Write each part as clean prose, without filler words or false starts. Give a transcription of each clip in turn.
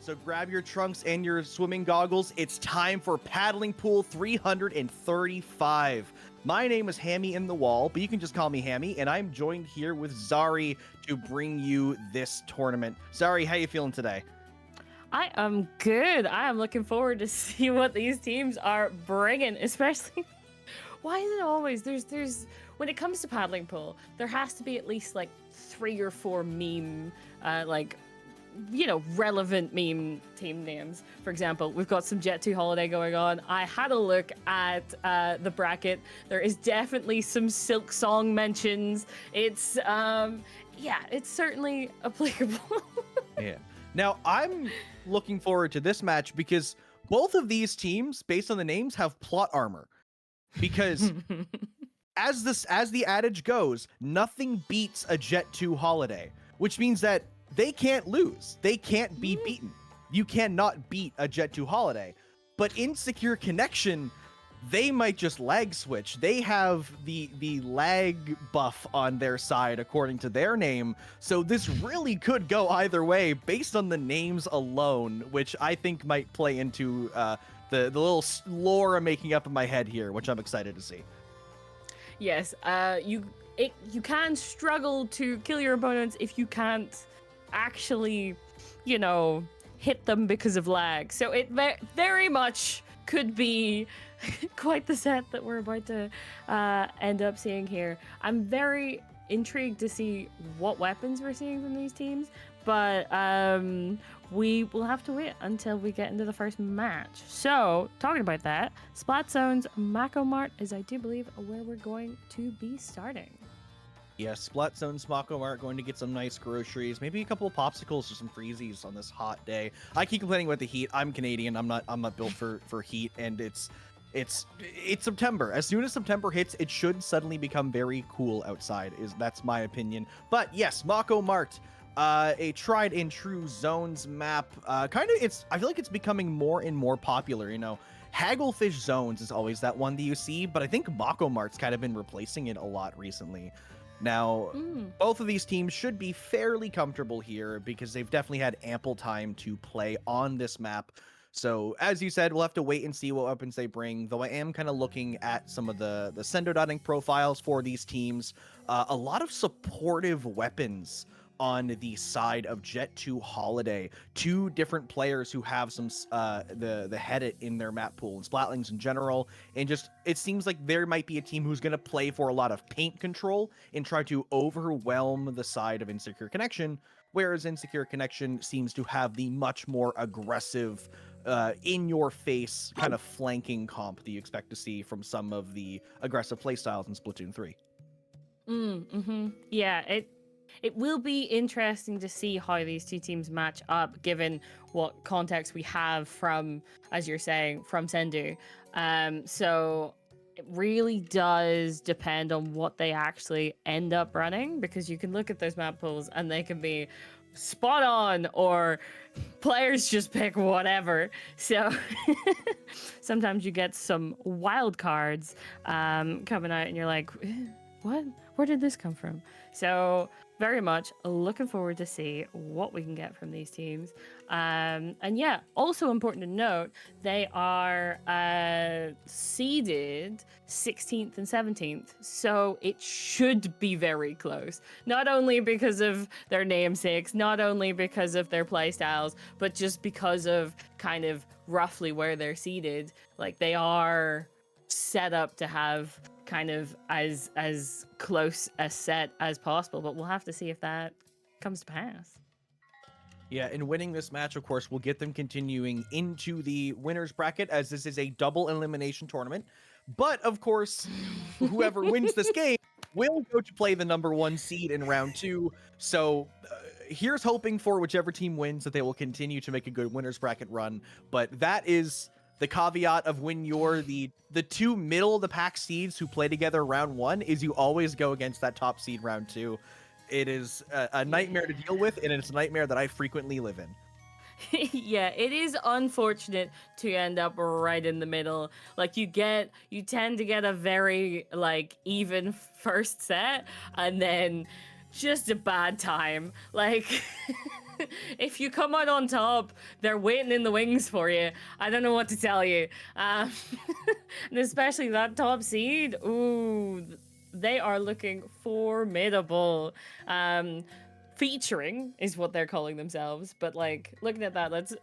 So grab your trunks and your swimming goggles. It's time for Paddling Pool 335. My name is Hammy in the Wall, but you can just call me Hammy, and I'm joined here with Zari to bring you this tournament. Zari, how you feeling today? I am good. I am looking forward to see what these teams are bringing, especially why is it always there's when it comes to paddling pool, there has to be at least like 3 or 4 meme relevant meme team names. For example, we've got some Jet 2 Holiday going on. I had a look at the bracket. There is definitely some Silk Song mentions. It's it's certainly applicable. Yeah. Now, I'm looking forward to this match because both of these teams, based on the names, have plot armor. Because as the adage goes, nothing beats a Jet 2 Holiday, which means that they can't lose. They can't be beaten. You cannot beat a Jet 2 Holiday. But Insecure Connection, they might just lag switch. They have the lag buff on their side according to their name. So this really could go either way based on the names alone, which I think might play into the little lore I'm making up in my head here, which I'm excited to see. Yes, you can struggle to kill your opponents if you can't actually, hit them because of lag. So it very much could be quite the set that we're about to end up seeing here. I'm very intrigued to see what weapons we're seeing from these teams, but we will have to wait until we get into the first match. So, talking about that, Splat Zone's Mako Mart is, I do believe, where we're going to be starting. Yeah, Splat Zone's Mako Mart going to get some nice groceries, maybe a couple of popsicles or some freezies on this hot day. I keep complaining about the heat. I'm Canadian. I'm not built for heat, and it's September. As soon as September hits, it should suddenly become very cool outside. That's my opinion. But yes, Mako Mart, a tried and true zones map. I feel like it's becoming more and more popular. Hagglefish Zones is always that one that you see, but I think Mako Mart's kind of been replacing it a lot recently. Now, both of these teams should be fairly comfortable here because they've definitely had ample time to play on this map. So, as you said, we'll have to wait and see what weapons they bring, though I am kind of looking at some of the sendo dotting profiles for these teams. A lot of supportive weapons on the side of Jet 2 Holiday. 2 different players who have some the Headit in their map pool, and Splatlings in general, and just it seems like there might be a team who's going to play for a lot of paint control and try to overwhelm the side of Insecure Connection, whereas Insecure Connection seems to have the much more aggressive in-your-face kind of flanking comp that you expect to see from some of the aggressive playstyles in Splatoon 3. Yeah, it will be interesting to see how these 2 teams match up, given what context we have from, as you're saying, from Sendu. So it really does depend on what they actually end up running, because you can look at those map pools and they can be spot on, or players just pick whatever. So sometimes you get some wild cards coming out and you're like, what? Where did this come from? So very much looking forward to see what we can get from these teams. And yeah, also important to note, they are seeded 16th and 17th. So it should be very close. Not only because of their namesakes, not only because of their playstyles, but just because of kind of roughly where they're seeded. Like, they are set up to have kind of as close a set as possible, but we'll have to see if that comes to pass. Yeah, and winning this match, of course, will get them continuing into the winner's bracket, as this is a double elimination tournament. But, of course, whoever wins this game will go to play the number 1 seed in round 2. So here's hoping for whichever team wins that they will continue to make a good winner's bracket run. But that is the caveat of when you're the 2 middle of the pack seeds who play together round 1, is you always go against that top seed round 2. It is a nightmare to deal with, and it's a nightmare that I frequently live in. Yeah, it is unfortunate to end up right in the middle. Like, you tend to get a very even first set, and then just a bad time. Like if you come out on top, they're waiting in the wings for you. I don't know what to tell you. And especially that top seed, ooh, they are looking formidable. Featuring is what they're calling themselves, but like looking at that, let's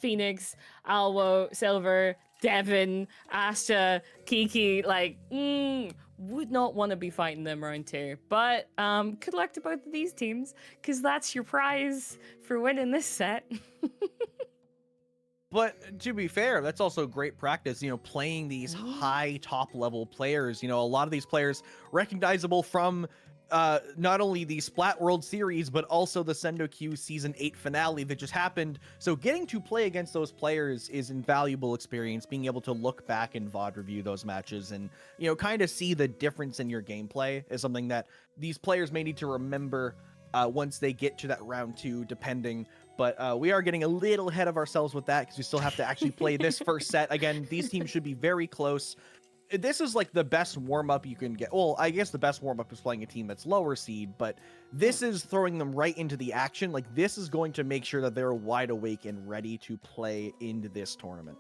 Phoenix, Alwo, Silver, Devin, Asha, Kiki, like, would not want to be fighting them round 2. But good luck to both of these teams, because that's your prize for winning this set. But to be fair, that's also great practice, playing these high top level players. A lot of these players recognizable from not only the Splat World Series, but also the Sendo Q Season 8 finale that just happened. So getting to play against those players is invaluable experience, being able to look back and VOD review those matches and, kind of see the difference in your gameplay is something that these players may need to remember once they get to that round 2, depending. But we are getting a little ahead of ourselves with that because we still have to actually play this first set. Again, these teams should be very close. This is like the best warm-up you can get. Well, I guess the best warm-up is playing a team that's lower seed, but this is throwing them right into the action. Like, this is going to make sure that they're wide awake and ready to play into this tournament.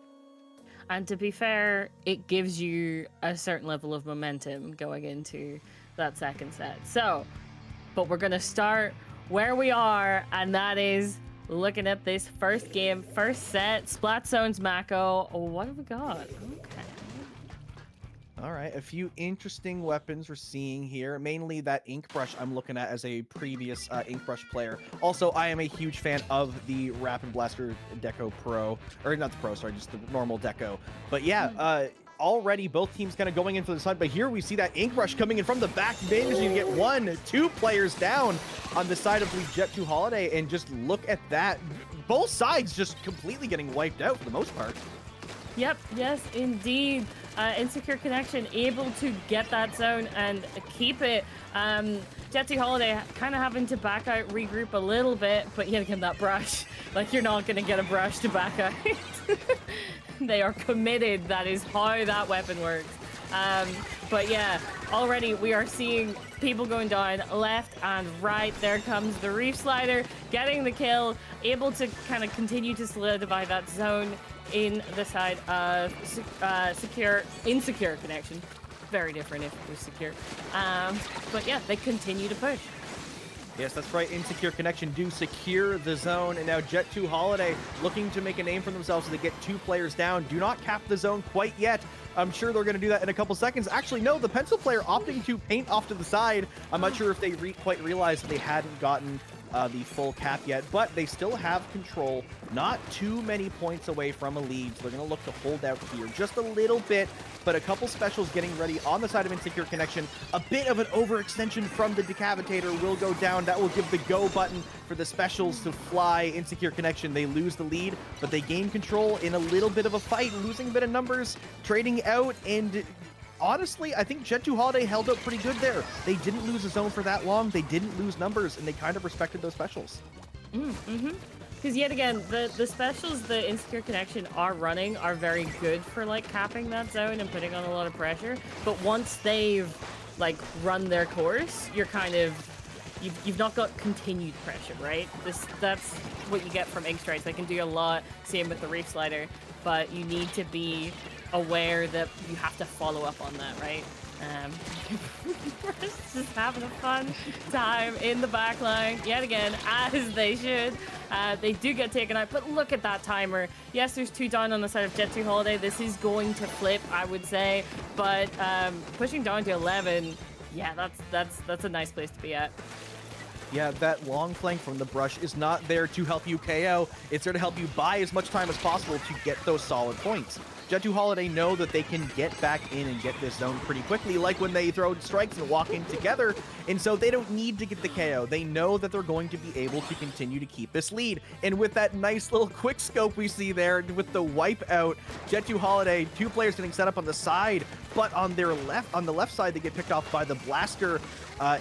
And to be fair, it gives you a certain level of momentum going into that second set. So, but we're going to start where we are, and that is looking at this first game, first set, Splat Zones Mako. What have we got? Okay. All right, a few interesting weapons we're seeing here. Mainly that Ink Brush I'm looking at as a previous Ink Brush player. Also, I am a huge fan of the Rapid Blaster Deco Pro. Or not the Pro, sorry, just the normal Deco. But yeah, already both teams kind of going in for the side. But here we see that Ink Brush coming in from the back, managing to get 1, 2 players down on the side of the Jet2 Holiday. And just look at that. Both sides just completely getting wiped out for the most part. Yep, yes, indeed. Insecure Connection able to get that zone and keep it. Jet2 Holiday kind of having to back out, regroup a little bit, but yet again, that brush. Like, you're not going to get a brush to back out. They are committed. That is how that weapon works. But yeah, already we are seeing people going down left and right. There comes the Reef Slider, getting the kill, able to kind of continue to solidify that zone in the side of Insecure Connection. Very different if it was secure. But yeah, they continue to push. Yes, that's right. Insecure Connection do secure the zone, and now Jet2 Holiday looking to make a name for themselves as they get 2 players down. Do not cap the zone quite yet. I'm sure they're going to do that in a couple seconds. Actually, no, the pencil player opting to paint off to the side. I'm not sure if they quite realized they hadn't gotten the full cap yet, but they still have control. Not too many points away from a lead, so they're going to look to hold out here just a little bit, but a couple specials getting ready on the side of Insecure Connection. A bit of an overextension from the Decapitator will go down. That will give the go button for the specials to fly. Insecure Connection, they lose the lead, but they gain control in a little bit of a fight, losing a bit of numbers, trading out, and honestly, I think Jet2 Holiday held up pretty good there. They didn't lose a zone for that long. They didn't lose numbers, and they kind of respected those specials. Because yet again, the specials the Insecure Connection are running are very good for like capping that zone and putting on a lot of pressure. But once they've like run their course, you're kind of you've not got continued pressure, right? That's what you get from Ink Strikes. They can do a lot. Same with the Reef Slider, but you need to be aware that you have to follow up on that, right? Just having a fun time in the back line yet again, as they should. They do get taken out, but look at that timer. Yes, there's 2 down on the side of Jet2 Holiday. This is going to flip, I would say, but pushing down to 11, yeah, that's a nice place to be at. Yeah, that long flank from the brush is not there to help you KO. It's there to help you buy as much time as possible to get those solid points. Jet2 Holiday know that they can get back in and get this zone pretty quickly, like when they throw strikes and walk in together, and so they don't need to get the KO. They know that they're going to be able to continue to keep this lead, and with that nice little quick scope we see there with the wipe out, Jet2 Holiday, 2 players getting set up on the side, but on the left side, they get picked off by the Blaster.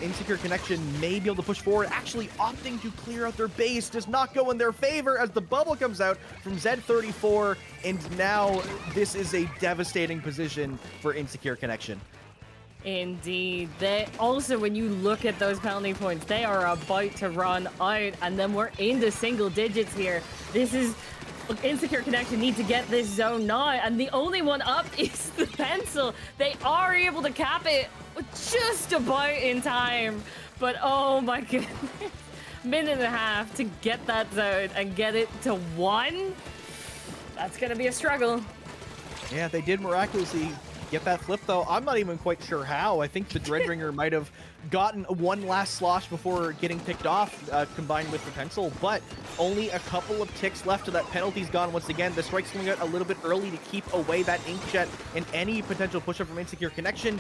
Insecure Connection may be able to push forward, actually opting to clear out their base does not go in their favor as the bubble comes out from Z34, and now this is a devastating position for Insecure Connection. Indeed. They also, when you look at those penalty points, they are about to run out, and then we're into single digits here. This is Insecure Connection need to get this zone now, and the only one up is the pencil. They are able to cap it just about in time, but oh my goodness. Minute and a half to get that zone and get it to 1. That's gonna be a struggle. Yeah, they did miraculously get that flip, though. I'm not even quite sure how. I think the Dreadringer might have gotten one last slosh before getting picked off, combined with the pencil, but only a couple of ticks left to that penalty's gone once again. The strike's coming out a little bit early to keep away that inkjet and any potential push-up from Insecure Connection.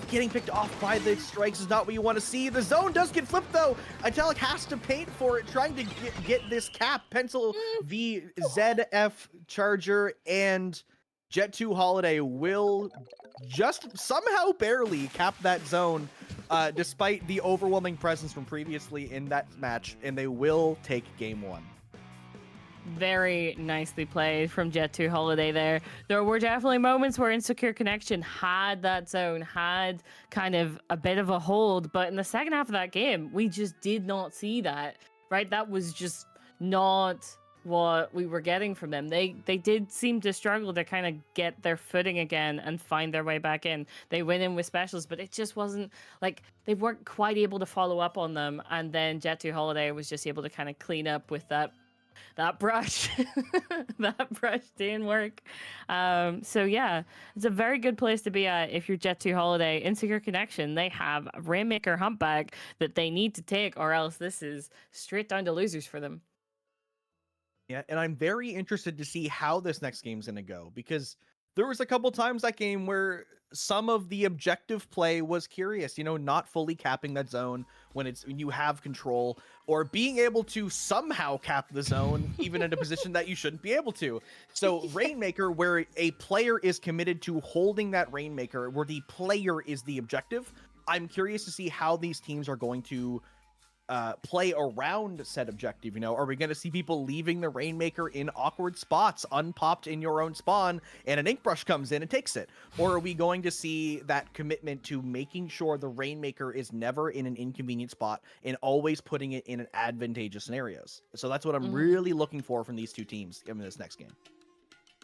Getting picked off by the strikes is not what you want to see. The zone does get flipped, though. Italic has to paint for it, trying to get this cap. Pencil v ZF Charger and Jet 2 Holiday will just somehow barely cap that zone, despite the overwhelming presence from previously in that match, and they will take game 1. Very nicely played from Jet 2 Holiday there. There were definitely moments where Insecure Connection had that zone, had kind of a bit of a hold, but in the second half of that game, we just did not see that, right? That was just not what we were getting from them. They did seem to struggle to kind of get their footing again and find their way back in. They went in with specials, but it just wasn't like they weren't quite able to follow up on them. And then Jet 2 Holiday was just able to kind of clean up with that brush. That brush didn't work. So yeah, it's a very good place to be at if you're Jet 2 Holiday. Insecure Connection, they have a Rainmaker Humpback that they need to take, or else this is straight down to losers for them. Yeah, and I'm very interested to see how this next game's going to go, because there was a couple times that game where some of the objective play was curious, you know, not fully capping that zone when you have control, or being able to somehow cap the zone even in a position that you shouldn't be able to. So Rainmaker, where a player is committed to holding that Rainmaker, where the player is the objective, I'm curious to see how these teams are going to play around said objective. You know, are we going to see people leaving the Rainmaker in awkward spots, unpopped in your own spawn, and an ink brush comes in and takes it? Or are we going to see that commitment to making sure the Rainmaker is never in an inconvenient spot and always putting it in an advantageous scenarios? So that's what I'm really looking for from these two teams in this next game.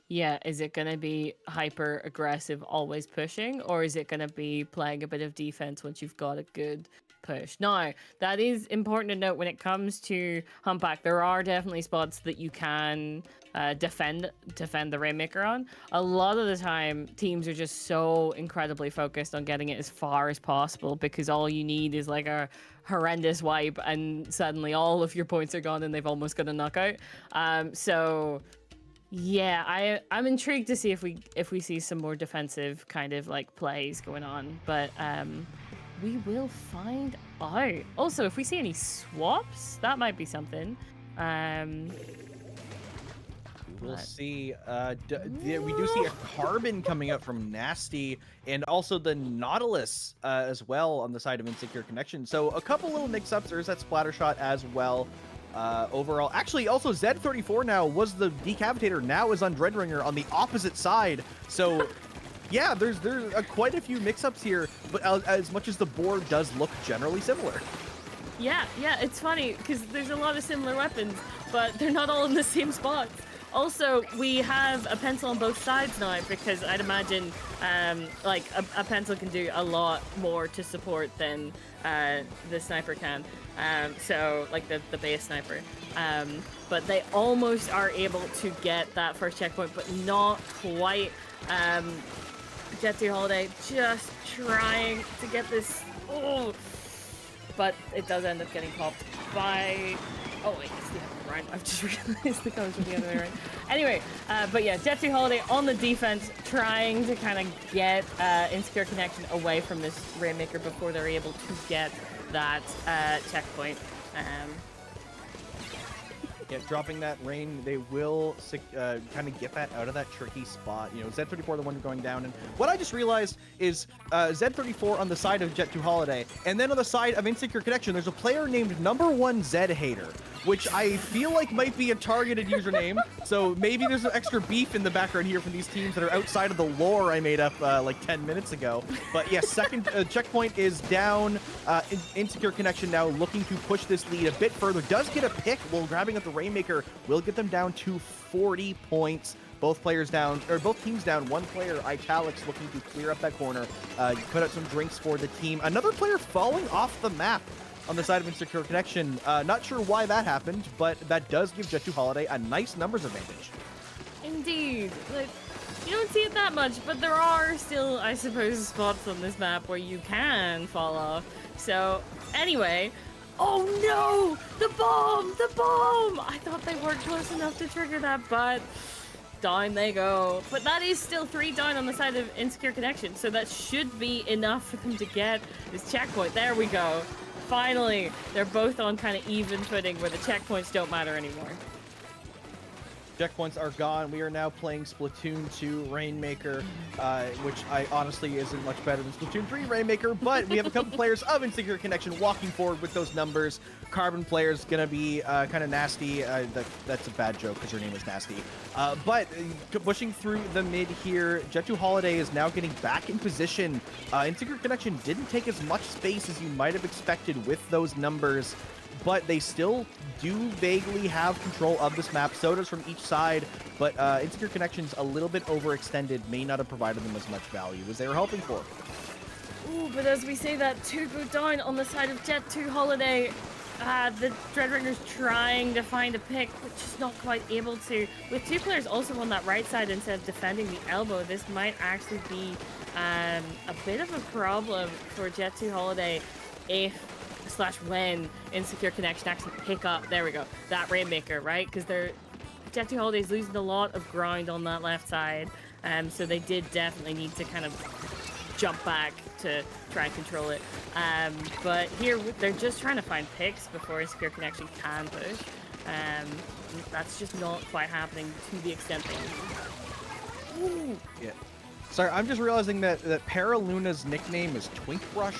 Yeah, is it going to be hyper aggressive, always pushing, or is it going to be playing a bit of defense once you've got a good push? Now, that is important to note when it comes to Humpback. There are definitely spots that you can defend the Rainmaker on. A lot of the time, teams are just so incredibly focused on getting it as far as possible, because all you need is like a horrendous wipe and suddenly all of your points are gone and they've almost got a knockout. So yeah, I'm intrigued to see if we see some more defensive kind of like plays going on, but we will find out. Also, if we see any swaps, that might be something. We'll see. We do see a Carbon coming up from Nasty, and also the Nautilus as well on the side of Insecure Connection. So a couple little mix-ups. There's that splatter shot as well. Overall, actually, also Z34 now was the Decapitator, now is on Dreadringer on the opposite side. So yeah, there's quite a few mix-ups here, but as much as the board does look generally similar. Yeah, it's funny because there's a lot of similar weapons, but they're not all in the same spot. Also, we have a pencil on both sides now, because I'd imagine like a pencil can do a lot more to support than the sniper can. So like the base sniper. But they almost are able to get that first checkpoint, but not quite. Jet 2 Holiday just trying to get this. Oh, but it does end up getting popped by. Oh wait, it's the other way around. I've just realized the colors are the other way around. Anyway, but yeah, Jet 2 Holiday on the defense, trying to kind of get Insecure Connection away from this Rainmaker before they're able to get that checkpoint. Yeah, dropping that rain, they will kind of get that out of that tricky spot. You know, Z34 the one going down, and what I just realized is Z34 on the side of Jet 2 Holiday, and then on the side of Insecure Connection, there's a player named #1 Zed Hater. which I feel like might be a targeted username. So maybe there's some extra beef in the background here from these teams that are outside of the lore I made up like 10 minutes ago. But yes, second checkpoint is down. Insecure Connection now looking to push this lead a bit further. Does get a pick while grabbing up the Rainmaker. Will get them down to 40 points. Both players down, or both teams down. One player, Italics, looking to clear up that corner. Put out some drinks for the team. Another player falling off the map on the side of Insecure Connection. Not sure why that happened, but that does give Jet2 Holiday a nice numbers advantage. Indeed. Like, you don't see it that much, but there are still, I suppose, spots on this map where you can fall off. So, anyway. Oh no! The bomb! The bomb! I thought they weren't close enough to trigger that, but down they go. But that is still 3 down on the side of Insecure Connection, so that should be enough for them to get this checkpoint. There we go. Finally, they're both on kind of even footing where the checkpoints don't matter anymore. Checkpoints are gone. We are now playing Splatoon 2 Rainmaker, which I honestly isn't much better than Splatoon 3 Rainmaker, but we have a couple players of Insecure Connection walking forward with those numbers. Carbon player's gonna be kind of nasty. That's a bad joke because her name is Nasty. But pushing through the mid here, Jet2 Holiday is now getting back in position. Insecure Connection didn't take as much space as you might have expected with those numbers, but they still do vaguely have control of this map. So does from each side, but Insecure Connection's a little bit overextended, may not have provided them as much value as they were hoping for. Ooh, but as we say that, 2 boot down on the side of Jet2 Holiday. The Dreadringer's trying to find a pick, but just not quite able to. With 2 players also on that right side instead of defending the elbow, this might actually be a bit of a problem for Jet2 Holiday if / when Insecure Connection actually pick up, there we go, that Rainmaker, right? Because Jet2 Holiday's losing a lot of ground on that left side, so they did definitely need to kind of jump back to try and control it. But here, they're just trying to find picks before Insecure Connection can push. That's just not quite happening to the extent they need. Ooh. Yeah. Sorry, I'm just realizing that Paraluna's nickname is Twink Brush.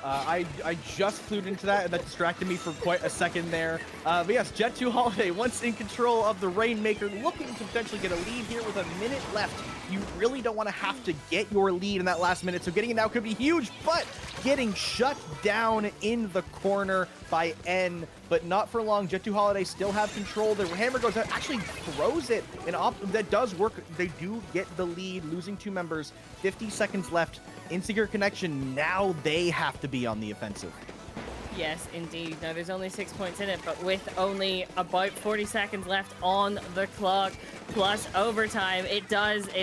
I just flew into that, and that distracted me for quite a second there. But yes, Jet2 Holiday, once in control of the Rainmaker, looking to potentially get a lead here with a minute left. You really don't want to have to get your lead in that last minute, so getting it now could be huge, but getting shut down in the corner by N, but not for long. Jet2 Holiday still have control. The hammer goes out, actually throws it, and that does work. They do get the lead, losing 2 members. 50 seconds left. Insecure Connection, now they have to be on the offensive. Yes, indeed. Now, there's only 6 points in it, but with only about 40 seconds left on the clock, plus overtime, it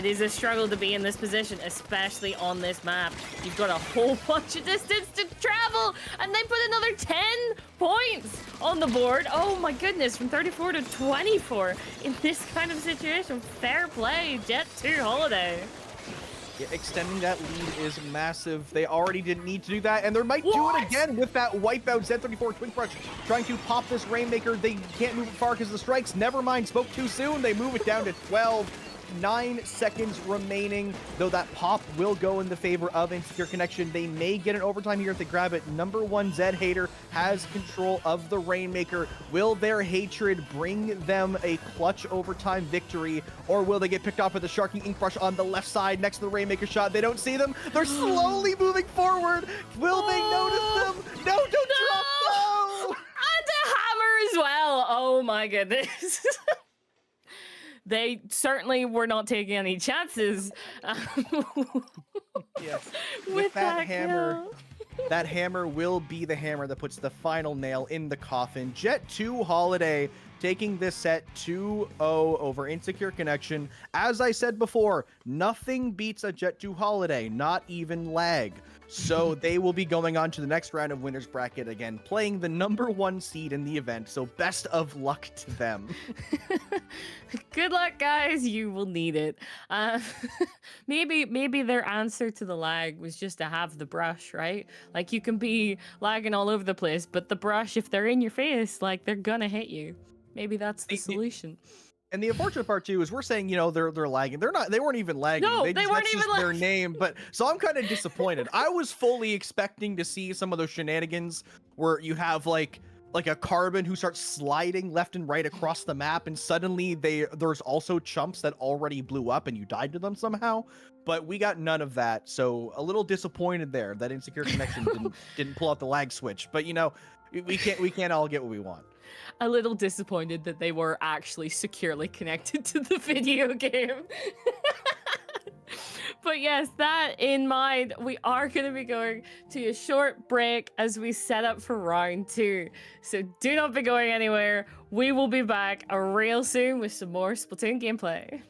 is a struggle to be in this position, especially on this map. You've got a whole bunch of distance to travel, and they put another 10 points on the board. Oh my goodness, from 34 to 24 in this kind of situation. Fair play, Jet2 Holiday. Yeah, extending that lead is massive. They already didn't need to do that, and they might do it again with that wipeout. Z34 Twink Brush trying to pop this Rainmaker. They can't move it far because of the strikes. Never mind, spoke too soon. They move it down to 12. 9 seconds remaining, though that pop will go in the favor of Insecure Connection. They may get an overtime here if they grab it. Number 1 Zed Hater has control of the Rainmaker. Will their hatred bring them a clutch overtime victory, or will they get picked off with the Sharking Ink Brush on the left side next to the Rainmaker shot? They don't see them. They're slowly moving forward. Will they notice them? No, don't drop. No! And a hammer as well. Oh my goodness. They certainly were not taking any chances. Yes. With that hammer, that hammer will be the hammer that puts the final nail in the coffin. Jet2 Holiday taking this set 2-0 over Insecure Connection. As I said before, nothing beats a Jet2 Holiday, not even lag. So they will be going on to the next round of Winners Bracket again, playing the number 1 seed in the event. So best of luck to them. Good luck, guys. You will need it. Maybe their answer to the lag was just to have the brush, right? Like, you can be lagging all over the place, but the brush, if they're in your face, like, they're gonna hit you. Maybe that's the solution. And the unfortunate part too is we're saying, you know, they're lagging. They're not. They weren't even lagging. No, they weren't even their name. But so I'm kind of disappointed. I was fully expecting to see some of those shenanigans where you have like like a carbon who starts sliding left and right across the map, and suddenly there's also chumps that already blew up and you died to them somehow. But we got none of that, so a little disappointed there that Insecure Connection didn't pull out the lag switch. But you know, we can't all get what we want. A little disappointed that they were actually securely connected to the video game. But yes, that in mind, we are going to be going to a short break as we set up for round 2. So do not be going anywhere. We will be back real soon with some more Splatoon gameplay.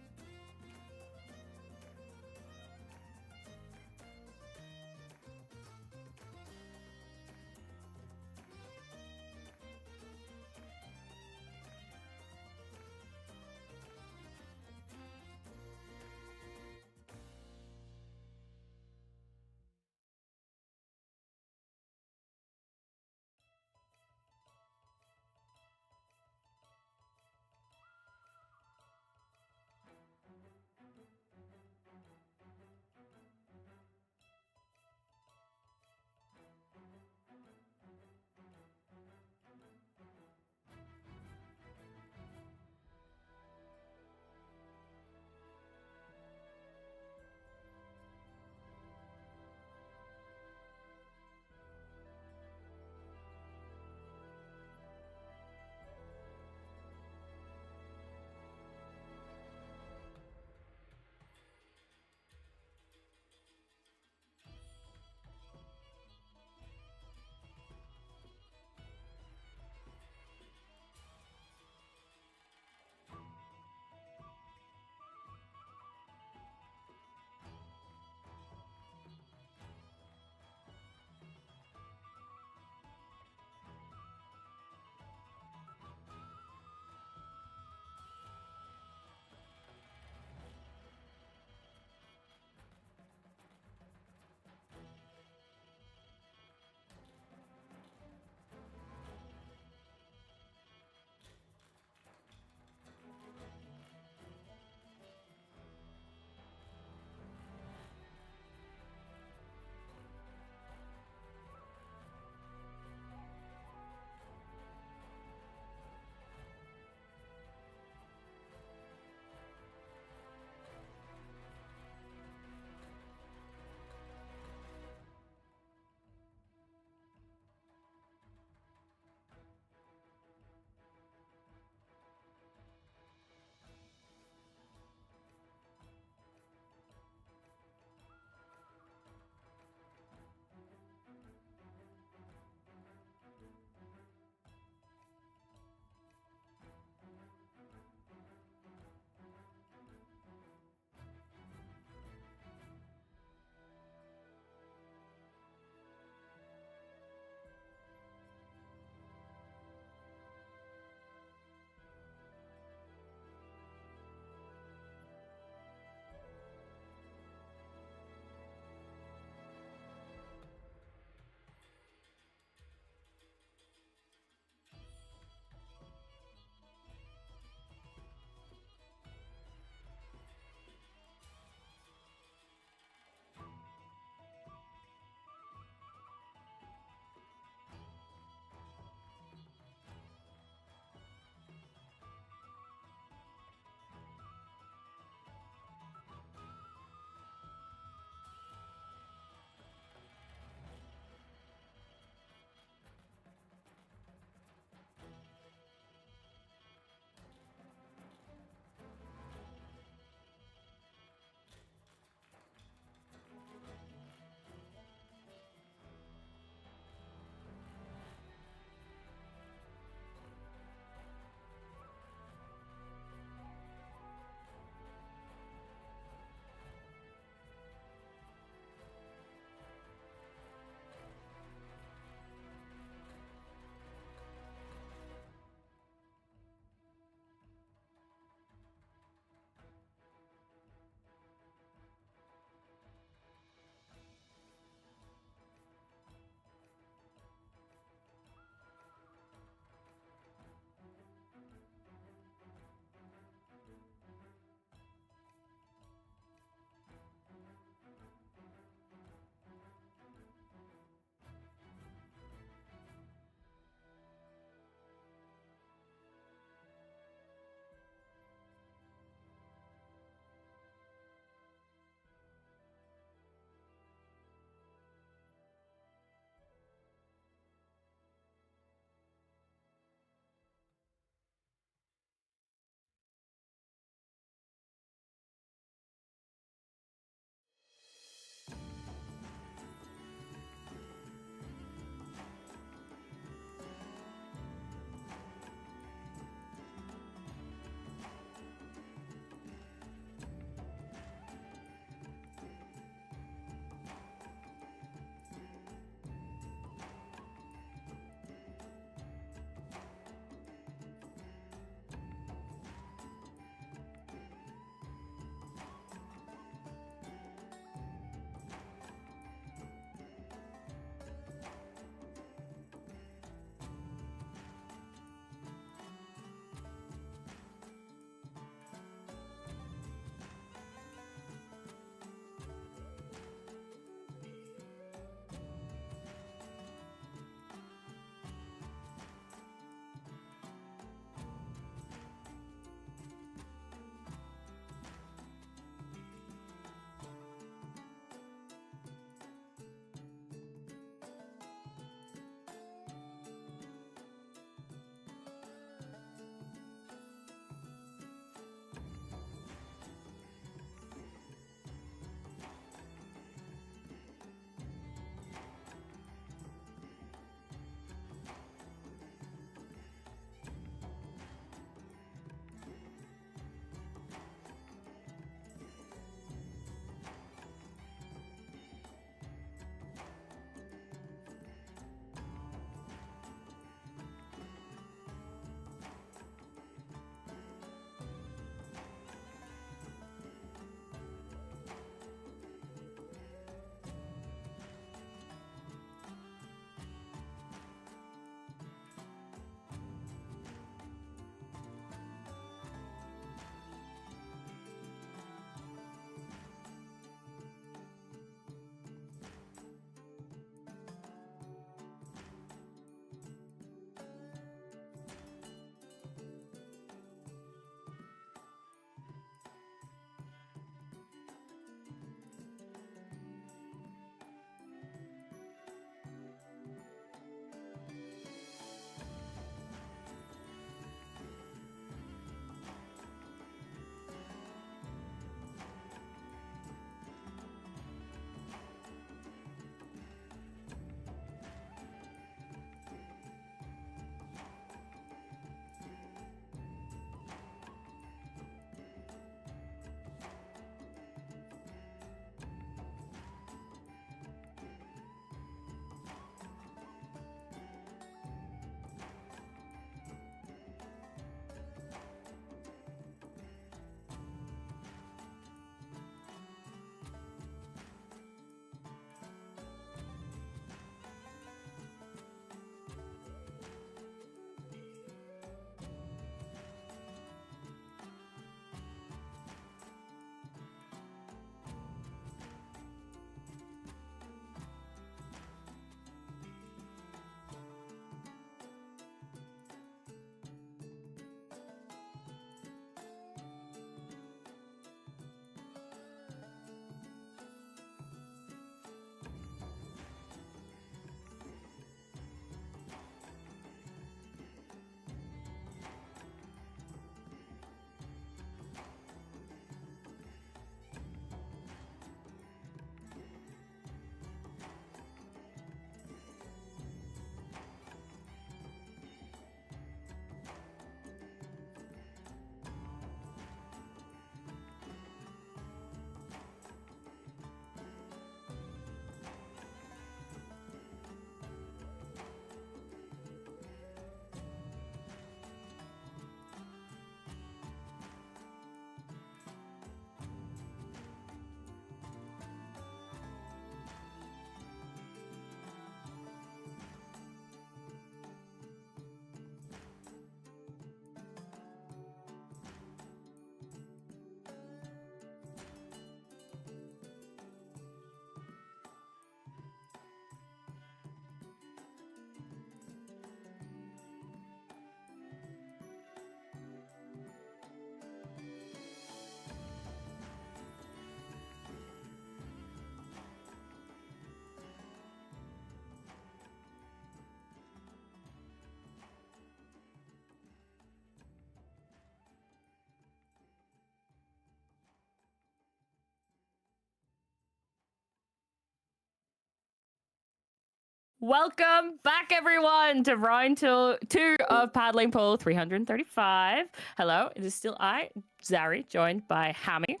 Welcome back, everyone, to round two of Paddling Pool 335. Hello, it is still I, Zari, joined by Hammy.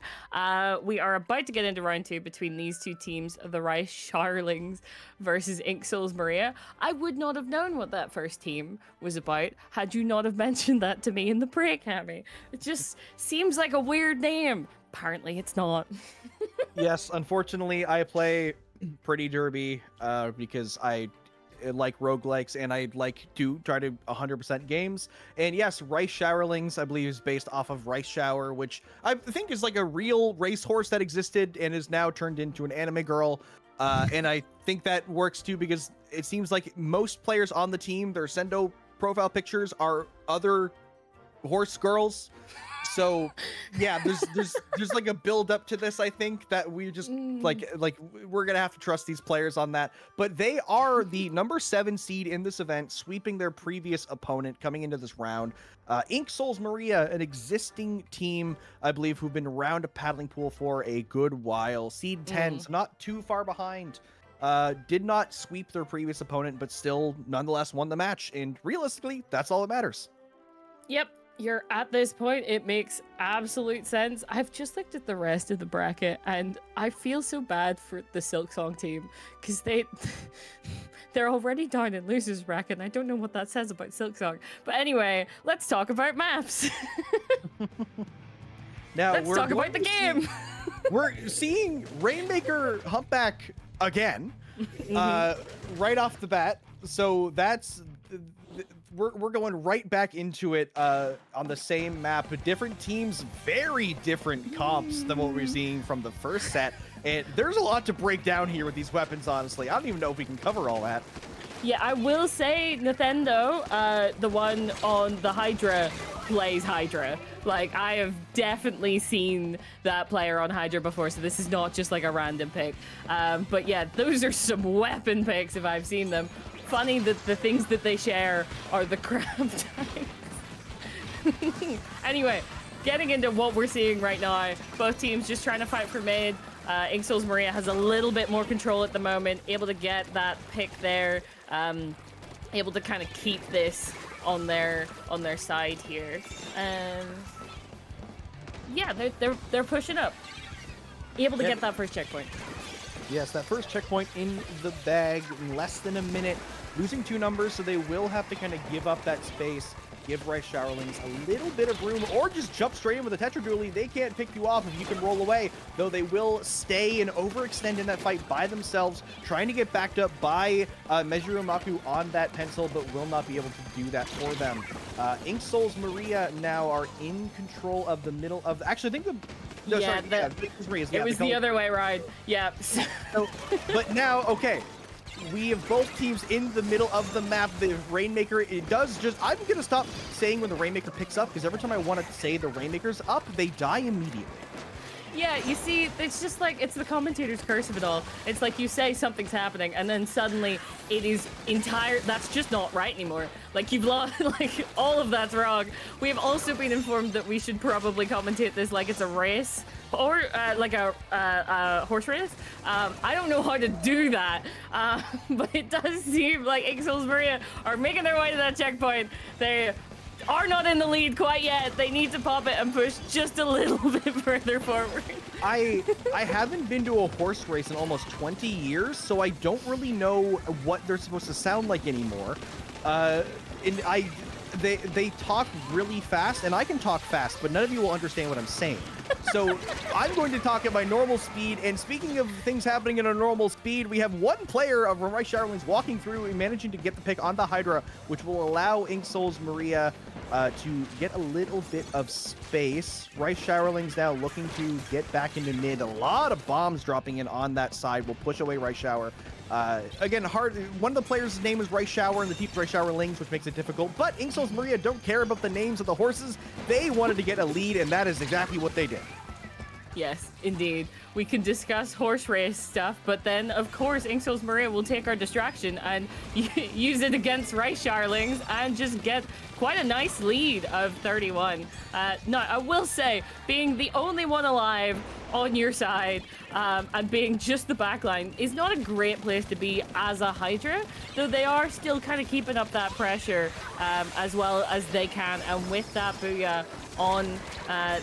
We are about to get into round two between these two teams, the Rice Sharlings versus Ink Souls Maria. I would not have known what that first team was about had you not have mentioned that to me in the break, Hammy. It just seems like a weird name. Apparently, it's not. Yes, unfortunately, I play pretty derby because I like roguelikes and I like to try to 100% games. And yes, Rice Showerlings, I believe, is based off of Rice Shower, which I think is like a real racehorse that existed and is now turned into an anime girl. And I think that works too because it seems like most players on the team, their Sendo profile pictures are other horse girls. So yeah, there's like a build up to this. I think that we just like we're gonna have to trust these players on that. But they are the number 7 seed in this event, sweeping their previous opponent coming into this round. Ink Souls Maria, an existing team, I believe, who've been around a paddling pool for a good while. Seed 10, so not too far behind. Did not sweep their previous opponent, but still nonetheless won the match. And realistically, that's all that matters. Yep. You're at this point, it makes absolute sense. I've just looked at the rest of the bracket and I feel so bad for the Silk Song team because they're already down in losers bracket and I don't know what that says about Silk Song. But anyway, let's talk about maps. Now let's talk about the game. We're seeing Rainmaker Humpback again, right off the bat. So that's we're going right back into it on the same map, but different teams, very different comps than what we're seeing from the first set. And there's a lot to break down here with these weapons, honestly. I don't even know if we can cover all that. Yeah, I will say Nintendo, the one on the Hydra, plays Hydra. Like, I have definitely seen that player on Hydra before, so this is not just like a random pick. But yeah, those are some weapon picks if I've seen them. Funny that the things that they share are the crab types. Anyway, getting into what we're seeing right now, both teams just trying to fight for mid. Ink Souls Maria has a little bit more control at the moment, able to get that pick there, able to kind of keep this on their side here. Yeah, they're pushing up, able to get that first checkpoint. Yes, that first checkpoint in the bag in less than a minute. Losing 2 numbers, so they will have to kind of give up that space, give Rice Showerlings a little bit of room, or just jump straight in with a Tetra Dually. They can't pick you off if you can roll away, though they will stay and overextend in that fight by themselves, trying to get backed up by Mezurumaku on that pencil, but will not be able to do that for them. Ink Souls Maria now are in control of the middle of... Actually, I think the... No, yeah, sorry, it was the other way around. Yeah. So, but now, okay, we have both teams in the middle of the map. The Rainmaker, it does just... I'm going to stop saying when the Rainmaker picks up, because every time I want to say the Rainmaker's up, they die immediately. Yeah, you see, it's just like, it's the commentator's curse of it all. It's like you say something's happening, and then suddenly it is that's just not right anymore. Like, you've lost, like, all of that's wrong. We have also been informed that we should probably commentate this like it's a race, or like a horse race. I don't know how to do that, but it does seem like Ink Souls Maria are making their way to that checkpoint. They are not in the lead quite yet. They need to pop it and push just a little bit further forward. I haven't been to a horse race in almost 20 years, so I don't really know what they're supposed to sound like anymore. They talk really fast, and I can talk fast, but none of you will understand what I'm saying. So I'm going to talk at my normal speed, and speaking of things happening at a normal speed, we have one player of Rice Showerlings walking through and managing to get the pick on the Hydra, which will allow Ink Souls Maria to get a little bit of space. Rice Showerlings now looking to get back into mid. A lot of bombs dropping in on that side will push away Rice Shower. Again, one of the players' name is Rice Shower and the team's Rice Showerlings, which makes it difficult, but Ink Souls Maria don't care about the names of the horses. They wanted to get a lead, and that is exactly what they did. Yes, indeed. We can discuss horse race stuff, but then, of course, Ink Souls Maria will take our distraction and use it against Rice Showerlings and just get quite a nice lead of 31. No, I will say, being the only one alive on your side, and being just the backline is not a great place to be as a Hydra, though they are still kind of keeping up that pressure as well as they can. And with that Booyah on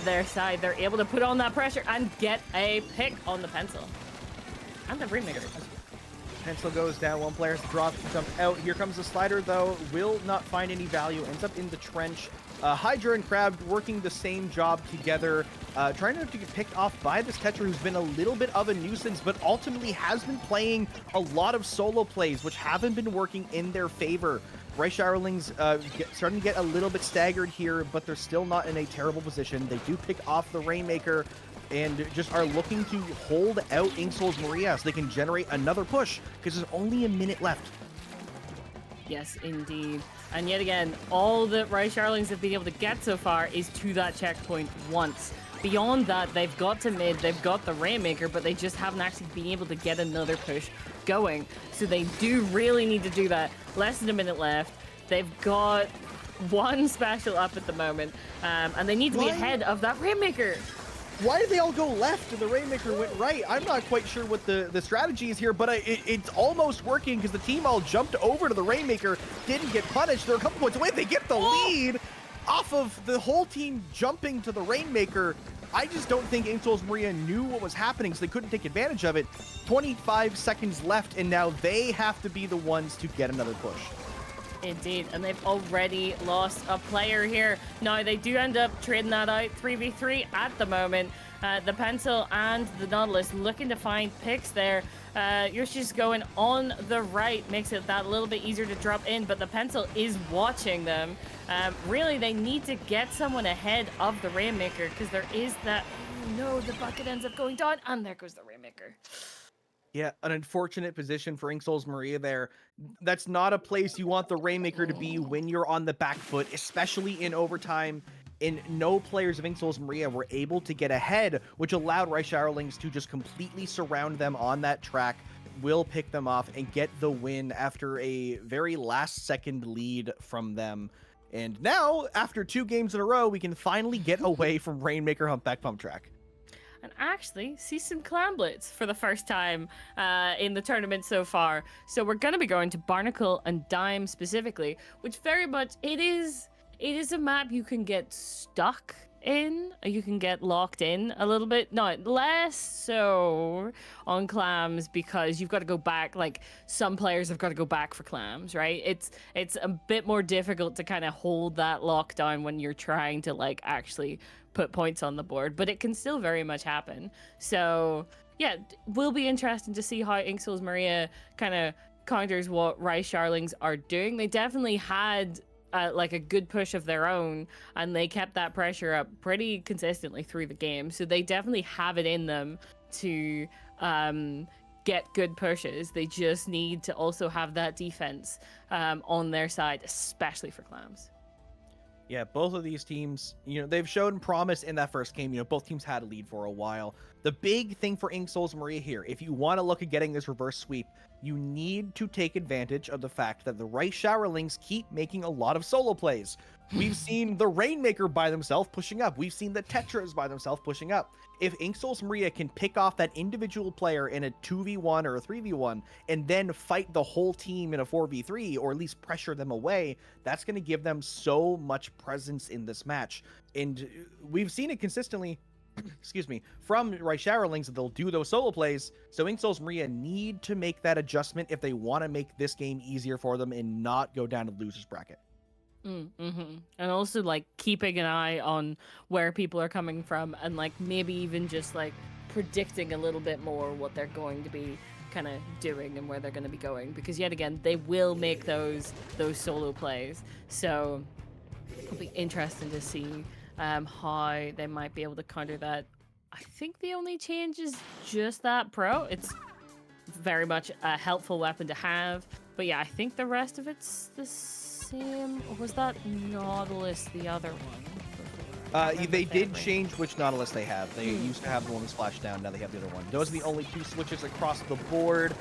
their side, they're able to put on that pressure and get a pick on the pencil. And the Rainmaker. Pencil goes down, one player's dropped, jumped out. Here comes the slider, though. Will not find any value, ends up in the trench. Hydra and Crab working the same job together, trying not to get picked off by this Tetra, who's been a little bit of a nuisance, but ultimately has been playing a lot of solo plays, which haven't been working in their favor. Rice Showerlings starting to get a little bit staggered here, but they're still not in a terrible position. They do pick off the Rainmaker, and just are looking to hold out Inksoul's Maria so they can generate another push, because there's only a minute left. Yes, indeed. And yet again, all that Rice Showerlings have been able to get so far is to that checkpoint once. Beyond that, they've got to mid, they've got the Rainmaker, but they just haven't actually been able to get another push going. So they do really need to do that. Less than a minute left. They've got one special up at the moment, and they need to be ahead of that Rainmaker. Why did they all go left and the Rainmaker went right? I'm not quite sure what the strategy is here, but it's almost working because the team all jumped over to the Rainmaker, didn't get punished. They're a couple points away. They get the lead off of the whole team jumping to the Rainmaker. I just don't think Inksoul's Maria knew what was happening, so they couldn't take advantage of it. 25 seconds left, and now they have to be the ones to get another push. Indeed, and they've already lost a player here. Now, they do end up trading that out 3v3 at the moment. The Pencil and the Nautilus looking to find picks there. Yoshi's going on the right, makes it that little bit easier to drop in, but the Pencil is watching them. Really, they need to get someone ahead of the Rainmaker, because there is that... Oh, no, the bucket ends up going down, and there goes the Rainmaker. Yeah, an unfortunate position for Inksoul's Maria there. That's not a place you want the Rainmaker to be when you're on the back foot, especially in overtime. And no players of Inksoul's Maria were able to get ahead, which allowed Rice Showerlings to just completely surround them on that track. Will pick them off and get the win after a very last-second lead from them. And now, after 2 games in a row, we can finally get away from Rainmaker Humpback Pump Track. And actually see some Clan Blitz for the first time in the tournament so far. So we're going to be going to Barnacle and Dime specifically, which very much, it is a map you can get stuck in, or you can get locked in a little bit. No, less so on clams, because you've got to go back, like some players have got to go back for clams, right? It's a bit more difficult to kind of hold that lockdown when you're trying to like actually put points on the board, but it can still very much happen. So yeah, will be interesting to see how Inksoul's Maria kind of counters what Rice Showerlings are doing. They definitely had like a good push of their own, and they kept that pressure up pretty consistently through the game. So they definitely have it in them to get good pushes. They just need to also have that defense on their side, especially for clams. Yeah, both of these teams, they've shown promise in that first game. Both teams had a lead for a while. The big thing for Inksoul's Maria here, if you want to look at getting this reverse sweep, you need to take advantage of the fact that the Rice Showerlings keep making a lot of solo plays. We've seen the Rainmaker by themselves pushing up. We've seen the Tetras by themselves pushing up. If Inksoul's Maria can pick off that individual player in a 2v1 or a 3v1 and then fight the whole team in a 4v3, or at least pressure them away, that's going to give them so much presence in this match. And we've seen it consistently, excuse me, from Rice Showerlings that they'll do those solo plays. So Inksoul's Maria need to make that adjustment if they want to make this game easier for them and not go down to the loser's bracket. And also like keeping an eye on where people are coming from, and like maybe even just like predicting a little bit more what they're going to be kind of doing and where they're going to be going, because yet again they will make those solo plays. So it'll be interesting to see how they might be able to counter that. I think the only change is just that pro. It's very much a helpful weapon to have, but yeah, I think the rest of it's the same. Or was that Nautilus the other one? They did change which Nautilus they have. They used to have the one with splash down, now they have the other one. Those are the only 2 switches across the board.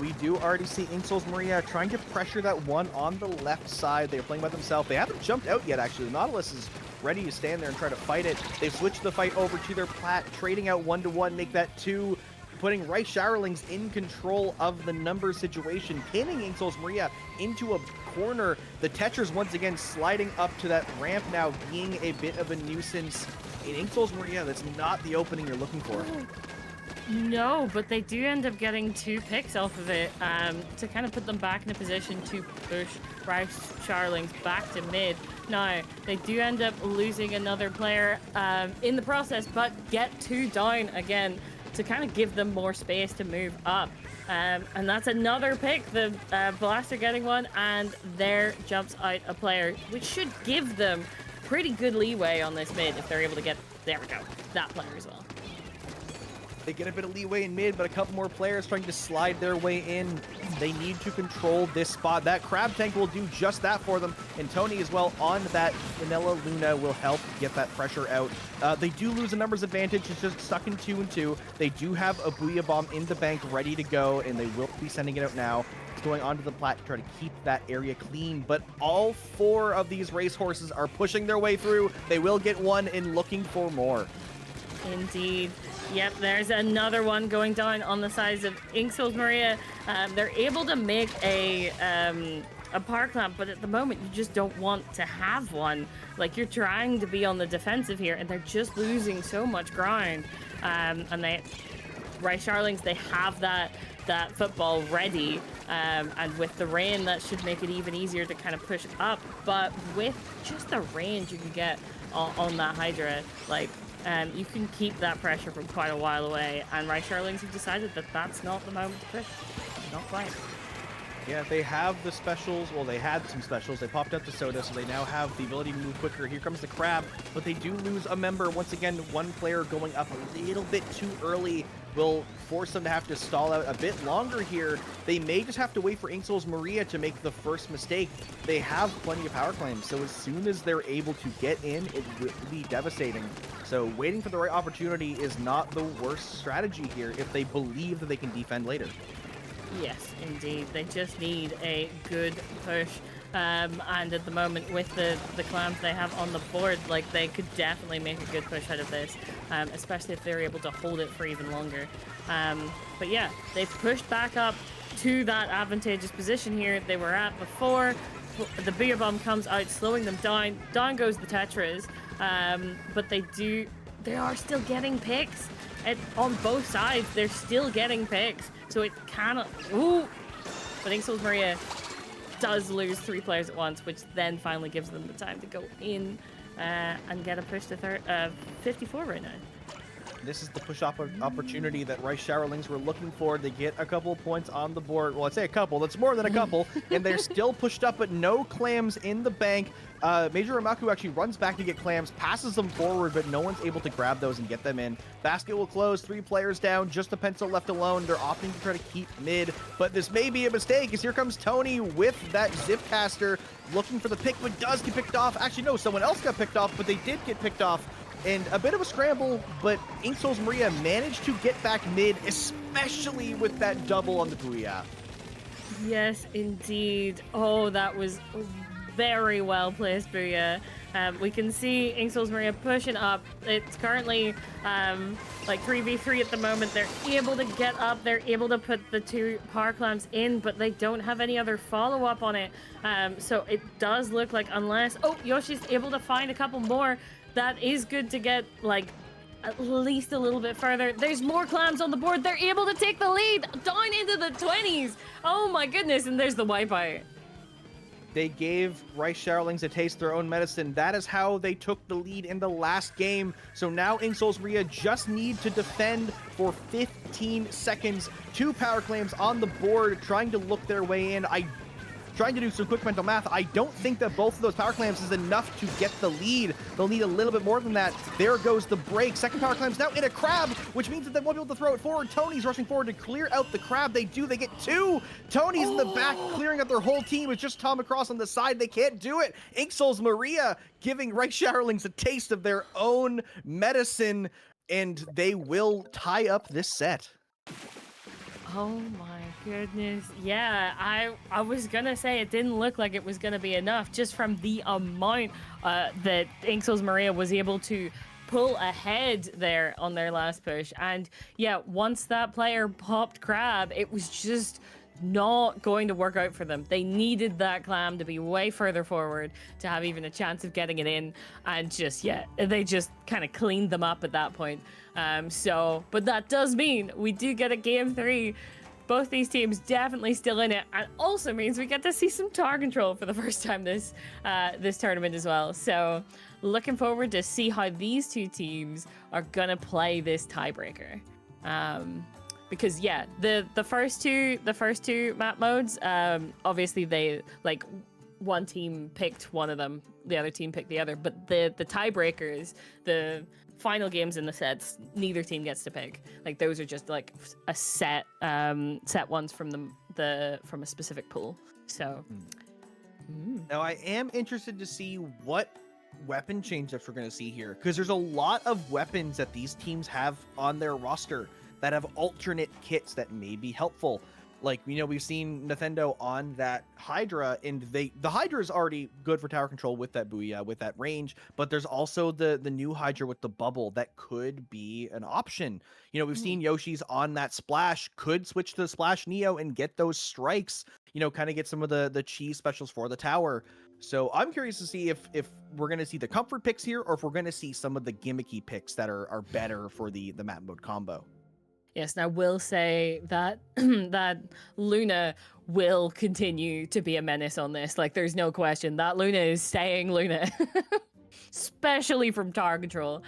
We do already see Inksoul's Maria trying to pressure that one on the left side. They're playing by themselves. They haven't jumped out yet, actually. The Nautilus is ready to stand there and try to fight it. They've switched the fight over to their plat, trading out 1-1, make that 2, putting Rice Showerlings in control of the number situation, pinning Inksouls Maria into a corner. The Tetras once again sliding up to that ramp now, being a bit of a nuisance. In Inksouls Maria, that's not the opening you're looking for. No, but they do end up getting 2 picks off of it to kind of put them back in a position to push Rice Showerlings back to mid. Now, they do end up losing another player in the process, but get 2 down again to kind of give them more space to move up. And that's another pick, the Blaster getting one, and there jumps out a player, which should give them pretty good leeway on this mid if they're able to get, there we go, that player as well. They get a bit of leeway in mid, but a couple more players trying to slide their way in. They need to control this spot. That Crab Tank will do just that for them. And Tony as well on that Vanilla Luna will help get that pressure out. They do lose a numbers advantage. It's just stuck in 2-2. They do have a Booyah Bomb in the bank ready to go, and they will be sending it out now. It's going onto the plat to try to keep that area clean, but all 4 of these racehorses are pushing their way through. They will get one and looking for more. Indeed. Yep, there's another one going down on the sides of Inksouls Maria. They're able to make a power clamp, but at the moment you just don't want to have one. Like, you're trying to be on the defensive here, and they're just losing so much ground. And Rice Showerlings, they have that football ready, and with the rain, that should make it even easier to kind of push up. But with just the range you can get on that Hydra, like, you can keep that pressure from quite a while away, and Rice Showerlings have decided that that's not the moment to push. Not quite. Yeah, they have the specials. Well, they had some specials. They popped out the soda, so they now have the ability to move quicker. Here comes the Crab, but they do lose a member. Once again, one player going up a little bit too early will force them to have to stall out a bit longer here. They may just have to wait for Inksouls Maria to make the first mistake. They have plenty of power claims, so as soon as they're able to get in, it will be devastating. So waiting for the right opportunity is not the worst strategy here if they believe that they can defend later. Yes, indeed. They just need a good push. And at the moment, with the clams they have on the board, like, they could definitely make a good push out of this, especially if they're able to hold it for even longer. But yeah, they've pushed back up to that advantageous position here they were at before. The Booyah Bomb comes out, slowing them down. Down goes the Tetras. But they are still getting picks. On both sides, they're still getting picks. So it cannot... Ooh! But Inksouls Maria does lose 3 players at once, which then finally gives them the time to go in and get a push to 54 right now. This is the push opportunity that Rice Showerlings were looking for. They get a couple of points on the board. Well, I'd say a couple. That's more than a couple. And they're still pushed up, but no clams in the bank. Major Ramaku actually runs back to get clams, passes them forward, but no one's able to grab those and get them in. Basket will close, 3 players down, just the pencil left alone. They're opting to try to keep mid, but this may be a mistake, as here comes Tony with that zip caster, looking for the pick, but does get picked off. Actually, no, someone else got picked off, but they did get picked off. And a bit of a scramble, but Inksouls Maria managed to get back mid, especially with that double on the Booyah. Yes, indeed. Oh, that was very well placed Booyah. We can see Inksouls Maria pushing up. It's currently like 3v3 at the moment. They're able to get up. They're able to put the 2 power clamps in, but they don't have any other follow-up on it. So it does look like, unless... Oh, Yoshi's able to find a couple more. That is good to get, like, at least a little bit further. There's more clams on the board. They're able to take the lead down into the 20s. Oh my goodness, and there's the wipeout. They gave Rice Showerlings a taste of their own medicine. That is how they took the lead in the last game. So now Inksouls Maria just need to defend for 15 seconds. 2 power claims on the board, trying to look their way in. Trying to do some quick mental math. I don't think that both of those power clams is enough to get the lead. They'll need a little bit more than that. There goes the break. Second power clam's now in a Crab, which means that they won't be able to throw it forward. Tony's rushing forward to clear out the Crab. They do. They get 2. Tony's in the back, clearing out their whole team. It's just Tom across on the side. They can't do it. Inksouls Maria giving Rice Showerlings a taste of their own medicine, and they will tie up this set. Oh my goodness. Yeah, I was gonna say it didn't look like it was gonna be enough just from the amount that Inxels Maria was able to pull ahead there on their last push. And yeah, once that player popped Crab, it was just not going to work out for them. They needed that clam to be way further forward to have even a chance of getting it in. And just, yeah, they just kind of cleaned them up at that point. But that does mean we do get a game 3. Both these teams definitely still in it, and also means we get to see some tower control for the first time this tournament as well. So looking forward to see how these two teams are gonna play this tiebreaker. Because yeah, the first two map modes, obviously they like one team picked one of them, the other team picked the other, but the tiebreakers, the final games in the sets, neither team gets to pick. Like those are just like a set ones from from a specific pool. So now I am interested to see what weapon change-ups we're going to see here, because there's a lot of weapons that these teams have on their roster that have alternate kits that may be helpful. Like, you know, we've seen Nintendo on that Hydra, and the Hydra is already good for tower control with that Booyah, with that range, but there's also the new Hydra with the bubble that could be an option. You know, we've seen Yoshi's on that Splash, could switch to the Splash Neo and get those strikes, you know, kind of get some of the cheese specials for the tower. So I'm curious to see if we're going to see the comfort picks here, or if we're going to see some of the gimmicky picks that are better for the map mode combo. Yes, and I will say that that Luna will continue to be a menace on this. Like, there's no question that Luna is staying Luna, especially from tower control.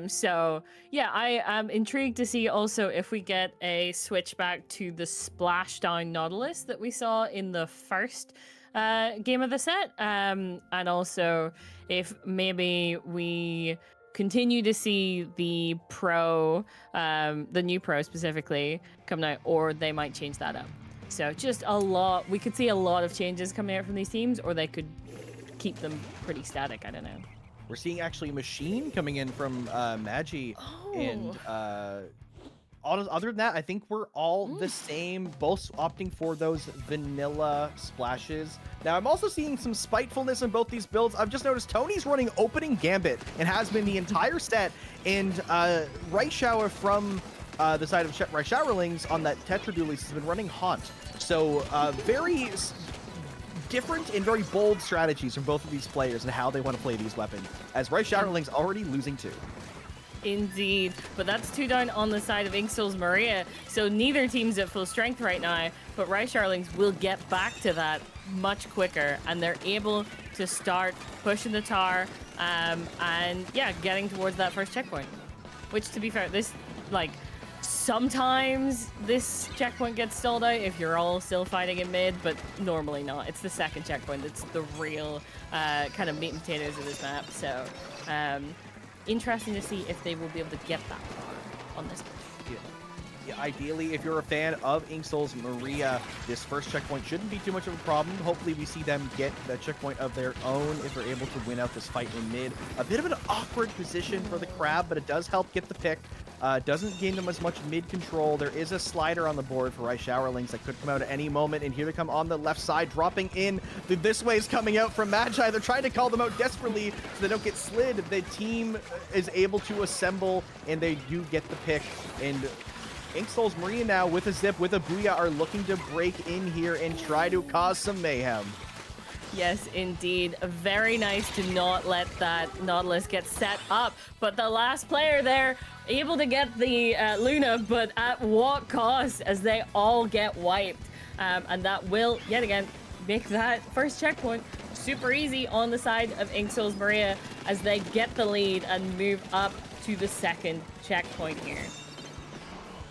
So yeah, I am intrigued to see also if we get a switch back to the splashdown Nautilus that we saw in the first game of the set, and also if maybe we continue to see the pro, the new pro specifically, come out, or they might change that up. So just a lot, we could see a lot of changes coming out from these teams, or they could keep them pretty static. I don't know. We're seeing actually Machine coming in from Magi, and other than that, I think we're all the same, both opting for those vanilla splashes. Now, I'm also seeing some spitefulness in both these builds. I've just noticed Tony's running opening Gambit and has been the entire set, and Right Shower from the side of Right Showerlings on that Tetra Duelist has been running Haunt. So very different and very bold strategies from both of these players and how they want to play these weapons, as Right Showerlings already losing 2. Indeed, but that's 2 down on the side of Inxels Maria, so neither team's at full strength right now, but Rice Sharlings will get back to that much quicker, and they're able to start pushing the tower, and yeah, getting towards that first checkpoint. Which, to be fair, this, like, sometimes this checkpoint gets stalled out if you're all still fighting in mid, but normally not. It's the second checkpoint that's the real kind of meat and potatoes of this map, so interesting to see if they will be able to get that far on this push. Yeah, ideally, if you're a fan of Inxels Maria, this first checkpoint shouldn't be too much of a problem. Hopefully we see them get that checkpoint of their own if they're able to win out this fight in mid. A bit of an awkward position for the Crab, but it does help get the pick. Doesn't gain them as much mid control. There is a slider on the board for Rice Showerlings that could come out at any moment, and here they come on the left side, dropping in. This way is coming out from Magi. They're trying to call them out desperately so they don't get slid. The team is able to assemble, and they do get the pick. And Inxels Maria now with a zip, with a Booyah, are looking to break in here and try to cause some mayhem. Yes, indeed. Very nice to not let that Nautilus get set up. But the last player there, able to get the Luna, but at what cost, as they all get wiped. And that will, yet again, make that first checkpoint super easy on the side of Inxels Maria as they get the lead and move up to the second checkpoint here.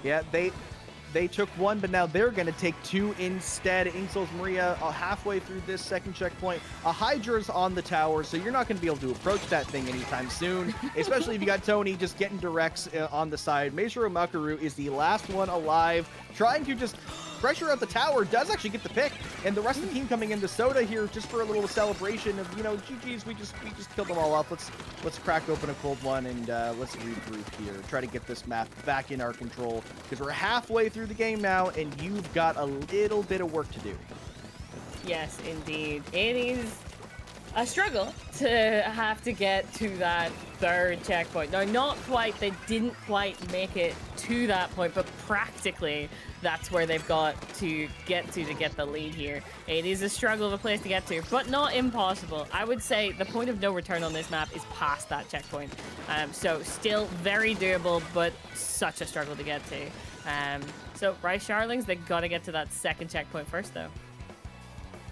Yeah, they took 1, but now they're going to take 2 instead. Inxels Maria halfway through this second checkpoint. A Hydra's on the tower, so you're not going to be able to approach that thing anytime soon, especially if you got Tony just getting directs on the side. Meijiro Makaru is the last one alive, trying to just pressure out the tower. Does actually get the pick, And the rest of the team coming into Soda here just for a little celebration of, you know, GG's, we just killed them all up. Let's crack open a cold one and let's regroup here. Try to get this map back in our control because we're halfway through the game now and you've got a little bit of work to do. Yes, indeed. It is a struggle to have to get to that third checkpoint. No, not quite. They didn't quite make it to that point, but practically that's where they've got to get the lead here. It is a struggle of a place to get to, but not impossible. I would say the point of no return on this map is past that checkpoint. So still very doable, but such a struggle to get to. So Rice Sharlings, they got to get to that second checkpoint first, though.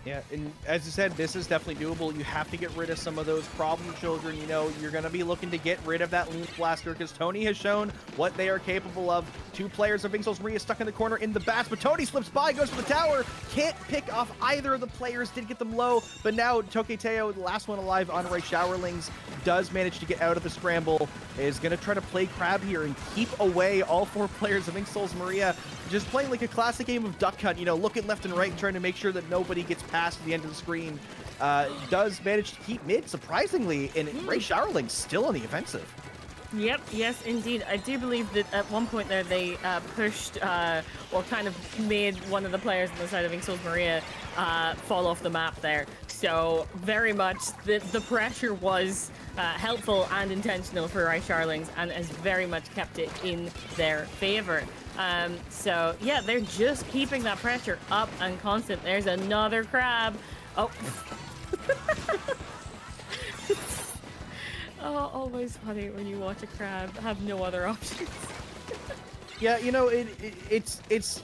Yeah, and as you said, this is definitely doable. You have to get rid of some of those problem children. You know, you're going to be looking to get rid of that Loon Blaster because Tony has shown what they are capable of. Two players of Inxul's Maria stuck in the corner in the bats, but Tony slips by, goes for the tower. Can't pick off either of the players, did get them low, but now Toketeo, the last one alive on Rice Showerlings, does manage to get out of the scramble, is going to try to play Crab here and keep away all four players of Inxul's Maria. Just playing like a classic game of Duck Hunt, you know, looking left and right and trying to make sure that nobody gets past the end of the screen. Does manage to keep mid, surprisingly, and Ray Showerling's still on the offensive. Yep, yes, indeed. I do believe that at one point there they pushed or kind of made one of the players on the side of Inxul's Maria fall off the map there. So very much the pressure was helpful and intentional for Rice Sharlings and has very much kept it in their favor. So yeah, they're just keeping that pressure up and constant. There's another crab. Oh. Oh, always funny when you watch a crab have no other options. Yeah, you know, it's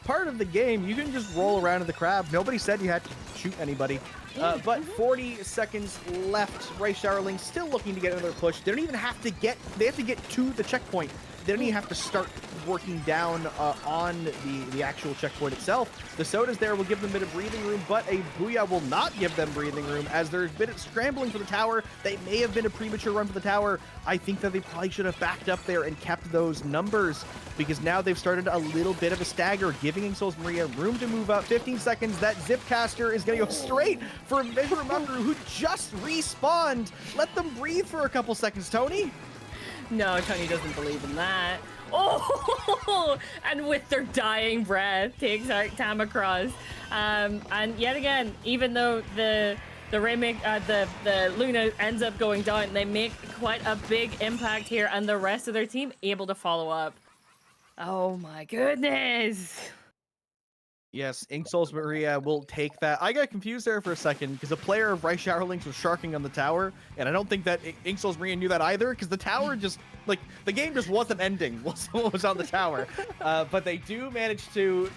part of the game. You can just roll around in the crab. Nobody said you had to shoot anybody. But 40 seconds left. Ray Showerling still looking to get another push. They don't even have to get, they have to get to the checkpoint. They don't even have to start working down on the actual checkpoint itself. The Sodas there will give them a bit of breathing room, but a Booyah will not give them breathing room as there's been scrambling for the tower. They may have been a premature run for the tower. I think that they probably should have backed up there and kept those numbers because now they've started a little bit of a stagger, giving Inxul's Maria room to move up. 15 seconds, that Zipcaster is going to go straight for Measure Mukru, who just respawned. Let them breathe for a couple seconds, Tony. No, Tony doesn't believe in that. Oh, and with their dying breath, takes our Tam across. And yet again, even though the Luna ends up going down, they make quite a big impact here, and the rest of their team able to follow up. Oh my goodness. Yes, Inxul's Maria will take that. I got confused there for a second because a player of Rice Showerlings was sharking on the tower, and I don't think that Inxul's Maria knew that either because the tower just, like, the game just wasn't ending while someone was on the tower. But they do manage to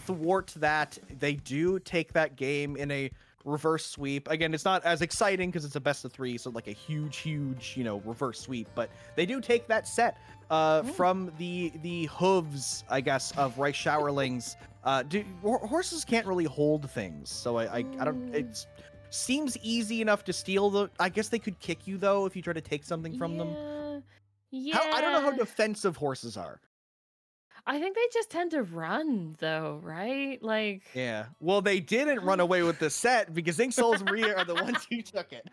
thwart that. They do take that game in a reverse sweep. Again, it's not as exciting because it's a best of 3, so like a huge, you know, reverse sweep. But they do take that set from the hooves, I guess, of Rice Showerlings. Horses can't really hold things, so I don't. It seems easy enough to steal the. I guess they could kick you though if you try to take something from them. Yeah. I don't know how defensive horses are. I think they just tend to run though, right? Like. Yeah. Well, they didn't run away with the set because Inxul's Maria are the ones who took it.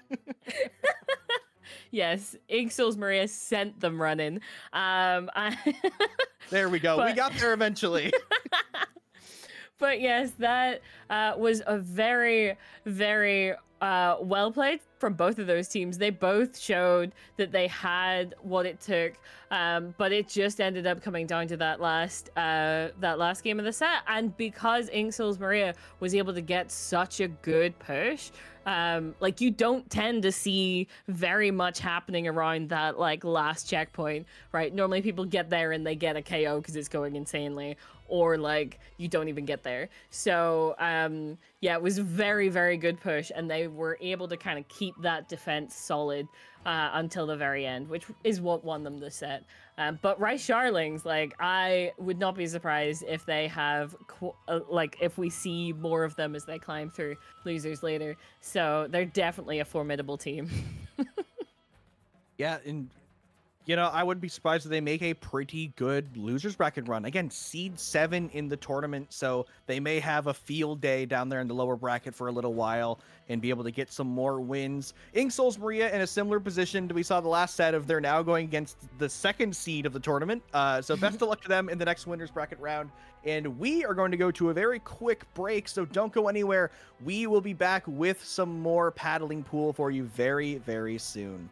Yes, Inxul's Maria sent them running. There we go. We got there eventually. But yes, that was a very, very well played from both of those teams. They both showed that they had what it took, but it just ended up coming down to that last game of the set. And because Inxul's Maria was able to get such a good push, like you don't tend to see very much happening around that like last checkpoint, right? Normally people get there and they get a KO because it's going insanely, or like you don't even get there. So yeah, it was a very, very good push, and they were able to kind of keep that defense solid until the very end, which is what won them the set. But Rice Sharlings, like, I would not be surprised if they have, like, if we see more of them as they climb through losers later. So they're definitely a formidable team. Yeah, and You know, I wouldn't be surprised if they make a pretty good losers bracket run. Again, seed 7 in the tournament, so they may have a field day down there in the lower bracket for a little while and be able to get some more wins. Ink Souls Maria in a similar position to we saw the last set of they're now going against the second seed of the tournament. So best of luck to them in the next winners bracket round. And we are going to go to a very quick break, so don't go anywhere. We will be back with some more paddling pool for you very, very soon.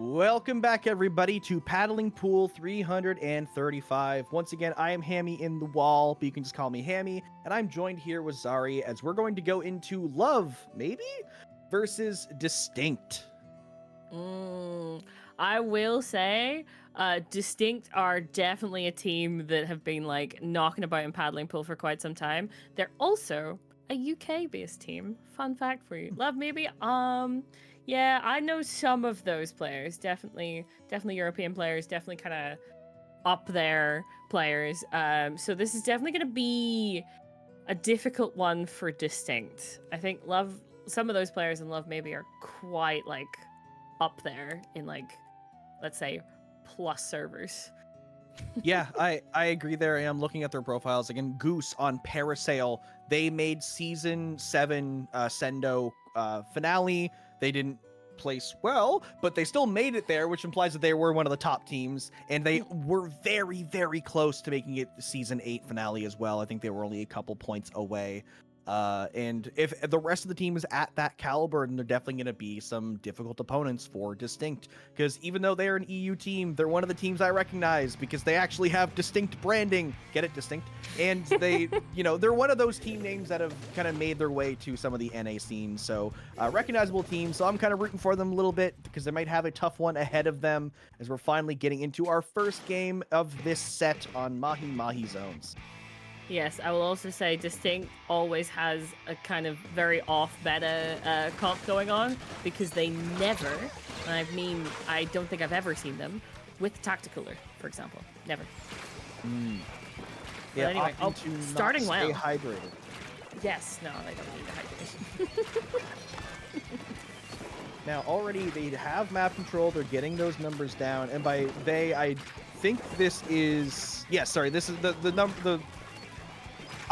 Welcome back, everybody, to Paddling Pool 335. Once again, I am Hammy in the wall, but you can just call me Hammy, and I'm joined here with Zari as we're going to go into Love, maybe, versus Distinct. I will say, Distinct are definitely a team that have been like knocking about in Paddling Pool for quite some time. They're also a UK-based team. Fun fact for you. Love, maybe. Yeah, I know some of those players. Definitely European players. Definitely kind of up there players. So this is definitely going to be a difficult one for Distinct. I think Love, some of those players in Love maybe are quite like up there in like, let's say, plus servers. Yeah, I agree there. I am looking at their profiles again. Goose on Parasail. They made season 7 Sendo finale. They didn't place well, but they still made it there, which implies that they were one of the top teams, and they were very, very close to making it the season 8 finale as well. I think they were only a couple points away. And if the rest of the team is at that caliber, then they're definitely going to be some difficult opponents for Distinct, because even though they're an EU team, they're one of the teams I recognize because they actually have distinct branding. Get it? Distinct. And they, they're one of those team names that have kind of made their way to some of the NA scenes. So recognizable teams. So I'm kind of rooting for them a little bit because they might have a tough one ahead of them as we're finally getting into our first game of this set on Mahi Mahi zones. Yes, I will also say Distinct always has a kind of very off-meta comp going on because they never, I don't think I've ever seen them with Tacticaler, for example. Never. Yeah, anyway, starting well. Stay hydrated. Yes, no, they don't need the hydration. Now, already they have map control. They're getting those numbers down, and by they, I think this is this is the number.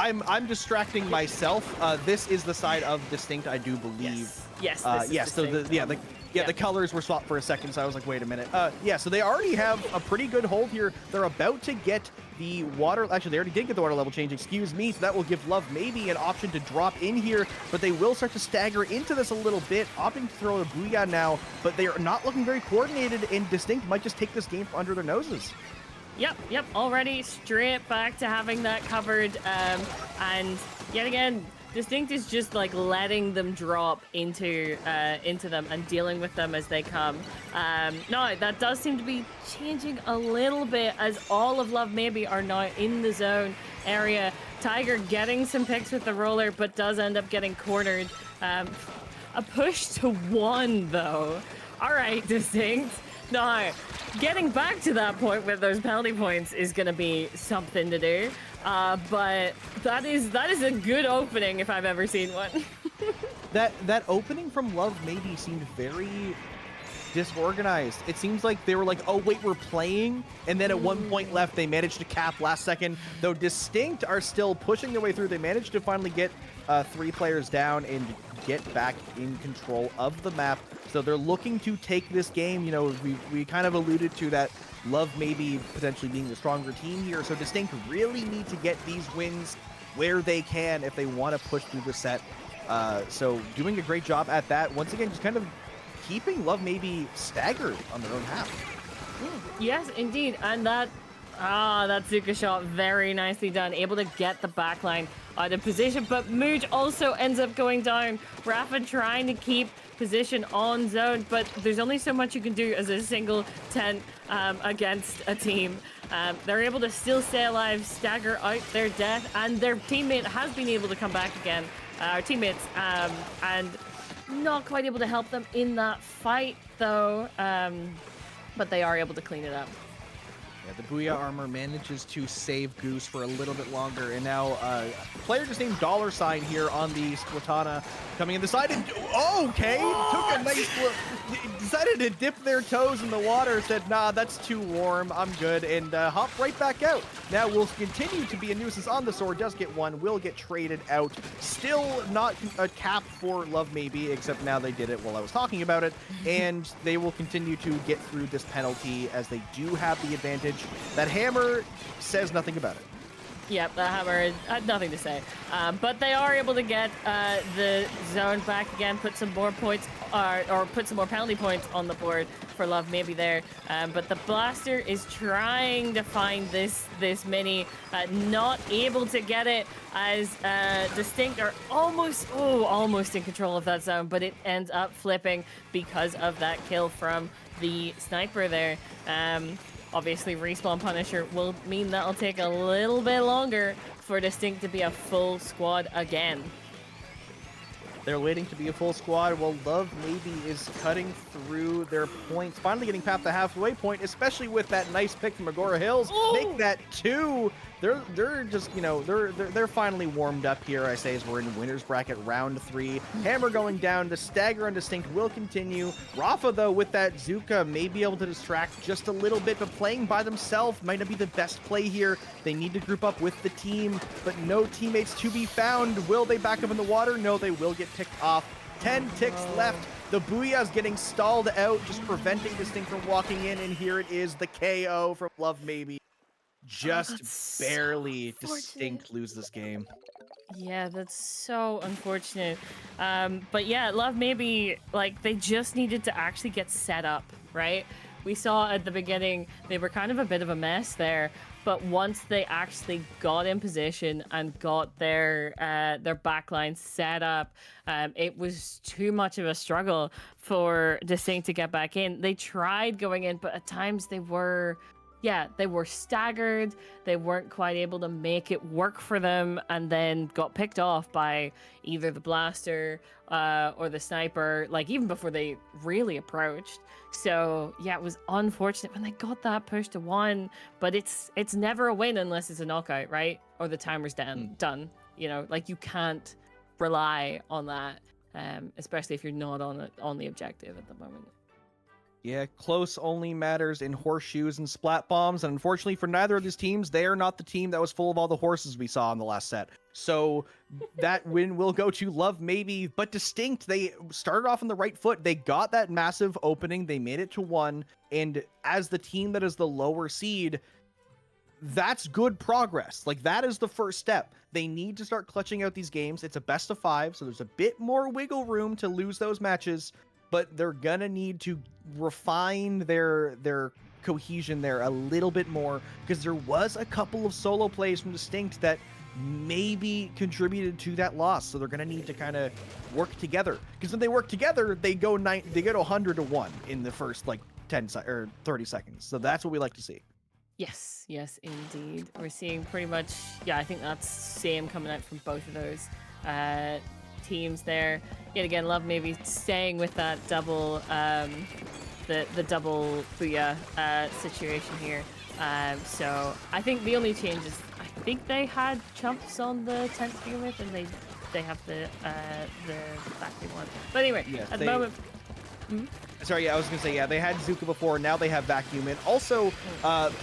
I'm distracting myself. This is the side of Distinct, I do believe. Yes. So the colors were swapped for a second, so I was like, wait a minute. So they already have a pretty good hold here. They're about to get the water. Actually, they already did get the water level change. Excuse me. So that will give Love maybe an option to drop in here, but they will start to stagger into this a little bit, opting to throw a booyah now. But they are not looking very coordinated, and Distinct might just take this game from under their noses. Yep. Already straight back to having that covered. And yet again, Distinct is just like letting them drop into them and dealing with them as they come. No, that does seem to be changing a little bit as all of Love maybe are now in the zone area. Tiger getting some picks with the roller, but does end up getting cornered. A push to 1 though. All right, Distinct. No, getting back to that point with those penalty points is going to be something to do. But that is a good opening if I've ever seen one. that opening from Love maybe seemed very disorganized. It seems like they were like, oh wait, we're playing, and then at one point left they managed to cap last second. Though Distinct are still pushing their way through, they managed to finally get 3 players down and get back in control of the map. So they're looking to take this game. We kind of alluded to that Love maybe potentially being the stronger team here. So Distinct really need to get these wins where they can if they want to push through the set. So doing a great job at that. Once again, just kind of keeping Love maybe staggered on their own half. Yes, indeed. And that Zuka shot, very nicely done. Able to get the backline out of position, but Mooj also ends up going down. Rafa trying to keep position on zone, but there's only so much you can do as a single tent against a team. They're able to still stay alive, stagger out their death, and their teammate has been able to come back again. Our teammates, and not quite able to help them in that fight though, but they are able to clean it up. Yeah, the Booyah armor manages to save Goose for a little bit longer, and now player just named $sign here on the Splatana coming in. Decided, took a nice look. Decided to dip their toes in the water, said, nah, that's too warm, I'm good, and hopped right back out. Now will continue to be a nuisance on the sword, does get 1, will get traded out. Still not a cap for Love maybe, except now they did it while I was talking about it, and they will continue to get through this penalty as they do have the advantage. That hammer says nothing about it. Yep, the hammer had nothing to say. But they are able to get the zone back again, put some more points, or put some more penalty points on the board for Love maybe there. But the blaster is trying to find this mini, not able to get it, as Distinct are almost in control of that zone, but it ends up flipping because of that kill from the sniper there. Obviously, Respawn Punisher will mean that'll take a little bit longer for Distinct to be a full squad again. They're waiting to be a full squad while Love maybe is cutting through their points, finally getting past the halfway point, especially with that nice pick from Agora Hills. Ooh. Make that 2. They're just, you know, they're finally warmed up here, I say, as we're in winner's bracket round 3. Hammer going down, the stagger on Distinct will continue. Rafa, though, with that Zuka, may be able to distract just a little bit, but playing by themselves might not be the best play here. They need to group up with the team, but no teammates to be found. Will they back up in the water? No, they will get picked off. 10 ticks left. The Booyah's getting stalled out, just preventing Distinct from walking in, and here it is, the KO from Love Maybe. Just barely so Distinct lose this game. Yeah, that's so unfortunate. But yeah, Love maybe, like, they just needed to actually get set up, right? We saw at the beginning they were kind of a bit of a mess there, but once they actually got in position and got their backline set up, it was too much of a struggle for Distinct to get back in. They tried going in, but at times they were staggered. They weren't quite able to make it work for them, and then got picked off by either the blaster or the sniper, like even before they really approached. So yeah, it was unfortunate when they got that push to 1, but it's never a win unless it's a knockout, right? Or the timer's done. You know, like, you can't rely on that, especially if you're not on the objective at the moment. Yeah, close only matters in horseshoes and splat bombs, and unfortunately for neither of these teams, they are not the team that was full of all the horses we saw in the last set. So that win will go to Love Maybe, but Distinct, they started off on the right foot. They got that massive opening, they made it to 1, and as the team that is the lower seed, that's good progress. Like, that is the first step. They need to start clutching out these games. It's a best of 5, so there's a bit more wiggle room to lose those matches, but they're gonna need to refine their cohesion there a little bit more, because there was a couple of solo plays from Distinct that maybe contributed to that loss. So they're gonna need to kind of work together, because when they work together, they go 100 to 1 in the first like 30 seconds. So that's what we like to see. Yes, indeed. We're seeing pretty much, yeah, I think that's same coming out from both of those teams there. Yet again, Love maybe staying with that double, the double Booyah situation here. So I think the only change is, I think they had chumps on the 10th to begin with, and they have the factory one. But anyway, yes, at the moment. Sorry, yeah, I was gonna say, yeah, they had Zuka before, now they have Vacuum. And also,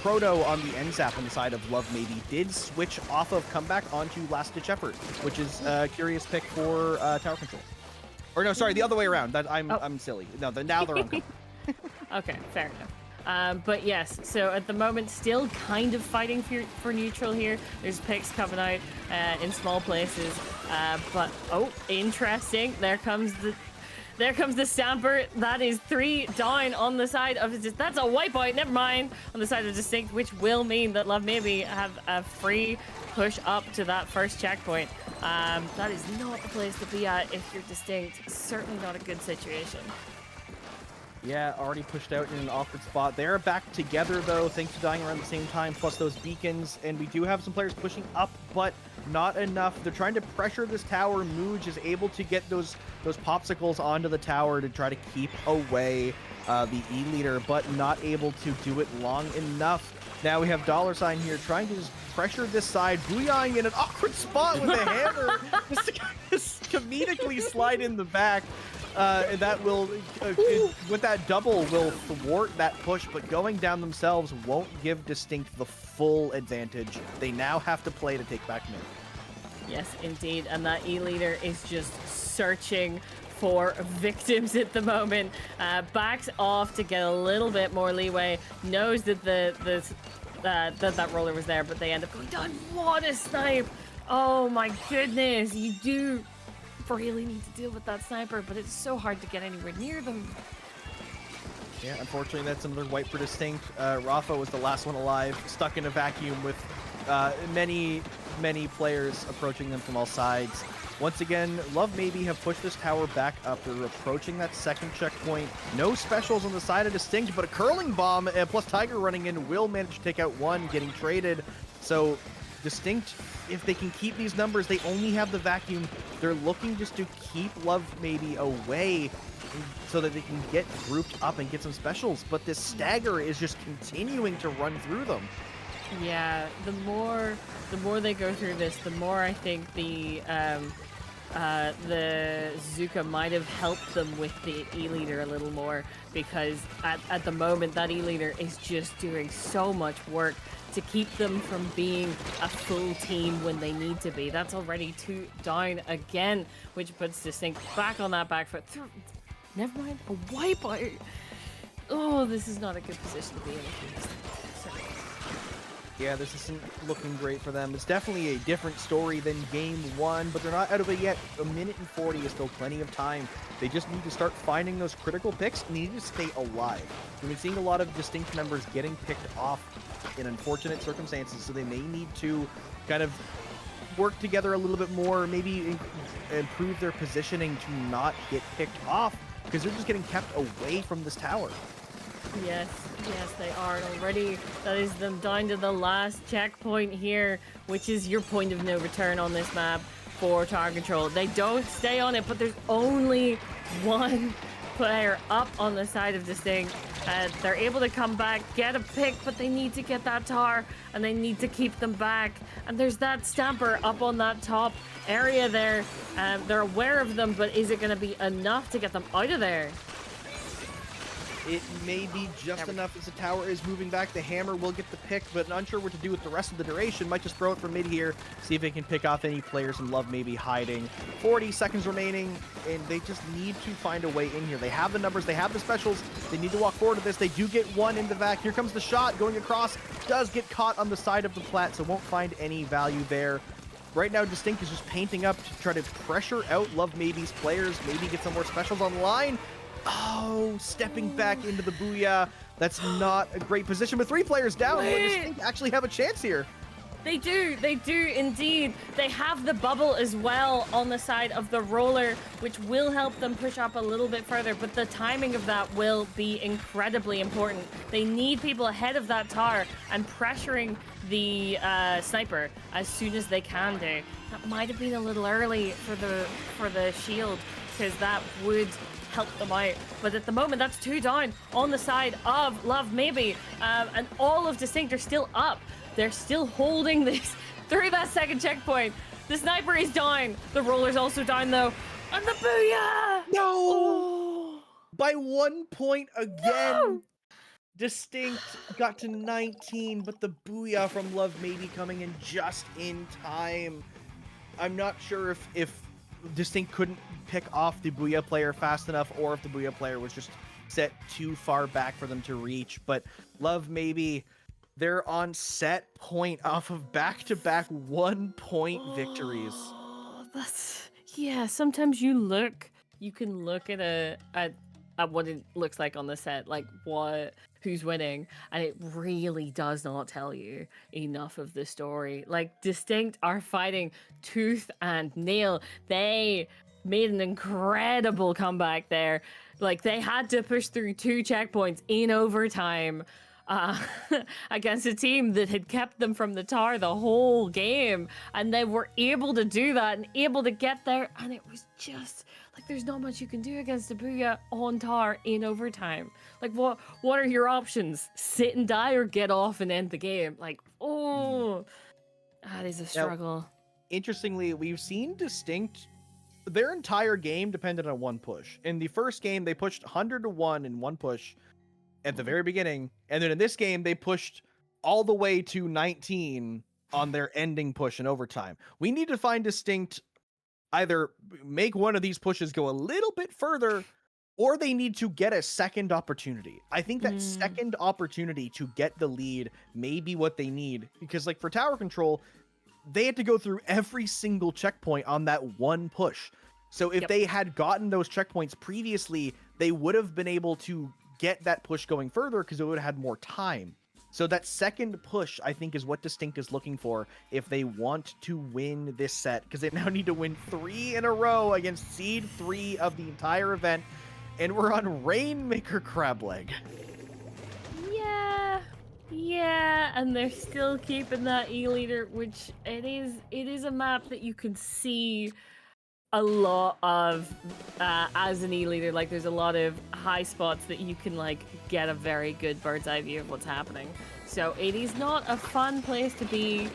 Proto on the NZAP on the side of Love Maybe did switch off of Comeback onto Last Ditch Effort, which is a curious pick for Tower Control. Or no, sorry, the other way around. I'm silly. No, now they're on Comeback. Okay, fair enough. But yes, so at the moment, still kind of fighting for neutral here. There's picks coming out in small places. But, oh, interesting. There comes the Stamper. That is 3 down on the side of it. That's a wipeout, never mind, on the side of Distinct, which will mean that Love maybe have a free push up to that first checkpoint. That is not the place to be at if you're Distinct. Certainly not a good situation. Yeah, already pushed out in an awkward spot. They're back together, though, thanks to dying around the same time, plus those beacons. And we do have some players pushing up, but not enough. They're trying to pressure this tower. Mooj is able to get those popsicles onto the tower to try to keep away the E-leader, but not able to do it long enough. Now we have $sign here trying to just pressure this side, booyahing in an awkward spot with a hammer just to comedically slide in the back. And that will, with that double, will thwart that push, but going down themselves won't give Distinct the full advantage. They now have to play to take back mid. Yes, indeed. And that E-leader is just searching for victims at the moment. Backs off to get a little bit more leeway. Knows that the that roller was there, but they end up going down. What a snipe! Oh my goodness, you do really need to deal with that sniper, but it's so hard to get anywhere near them. Yeah, unfortunately, that's another wipe for Distinct. Rafa was the last one alive, stuck in a vacuum with many players approaching them from all sides. Once again, Love Maybe have pushed this tower back up. They're approaching that second checkpoint. No specials on the side of Distinct, but a curling bomb plus Tiger running in will manage to take out one, getting traded. So Distinct, if they can keep these numbers, they only have the vacuum. They're looking just to keep Love Maybe away so that they can get grouped up and get some specials. But this stagger is just continuing to run through them. Yeah, the more they go through this, the more I think the Zuka might have helped them with the E-leader a little more, because at the moment that E-leader is just doing so much work to keep them from being a full team when they need to be. That's already 2 down again, which puts Distinct back on that back foot. Never mind, a wipeout. Oh, this is not a good position to be in. Yeah, this isn't looking great for them. It's definitely a different story than game 1, but they're not out of it yet. A minute and 40 is still plenty of time. They just need to start finding those critical picks, and they need to stay alive. We've been seeing a lot of Distinct members getting picked off in unfortunate circumstances, so they may need to kind of work together a little bit more, maybe improve their positioning to not get picked off, because they're just getting kept away from this tower. Yes, they are. And already that is them down to the last checkpoint here, which is your point of no return on this map for Tower Control. They don't stay on it, but there's only one player up on the side of Distinct. They're able to come back, get a pick, but they need to get that tower, and they need to keep them back. And there's that Stamper up on that top area there. They're aware of them, but is it going to be enough to get them out of there? It may be just enough as the tower is moving back. The hammer will get the pick, but unsure what to do with the rest of the duration. Might just throw it from mid here, see if it can pick off any players in Love Maybe hiding. 40 seconds remaining, and they just need to find a way in here. They have the numbers, they have the specials. They need to walk forward to this. They do get one in the vac. Here comes the shot going across. Does get caught on the side of the plat, so won't find any value there. Right now, Distinct is just painting up to try to pressure out Love Maybe's players, maybe get some more specials on the line. Oh, stepping back into the booyah. That's not a great position, but 3 players down. But Distinct actually have a chance here. They do indeed. They have the bubble as well on the side of the roller, which will help them push up a little bit further, but the timing of that will be incredibly important. They need people ahead of that tower and pressuring the sniper as soon as they can do. That might have been a little early for the shield, because that would help them out, but at the moment that's 2 down on the side of Love Maybe, and all of Distinct are still up. They're still holding this through that second checkpoint. The sniper is down, the roller's also down though, and the booyah! No! Oh. By 1 point again. No! Distinct got to 19, but the booyah from Love Maybe coming in just in time. I'm not sure if Distinct couldn't pick off the booyah player fast enough, or if the booyah player was just set too far back for them to reach. But Love Maybe, they're on set point off of back-to-back 1-point victories. Yeah, sometimes you can look at what it looks like on the set, like who's winning, and it really does not tell you enough of the story. Like, Distinct are fighting tooth and nail. They made an incredible comeback there. Like, they had to push through 2 checkpoints in overtime against a team that had kept them from the tower the whole game, and they were able to do that and able to get there, and it was just like, there's not much you can do against a booyah on tower in overtime. Like, what are your options? Sit and die or get off and end the game? Like, that is a struggle. Now, interestingly, we've seen Distinct, their entire game depended on 1 push. In the first game, they pushed 100 to 1 in 1 push at the very beginning, and then in this game, they pushed all the way to 19 on their ending push in overtime. We need to find Distinct either make one of these pushes go a little bit further, or they need to get a second opportunity. I think that Mm. second opportunity to get the lead may be what they need, because like for tower control, they had to go through every single checkpoint on that one push. So if Yep. they had gotten those checkpoints previously, they would have been able to get that push going further because it would have had more time. So that second push, I think, is what Distinct is looking for if they want to win this set, because they now need to win 3 in a row against seed 3 of the entire event, and we're on Rainmaker Crableg. Yeah, and they're still keeping that E-leader, which it is a map that you can see a lot of as an E-leader. Like, there's a lot of high spots that you can like get a very good bird's eye view of what's happening. So it is not a fun place to be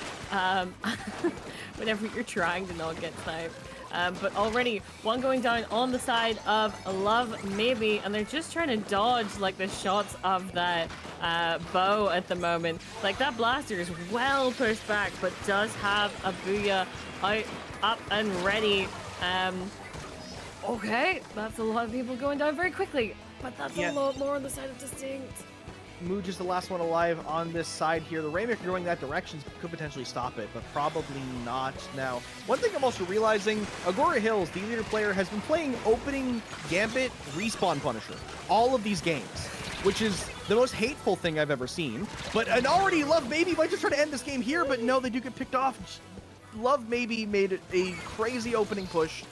whenever you're trying to not get sniped. But already one going down on the side of Love Maybe, and they're just trying to dodge like the shots of that bow at the moment. Like, that blaster is well pushed back, but does have a booyah out, up and ready. Okay, that's a lot of people going down very quickly, but that's a lot more on the side of Distinct. Mooj is the last one alive on this side here. The Rainmaker going that direction could potentially stop it, but probably not. Now, one thing I'm also realizing, Agora Hills, the leader player, has been playing opening Gambit Respawn Punisher all of these games, which is the most hateful thing I've ever seen. But an already Love Maybe might just try to end this game here, but no, they do get picked off. Love Maybe made a crazy opening push,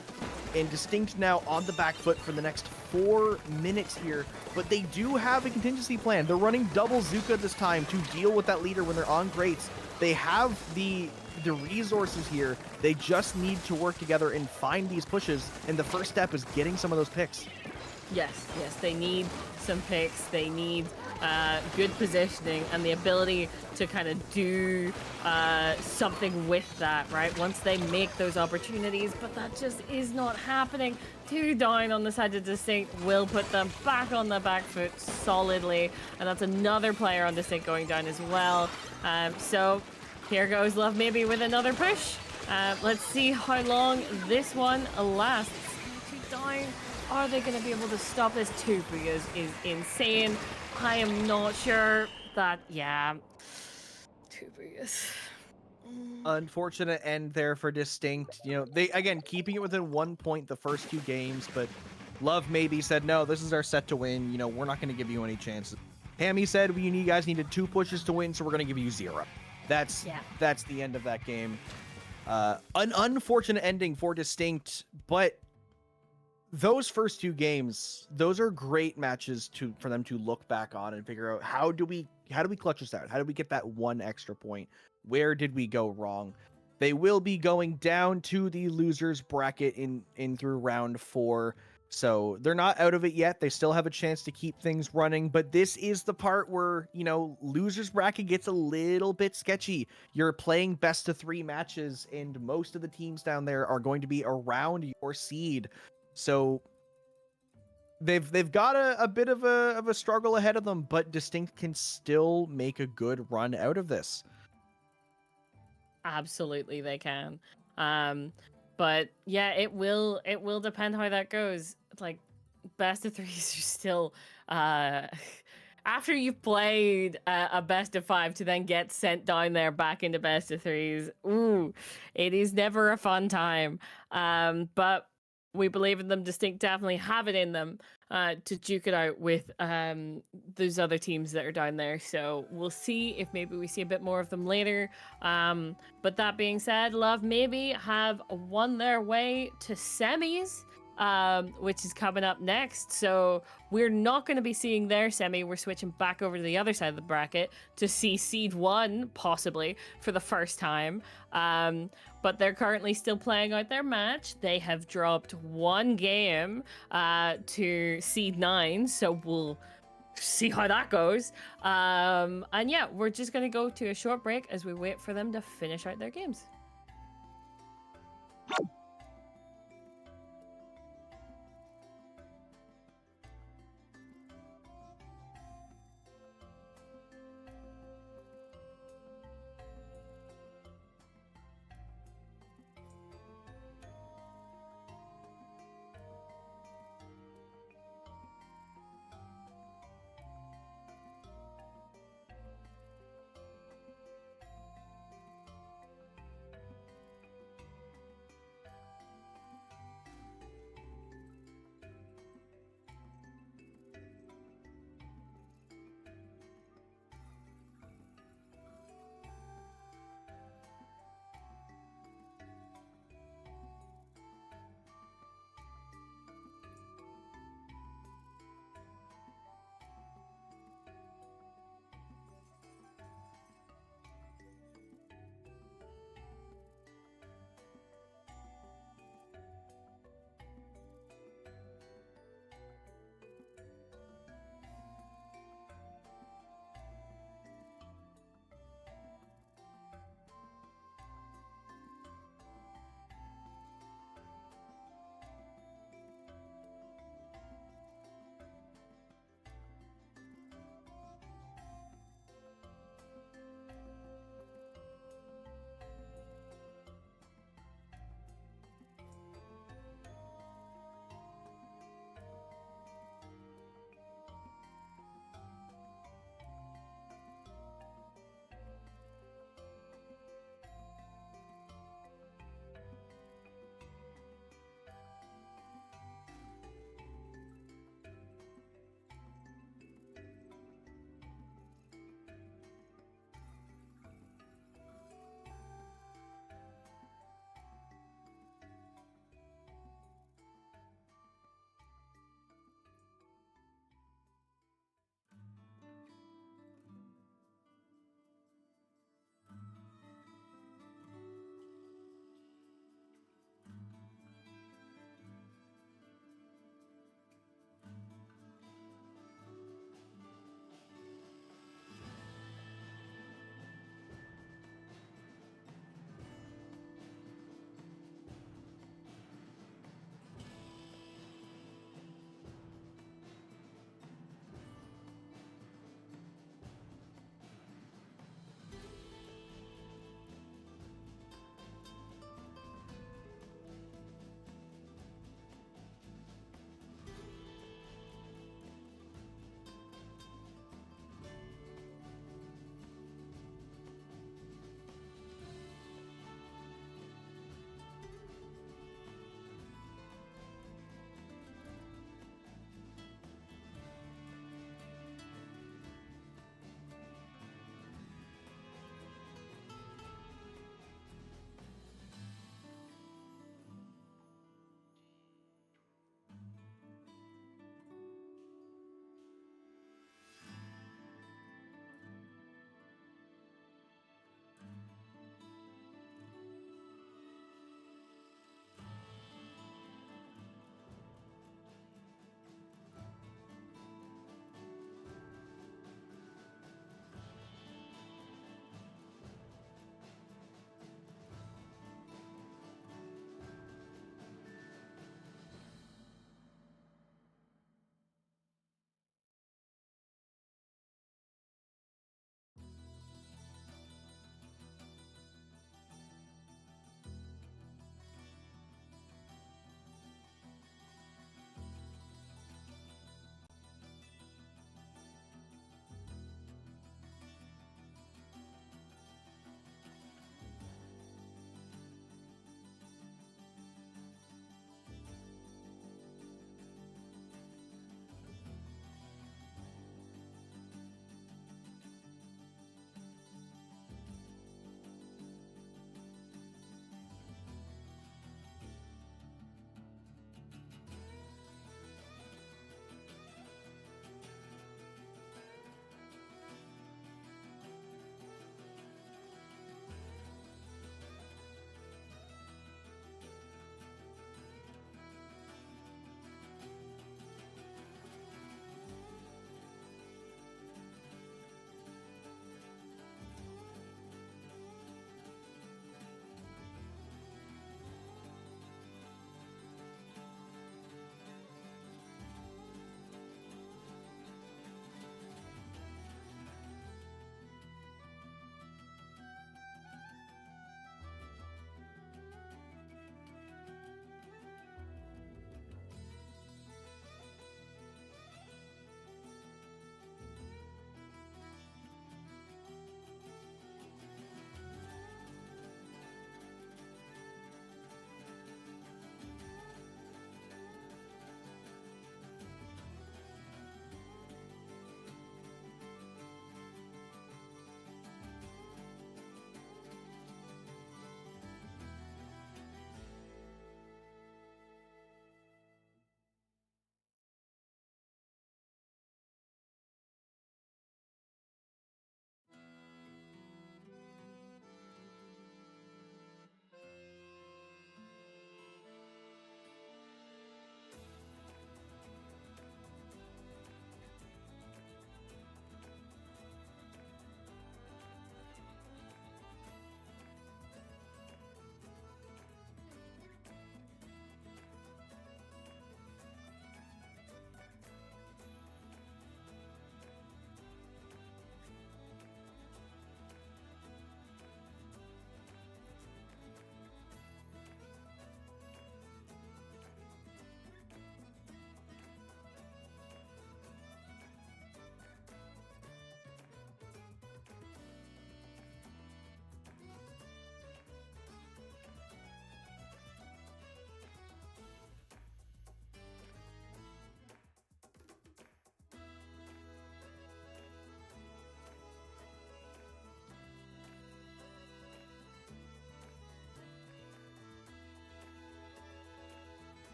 and Distinct now on the back foot for the next 4 minutes here, but they do have a contingency plan. They're running double Zuka this time to deal with that leader when they're on Greats. They have the resources here. They just need to work together and find these pushes, and the first step is getting some of those picks. Yes, they need some picks. They need good positioning and the ability to kind of do something with that, right? Once they make those opportunities, but that just is not happening. 2 down on the side of Distinct will put them back on the back foot solidly, and that's another player on Distinct going down as well. So here goes Love Maybe with another push. Let's see how long this one lasts. 2 down. Are they going to be able to stop this? 2 because is insane. I am not sure that, yeah. 2 because. Unfortunate end there for Distinct. You know, they, again, keeping it within 1 point the first 2 games, but Love Maybe said, no, this is our set to win. You know, we're not going to give you any chances. Hammy said, you guys needed 2 pushes to win, so we're going to give you 0. That's the end of that game. An unfortunate ending for Distinct, but those first 2 games, those are great matches for them to look back on and figure out how do we clutch this out? How do we get that 1 extra point? Where did we go wrong? They will be going down to the losers bracket in through round 4. So they're not out of it yet. They still have a chance to keep things running, but this is the part where, you know, losers bracket gets a little bit sketchy. You're playing best of 3 matches, and most of the teams down there are going to be around your seed. So they've got a bit of a struggle ahead of them, but Distinct can still make a good run out of this. Absolutely they can. But yeah, it will depend how that goes. Like, best of 3s are still after you've played a best of 5 to then get sent down there back into best of 3s. Ooh, it is never a fun time. But we believe in them. Distinct definitely have it in them to duke it out with those other teams that are down there. So we'll see if maybe we see a bit more of them later. But that being said, Love Maybe have won their way to semis, which is coming up next. So we're not going to be seeing their semi. We're switching back over to the other side of the bracket to see Seed 1 possibly for the first time. But they're currently still playing out their match. They have dropped 1 game to Seed 9, so we'll see how that goes. And yeah, we're just going to go to a short break as we wait for them to finish out their games.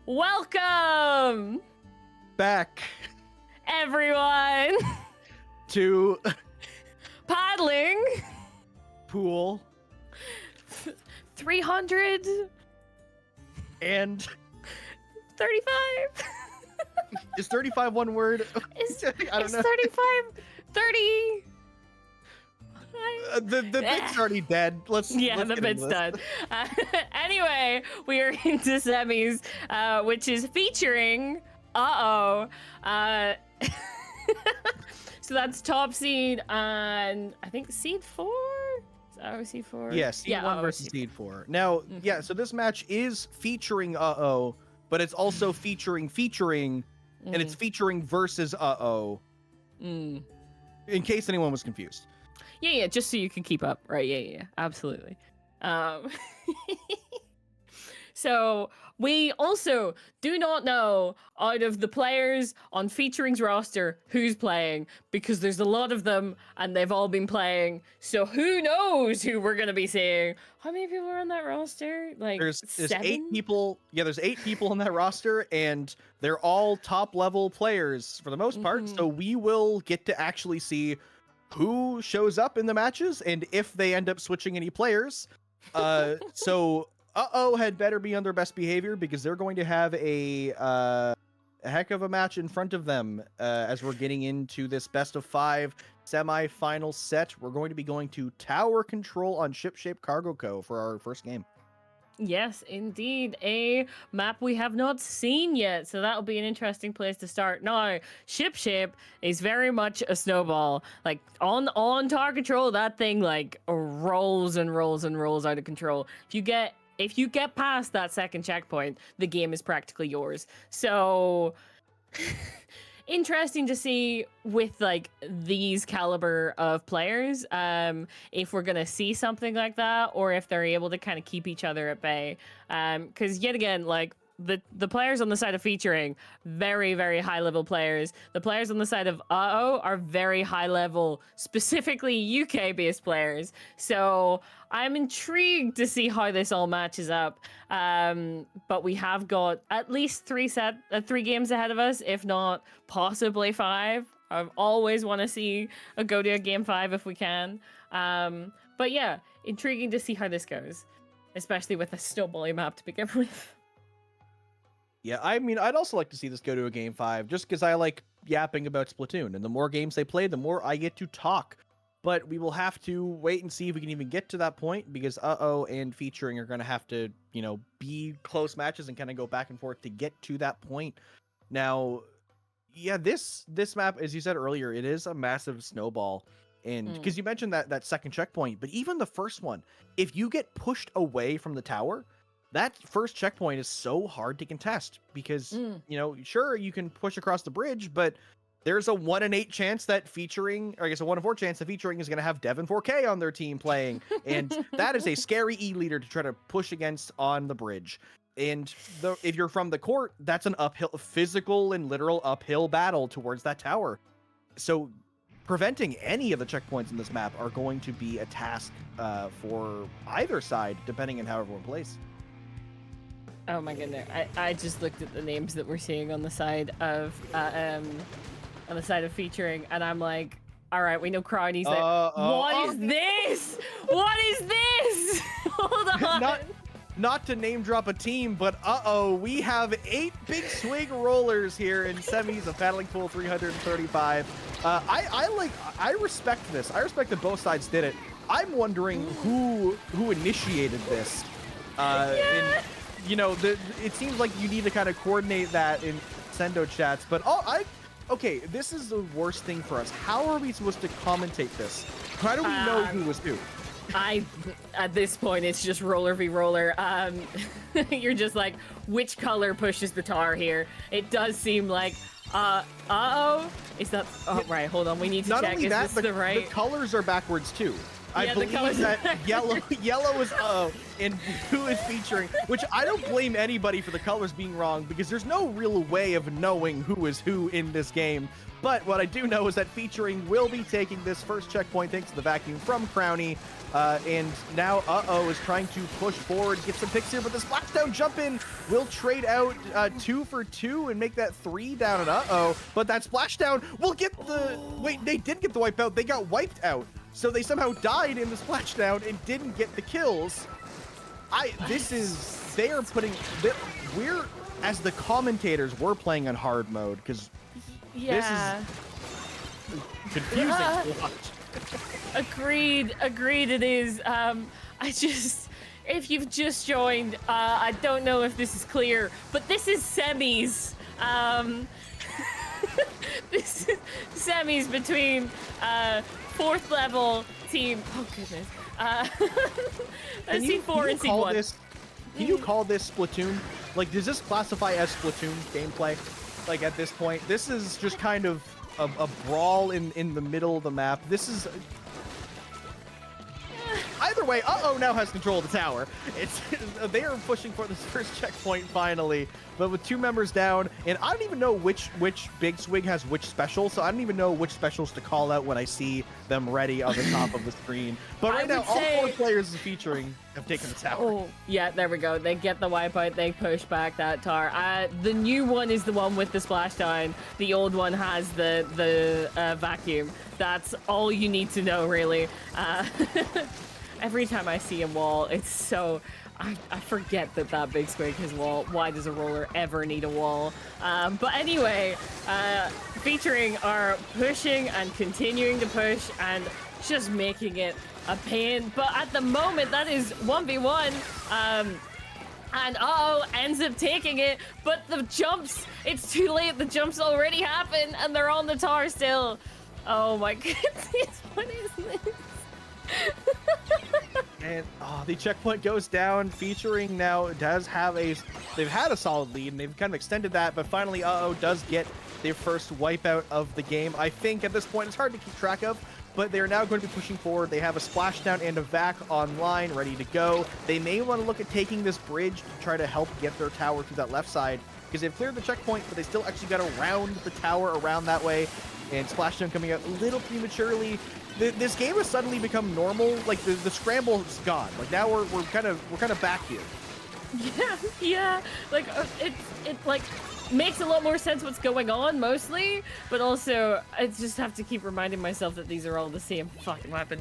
Welcome, back everyone, to paddling pool 300 and 35. is 35 one word? I don't know. 35, 30. The bit's already dead. Let's The get into bit's this. done. Anyway, we are into semis, which is featuring so that's top seed and I think seed 4. Is that seed 4? Yeah, seed 1 versus seed 4. Now, yeah, so this match is featuring but it's also featuring, and it's featuring versus in case anyone was confused. Yeah, just so you can keep up, right? Yeah, absolutely. So we also do not know out of the players on Featuring's roster who's playing, because there's a lot of them and they've all been playing. So who knows who we're gonna be seeing? How many people are on that roster? Like There's 7? 8 people. Yeah, there's 8 people on that roster, and they're all top level players for the most part. So we will get to actually see who shows up in the matches and if they end up switching any players. So had better be on their best behavior, because they're going to have a heck of a match in front of them as we're getting into this best of 5 semi-final set. We're going to be going to Tower Control on Ship Cargo Co. for our first game. Yes, indeed. A map we have not seen yet, so that'll be an interesting place to start. Now, Ship is very much a snowball. Like, on Tower Control, that thing, like, rolls and rolls and rolls out of control. If you get past that second checkpoint, the game is practically yours. So, interesting to see with like these caliber of players, if we're gonna see something like that, or if they're able to kind of keep each other at bay. Because yet again, like the players on the side of Featuring, very, very high level players. The players on the side of are very high level, specifically UK based players. So I'm intrigued to see how this all matches up. But we have got at least 3 games ahead of us, if not possibly 5. I always want to see go to a game 5 if we can. But yeah, intriguing to see how this goes, especially with a snowballing map to begin with. Yeah, I mean, I'd also like to see this go to a game 5, just because I like yapping about Splatoon, and the more games they play, the more I get to talk. But we will have to wait and see if we can even get to that point, because and Featuring are going to have to, be close matches and kind of go back and forth to get to that point. Now, yeah, this map, as you said earlier, it is a massive snowball. And because you mentioned that second checkpoint, but even the first one, if you get pushed away from the tower, that first checkpoint is so hard to contest, because, sure, you can push across the bridge, but there's a 1 in 8 chance that Featuring, or I guess a 1 in 4 chance that Featuring is going to have Devon 4K on their team playing. And that is a scary E-leader to try to push against on the bridge. And if you're from the court, that's an physical and literal uphill battle towards that tower. So preventing any of the checkpoints in this map are going to be a task for either side, depending on how everyone plays. Oh my goodness! I just looked at the names that we're seeing on the side of Featuring, and I'm like, all right, we know Crownie's there. What is this? What is this? Hold on. Not to name drop a team, but we have 8 big swing rollers here in semis of Paddling Pool 335. I respect this. I respect that both sides did it. I'm wondering who initiated this. It seems like you need to kind of coordinate that in Sendo chats, but okay, this is the worst thing for us. How are we supposed to commentate this? How do we know who was who? At this point, it's just roller v roller. You're just like, which color pushes the tar here? It does seem like, is that, right, hold on, we need to check, is this the right? The colors are backwards too. I Yeah, the believe colors that are- yellow is and blue is featuring, which I don't blame anybody for the colors being wrong because there's no real way of knowing who is who in this game. But what I do know is that featuring will be taking this first checkpoint thanks to the vacuum from Crowny. And now is trying to push forward, get some picks here, but the splashdown jump in will trade out 2 for 2 and make that 3 down and but that splashdown will get the wait, they did get the wipeout, they got wiped out. So they somehow died in the splashdown and didn't get the kills. They are putting, we're, as the commentators, we're playing on hard mode because this is confusing to watch. Agreed it is. If you've just joined, I don't know if this is clear, but this is semis. This is semis between 4th level team. Oh goodness. C4 and C1. Can you call this Splatoon? Like, does this classify as Splatoon gameplay? Like, at this point, this is just kind of a brawl in the middle of the map. This is either way. Now has control of the tower. They are pushing for this first checkpoint finally, but with 2 members down, and I don't even know which Big Swig has which special, so I don't even know which specials to call out when I see them ready on the top of the screen. But right now, all 4 players featuring have taken the tower. Oh, yeah, there we go. They get the wipeout. They push back that tower. The new one is the one with the splashdown. The old one has the vacuum. That's all you need to know, really. Every time I see a wall, it's so... I forget that Big Squig has wall. Why does a roller ever need a wall? But anyway, featuring are pushing and continuing to push and just making it a pain. But at the moment, that is 1v1. And ends up taking it. But the jumps, it's too late. The jumps already happened and they're on the tower still. Oh my goodness, what is this? And the checkpoint goes down. Featuring now does have they've had a solid lead and they've kind of extended that, but finally does get their first wipeout of the game. I think at this point it's hard to keep track of, but they're now going to be pushing forward. They have a splashdown and a vac online ready to go. They may want to look at taking this bridge to try to help get their tower to that left side because they've cleared the checkpoint, but they still actually got around the tower around that way. And splashdown coming out a little prematurely. This game has suddenly become normal. Like the scramble is gone. Like now we're kind of back here. Yeah. Like it like makes a lot more sense what's going on mostly, but also I just have to keep reminding myself that these are all the same fucking weapon.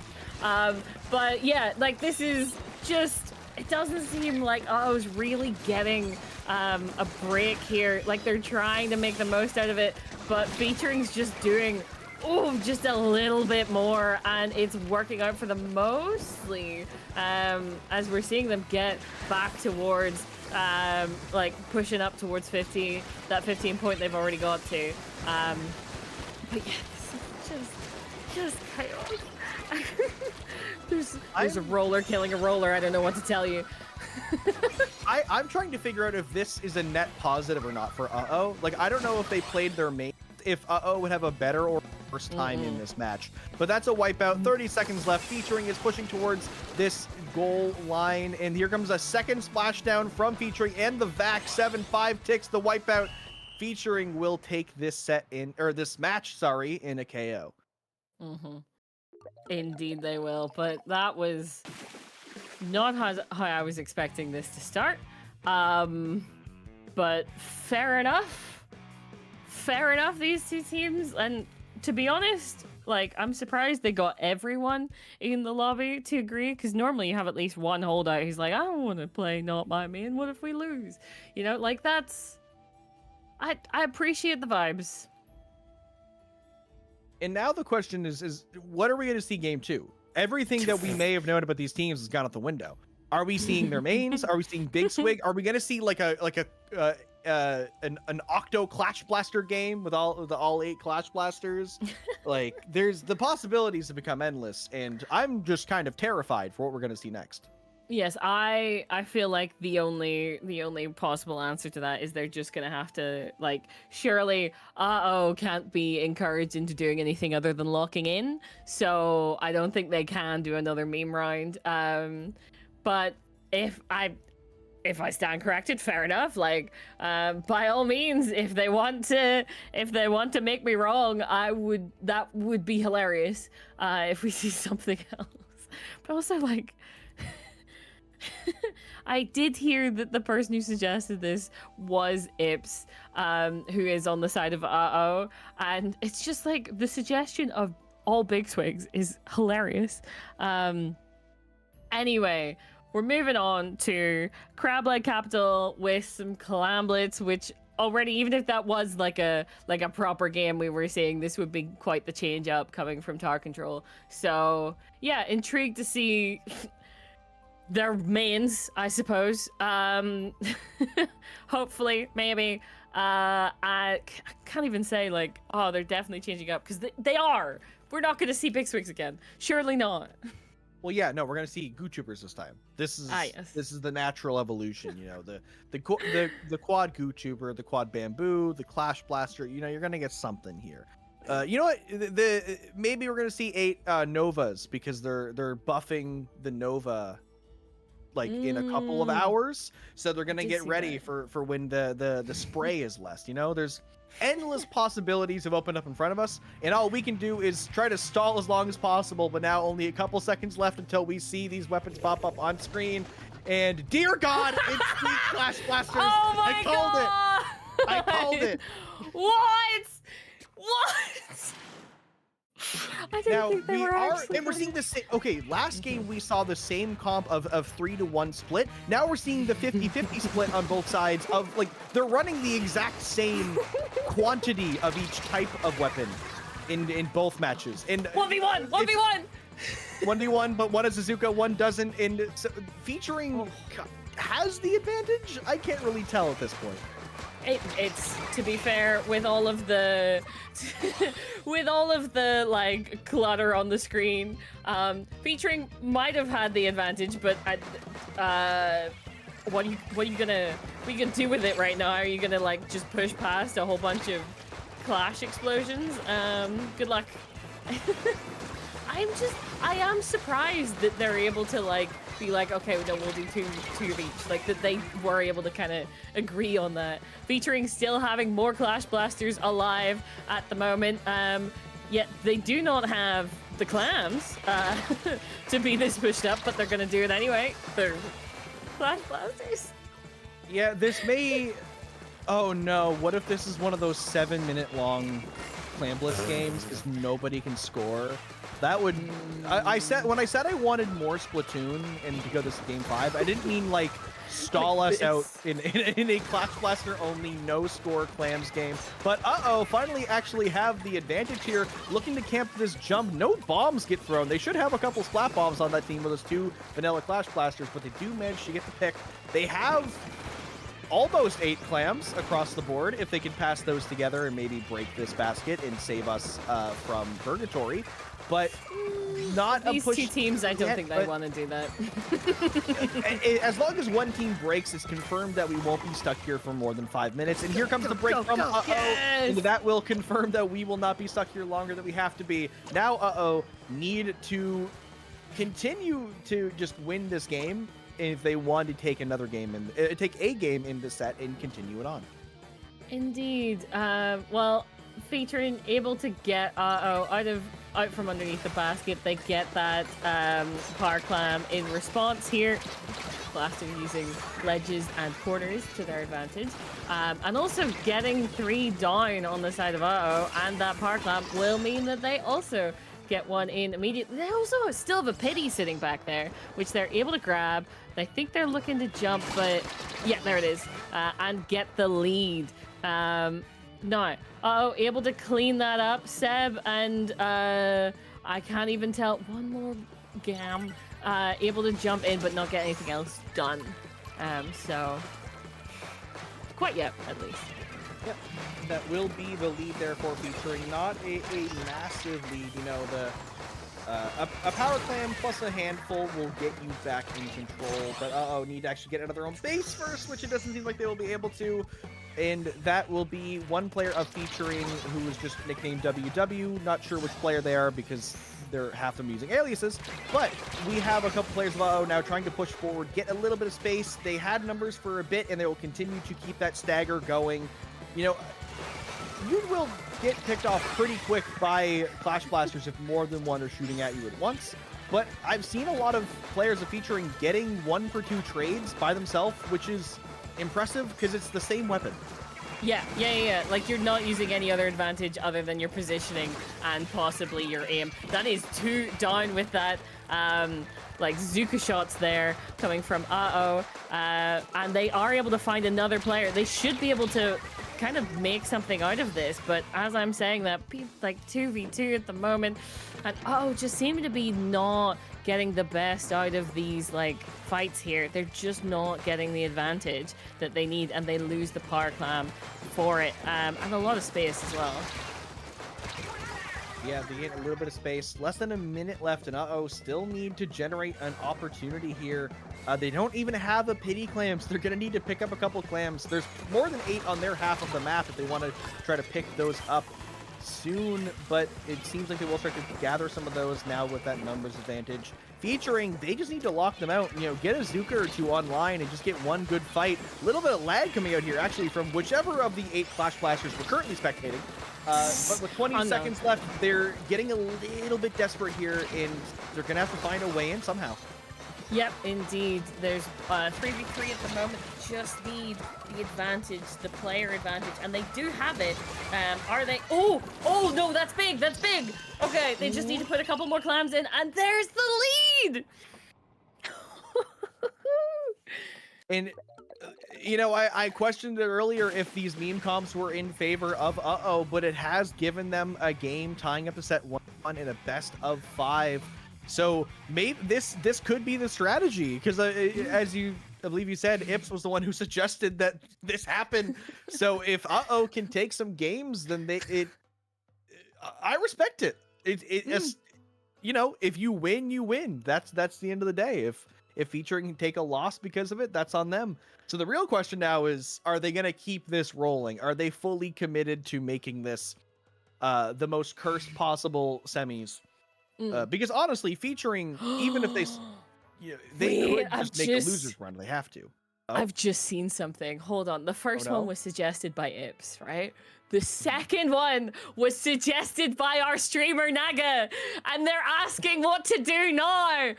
But yeah, like this is just, it doesn't seem like I was really getting a break here. Like they're trying to make the most out of it, but featuring's just doing just a little bit more, and it's working out for them mostly, as we're seeing them get back towards like pushing up towards 50, that 15 point they've already got to. But yeah, this is just chaos. there's a roller killing a roller. I don't know what to tell you. I'm trying to figure out if this is a net positive or not for Like I don't know if they played their main, if would have a better or worse time in this match. But that's a wipeout. 30 seconds left. Featuring is pushing towards this goal line, and here comes a second splashdown from Featuring, and the vac 7-5 ticks the wipeout. Featuring will take this match in a KO. Indeed they will, but that was not how I was expecting this to start. But fair enough, these two teams. And to be honest, like, I'm surprised they got everyone in the lobby to agree, because normally you have at least one holdout who's like, I don't want to play not my main, what if we lose? You know, like, that's... I appreciate the vibes. And now the question is what are we going to see game 2? Everything that we may have known about these teams has gone out the window. Are we seeing their mains? Are we seeing Big Swig? Are we going to see like an Octo Clash Blaster game with all 8 Clash Blasters? Like, there's the possibilities have become endless, and I'm just kind of terrified for what we're going to see next. Yes, I feel like the only possible answer to that is they're just gonna have to, like, surely can't be encouraged into doing anything other than locking in, so I don't think they can do another meme round. But if I stand corrected, fair enough. Like, by all means, if they want to make me wrong, that would be hilarious. If we see something else, but also like. I did hear that the person who suggested this was Ips, who is on the side of and it's just like the suggestion of all big swigs is hilarious. Anyway, we're moving on to Crab-Leg Capital with some Clamblets, which already, even if that was like a proper game we were seeing, this would be quite the change up coming from Tar Control. So yeah, intrigued to see their mains, I suppose. Hopefully, maybe. I can't even say like, oh, they're definitely changing up, because they are. We're not going to see Big Swigs again. Surely not. Well, yeah, no, we're gonna see Goo Troopers this time. This is yes. This is the natural evolution, you know, the quad Goo Trooper, the quad Bamboo, the Clash Blaster. You know, you're gonna get something here. You know what? Maybe we're gonna see 8 Novas, because they're buffing the Nova like in a couple of hours, so they're gonna get ready for when the spray is less. You know, there's endless possibilities have opened up in front of us, and all we can do is try to stall as long as possible. But now only a couple seconds left until we see these weapons pop up on screen, and dear God, it's the Clash Blasters. Oh my God! I called it. What? I didn't Now think they were actually and we're seeing the same. Okay, last game we saw the same comp of 3-to-1 split. Now we're seeing the 50-50 split on both sides of, like, they're running the exact same quantity of each type of weapon in both matches. And 1v1, 1v1, but one is Azuka, one doesn't. And so featuring has the advantage. I can't really tell at this point. It's, to be fair, with all of the like clutter on the screen, featuring might have had the advantage, but what are you gonna do with it right now? Are you gonna like just push past a whole bunch of clash explosions? Good luck. I am surprised that they're able to like be like, okay, no, we'll do two of each. Like, that they were able to kind of agree on that. Featuring still having more Clash Blasters alive at the moment, yet they do not have the clams to be this pushed up, but they're gonna do it anyway. They're Clash Blasters. Yeah, this may. Oh no! What if this is one of those 7-minute long Clamblitz games because nobody can score? That would. I said when I said I wanted more Splatoon and to go this game 5, I didn't mean like stall us out in a Clash Blaster only no score clams game. But finally actually have the advantage here. Looking to camp this jump. No bombs get thrown. They should have a couple splat bombs on that team with those 2 vanilla Clash Blasters, but they do manage to get the pick. They have almost 8 clams across the board if they can pass those together and maybe break this basket and save us from purgatory. But not these a push. 2 teams, I don't think they want to do that. As long as one team breaks, it's confirmed that we won't be stuck here for more than 5 minutes. And here comes the break from and that will confirm that we will not be stuck here longer than we have to be. Now need to continue to just win this game if they want to take another game and take a game in the set and continue it on. Indeed. Well, featuring able to get out from underneath the basket, they get that power clam in response here. Blaster using ledges and corners to their advantage, and also getting 3 down on the side of and that power clam will mean that they also get one in immediately. They also still have a pity sitting back there, which they're able to grab. I think they're looking to jump, but yeah, there it is, and get the lead. No. Able to clean that up, Seb, and I can't even tell. One more gam. Able to jump in, but not get anything else done. So, quite yet, at least. Yep, that will be the lead, therefore, featuring not a massive lead. You know, A power clam plus a handful will get you back in control, but need to actually get out of their own base first, which it doesn't seem like they will be able to. And that will be one player of featuring who is just nicknamed WW. Not sure which player they are because they're half of them using aliases. But we have a couple players of now trying to push forward, get a little bit of space. They had numbers for a bit, and they will continue to keep that stagger going. You know, you will get picked off pretty quick by Clash Blasters if more than one are shooting at you at once. But I've seen a lot of players of featuring getting 1-for-2 trades by themselves, which is impressive because it's the same weapon. Yeah. Like, you're not using any other advantage other than your positioning and possibly your aim. That is 2 down with that, like, Zuka shots there coming from and they are able to find another player. They should be able to kind of make something out of this, but as I'm saying that, like 2v2 at the moment, and just seem to be not getting the best out of these like fights here. They're just not getting the advantage that they need, and they lose the power clam for it, and a lot of space as well. Yeah, they get a little bit of space. Less than a minute left, and still need to generate an opportunity here. They don't even have a pity clams. They're gonna need to pick up a couple clams. There's more than 8 on their half of the map if they want to try to pick those up soon, but it seems like they will start to gather some of those now with that numbers advantage. Featuring, they just need to lock them out, you know, get a Zuka or 2 online and just get one good fight. A little bit of lag coming out here, actually, from whichever of the 8 Clash Blasters we're currently spectating. But with 20 seconds left, they're getting a little bit desperate here, and they're going to have to find a way in somehow. Yep, indeed. There's 3v3 at the moment. They just need the advantage, the player advantage, and they do have it. Are they? Oh, no, that's big. That's big. Okay, they just need to put a couple more clams in, and there's the lead. And you know, I questioned it earlier if these meme comps were in favor of but it has given them a game tying up to set 1 in a best of 5. So maybe this could be the strategy, because as I believe you said, Ips was the one who suggested that this happen. So if can take some games, then I respect it. You know, if you win, you win. That's the end of the day. If featuring can take a loss because of it, that's on them. So the real question now is, are they going to keep this rolling? Are they fully committed to making this the most cursed possible semis? Because honestly, featuring, even if they could just make a loser's run, they have to. I've just seen something. Hold on. The first one was suggested by Ips, right? The second one was suggested by our streamer Naga, and they're asking what to do now.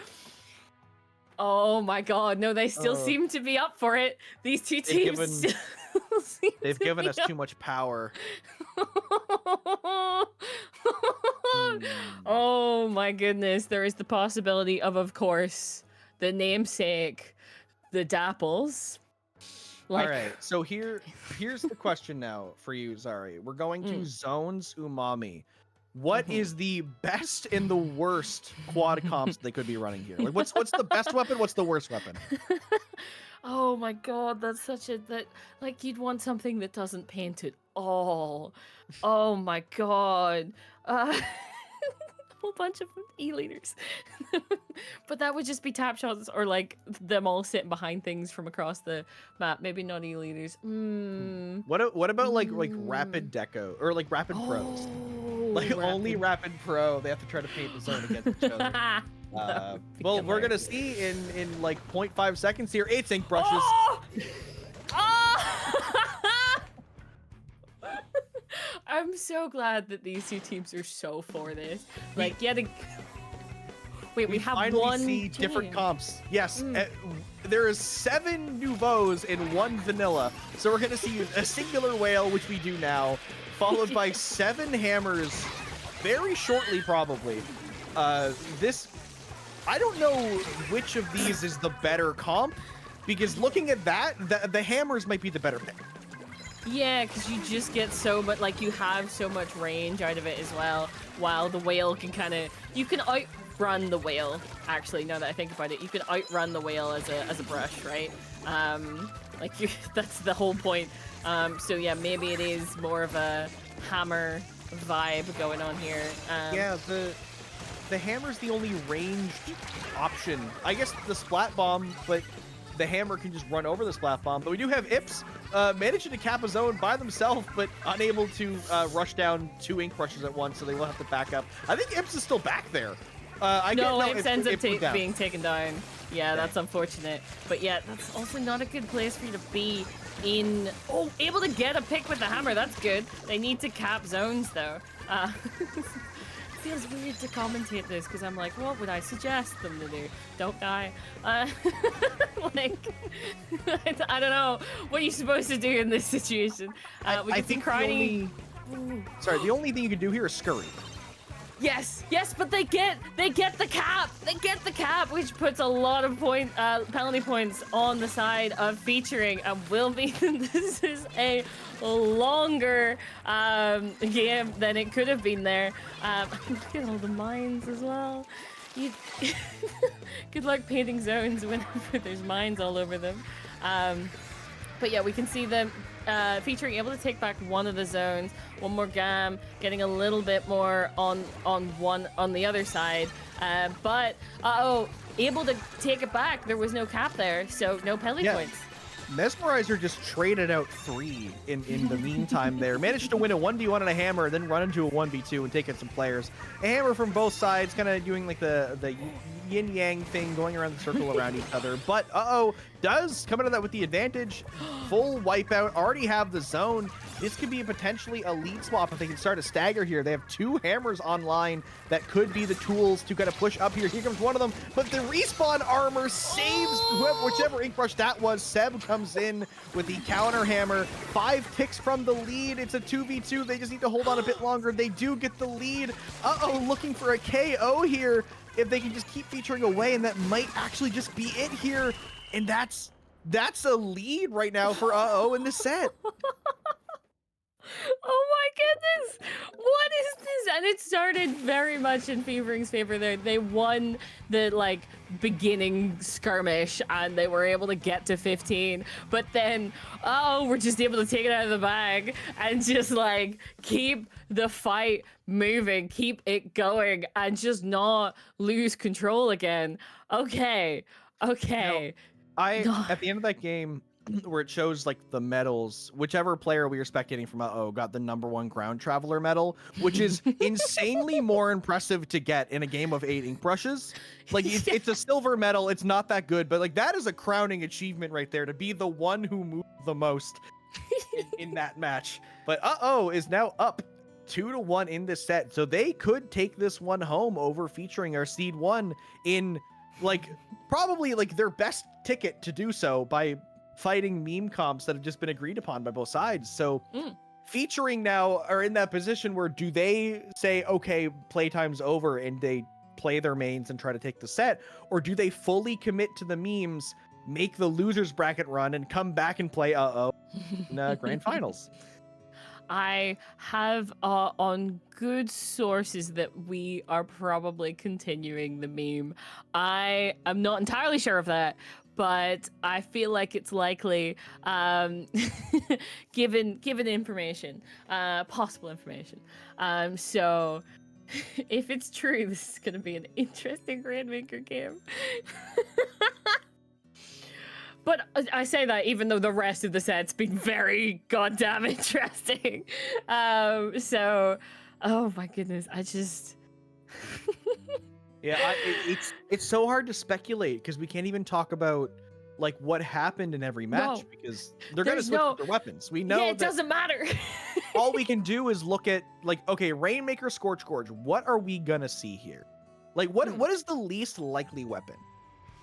Oh my god, no, they still seem to be up for it. These two teams they've given us too much power. Oh my goodness, there is the possibility of course, the namesake, the Dapples. All right, so here's the question now for you, Zari. We're going to Zones Umami. What is the best and the worst quad comps they could be running here? Like, what's the best weapon? What's the worst weapon? Oh my god, that's such a like, you'd want something that doesn't paint at all. Oh my god. A whole bunch of E-leaders. But that would just be tap shots, or like them all sitting behind things from across the map. Maybe not E-leaders. What about like rapid deco or like rapid pros? Like only rapid pro, they have to try to paint the zone against each other. Well, we're gonna see in like 0.5 seconds here. 8 sync brushes. I'm so glad that these two teams are so for this. Like, wait, we have one see different comps. Yes, there is 7 nouveaux in 1 vanilla. So we're gonna see a singular whale, which we do now, followed by 7 hammers very shortly, probably. I don't know which of these is the better comp, because looking at that, the hammers might be the better pick. Yeah, because you just get so much, like, you have so much range out of it as well, while the whale can you can outrun the whale, actually, now that I think about it. You can outrun the whale as a brush, right? Like, that's the whole point. So yeah, maybe it is more of a hammer vibe going on here. Yeah, the hammer's the only ranged option. I guess the splat bomb, but the hammer can just run over the splat bomb. But we do have Ips managing to cap a zone by themselves, but unable to rush down 2 ink rushes at once, so they will have to back up. I think Ips is still back there. Ips ends up being taken down. Yeah, that's unfortunate. But yeah, that's also not a good place for you to be in. Oh, able to get a pick with the hammer. That's good. They need to cap zones, though. Feels weird to commentate this because I'm like, what would I suggest them to do? Don't die. Like, I don't know. What are you supposed to do in this situation? We I can see think Criny. the only thing you can do here is scurry. Yes, but they get the cap. They get the cap, which puts a lot of penalty points on the side of featuring, and will be. This is a longer game than it could have been there. Look at all the mines as well. Good luck painting zones whenever there's mines all over them. But yeah, we can see them featuring able to take back one of the zones. One more gam, getting a little bit more on the other side. But able to take it back. There was no cap there, so no penalty points. Mesmerizer just traded out 3 in the meantime there. Managed to win a 1v1 and a hammer, then run into a 1v2 and take out some players. A hammer from both sides, kind of doing like the yin-yang thing, going around the circle around each other. But, does come out of that with the advantage. Full wipeout, already have the zone. This could be potentially a lead swap if they can start a stagger here. They have 2 hammers online that could be the tools to kind of push up here. Here comes one of them, but the respawn armor saves whichever ink rush that was. Seb comes in with the counter hammer. 5 ticks from the lead. It's a 2v2. They just need to hold on a bit longer. They do get the lead. Looking for a KO here. If they can just keep featuring away, and that might actually just be it here. And that's a lead right now for in the set. Oh my goodness! What is this? And it started very much in Fevering's favor there. They won the beginning skirmish and they were able to get to 15. But then, we're just able to take it out of the bag and just keep the fight moving, keep it going, and just not lose control again. Okay. At the end of that game, where it shows the medals, whichever player we were spectating from got the #1 ground traveler medal, which is insanely more impressive to get in a game of 8 ink brushes. It's a silver medal. It's not that good, but that is a crowning achievement right there, to be the one who moved the most in that match. But is now up 2-1 in this set, so they could take this one home over featuring our seed 1 in probably their best ticket to do so by fighting meme comps that have just been agreed upon by both sides. So featuring now are in that position where, do they say, okay, playtime's over, and they play their mains and try to take the set, or do they fully commit to the memes, make the losers bracket run, and come back and play in grand finals? I have on good sources that we are probably continuing the meme. I am not entirely sure of that, but I feel like it's likely, given information, possible information. So if it's true, this is going to be an interesting Grandmaker game. But I say that even though the rest of the set's been very goddamn interesting. So, oh my goodness, I just... Yeah, it's so hard to speculate because we can't even talk about what happened in every match, because they're going to switch up their weapons. We know it doesn't matter. All we can do is look at okay, Rainmaker, Scorch Gorge. What are we gonna see here? What is the least likely weapon?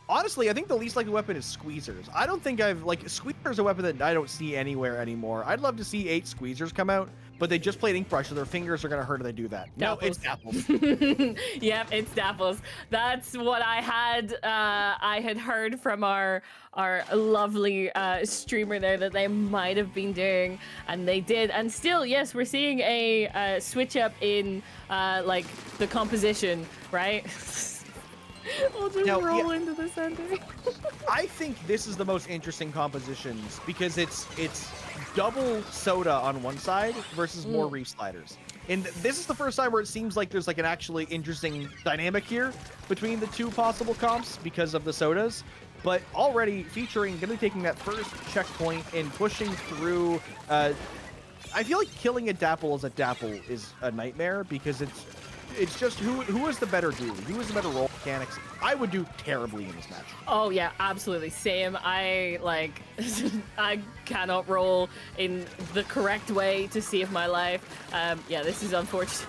Honestly, I think the least likely weapon is Squeezers. I don't think Squeezers a weapon that I don't see anywhere anymore. I'd love to see 8 Squeezers come out, but they just played ink brush, so their fingers are gonna hurt if they do that. Dapples. No, it's Dapples. Yep, it's Dapples. That's what I had heard from our lovely streamer there, that they might have been doing, and they did. And still, yes, we're seeing a switch up in the composition, right? I'll just roll into the center. I think this is the most interesting compositions because it's double soda on one side versus more reef sliders. And this is the first time where it seems like there's like an actually interesting dynamic here between the two possible comps because of the sodas. But already featuring going to be taking that first checkpoint and pushing through. I feel like killing a Dapple as a Dapple is a nightmare because it's just who is the better dude? Who is the better role mechanics? I would do terribly in this match. Oh yeah, absolutely. Same. I I cannot roll in the correct way to save my life. Yeah, this is unfortunate.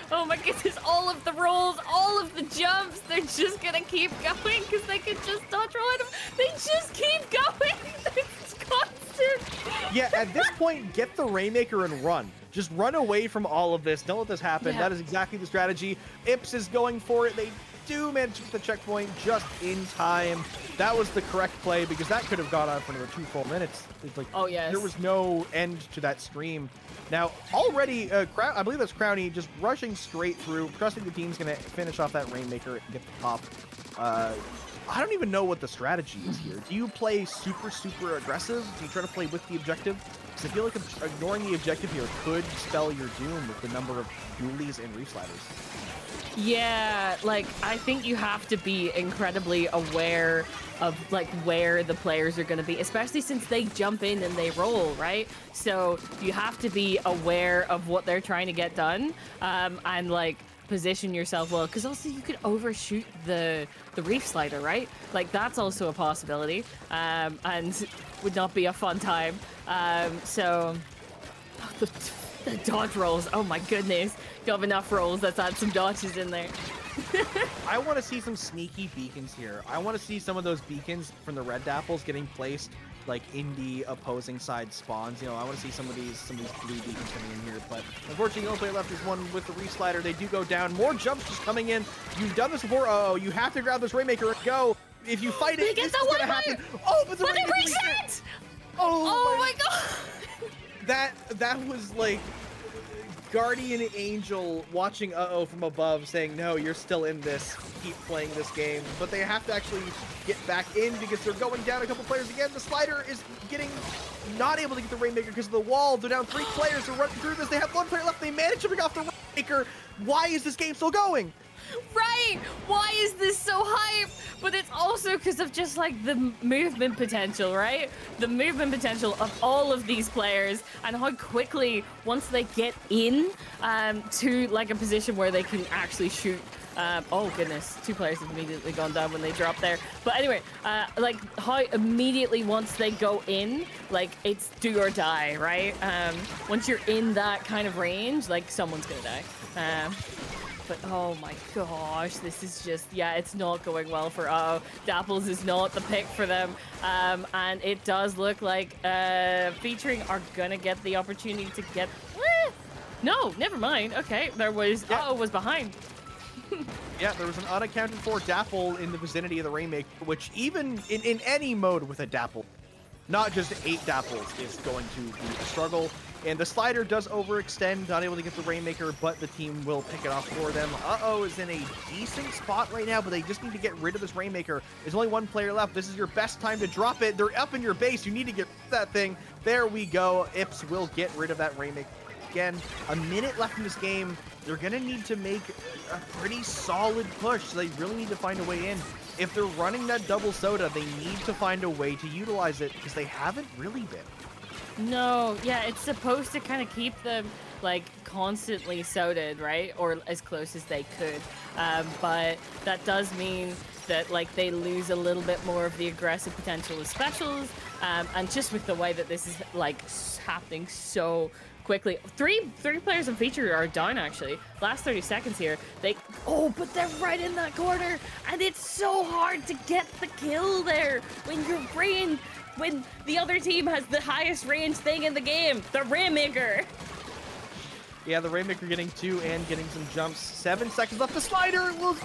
Oh my goodness, all of the rolls, all of the jumps, they're just gonna keep going because they can just dodge roll at them. They just keep going. It's constant. Yeah, at this point, get the Rainmaker and run. Just run away from all of this. Don't let this happen. Yeah. That is exactly the strategy. Ips is going for it. They do manage to get the checkpoint just in time. That was the correct play because that could have gone on for another 2 full minutes. It's like, Oh yes. there was no end to that stream. Now, already, I believe that's Crowny just rushing straight through, trusting the team's going to finish off that Rainmaker and get the top. I don't even know what the strategy is here. Do you play super, super aggressive? Do you try to play with the objective? Because I feel like ignoring the objective here could spell your doom with the number of dualies and reef sliders. Yeah, like I think you have to be incredibly aware of like where the players are going to be, especially since they jump in and they roll, right? So you have to be aware of what they're trying to get done, and like position yourself well, because also you could overshoot the reef slider, right? Like that's also a possibility, and would not be a fun time. So the dodge rolls, oh my goodness. You have enough rolls, let's add some dodges in there. I want to see some sneaky beacons here. I want to see some of those beacons from the red Dapples getting placed like in the opposing side spawns. You know, I want to see some of these blue beacons coming in here. But unfortunately, the only player left is one with the re-slider. They do go down. More jumps just coming in. You've done this before. Oh, you have to grab this Rainmaker and go. If you fight it, this is gonna happen. Oh, but the Rainmaker reset! Oh my god! That was like Guardian Angel watching from above saying, no, you're still in this, keep playing this game. But they have to actually get back in because they're going down a couple players again. The slider is not able to get the Rainmaker because of the wall. They're down 3 players. They're running through this. They have 1 player left. They managed to pick off the Rainmaker. Why is this game still going? Right! Why is this so hype? But it's also because of just like the movement potential, right? The movement potential of all of these players and how quickly, once they get in to like a position where they can actually shoot. Oh goodness, 2 players have immediately gone down when they drop there. But anyway, like how immediately once they go in, like it's do or die, right? Once you're in that kind of range, like someone's gonna die. But oh my gosh, this is just, yeah, it's not going well for Dapples is not the pick for them. And it does look like Featuring are gonna get the opportunity to get, no, never mind. Okay, there was, was behind. Yeah, there was an unaccounted for Dapple in the vicinity of the Rainmaker, which even in any mode with a Dapple, not just 8 Dapples, is going to be a struggle. And the slider does overextend, not able to get the Rainmaker, but the team will pick it off for them. Uh-oh is in a decent spot right now, but they just need to get rid of this Rainmaker. There's only 1 player left. This is your best time to drop it. They're up in your base. You need to get rid of that thing. There we go. Ips will get rid of that Rainmaker. Again, a minute left in this game. They're going to need to make a pretty solid push. So they really need to find a way in. If they're running that double soda, they need to find a way to utilize it because they haven't really been. No, yeah, it's supposed to kind of keep them like constantly soded, right? Or as close as they could. But that does mean that like they lose a little bit more of the aggressive potential of specials. And just with the way that this is like happening so quickly. Three players in feature are down actually. Last 30 seconds here. But they're right in that corner. And it's so hard to get the kill there when you're when the other team has the highest range thing in the game, the Rainmaker. Yeah, the Rainmaker getting 2 and getting some jumps. 7 seconds left. The slider will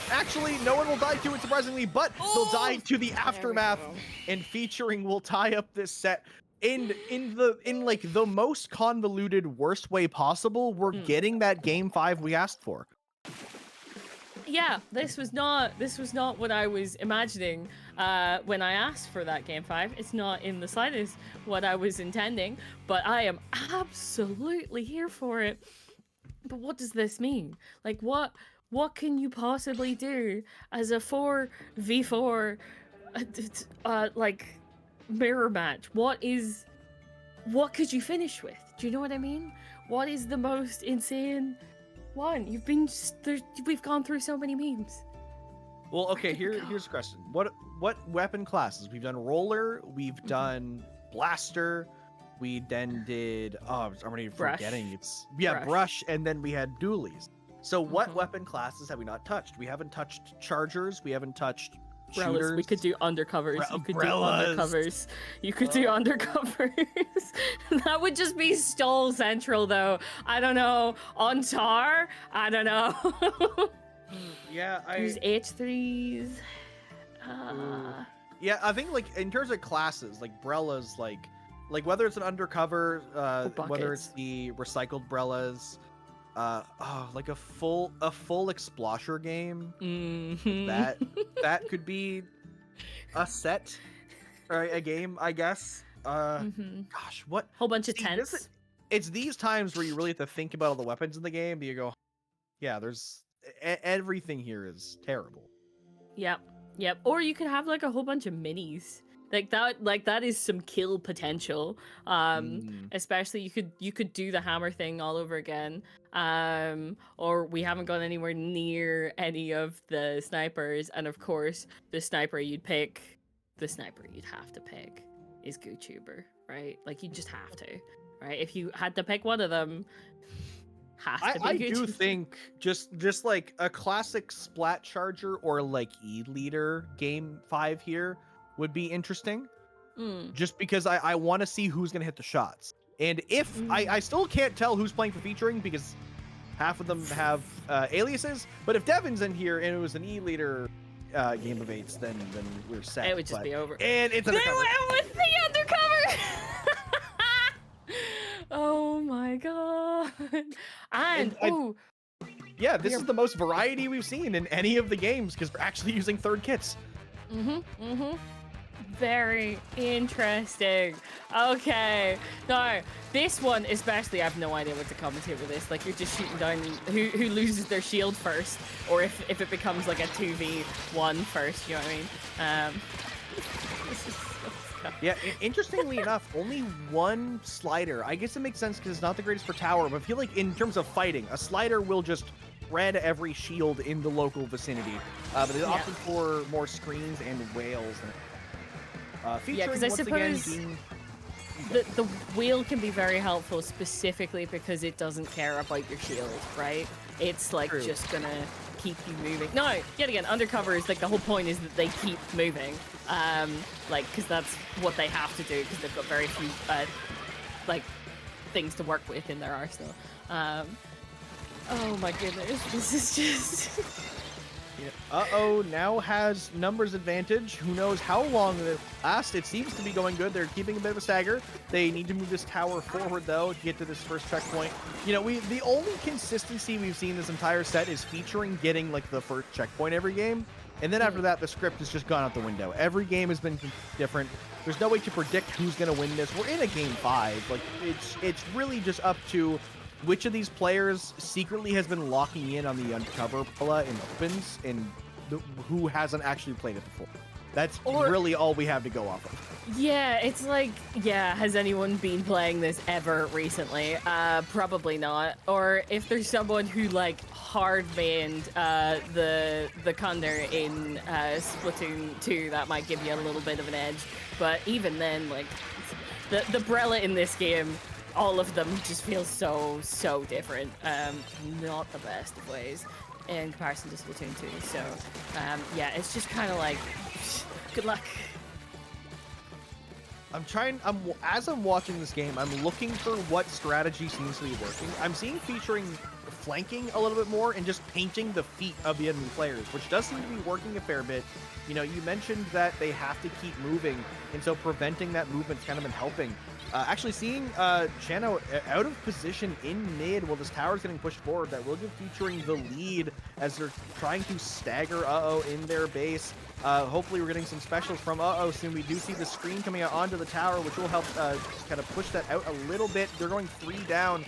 actually, no one will die to it surprisingly, but they'll die to the aftermath. And Featuring will tie up this set. In like the most convoluted, worst way possible. We're getting that game 5 we asked for. yeah, this was not what I was imagining when I asked for that game 5. It's not in the slightest what I was intending, but I am absolutely here for it. But what does this mean? Like, what can you possibly do as a 4v4 like mirror match? What could you finish with? Do you know what I mean? What is the most insane one? We've gone through so many memes. Well, okay, here's a question. What weapon classes? We've done roller, we've done blaster, we then did I'm already forgetting. It's brush, and then we had dualies. So what weapon classes have we not touched? We haven't touched chargers, we haven't touched shooters. We could do undercovers. You could do undercovers. You could do undercovers. That would just be stall central, though. I don't know. On tar? I don't know. Yeah, There's H3s. Yeah, I think like in terms of classes, like Brella's like whether it's an undercover, whether it's the recycled Brellas, like a full Explosher game. That could be a set or a game, I guess. Gosh, what whole bunch of tents. It's these times where you really have to think about all the weapons in the game. You go, yeah, there's everything here is terrible. Yep. Or you could have like a whole bunch of minis. Like that is some kill potential. Especially you could do the hammer thing all over again. Or we haven't gone anywhere near any of the snipers, and of course the sniper you'd have to pick is GooTuber, right? Like you just have to, right? If you had to pick one of them, I do think just like a classic splat charger or like E-leader game 5 here would be interesting. Just because I want to see who's gonna hit the shots. And if I still can't tell who's playing for featuring because half of them have aliases, but if Devin's in here and it was an E-leader game of 8s, then we're set. It would just be over. And it's undercover. They went with the undercover. Oh my god. And yeah, this is the most variety we've seen in any of the games because we're actually using third kits. Very interesting. Okay. No, this one especially, I have no idea what to commentate with this. Like, you're just shooting down who loses their shield first, or if it becomes like a 2v1 first, you know what I mean? This is so tough. Yeah, interestingly enough, only one slider. I guess it makes sense because it's not the greatest for tower, but I feel like in terms of fighting, a slider will just shred every shield in the local vicinity. But it's often for more screens and whales. Because I suppose the wheel can be very helpful specifically because it doesn't care about your shield, right? It's like just gonna keep you moving. No, yet again, undercover is like the whole point is that they keep moving, like because that's what they have to do because they've got very few like things to work with in their arsenal. Oh my goodness, this is just. Now has numbers advantage. Who knows how long it lasts? It seems to be going good. They're keeping a bit of a stagger. They need to move this tower forward, though, to get to this first checkpoint. You know, the only consistency we've seen this entire set is featuring getting, like, the first checkpoint every game. And then after that, the script has just gone out the window. Every game has been different. There's no way to predict who's going to win this. We're in a game 5. Like, it's really just up to which of these players secretly has been locking in on the undercover in opens and who hasn't actually played it before. That's really all we have to go off of. Yeah, it's like, has anyone been playing this ever recently? Probably not. Or if there's someone who like hard mained the Kunder in Splatoon 2, that might give you a little bit of an edge. But even then, like the Brella in this game, all of them just feel so different. Not the best of ways in comparison to Splatoon 2. So it's just kind of like, good luck. As I'm watching this game, I'm looking for what strategy seems to be working. I'm seeing featuring flanking a little bit more and just painting the feet of the enemy players, which does seem to be working a fair bit. You know, you mentioned that they have to keep moving, and so preventing that movement's kind of been helping. Actually seeing Chano out of position in mid while this tower's getting pushed forward. That will give Featuring the lead as they're trying to stagger in their base. Hopefully we're getting some specials from soon. We do see the screen coming out onto the tower, which will help kind of push that out a little bit. They're going 3 down.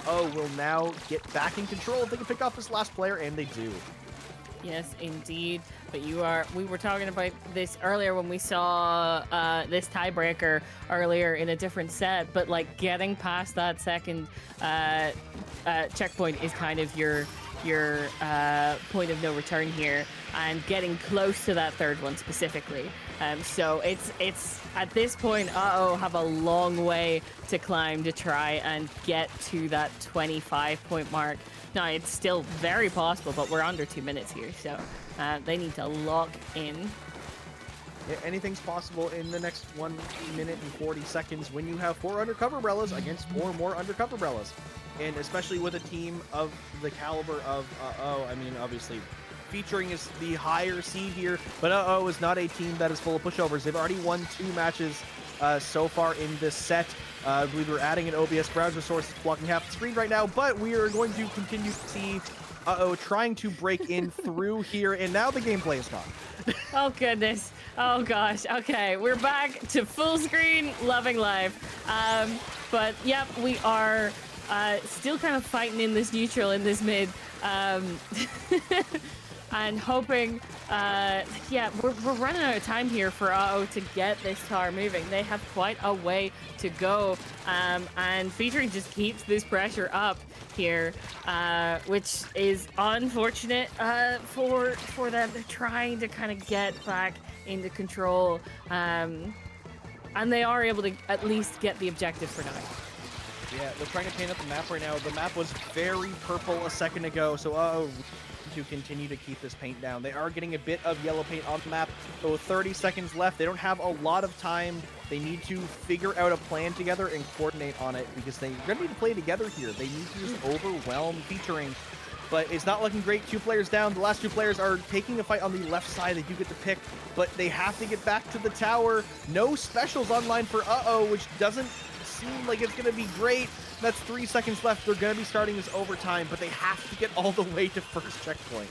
Will now get back in control if they can pick off this last player, and they do. Yes, indeed. But we were talking about this earlier when we saw this tiebreaker earlier in a different set, but like getting past that second checkpoint is kind of your point of no return here, and getting close to that third one specifically. So it's at this point, have a long way to climb to try and get to that 25-point mark. Now, it's still very possible, but we're under 2 minutes here, so they need to lock in. Yeah, anything's possible in the next 1 minute and 40 seconds when you have 4 undercover umbrellas against 4 more undercover umbrellas. And especially with a team of the caliber of I mean, obviously, Featuring is the higher seed here, but is not a team that is full of pushovers. They've already won 2 matches so far in this set. I believe we're adding an OBS browser source that's blocking half the screen right now, but we are going to continue to see trying to break in through here, and now the gameplay is gone. Oh goodness. Oh gosh. Okay, we're back to full screen, loving life. But yep, we are still kind of fighting in this neutral, in this mid. And hoping, we're running out of time here for to get this tower moving. They have quite a way to go, and Featuring just keeps this pressure up here, which is unfortunate for them. They're trying to kind of get back into control, and they are able to at least get the objective for now. Yeah, they're trying to paint up the map right now. The map was very purple a second ago, so to continue to keep this paint down. They are getting a bit of yellow paint on the map, so 30 seconds left. They don't have a lot of time. They need to figure out a plan together and coordinate on it, because they're going to need to play together here. They need to just overwhelm Featuring, but it's not looking great. 2 players down. The last 2 players are taking a fight on the left side. They do get to pick, but they have to get back to the tower. No specials online for which doesn't seem like it's going to be great. That's 3 seconds left. They're going to be starting this overtime, but they have to get all the way to first checkpoint.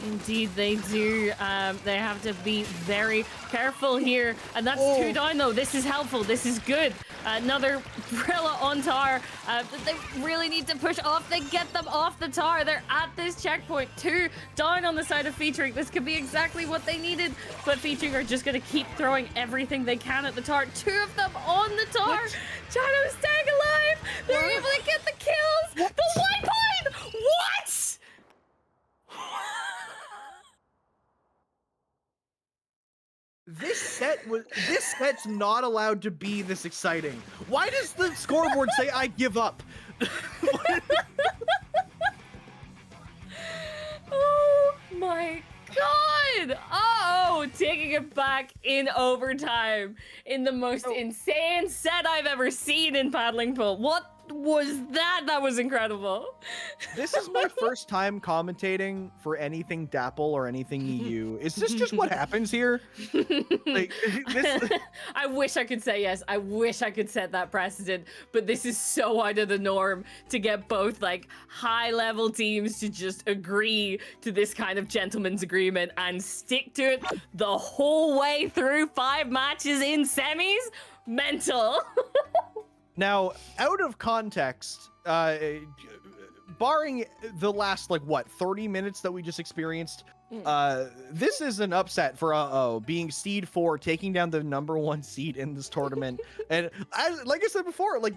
Indeed, they do. They have to be very careful here. And that's 2 down, though. This is helpful. This is good. Another Brilla on tower. They really need to push off. They get them off the tower. They're at this checkpoint. 2 down on the side of Featuring. This could be exactly what they needed. But Featuring are just going to keep throwing everything they can at the tower. 2 of them on the tower. Chano's staying alive. They're able to get the kills. The white point. What? This set's not allowed to be this exciting. Why does the scoreboard say I give up? Oh my god! Taking it back in overtime in the most insane set I've ever seen in Paddling Pool. What was that? That was incredible. This is my first time commentating for anything Dapple or anything EU. Is this just what happens here? Like, I wish I could say yes. I wish I could set that precedent, but this is so out of the norm to get both like high-level teams to just agree to this kind of gentleman's agreement and stick to it the whole way through 5 matches in semis. Mental. Now, out of context, barring the last, 30 minutes that we just experienced, this is an upset for being seed 4, taking down the #1 seed in this tournament. And like I said before, I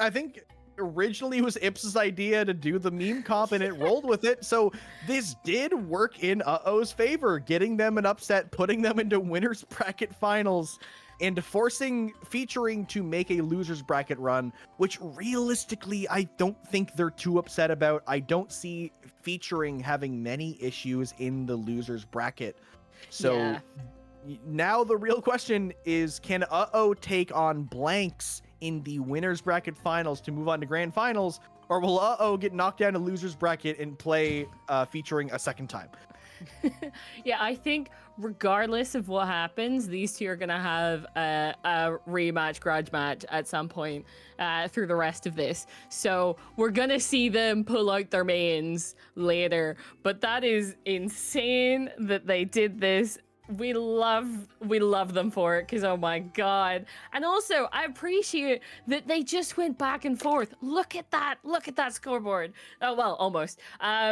think originally it was Ips's idea to do the meme comp, and it rolled with it. So this did work in O's favor, getting them an upset, putting them into winners bracket finals, and forcing Featuring to make a losers bracket run, which realistically I don't think they're too upset about. I don't see Featuring having many issues in the losers bracket. So now the real question is, can take on blanks in the winners bracket finals to move on to grand finals, or will get knocked down to losers bracket and play Featuring a second time? Yeah, I think regardless of what happens, these two are gonna have a rematch, grudge match at some point through the rest of this. So we're gonna see them pull out their mains later. But that is insane that they did this. We love them for it, because oh my god. And also I appreciate that they just went back and forth. Look at that scoreboard. Oh well, almost.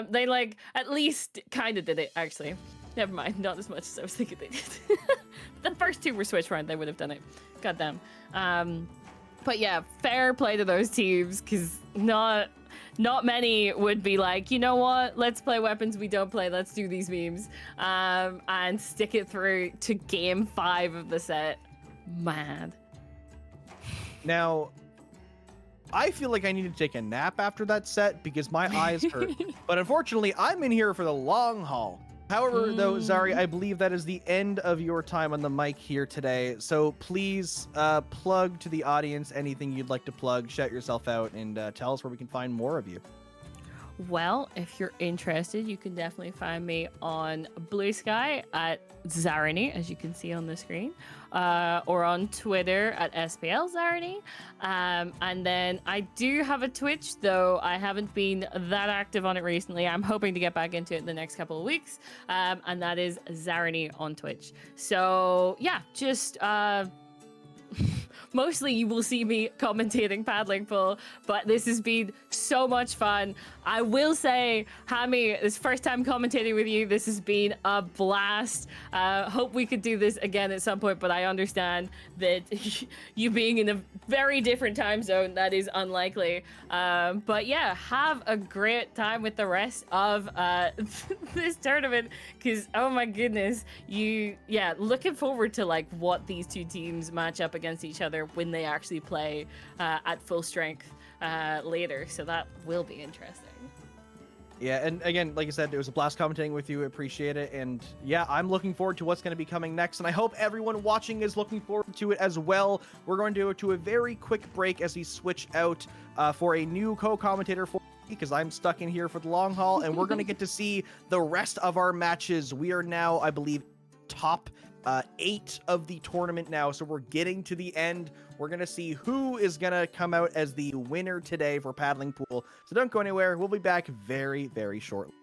They like at least kind of did it, actually. Never mind, not as much as I was thinking they did. The first two were switch round, they would have done it. Goddamn. But yeah, fair play to those teams, because not many would be like, you know what, let's play weapons we don't play, let's do these memes, and stick it through to game 5 of the set. Mad. Now, I feel like I need to take a nap after that set because my eyes hurt. But unfortunately, I'm in here for the long haul. However, though, Zari, I believe that is the end of your time on the mic here today. So please plug to the audience anything you'd like to plug, shout yourself out, and tell us where we can find more of you. Well, if you're interested, you can definitely find me on Blue Sky at Zarani, as you can see on the screen, or on Twitter at SPL Zarani. And then I do have a Twitch, though I haven't been that active on it recently. I'm hoping to get back into it in the next couple of weeks, and that is Zarani on Twitch. So yeah, just mostly you will see me commentating paddling pool, but this has been so much fun. I will say, Hammy, this first time commentating with you, this has been a blast. Hope we could do this again at some point, but I understand that you being in a very different time zone, that is unlikely. But yeah, have a great time with the rest of this tournament, because oh my goodness, looking forward to like what these two teams match up against each other when they actually play at full strength later. So that will be interesting. Yeah, and again, like I said, it was a blast commentating with you. Appreciate it. And yeah, I'm looking forward to what's going to be coming next. And I hope everyone watching is looking forward to it as well. We're going to go to a very quick break as we switch out for a new co-commentator for because I'm stuck in here for the long haul. And we're going to get to see the rest of our matches. We are now, I believe, top 8 of the tournament now. So we're getting to the end. We're going to see who is going to come out as the winner today for Paddling Pool. So don't go anywhere. We'll be back very, very shortly.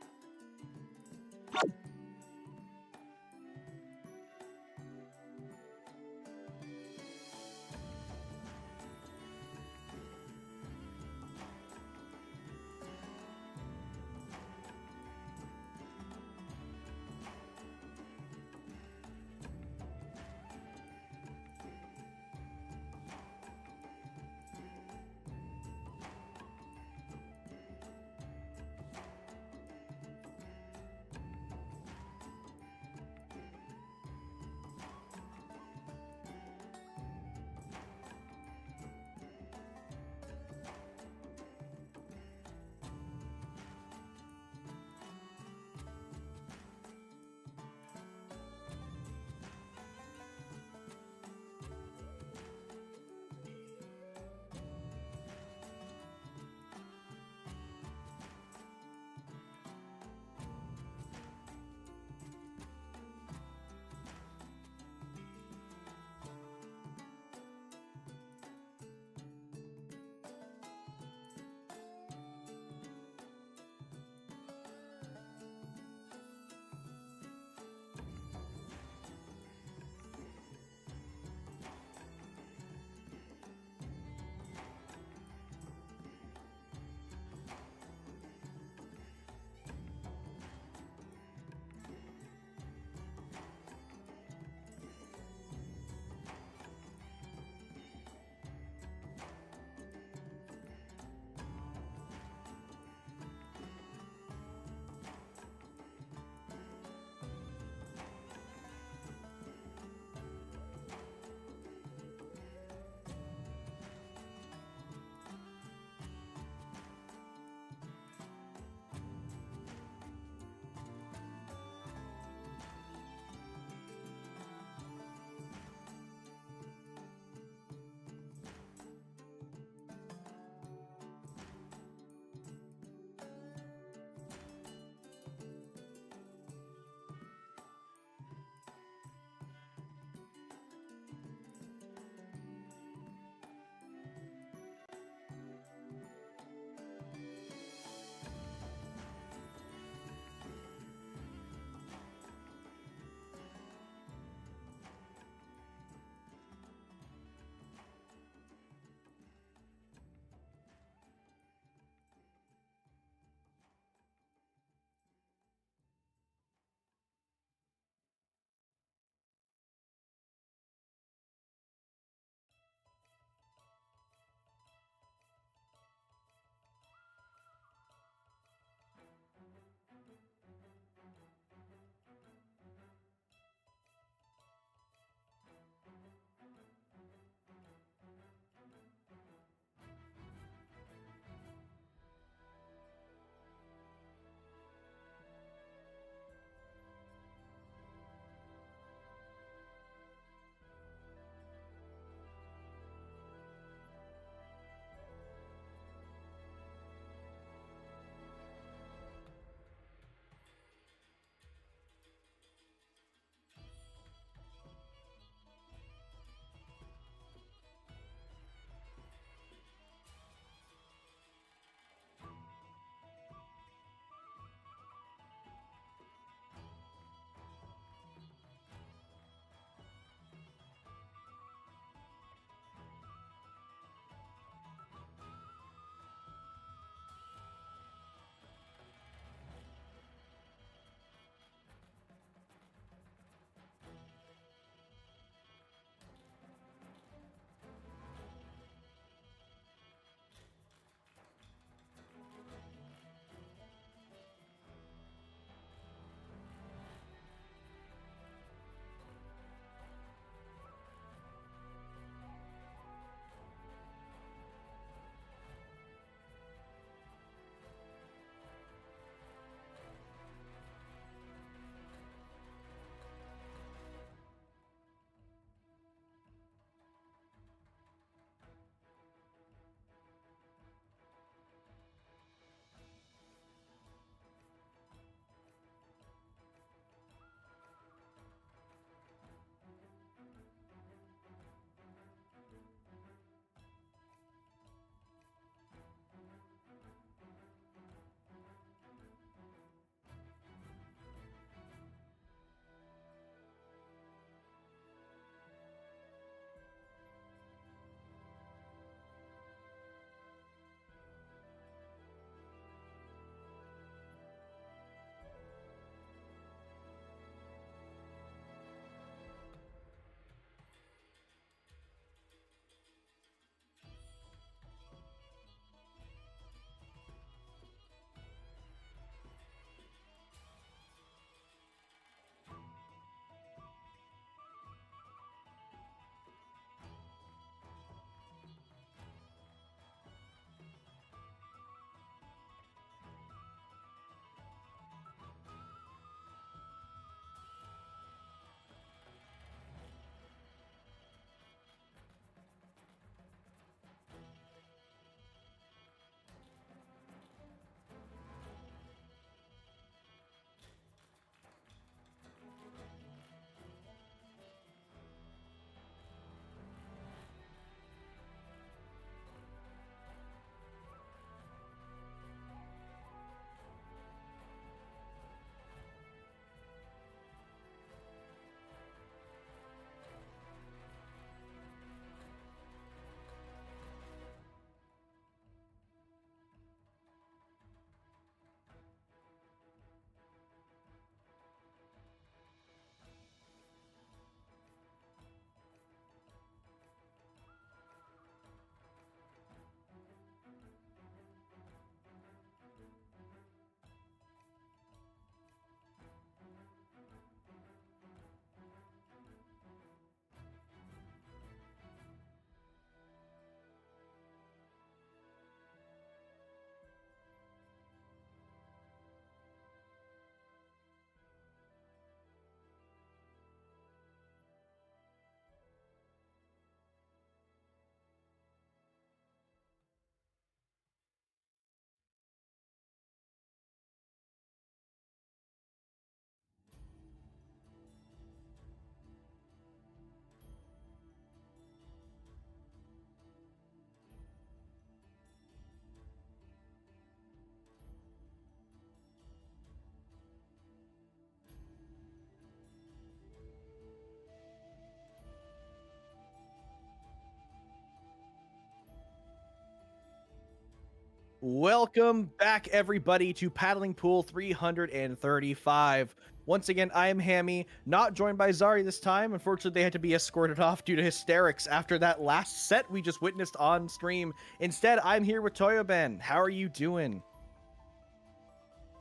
Welcome back, everybody, to Paddling Pool 335. Once again, I am Hammy, not joined by Zari this time. Unfortunately, they had to be escorted off due to hysterics after that last set we just witnessed on stream. Instead, I'm here with Toyoben. How are you doing?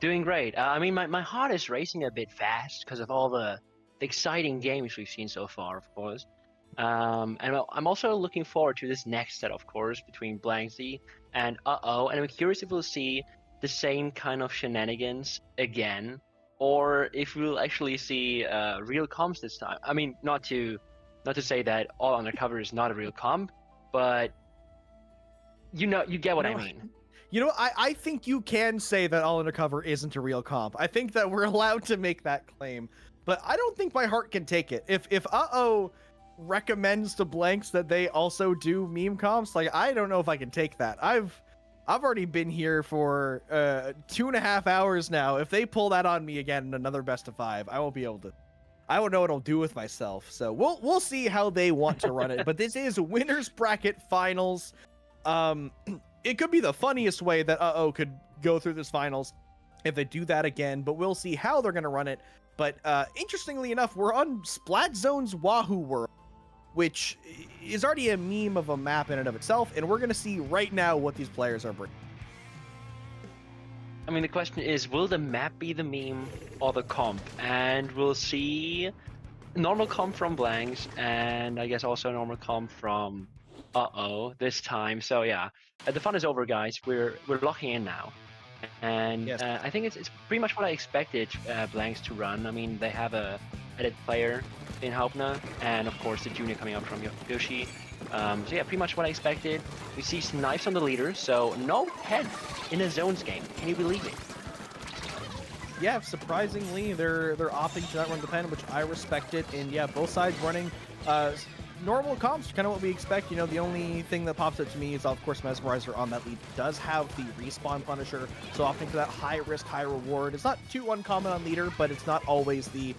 Doing great. I mean, my heart is racing a bit fast because of all the exciting games we've seen so far, of course. I'm also looking forward to this next set, of course, between Blanksy and Uh-Oh. And I'm curious if we'll see the same kind of shenanigans again, or if we'll actually see real comps this time. I mean, not to say that All Undercover is not a real comp, but you get what I mean. You know, I think you can say that All Undercover isn't a real comp. I think that we're allowed to make that claim, but I don't think my heart can take it. If Uh-Oh recommends to Blanks that they also do meme comps, like, I don't know if I can take that. I've already been here for 2.5 hours now. If they pull that on me again in another best of 5, I won't be able to. I don't know what I'll do with myself. So we'll see how they want to run it. But this is winners bracket finals. It could be the funniest way that Uh-Oh could go through this finals if they do that again, but we'll see how they're going to run it. But interestingly enough, we're on Splat Zone's Wahoo World, which is already a meme of a map in and of itself, and we're going to see right now what these players are bringing. I mean, the question is, will the map be the meme or the comp? And we'll see normal comp from Blanks, and I guess also normal comp from Uh-Oh this time. So yeah, the fun is over, guys. We're locking in now, and Yes. I think it's pretty much what I expected Blanks to run. I mean, they have a edit player in Hauptner, and of course the junior coming up from Yoshi. So yeah, pretty much what I expected. We see Snipes on the leader, so no head in a zones game. Can you believe it? Yeah, surprisingly, they're opting to not run the pen, which I respect it. And yeah, both sides running normal comps, kind of what we expect. You know, the only thing that pops up to me is, of course, Mesmerizer on that lead does have the respawn Punisher, so opting for that high risk, high reward. It's not too uncommon on leader, but it's not always the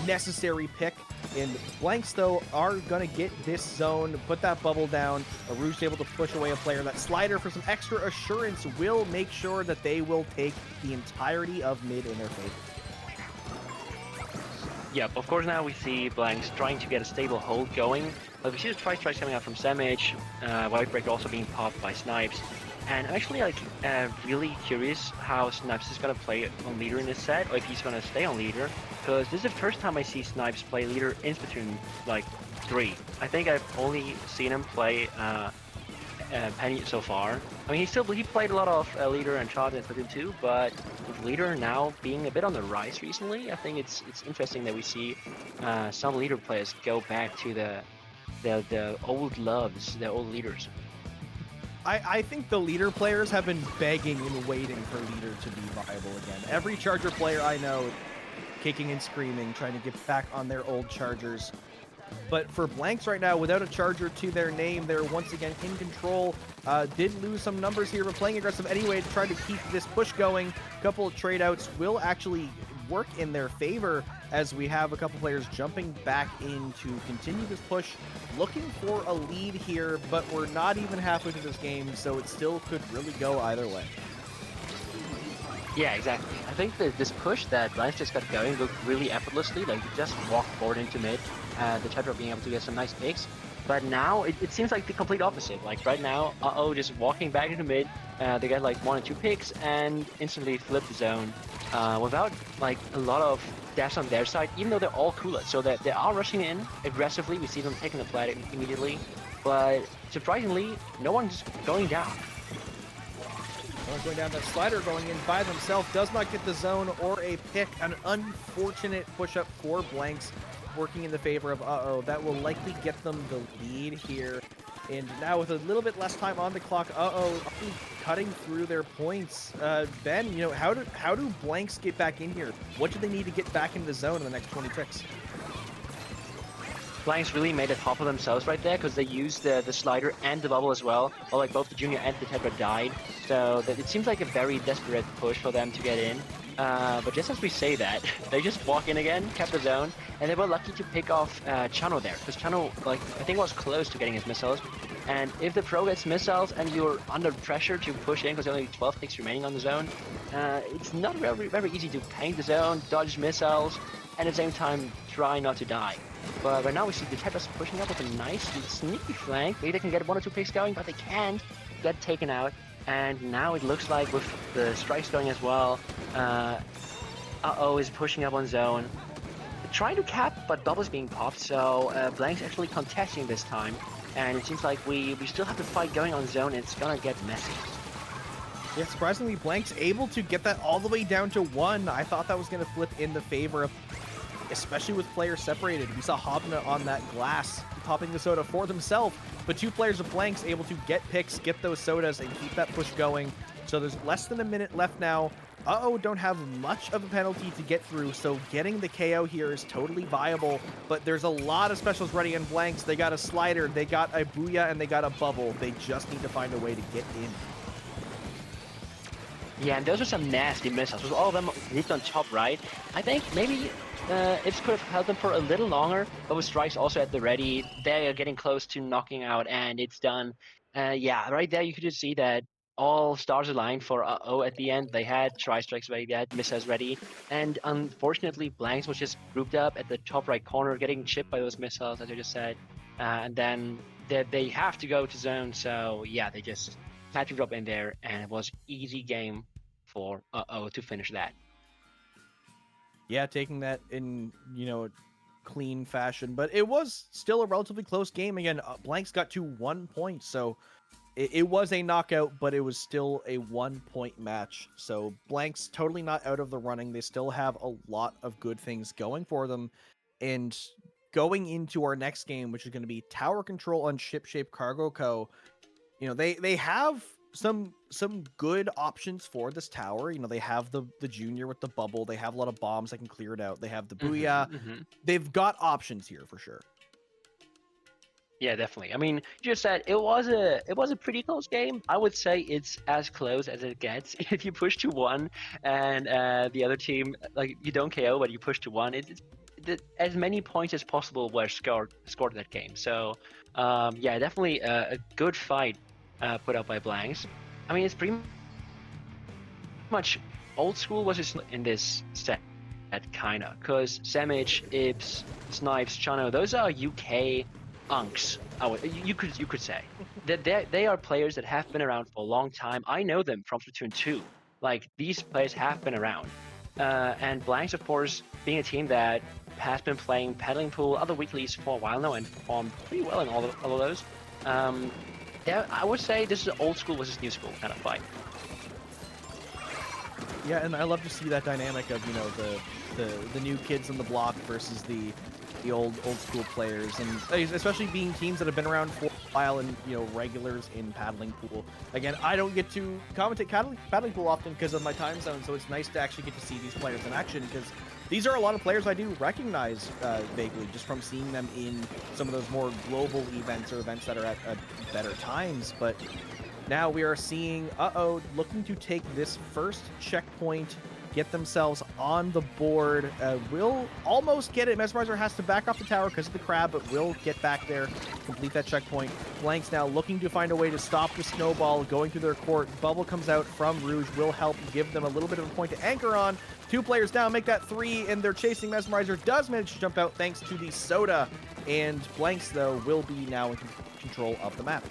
necessary pick. And Blanks, though, are going to get this zone, put that bubble down. Rouge able to push away a player. That slider for some extra assurance will make sure that they will take the entirety of mid in their favor. Yep, of course now we see Blanks trying to get a stable hold going. But we see the try strikes coming out from Samage, White Breaker also being popped by Snipes. And I'm actually really curious how Snipes is going to play on leader in this set, or if he's going to stay on leader. Because this is the first time I see Snipes play leader in Splatoon 3. I think I've only seen him play Penny so far. I mean, he played a lot of leader and shot in Splatoon 2, but with leader now being a bit on the rise recently, I think it's interesting that we see some leader players go back to the old loves, the old leaders. I think the leader players have been begging and waiting for leader to be viable again. Every Charger player I know kicking and screaming, trying to get back on their old Chargers. But for Blanks right now, without a Charger to their name, they're once again in control. Did lose some numbers here, but playing aggressive anyway to try to keep this push going. A couple of trade outs will actually work in their favor as we have a couple players jumping back in to continue this push, looking for a lead here, but we're not even halfway through this game, so it still could really go either way. Yeah, exactly. I think that this push that Blanks just got going looked really effortlessly. Like, you just walked forward into mid, the Chatter being able to get some nice picks. But now it seems like the complete opposite. Like right now, Uh-Oh just walking back into mid, they get like 1 or 2 picks and instantly flip the zone without like a lot of dash on their side, even though they're all cooler. So that they are rushing in aggressively. We see them taking the flat immediately, but surprisingly, no one's going down. Going down, that slider going in by themselves does not get the zone or a pick. An unfortunate push-up for Blanks, working in the favor of Uh-Oh. That will likely get them the lead here. And now with a little bit less time on the clock, Uh-Oh cutting through their points. Ben, you know, how do Blanks get back in here? What do they need to get back into the zone in the next 20 ticks? Blanks really made a top of themselves right there because they used the slider and the bubble as well. Well, like both the Junior and the Tetra died. So that it seems like a very desperate push for them to get in. But just as we say that, they just walk in again, kept the zone, and they were lucky to pick off Chano there. Because Chano, like, I think was close to getting his missiles. And if the pro gets missiles and you're under pressure to push in because only 12 ticks remaining on the zone, it's not very easy to paint the zone, dodge missiles, and at the same time try not to die. But right now we see the Tetras pushing up with a nice sneaky flank. Maybe they can get 1 or 2 picks going, but they can't get taken out. And now it looks like with the strikes going as well, is pushing up on zone. Trying to cap, but Bubble's being popped, so Blank's actually contesting this time. And it seems like we still have the fight going on zone, and it's gonna get messy. Yeah, surprisingly, Blank's able to get that all the way down to 1. I thought that was going to flip in the favor of, especially with players separated. We saw Hobna on that glass, popping the soda for themselves, but 2 players of Blanks able to get picks, get those sodas, and keep that push going. So there's less than a minute left now. Don't have much of a penalty to get through, so getting the KO here is totally viable, but there's a lot of specials ready in Blanks. They got a slider, they got a booyah, and they got a bubble. They just need to find a way to get in. Yeah, and those are some nasty missiles. With all of them grouped on top right, I think maybe it could have held them for a little longer, but with strikes also at the ready, they are getting close to knocking out, and it's done. Yeah, right there you could just see that all stars aligned for at the end. They had tri-strikes ready, they had missiles ready, and unfortunately Blanks was just grouped up at the top right corner, getting chipped by those missiles, as I just said. And then they have to go to zone, so yeah, they just had to drop in there, and it was easy game for to finish that. Yeah, taking that in, clean fashion, but it was still a relatively close game. Again, Blanks got to 1 point, so it was a knockout, but it was still a 1 point match. So Blanks totally not out of the running. They still have a lot of good things going for them. And going into our next game, which is going to be Tower Control on Shipshape Cargo Co., they have some good options for this tower. They have the Junior with the bubble. They have a lot of bombs that can clear it out. They have the booyah. They've got options here for sure. Yeah, definitely. I mean, you just said it was a pretty close game. I would say it's as close as it gets. If you push to 1 and the other team, like, you don't KO, but you push to 1, it's as many points as possible were scored that game. So yeah, definitely a good fight put up by Blanks. I mean, it's pretty much old school versus in this set, kinda, because Samich, Ibs, Snipes, Chano, those are UK unks. You could say that they are players that have been around for a long time. I know them from Splatoon 2. Like, these players have been around, and Blanks, of course, being a team that has been playing Paddling Pool, other weeklies for a while now, and performed pretty well in all of those. Yeah, I would say this is an old school versus new school kind of fight. Yeah, and I love to see that dynamic of the new kids on the block versus the old school players, and especially being teams that have been around for a while and regulars in Paddling Pool. Again, I don't get to commentate Paddling Pool often because of my time zone, so it's nice to actually get to see these players in action, because these are a lot of players I do recognize vaguely just from seeing them in some of those more global events or events that are at better times. But now we are seeing looking to take this first checkpoint, get themselves on the board. Will almost get it. Mesmerizer has to back off the tower because of the crab, but will get back there, complete that checkpoint. Blanks now looking to find a way to stop the snowball going through their court. Bubble comes out from Rouge, will help give them a little bit of a point to anchor on. 2 players down, make that 3, and they're chasing. Mesmerizer does manage to jump out thanks to the soda, and Blanks, though, will be now in control of the map.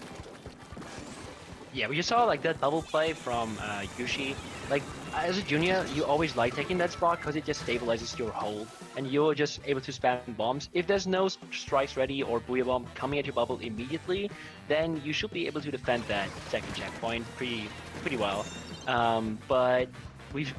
Yeah, we just saw like that double play from Yushi. Like, as a junior, you always like taking that spot because it just stabilizes your hold, and you're just able to spam bombs. If there's no strikes ready or booyah bomb coming at your bubble immediately, then you should be able to defend that second checkpoint pretty well. But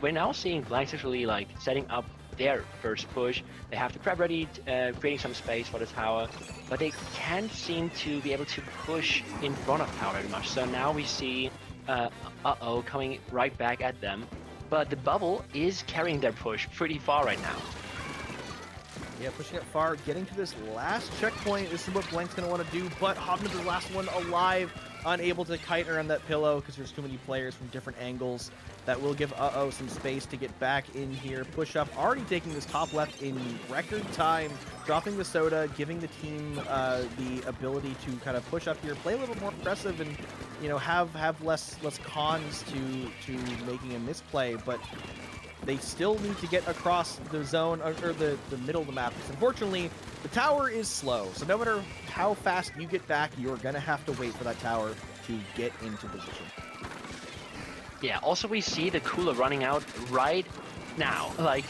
we're now seeing Blanks actually like setting up their first push. They have the crab ready, creating some space for the tower, but they can't seem to be able to push in front of tower very much. So now we see coming right back at them, but the bubble is carrying their push pretty far right now. Yeah, pushing it far, getting to this last checkpoint. This is what Blank's going to want to do, but hopping to the last one alive, unable to kite around that pillow because there's too many players from different angles. That will give Uh-Oh some space to get back in here. Push up, already taking this top left in record time, dropping the soda, giving the team the ability to kind of push up here, play a little more aggressive, and have less cons to making a misplay, but they still need to get across the zone or the middle of the map. Because unfortunately, the tower is slow. So no matter how fast you get back, you're going to have to wait for that tower to get into position. Yeah, also we see the cooler running out right now. Like,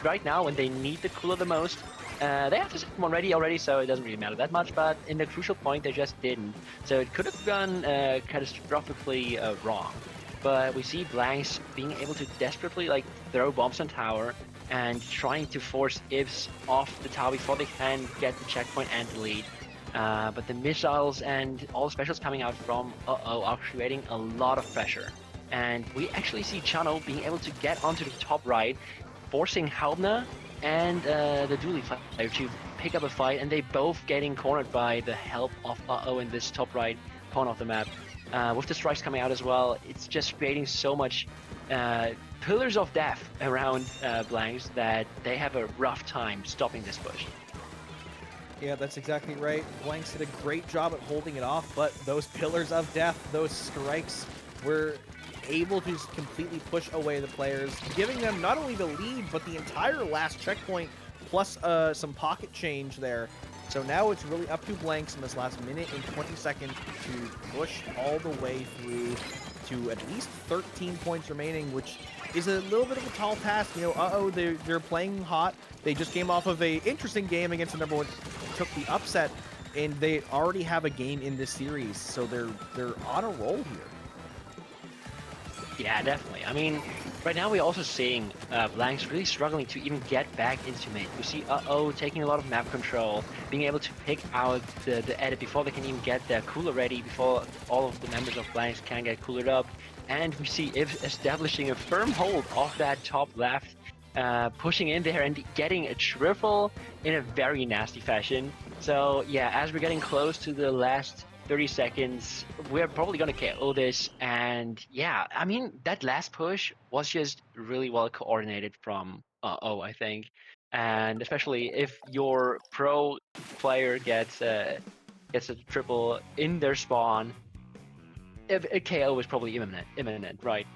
right now when they need the cooler the most, they have to set one ready already, so it doesn't really matter that much, but in the crucial point, they just didn't. So it could have gone catastrophically wrong. But we see Blanks being able to desperately throw bombs on tower and trying to force Ibs off the tower before they can get the checkpoint and the lead. But the missiles and all the specials coming out from Uh-Oh are creating a lot of pressure. And we actually see Chano being able to get onto the top right, forcing Halbner and the dually player to pick up a fight, and they both getting cornered by the help of Uh-Oh in this top right corner of the map. With the strikes coming out as well, it's just creating so much pillars of death around Blanks that they have a rough time stopping this push. Yeah, that's exactly right. Blanks did a great job at holding it off, but those pillars of death, those strikes, were able to just completely push away the players, giving them not only the lead, but the entire last checkpoint, plus some pocket change there. So now it's really up to Blanks in this last minute and 20 seconds to push all the way through to at least 13 points remaining, which is a little bit of a tall task. Uh-Oh, they're playing hot. They just came off of a interesting game against the number one, took the upset, and they already have a game in this series, so they're on a roll here. Yeah, definitely. I mean, right now we're also seeing Blanks really struggling to even get back into mid. We see Uh-Oh taking a lot of map control, being able to pick out the edit before they can even get their cooler ready, before all of the members of Blanks can get coolered up. And we see Ibs establishing a firm hold of that top left, pushing in there and getting a triple in a very nasty fashion. So yeah, as we're getting close to the last 30 seconds, we're probably going to KO this. And yeah, I mean, that last push was just really well coordinated from Uh-Oh, I think. And especially if your pro player gets a triple in their spawn, a KO is probably imminent, right?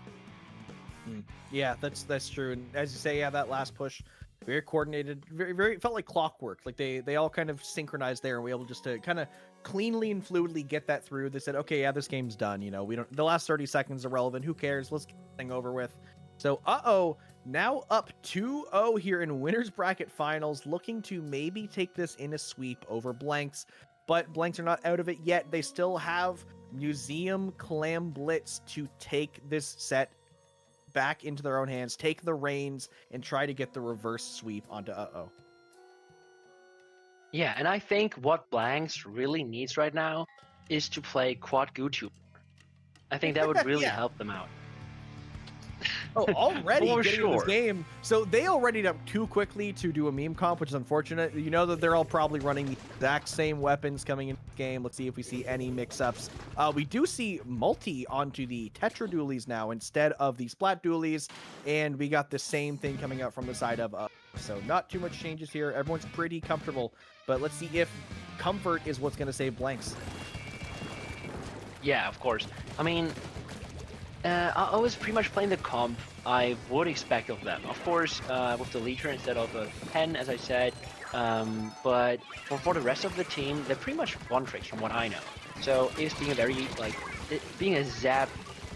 Yeah, that's true. And as you say, yeah, that last push, very coordinated, very, it felt like clockwork. Like they all kind of synchronized there, and we were able just to kind of cleanly and fluidly get that through. They said, okay, yeah, this game's done. We don't. The last 30 seconds are relevant. Who cares? Let's get the thing over with. So, Uh-Oh, now up 2-0 here in winners bracket finals, looking to maybe take this in a sweep over Blanks. But Blanks are not out of it yet. They still have Museum Clam Blitz to take this set back into their own hands, take the reins, and try to get the reverse sweep onto Uh-Oh. Yeah, and I think what Blanks really needs right now is to play Quad Gutu. I think that would really Yeah. help them out. Oh, already For getting in this sure. game. So they already up too quickly to do a meme comp, which is unfortunate. You know that they're all probably running the exact same weapons coming in the game. Let's see if we see any mix-ups. We do see multi onto the Tetra dualies now instead of the Splat dualies, and we got the same thing coming out from the side of so not too much changes here. Everyone's pretty comfortable, but let's see if comfort is what's going to save Blanks. Yeah, of course. I mean, I was pretty much playing the comp I would expect of them. Of course, with the leader instead of a 10, as I said. But for the rest of the team, they're pretty much one tricks from what I know. So it's being a very, being a Zap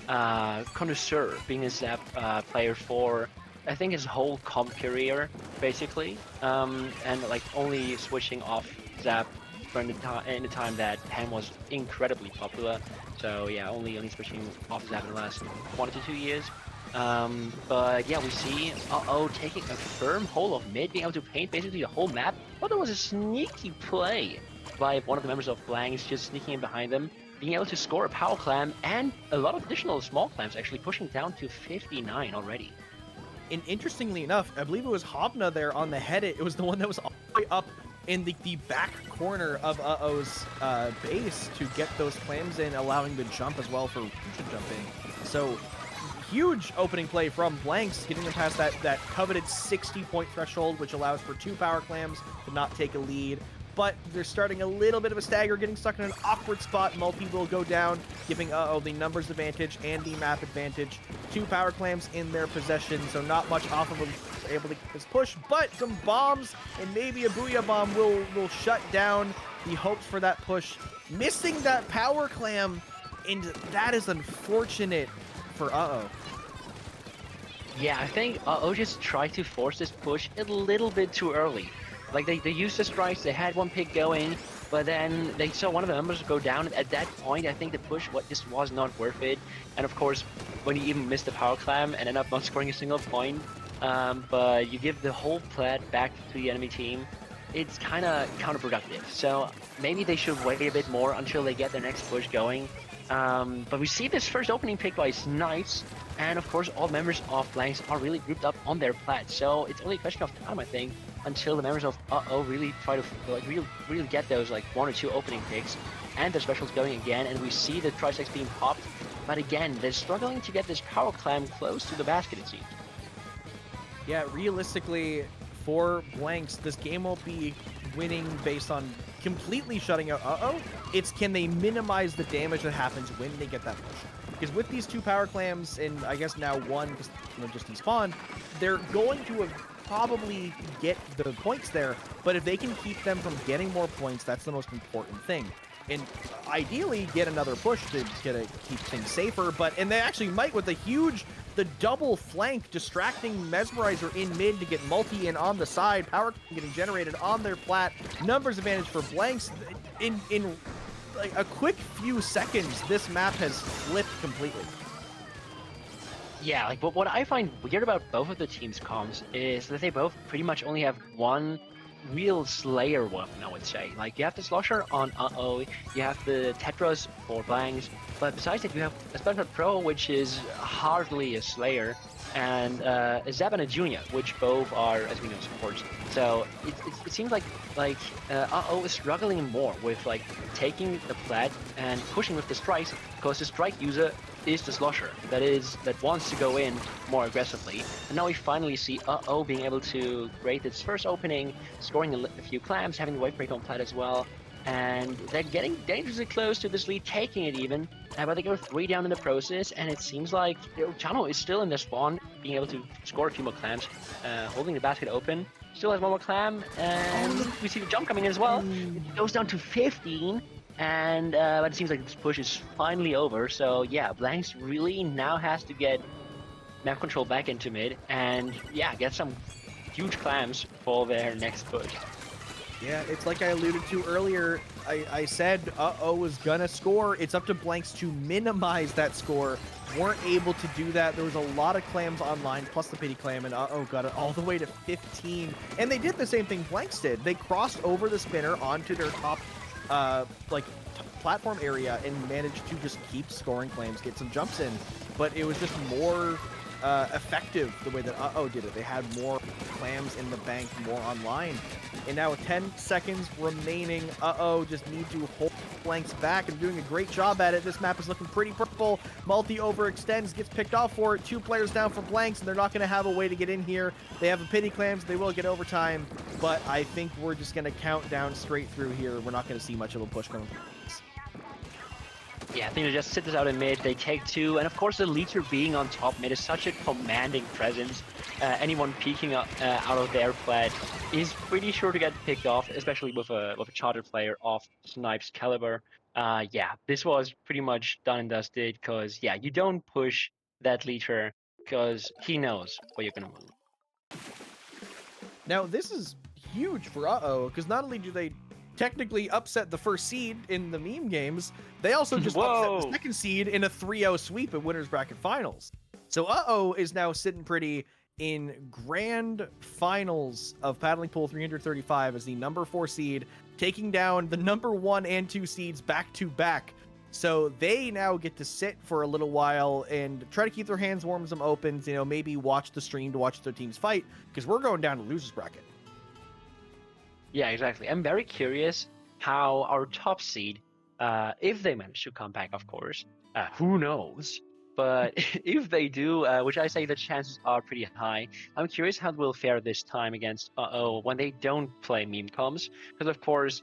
connoisseur, being a Zap player for, I think, his whole comp career, basically. And only switching off Zap in the time that Pen was incredibly popular. So yeah, only switching off Zap in the last 1 to 2 years. But yeah, we see Uh-Oh taking a firm hold of mid, being able to paint basically the whole map. But there was a sneaky play by one of the members of Blanks, just sneaking in behind them, being able to score a power clam and a lot of additional small clams, actually pushing down to 59 already. And interestingly enough, I believe it was Hobna there on the head. It was the one that was all the way up in the back corner of Uh-Oh's base to get those clams in, allowing the jump as well for Rouge to jump in. So huge opening play from Blanks, getting them past that coveted 60-point threshold, which allows for 2 power clams to not take a lead. But they're starting a little bit of a stagger, getting stuck in an awkward spot. Multi will go down, giving Uh-Oh the numbers advantage and the map advantage. 2 power clams in their possession, so not much off of them able to get this push, but some bombs and maybe a Booyah Bomb will shut down the hopes for that push. Missing that power clam, and that is unfortunate for Uh-Oh. Yeah, I think Uh-Oh just tried to force this push a little bit too early. Like, they used the strikes, they had one pick going, but then they saw one of the numbers go down. At that point, I think the push just was not worth it. And of course, when you even miss the power clam and end up not scoring a single point, but you give the whole plat back to the enemy team, it's kind of counterproductive. So maybe they should wait a bit more until they get their next push going. But we see this first opening pick by Snipes, and of course all members of Blanks are really grouped up on their plat. So it's only a question of time, I think, until the members of Uh-Oh really try to like really get those like 1 or 2 opening picks and their specials going again. And we see the triceps being popped, but again they're struggling to get this power clam close to the basket, it seems. Yeah, realistically, for Blanks, this game won't be winning based on completely shutting out Uh-Oh. It's can they minimize the damage that happens when they get that push. Because with these 2 power clams, and I guess now 1 because just despawned, they're going to probably get the points there, but if they can keep them from getting more points, that's the most important thing. And ideally get another push to keep things safer, and they actually might with the double flank, distracting Mesmerizer in mid to get multi in on the side, power getting generated on their plat, numbers advantage for Blanks. In like a quick few seconds, this map has flipped completely. Yeah, like, but what I find weird about both of the teams' comms is that they both pretty much only have one real Slayer weapon, I would say. Like, you have the Slosher on Uh-Oh, you have the Tetras for Blanks, but besides that, you have a Special Pro, which is hardly a Slayer, and a Zeb and a Junior, which both are, as we know, supports. So it seems like Uh-Oh is struggling more with like taking the plat and pushing with the strikes, because the strike user is the Slosher that wants to go in more aggressively. And now we finally see Uh-Oh being able to create its first opening, scoring a few clams, having the wave break on plat as well. And they're getting dangerously close to this lead, taking it even, but they go 3 down in the process, and it seems like Chano is still in their spawn, being able to score a few more clams, holding the basket open, still has one more clam, and we see the jump coming in as well. It goes down to 15, and but it seems like this push is finally over, so yeah, Blanks really now has to get map control back into mid, and yeah, get some huge clams for their next push. Yeah, it's like I alluded to earlier. I said Uh-Oh was gonna score. It's up to Blanks to minimize that score. Weren't able to do that. There was a lot of clams online, plus the pity clam, and Uh-Oh got it all the way to 15. And they did the same thing Blanks did. They crossed over the spinner onto their top, platform area and managed to just keep scoring clams, get some jumps in. But it was just more effective the way that Uh-Oh did it. They had more clams in the bank, more online. And now with 10 seconds remaining, Uh-Oh just need to hold Blanks back and doing a great job at it. This map is looking pretty purple. Multi overextends, gets picked off for it. 2 players down for Blanks, and they're not going to have a way to get in here. They have a pity clams. They will get overtime, but I think we're just going to count down straight through here. We're not going to see much of a push coming. Yeah, I think they just sit this out in mid, they take 2, and of course the leader being on top mid is such a commanding presence. Anyone peeking out of their plat is pretty sure to get picked off, especially with a charter player of Snipes caliber. Yeah, this was pretty much done and dusted, because yeah, you don't push that leader, because he knows where you're gonna move. Now this is huge for Uh-Oh, because not only do they technically upset the first seed in the meme games, they also just upset the second seed in a 3-0 sweep at Winners Bracket Finals. So Uh-Oh is now sitting pretty in grand finals of Paddling Pool 335 as the number 4 seed, taking down the number 1 and 2 seeds back to back So they now get to sit for a little while and try to keep their hands warm as them opens, maybe watch the stream to watch their teams fight, because we're going down to losers bracket. Yeah, exactly. I'm very curious how our top seed, if they manage to come back, of course, who knows? But if they do, which I say the chances are pretty high, I'm curious how we'll fare this time against when they don't play meme comms. Because of course,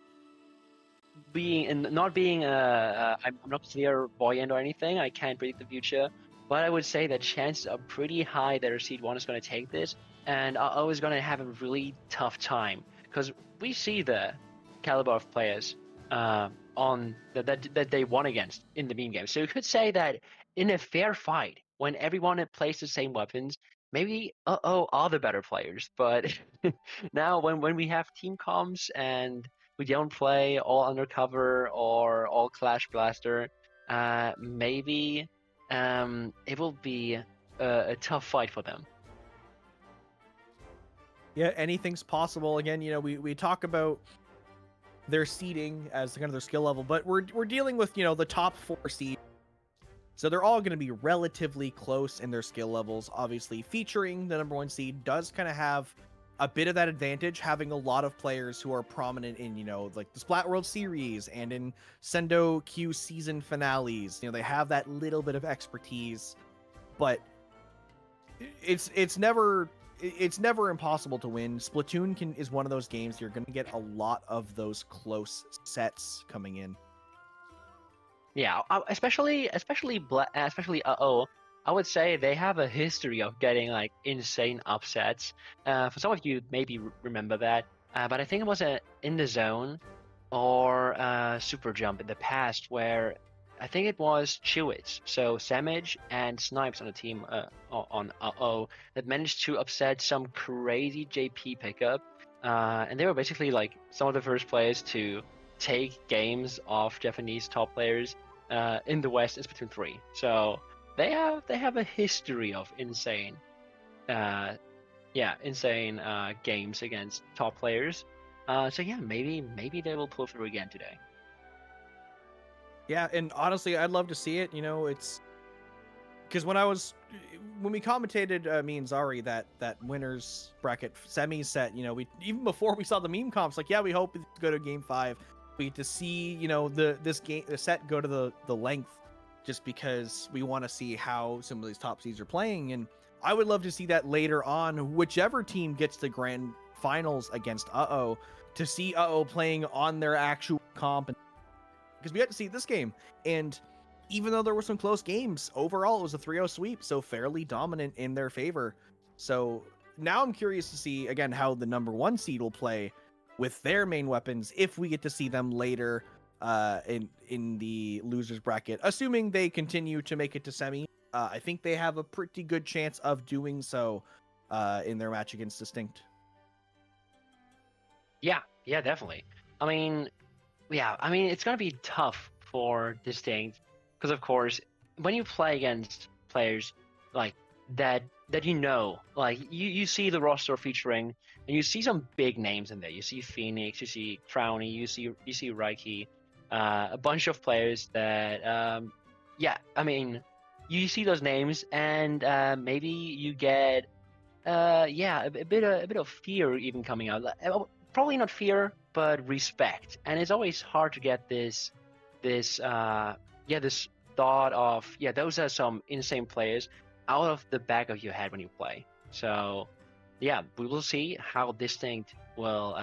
not being I'm not clairvoyant or anything. I can't predict the future, but I would say that chances are pretty high that our seed one is going to take this, and I is going to have a really tough time because we see the caliber of players on that they won against in the meme game. So you could say that in a fair fight, when everyone plays the same weapons, maybe are the better players. But now when we have team comms and we don't play all undercover or all Clash Blaster, maybe it will be a tough fight for them. Yeah, anything's possible. Again, we talk about their seeding as kind of their skill level, but we're dealing with the top 4 seeds. So they're all going to be relatively close in their skill levels. Obviously, featuring the number 1 seed does kind of have a bit of that advantage, having a lot of players who are prominent in, like the Splat World Series and in Sendo Q season finales. They have that little bit of expertise, but it's never impossible to win. Splatoon is one of those games you're going to get a lot of those close sets coming in. Yeah, especially I would say they have a history of getting like insane upsets. For some of you, maybe remember that, but I think it was in the zone or Super Jump in the past where I think it was Chewits, so Samage and Snipes on the team on that managed to upset some crazy JP pickup, and they were basically like some of the first players to take games off Japanese top players in the West in Splatoon 3. So they have a history of insane games against top players. So yeah, maybe they will pull through again today. Yeah, and honestly, I'd love to see it. It's because when we commentated me and Zari that winners bracket semi set, we even before we saw the meme comps, like, yeah, we hope it's go to game 5. We to see the set go to the length, just because we want to see how some of these top seeds are playing, and I would love to see that later on, whichever team gets the grand finals against to see playing on their actual comp, because we got to see this game, and even though there were some close games, overall it was a 3-0 sweep, so fairly dominant in their favor. So now I'm curious to see again how the number 1 seed will play with their main weapons if we get to see them later in the losers bracket, assuming they continue to make it to semi. I think they have a pretty good chance of doing so in their match against Distinct. Yeah, definitely. I mean, it's gonna be tough for Distinct because, of course, when you play against players like that like you see the roster featuring, and you see some big names in there. You see Phoenix, you see Crowny, you see Reiki, a bunch of players that you see those names, and maybe you get a bit of fear even coming out. Probably not fear, but respect. And it's always hard to get this thought of, those are some insane players out of the back of your head when you play. So yeah, we will see how Distinct will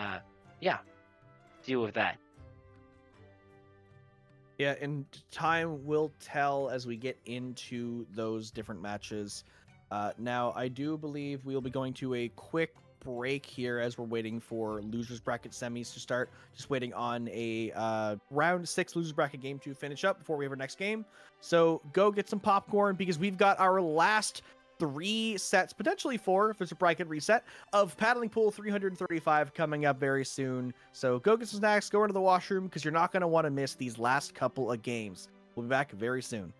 deal with that. Yeah, and time will tell as we get into those different matches. Now, I do believe we'll be going to a quick break here as we're waiting for losers bracket semis to start. Just waiting on a round 6 losers bracket game to finish up before we have our next game. So go get some popcorn, because we've got our last 3 sets, potentially 4 if there's a bracket reset, of Paddling Pool 335 coming up very soon. So go get some snacks, go into the washroom, because you're not going to want to miss these last couple of games. We'll be back very soon.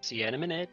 See you in a minute.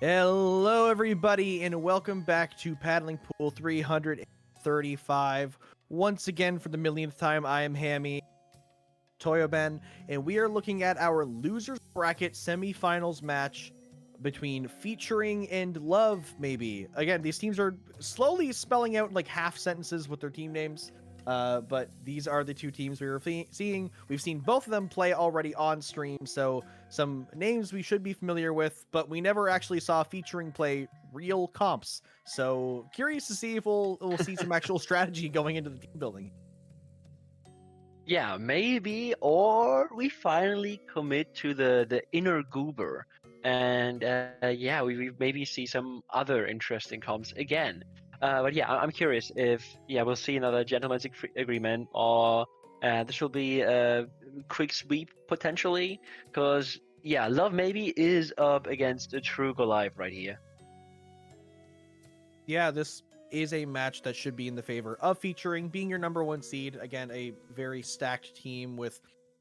Hello, everybody, and welcome back to Paddling Pool 335. Once again, for the millionth time, I am Hammy Toyoben, and we are looking at our losers bracket semifinals match between Featuring and Love, maybe. Again, these teams are slowly spelling out like half sentences with their team names. But these are the two teams we were seeing. We've seen both of them play already on stream, so some names we should be familiar with, but we never actually saw Featuring play real comps. So curious to see if we'll see some actual strategy going into the team building. Yeah, maybe, or we finally commit to the inner goober, and yeah, we maybe see some other interesting comps again. But yeah, I'm curious if we'll see another gentleman's agreement, or this will be a quick sweep potentially, because yeah, Love maybe is up against a true Goliath right here. Yeah, this is a match that should be in the favor of Featuring, being your number one seed. Again, a very stacked team with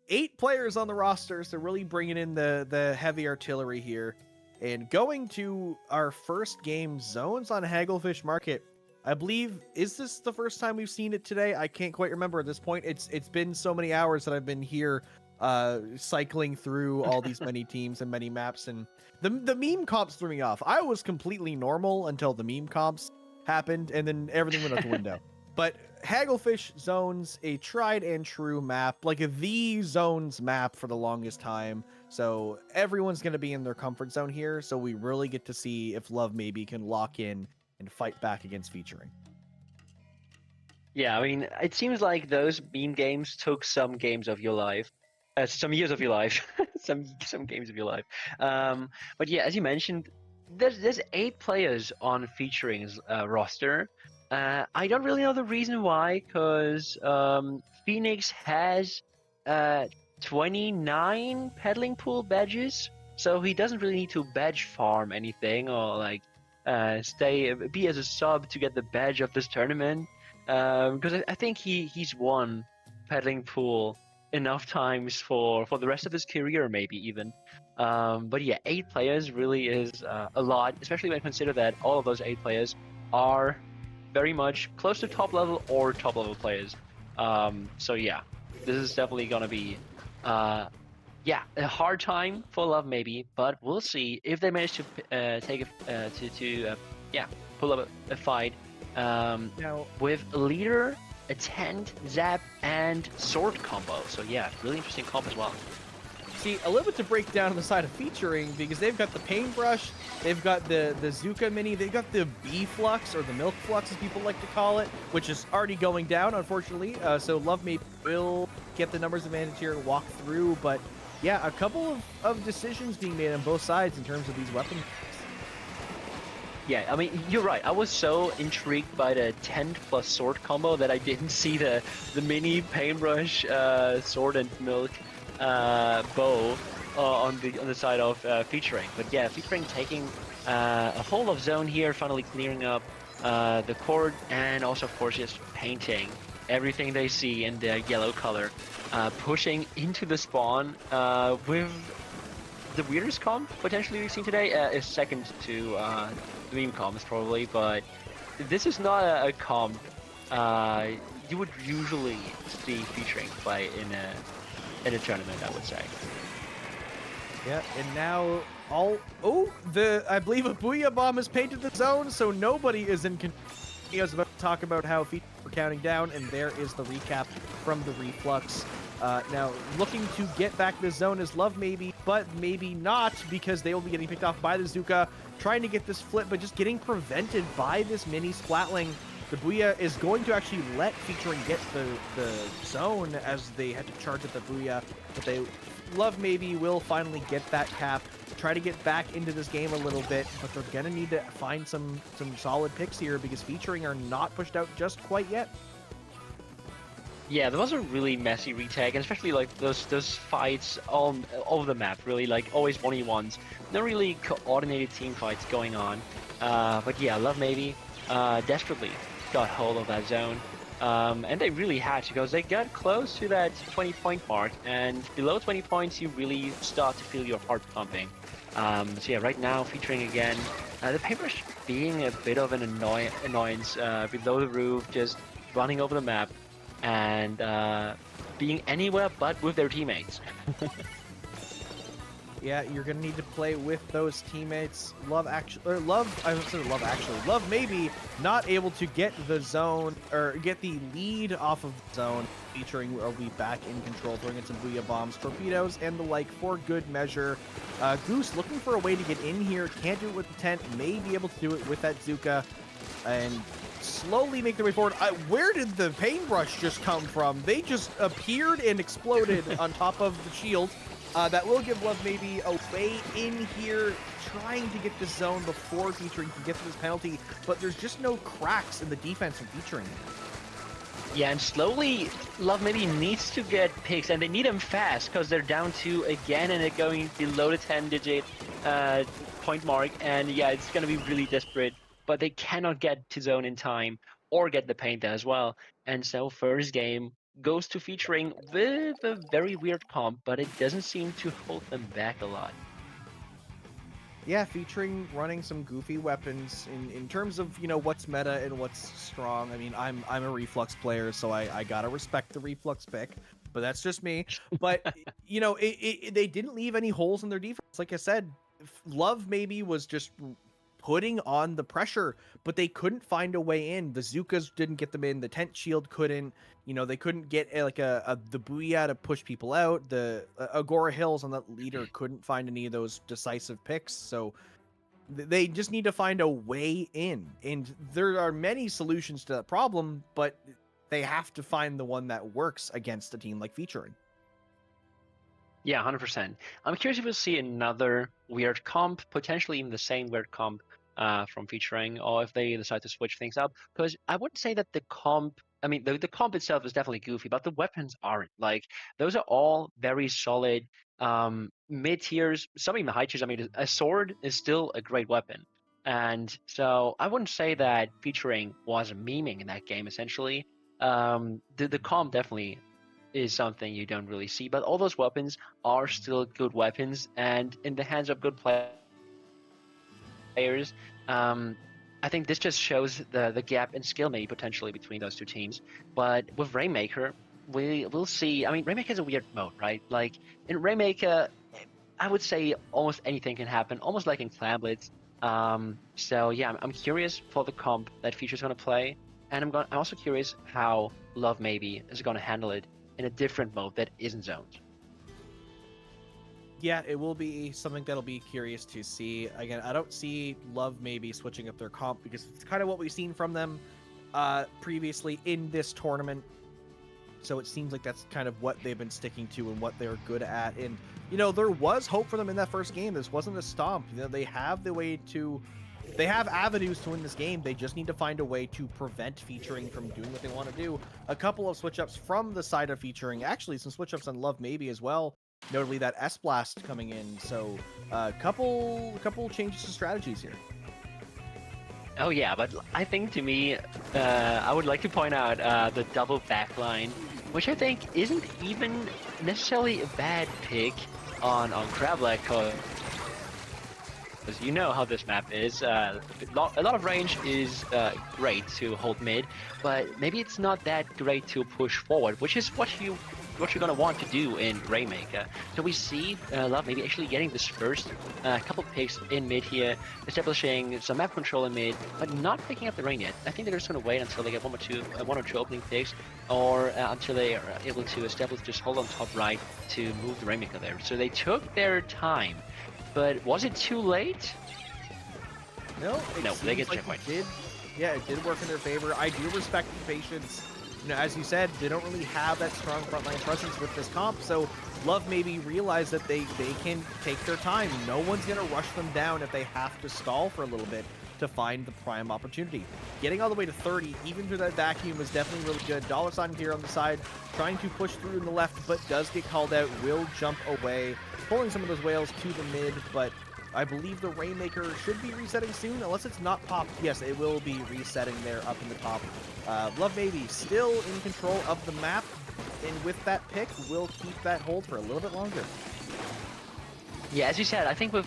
8 players on the roster, so really bringing in the heavy artillery here. And going to our first game, Zones on Hagglefish Market. I believe, is this the first time we've seen it today? I can't quite remember at this point. It's been so many hours that I've been here cycling through all these many teams and many maps, and the meme comps threw me off. I was completely normal until the meme comps happened, and then everything went out the window. But Hagglefish Zones, a tried and true map, like the Zones map for the longest time. So everyone's going to be in their comfort zone here. So we really get to see if Love maybe can lock in and fight back against Featuring. Yeah, I mean, it seems like those meme games took some games of your life, some years of your life, some games of your life. But yeah, as you mentioned, there's 8 players on Featuring's roster. I don't really know the reason why, because Phoenix has 29 peddling pool badges, so he doesn't really need to badge farm anything or like be as a sub to get the badge of this tournament. Because I think he's won peddling pool enough times for the rest of his career, maybe even. But yeah, 8 players really is a lot, especially when you consider that all of those 8 players are very much close to top level or top level players. So yeah, this is definitely gonna be a hard time for Love maybe, but we'll see if they manage to pull up a fight. Now, With leader, attend, zap, and sword combo. So yeah, really interesting comp as well. see, a little bit to break down on the side of Featuring, because they've got the paintbrush, they've got the Zuka mini, they've got the bee flux, or the milk flux as people like to call it, which is already going down, unfortunately. So Love maybe will get the numbers advantage here, walk through, but yeah, a couple of decisions being made on both sides in terms of these weapons. Yeah, I mean, you're right. I was so intrigued by the 10 plus sword combo that I didn't see the mini paintbrush sword and milk bow on the side of Featuring. But yeah, Featuring taking a hold of zone here, finally clearing up the court, and also of course just painting everything they see in the yellow color, pushing into the spawn with the weirdest comp potentially we've seen today, is second to the meme comps probably, but this is not a comp you would usually see Featuring play in a tournament, I would say. Yeah, and now I believe a Booyah Bomb has painted the zone, so nobody is in. He was about to talk about how Featuring were counting down, and there is the recap from the Reflux. Now, looking to get back the zone is Love maybe, but maybe not, because they will be getting picked off by the Zuka, trying to get this flip, but just getting prevented by this mini Splatling. The Booyah is going to actually let Featuring get the zone, as they had to charge at the Booyah, but Love maybe will finally get that cap, try to get back into this game a little bit, but they're gonna need to find some solid picks here, because Featuring are not pushed out just quite yet. Yeah, there was a really messy retake, and especially like those fights all over the map, really like always 1v1s. No really coordinated team fights going on. But yeah, Love maybe desperately got hold of that zone. And they really had to, because they got close to that 20-point mark, and below 20 points you really start to feel your heart pumping. So yeah, right now featuring again, the paintbrush being a bit of an annoyance below the roof, just running over the map, and being anywhere but with their teammates. Yeah, you're gonna need to play with those teammates. Love maybe not able to get the zone or get the lead off of the zone. Featuring will be back in control, throwing in some booyah bombs, torpedoes, and the like for good measure. Goose looking for a way to get in here. Can't do it with the tent. May be able to do it with that Zuka, and slowly make their way forward. Where did the paintbrush just come from? They just appeared and exploded on top of the shield. That will give Love maybe a way in here, trying to get the zone before Featuring can get to this penalty, but there's just no cracks in the defense from Featuring. Yeah, and slowly, Love maybe needs to get picks, and they need them fast, because they're down 2 again, and they're going below the 10-digit point mark, and yeah, it's going to be really desperate, but they cannot get to zone in time, or get the paint there as well, and so first game goes to Featuring with a very weird comp, but it doesn't seem to hold them back a lot. Yeah, Featuring running some goofy weapons in terms of, you know, what's meta and what's strong. I mean, I'm a Reflux player, so I gotta respect the Reflux pick, but that's just me. But you know, they didn't leave any holes in their defense. Like I said, Love maybe was just putting on the pressure, but they couldn't find a way in. The Zukas didn't get them in. The tent shield couldn't. You know, they couldn't get the booyah to push people out. The Agora Hills on that leader couldn't find any of those decisive picks. So they just need to find a way in. And there are many solutions to that problem, but they have to find the one that works against a team like Featuring. Yeah, 100%. I'm curious if we'll see another weird comp, potentially even the same weird comp from Featuring, or if they decide to switch things up. Because I wouldn't say that the comp, I mean, the comp itself is definitely goofy, but the weapons aren't. Like, those are all very solid mid tiers, some even high tiers. I mean, a sword is still a great weapon. And so I wouldn't say that Featuring was memeing in that game, essentially. The comp definitely is something you don't really see, but all those weapons are still good weapons, and in the hands of good players, I think this just shows the gap in skill maybe potentially between those two teams. But with Rainmaker, we'll see. I mean, Rainmaker is a weird mode, right? Like in Rainmaker, I would say almost anything can happen, almost like in Clan Blitz. So yeah, I'm curious for the comp that Feature's going to play, and I'm also curious how Love maybe is going to handle it in a different mode that isn't zoned. Yeah, it will be something that'll be curious to see. Again, I don't see Love maybe switching up their comp because it's kind of what we've seen from them previously in this tournament. So it seems like that's kind of what they've been sticking to and what they're good at. And, you know, there was hope for them in that first game. This wasn't a stomp. You know, they have the way to... They have avenues to win this game. They just need to find a way to prevent Featuring from doing what they want to do. A couple of switch-ups from the side of Featuring. Actually, some switch-ups on Love maybe as well. Notably that S-Blast coming in. So a couple changes to strategies here. Oh yeah, but I think to me, I would like to point out the double backline, which I think isn't even necessarily a bad pick on Crablack, because you know how this map is. A lot of range is great to hold mid, but maybe it's not that great to push forward, which is what you're gonna want to do in Rainmaker. So we see Love maybe actually getting this first couple picks in mid here, establishing some map control in mid, but not picking up the rain yet. I think they're just gonna wait until they get one or two opening picks, or until they are able to establish this hold on top right to move the Rainmaker there. So they took their time. But was it too late? No, they get like checkpoint. It did work in their favor. I do respect the patience. You know, as you said, they don't really have that strong frontline presence with this comp, so Love maybe realized that they can take their time. No one's going to rush them down if they have to stall for a little bit to find the prime opportunity. Getting all the way to 30, even through that vacuum, was definitely really good. $sign here on the side, trying to push through in the left, but does get called out, will jump away, pulling some of those whales to the mid, but I believe the Rainmaker should be resetting soon, unless it's not popped. Yes, it will be resetting there up in the top. Love maybe still in control of the map, and with that pick, will keep that hold for a little bit longer. Yeah, as you said, I think with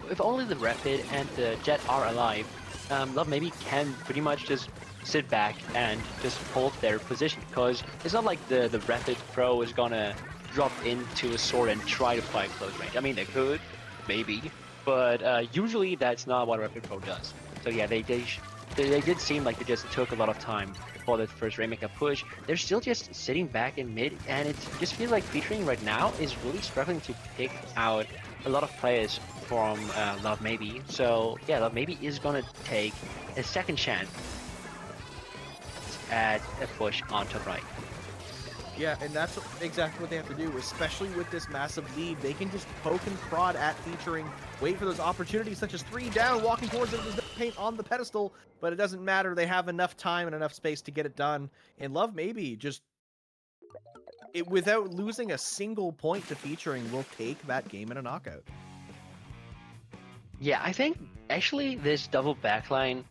if only the Rapid and the Jet are alive, Love maybe can pretty much just sit back and just hold their position, because it's not like the Rapid Pro is gonna drop into a sword and try to fight close range. I mean, they could, maybe, but usually that's not what Rapid Pro does. So yeah, they did seem like they just took a lot of time for the first Rainmaker push. They're still just sitting back in mid, and it just feels like Featuring right now is really struggling to pick out a lot of players from Love Maybe. So yeah, Love Maybe is gonna take a second chance at a push on top right. Yeah, and that's exactly what they have to do, especially with this massive lead. They can just poke and prod at Featuring, wait for those opportunities, such as 3 down, walking towards it, there's no paint on the pedestal, but it doesn't matter. They have enough time and enough space to get it done. And Love Maybe just, without losing a single point to Featuring, will take that game in a knockout. Yeah, I think actually this double backline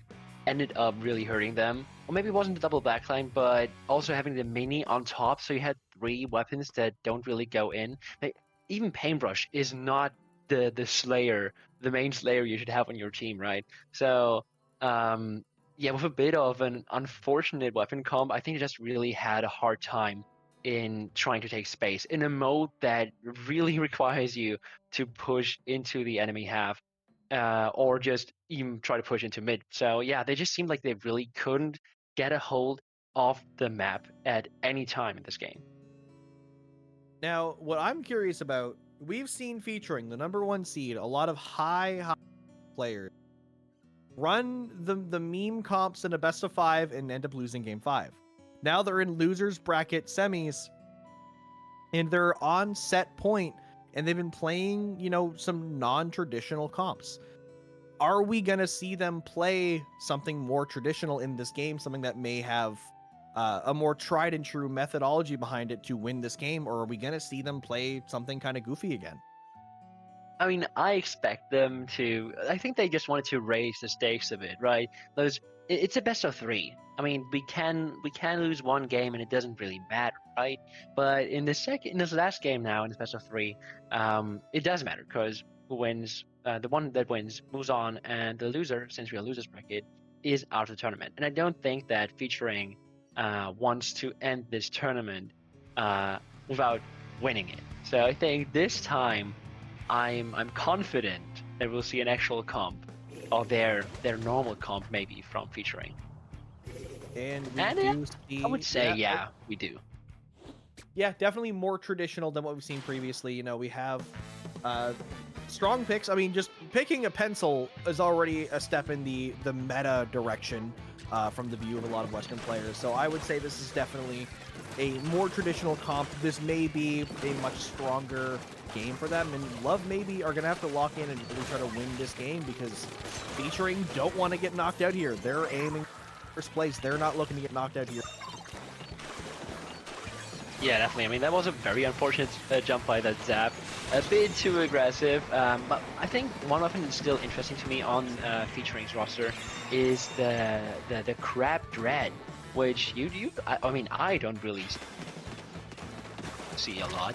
ended up really hurting them. Or maybe it wasn't the double backline, but also having the mini on top, so you had 3 weapons that don't really go in. Like, even Paintbrush is not the slayer, the main slayer you should have on your team, right? So yeah, with a bit of an unfortunate weapon comp, I think it just really had a hard time in trying to take space in a mode that really requires you to push into the enemy half, or just even try to push into mid. So yeah, they just seemed like they really couldn't get a hold of the map at any time in this game. Now, what I'm curious about, we've seen Featuring, the #1 seed, a lot of high players run the meme comps in a best of 5 and end up losing game 5. Now they're in losers bracket semis, and they're on set point, and they've been playing, you know, some non-traditional comps. Are we going to see them play something more traditional in this game, something that may have a more tried and true methodology behind it to win this game, or are we going to see them play something kind of goofy again? I mean, I expect them to. I think they just wanted to raise the stakes a bit, right? It's a best of 3. I mean, we can lose one game and it doesn't really matter, right? But in this last game now, in this best of 3, it does matter, because who wins? The one that wins moves on, and the loser, since we're a losers bracket, is out of the tournament. And I don't think that Featuring wants to end this tournament without winning it. So I think this time, I'm confident that we'll see an actual comp, or their normal comp maybe, from Featuring. And we And do see, I would say, yeah, we do. Yeah, definitely more traditional than what we've seen previously. You know, we have strong picks. I mean, just picking a pencil is already a step in the meta direction from the view of a lot of Western players. So I would say this is definitely a more traditional comp. This may be a much stronger game for them, and Love maybe are going to have to lock in and really try to win this game, because Featuring don't want to get knocked out here. They're aiming first place. They're not looking to get knocked out here. Yeah, definitely. I mean, that was a very unfortunate jump by that Zap. A bit too aggressive, but I think one weapon that's still interesting to me on Featuring's roster is the Crab Dread, which I mean, I don't really see a lot.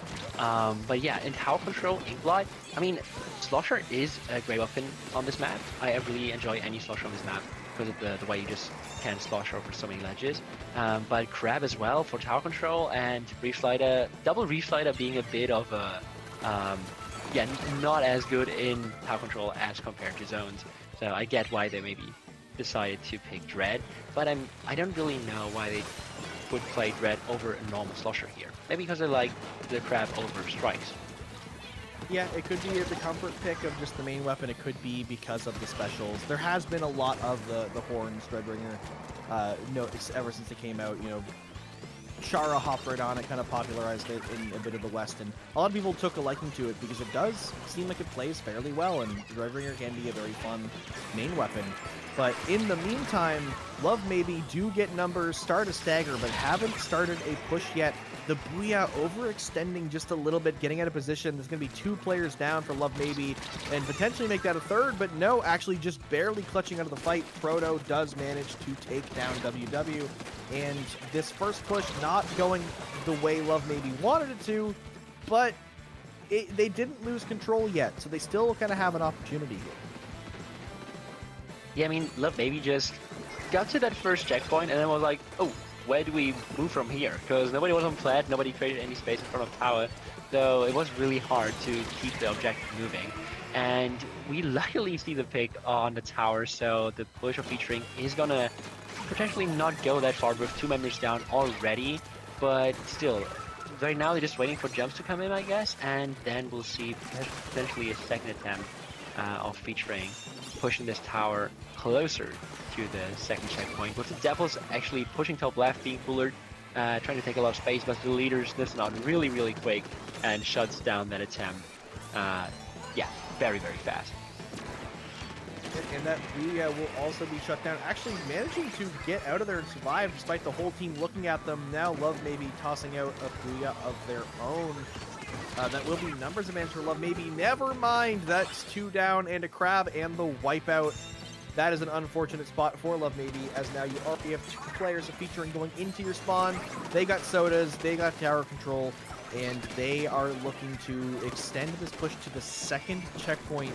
But yeah, in Tower Control, Inkblot, I mean, Slosher is a great weapon on this map. I really enjoy any Slosher on this map because of the way you just can Slosher over so many ledges. But Crab as well for Tower Control, and Reef Slider, double Reef Slider being a bit of a, yeah, not as good in Tower Control as compared to Zones. So I get why they maybe decided to pick Dread, but I don't really know why they would play Dread over a normal Slosher here. Maybe because they like the Crab over Strikes. Yeah, it could be the comfort pick of just the main weapon. It could be because of the specials. There has been a lot of the Horns Dreadbringer notice ever since it came out. You know, Shara hopped right on it, kind of popularized it in a bit of the West, and a lot of people took a liking to it because it does seem like it plays fairly well, and Dreadbringer can be a very fun main weapon. But in the meantime, Love maybe do get numbers, start a stagger, but haven't started a push yet. The Booyah overextending just a little bit, getting out of position. There's going to be 2 players down for Love maybe, and potentially make that a third, but no, actually just barely clutching out of the fight. Proto does manage to take down WW, and this first push not going the way Love maybe wanted it to, but they didn't lose control yet, so they still kind of have an opportunity here. Yeah, I mean, Love Baby just got to that first checkpoint and then was like, oh, where do we move from here? Because nobody was on plat, nobody created any space in front of tower, so it was really hard to keep the objective moving. And we luckily see the pick on the tower, so the push of featuring is gonna potentially not go that far with 2 members down already, but still, right now they're just waiting for jumps to come in, I guess, and then we'll see potentially a second attempt of featuring pushing this tower closer to the second checkpoint, with the Devils actually pushing top left, being Bullard, trying to take a lot of space, but the leaders listen on really, really quick and shuts down that attempt. Yeah, very, very fast. And that Booyah will also be shut down. Actually managing to get out of there and survive despite the whole team looking at them. Now Love maybe tossing out a Booyah of their own. That will be numbers of managed for Love maybe. Never mind, that's 2 down and a crab and the wipeout. That is an unfortunate spot for Love maybe, as now you already have 2 players of featuring going into your spawn. They got sodas, they got tower control, and they are looking to extend this push to the second checkpoint.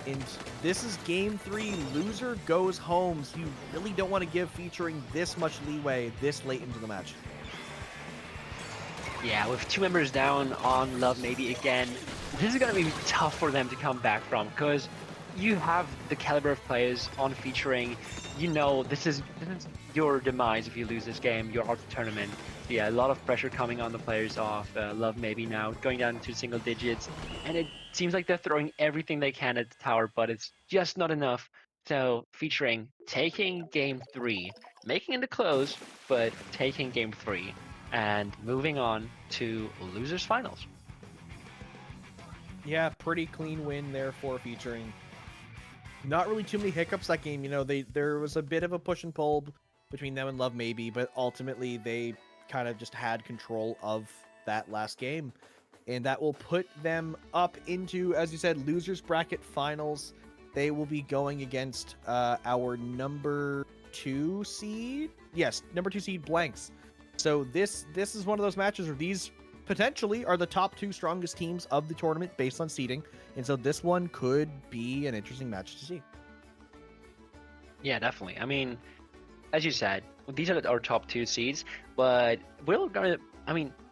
And this is game 3. Loser goes home. So you really don't want to give featuring this much leeway this late into the match. Yeah, with 2 members down on Love maybe again, this is going to be tough for them to come back from, because you have the caliber of players on featuring. You know, this is your demise if you lose this game. You're out of the tournament. Yeah, a lot of pressure coming on the players of Love maybe now, going down to single digits, and it seems like they're throwing everything they can at the tower, but it's just not enough. So featuring taking game 3, making it close, but taking game 3 and moving on to losers finals. Yeah, pretty clean win there for featuring. Not really too many hiccups that game. You know, there was a bit of a push and pull between them and Love maybe, but ultimately they kind of just had control of that last game. And that will put them up into, as you said, losers bracket finals. They will be going against our number 2 seed. Yes, number 2 seed Blanks. So this is one of those matches where these potentially are the top 2 strongest teams of the tournament based on seeding. And so this one could be an interesting match to see. Yeah, definitely. I mean, as you said, these are our top 2 seeds, but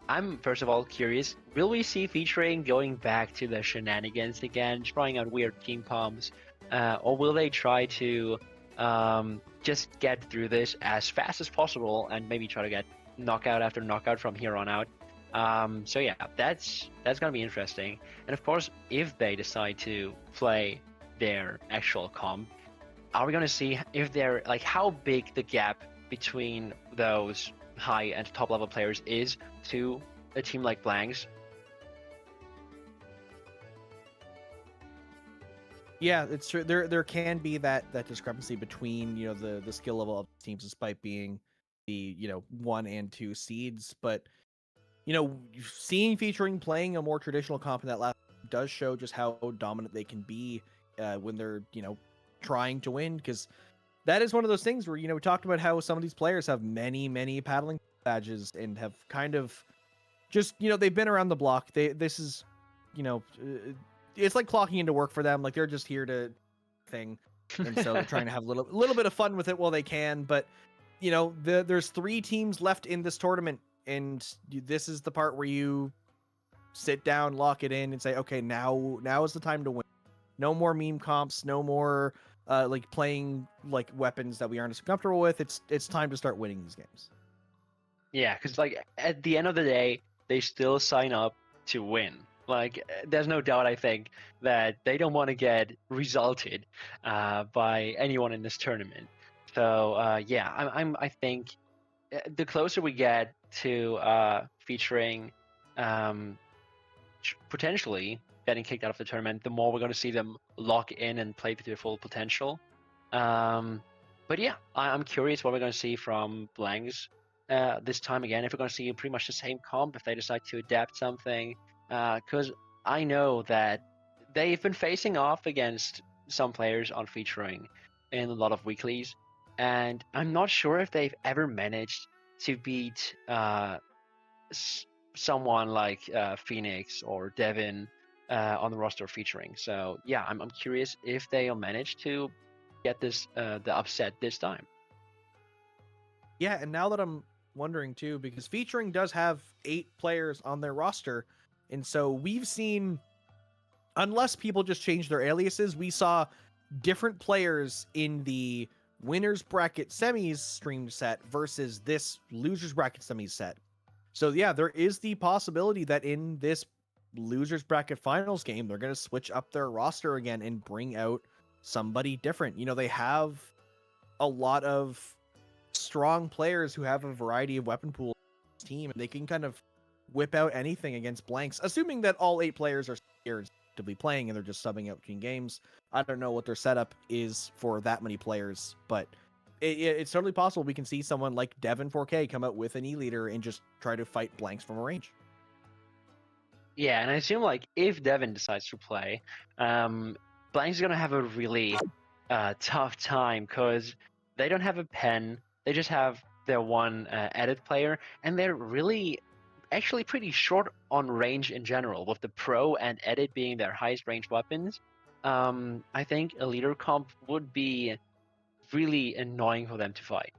I'm first of all curious, will we see featuring going back to the shenanigans again, trying out weird team comps, or will they try to just get through this as fast as possible and maybe try to get knockout after knockout from here on out? So yeah, that's gonna be interesting. And of course, if they decide to play their actual comp, are we gonna see if they're like how big the gap between those high and top level players is to a team like Blanks? Yeah, it's true. There can be that discrepancy between, you know, the skill level of teams despite being the, you know, 1 and 2 seeds, but you know, seeing featuring playing a more traditional comp in that last does show just how dominant they can be when they're, you know, trying to win, because that is one of those things where, you know, we talked about how some of these players have many paddling badges and have kind of just, you know, they've been around the block. This is, you know, it's like clocking into work for them. Like they're just here to thing, and so they're trying to have a little bit of fun with it while they can. But you know, there's 3 teams left in this tournament, and this is the part where you sit down, lock it in, and say, okay, now is the time to win. No more meme comps. No more like playing like weapons that we aren't as comfortable with. It's time to start winning these games. Yeah, because like at the end of the day, they still sign up to win. Like there's no doubt, I think, that they don't want to get resulted by anyone in this tournament. So yeah, I think the closer we get to featuring potentially getting kicked out of the tournament, the more we're going to see them lock in and play to their full potential. But yeah, I'm curious what we're going to see from Blanks this time again. If we're going to see pretty much the same comp, if they decide to adapt something, because I know that they've been facing off against some players on featuring in a lot of weeklies, and I'm not sure if they've ever managed to beat someone like Phoenix or Devin on the roster featuring. So yeah, I'm curious if they'll manage to get this the upset this time. Yeah, and now that I'm wondering too, because featuring does have 8 players on their roster, and so we've seen, unless people just change their aliases, we saw different players in the winners bracket semis streamed set versus this losers bracket semis set. So yeah, there is the possibility that in this losers bracket finals game, they're going to switch up their roster again and bring out somebody different. You know, they have a lot of strong players who have a variety of weapon pools on the team, and they can kind of whip out anything against blanks, assuming that all 8 players are here to be playing and they're just subbing out between games. I don't know what their setup is for that many players, but it's totally possible we can see someone like Devin 4K come out with an E-leader and just try to fight blanks from a range. Yeah, and I assume like if Devin decides to play, Blanks is gonna have a really tough time because they don't have a pen. They just have their one edit player, and they're really actually pretty short on range in general, with the pro and edit being their highest range weapons. I think a leader comp would be really annoying for them to fight.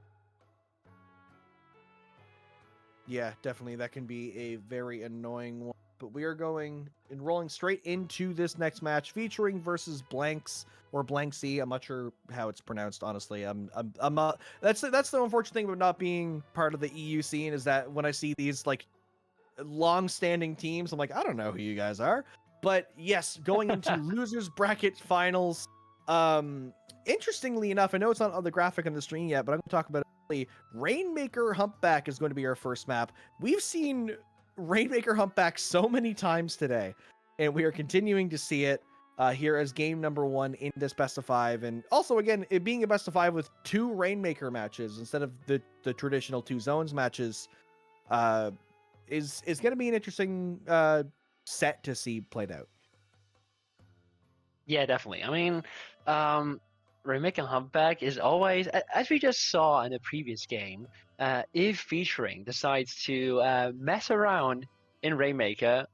Yeah, definitely. That can be a very annoying one. But we are going and rolling straight into this next match, featuring versus Blanks or Blanksy. I'm not sure how it's pronounced, honestly. I'm not. That's the unfortunate thing about not being part of the EU scene, is that when I see these like long-standing teams, I'm like, I don't know who you guys are. But yes, going into losers bracket finals. Interestingly enough, I know it's not on the graphic on the screen yet, but I'm going to talk about it. Rainmaker Humpback is going to be our first map. We've seen Rainmaker Humpback so many times today, and we are continuing to see it here as game number 1 in this best of 5. And also, again, it being a best of 5 with 2 Rainmaker matches instead of the traditional 2 zones matches is going to be an interesting set to see played out. Yeah, definitely. I mean, Rainmaker Humpback is always, as we just saw in the previous game, if featuring decides to mess around in Rainmaker,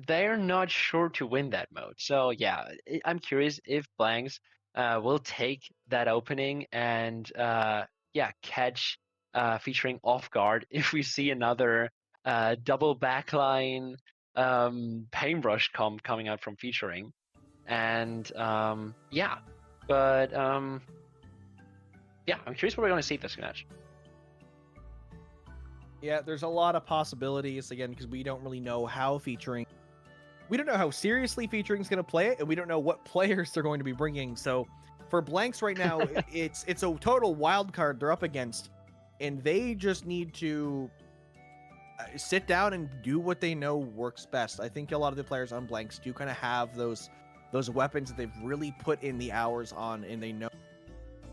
they're not sure to win that mode. So yeah, I'm curious if Blanks will take that opening and catch featuring off guard if we see another double backline paintbrush coming out from featuring. And I'm curious what we're going to see this match. Yeah, there's a lot of possibilities, again, because we don't really know how we don't know how seriously featuring is going to play it, and we don't know what players they're going to be bringing. So for Blanks right now, it's a total wild card they're up against, and they just need to sit down and do what they know works best. I think a lot of the players on Blanks do kind of have those weapons that they've really put in the hours on, and they know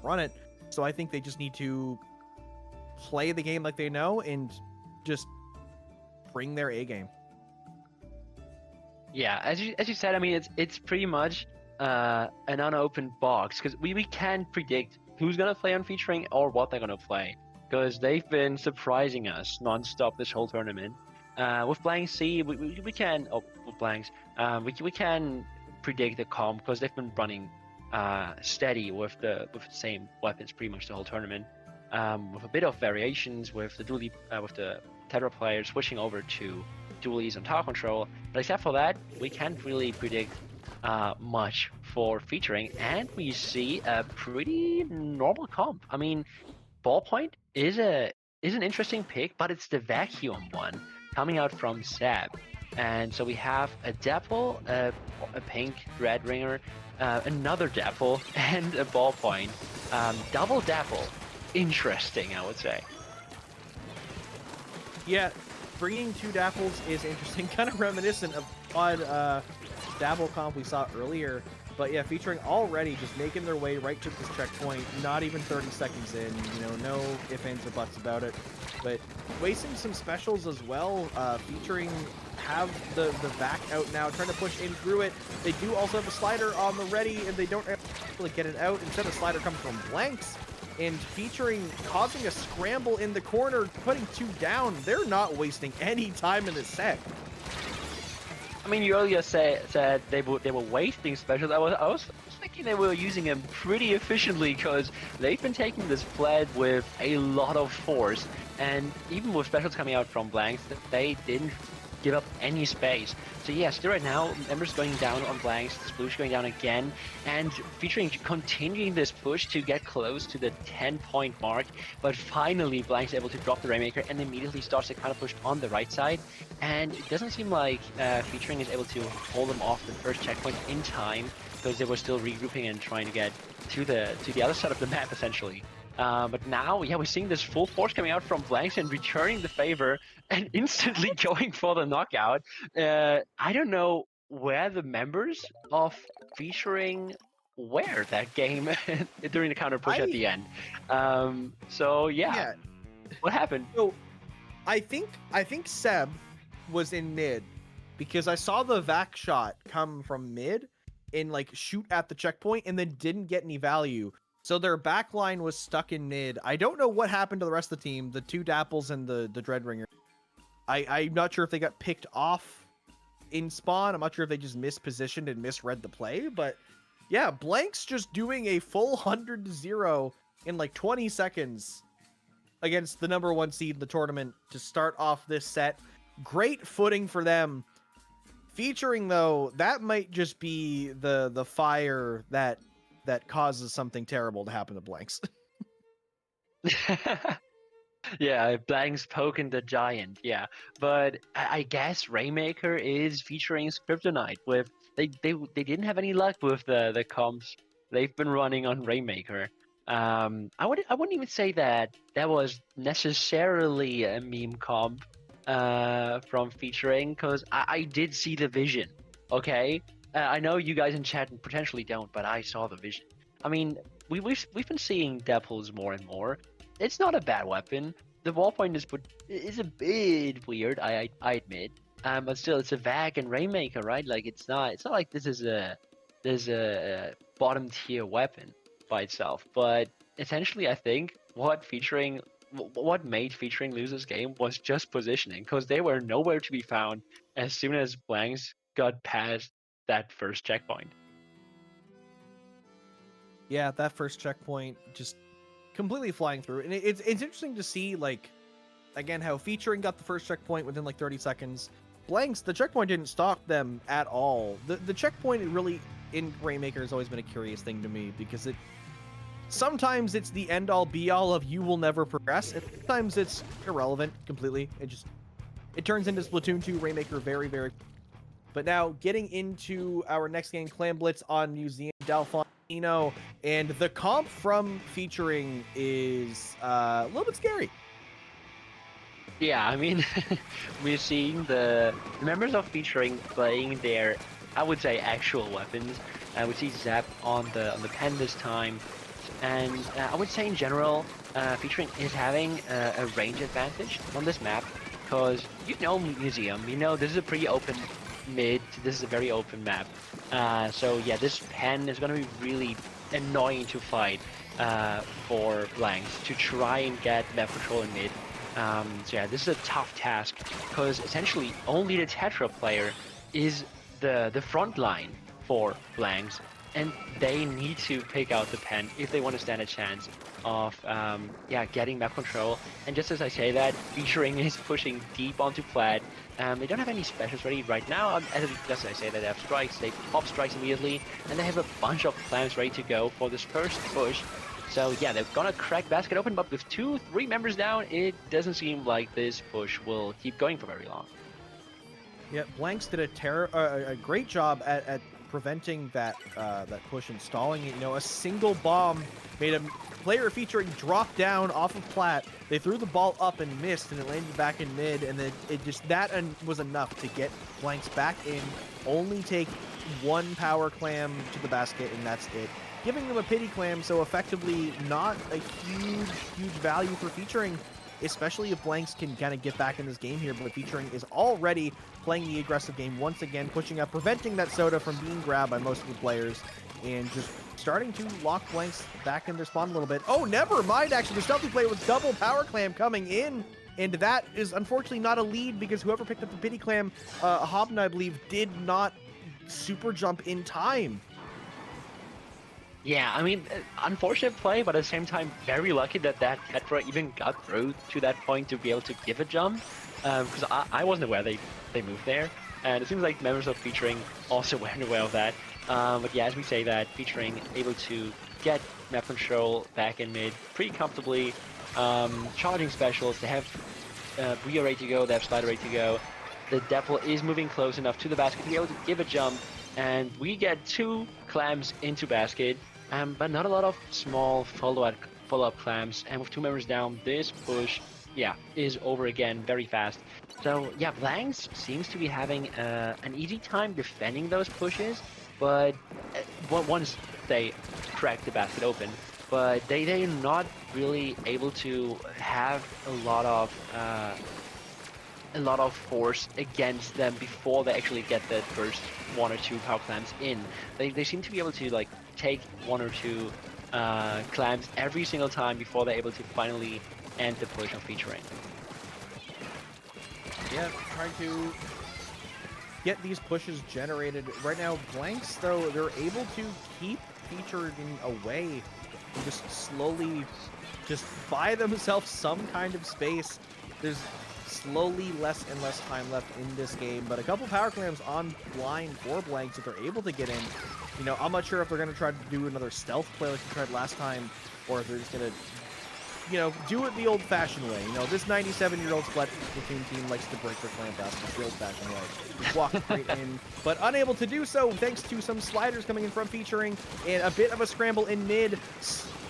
run it. So I think they just need to play the game like they know and just bring their A game. Yeah, as you said, I mean, it's pretty much an unopened box, because we can't predict who's gonna play on featuring or what they're gonna play, because they've been surprising us nonstop this whole tournament. With Blanks C, we can with Blanks, we can predict the comp because they've been running steady with the same weapons pretty much the whole tournament, with a bit of variations with the dually with the Tetra players switching over to dualies and tower control. But except for that, we can't really predict much for featuring, and we see a pretty normal comp. I mean, Ballpoint is an interesting pick, but it's the vacuum one coming out from Sab. And so we have a Dapple, a pink red ringer, another Dapple, and a Ballpoint. Double Dapple. Interesting, I would say. Yeah, bringing 2 Dapples is interesting, kind of reminiscent of odd Dapple comp we saw earlier. But yeah, featuring already just making their way right to this checkpoint, not even 30 seconds in, no ifs, ands, or buts about it. But wasting some specials as well, featuring have the vac out now, trying to push in through it. They do also have a slider on the ready, and they don't actually get it out. Instead, a slider comes from Blanks, and featuring causing a scramble in the corner, putting 2 down. They're not wasting any time in this set. I mean, you earlier said they were wasting specials. I was thinking they were using them pretty efficiently because they've been taking this Fled with a lot of force, and even with specials coming out from Blanks, they didn't give up any space. So yeah, still right now, members going down on Blanks, Sploosh going down again, and featuring continuing this push to get close to the 10-point mark, but finally Blanks able to drop the Rainmaker and immediately starts the counter push on the right side, and it doesn't seem like featuring is able to hold them off the first checkpoint in time, because they were still regrouping and trying to get to the other side of the map essentially. But now, yeah, we're seeing this full force coming out from Blanks and returning the favor and instantly going for the knockout. I don't know where the members of featuring were that game during the counter push at the end. So yeah, what happened? So I think Seb was in mid because I saw the vac shot come from mid and like shoot at the checkpoint and then didn't get any value. So their back line was stuck in mid. I don't know what happened to the rest of the team, the two Dapples and the Dreadringer. I'm not sure if they got picked off in spawn. I'm not sure if they just mispositioned and misread the play. But yeah, Blanks just doing a full 100-0 in like 20 seconds against the #1 seed in the tournament to start off this set. Great footing for them. Featuring, though, that might just be the fire that causes something terrible to happen to Blanks. Yeah, Blanks poking the giant, yeah. But I guess Rainmaker is featuring Kryptonite with they didn't have any luck with the comps they've been running on Rainmaker. I wouldn't even say that was necessarily a meme comp from featuring, because I did see the vision, okay? I know you guys in chat potentially don't, but I saw the vision. I mean, we've been seeing Dapples more and more. It's not a bad weapon. The wall point is a bit weird, I admit. But still, it's a VAC and Rainmaker, right? Like it's not like this is a bottom tier weapon by itself. But essentially, I think what made featuring lose this game was just positioning, because they were nowhere to be found as soon as Blanks got past that first checkpoint. Yeah, that first checkpoint just completely flying through. And it's interesting to see, like, again, how featuring got the first checkpoint within like 30 seconds. Blanks, the checkpoint didn't stop them at all. The checkpoint really in Rainmaker has always been a curious thing to me, because sometimes it's the end all be all of you will never progress, and sometimes it's irrelevant completely. It turns into Splatoon 2 Rainmaker very, very. But now, getting into our next game, Clan Blitz on Museum Delfino, and the comp from featuring is a little bit scary. Yeah, I mean, we're seeing the members of featuring playing their, I would say, actual weapons. We see Zap on the pen this time, and I would say in general, featuring is having a range advantage on this map, because Museum, this is a pretty open mid, this is a very open map. So yeah, this pen is going to be really annoying to fight for Blanks to try and get map control in mid. So yeah, this is a tough task, because essentially only the Tetra player is the front line for Blanks, and they need to pick out the pen if they want to stand a chance of getting map control. And just as I say that, featuring is pushing deep onto Plat. They don't have any specials ready right now. Just as I say that, they have strikes, they pop strikes immediately, and they have a bunch of plans ready to go for this first push. So yeah, they're gonna crack basket open, but with 2-3 members down, it doesn't seem like this push will keep going for very long. Yeah, Blanks did a great job at preventing that push and stalling it. A single bomb made a player featuring drop down off of Plat. They threw the ball up and missed, and it landed back in mid, and then that was enough to get Blanks back in. Only take one power clam to the basket, and that's it. Giving them a pity clam, so effectively not a huge value for featuring, especially if Blanks can kind of get back in this game here. But featuring is already playing the aggressive game once again, pushing up, preventing that soda from being grabbed by most of the players, and just starting to lock Blanks back in their spawn a little bit. Oh, never mind, actually, the stealthy player with double power clam coming in And that is unfortunately not a lead because whoever picked up the pity clam, Hobna, I believe, did not super jump in time. Yeah, I mean, unfortunate play, but at the same time, very lucky that Tetra even got through to that point to be able to give a jump, because I wasn't aware they moved there, and it seems like members of Featuring also weren't aware of that. But yeah, as we say that, Featuring able to get map control back in mid pretty comfortably, charging specials, they have Brio ready to go, they have Slider ready to go, the Dapple is moving close enough to the basket to be able to give a jump, and we get 2 clams into basket, but not a lot of small follow-up clams. And with 2 members down, this push, yeah, is over again very fast. So yeah, Blanks seems to be having an easy time defending those pushes, but once they crack the basket open, but they're not really able to have a lot of force against them before they actually get the first 1 or 2 power clams in. They seem to be able to like take 1 or 2 clams every single time before they're able to finally end the push on Featuring. Yeah, trying to get these pushes generated. Right now, Blanks, though, they're able to keep Featuring away and just slowly just buy themselves some kind of space. There's slowly less and less time left in this game, but a couple power clams on line for Blanks if they're able to get in. You know, I'm not sure if they're going to try to do another stealth play like they tried last time, or if they're just going to, you know, do it the old-fashioned way. You know, this 97-year-old Splatoon team likes to break their clam baskets the old-fashioned way. Just walk right in, but unable to do so thanks to some sliders coming in from Featuring and a bit of a scramble in mid,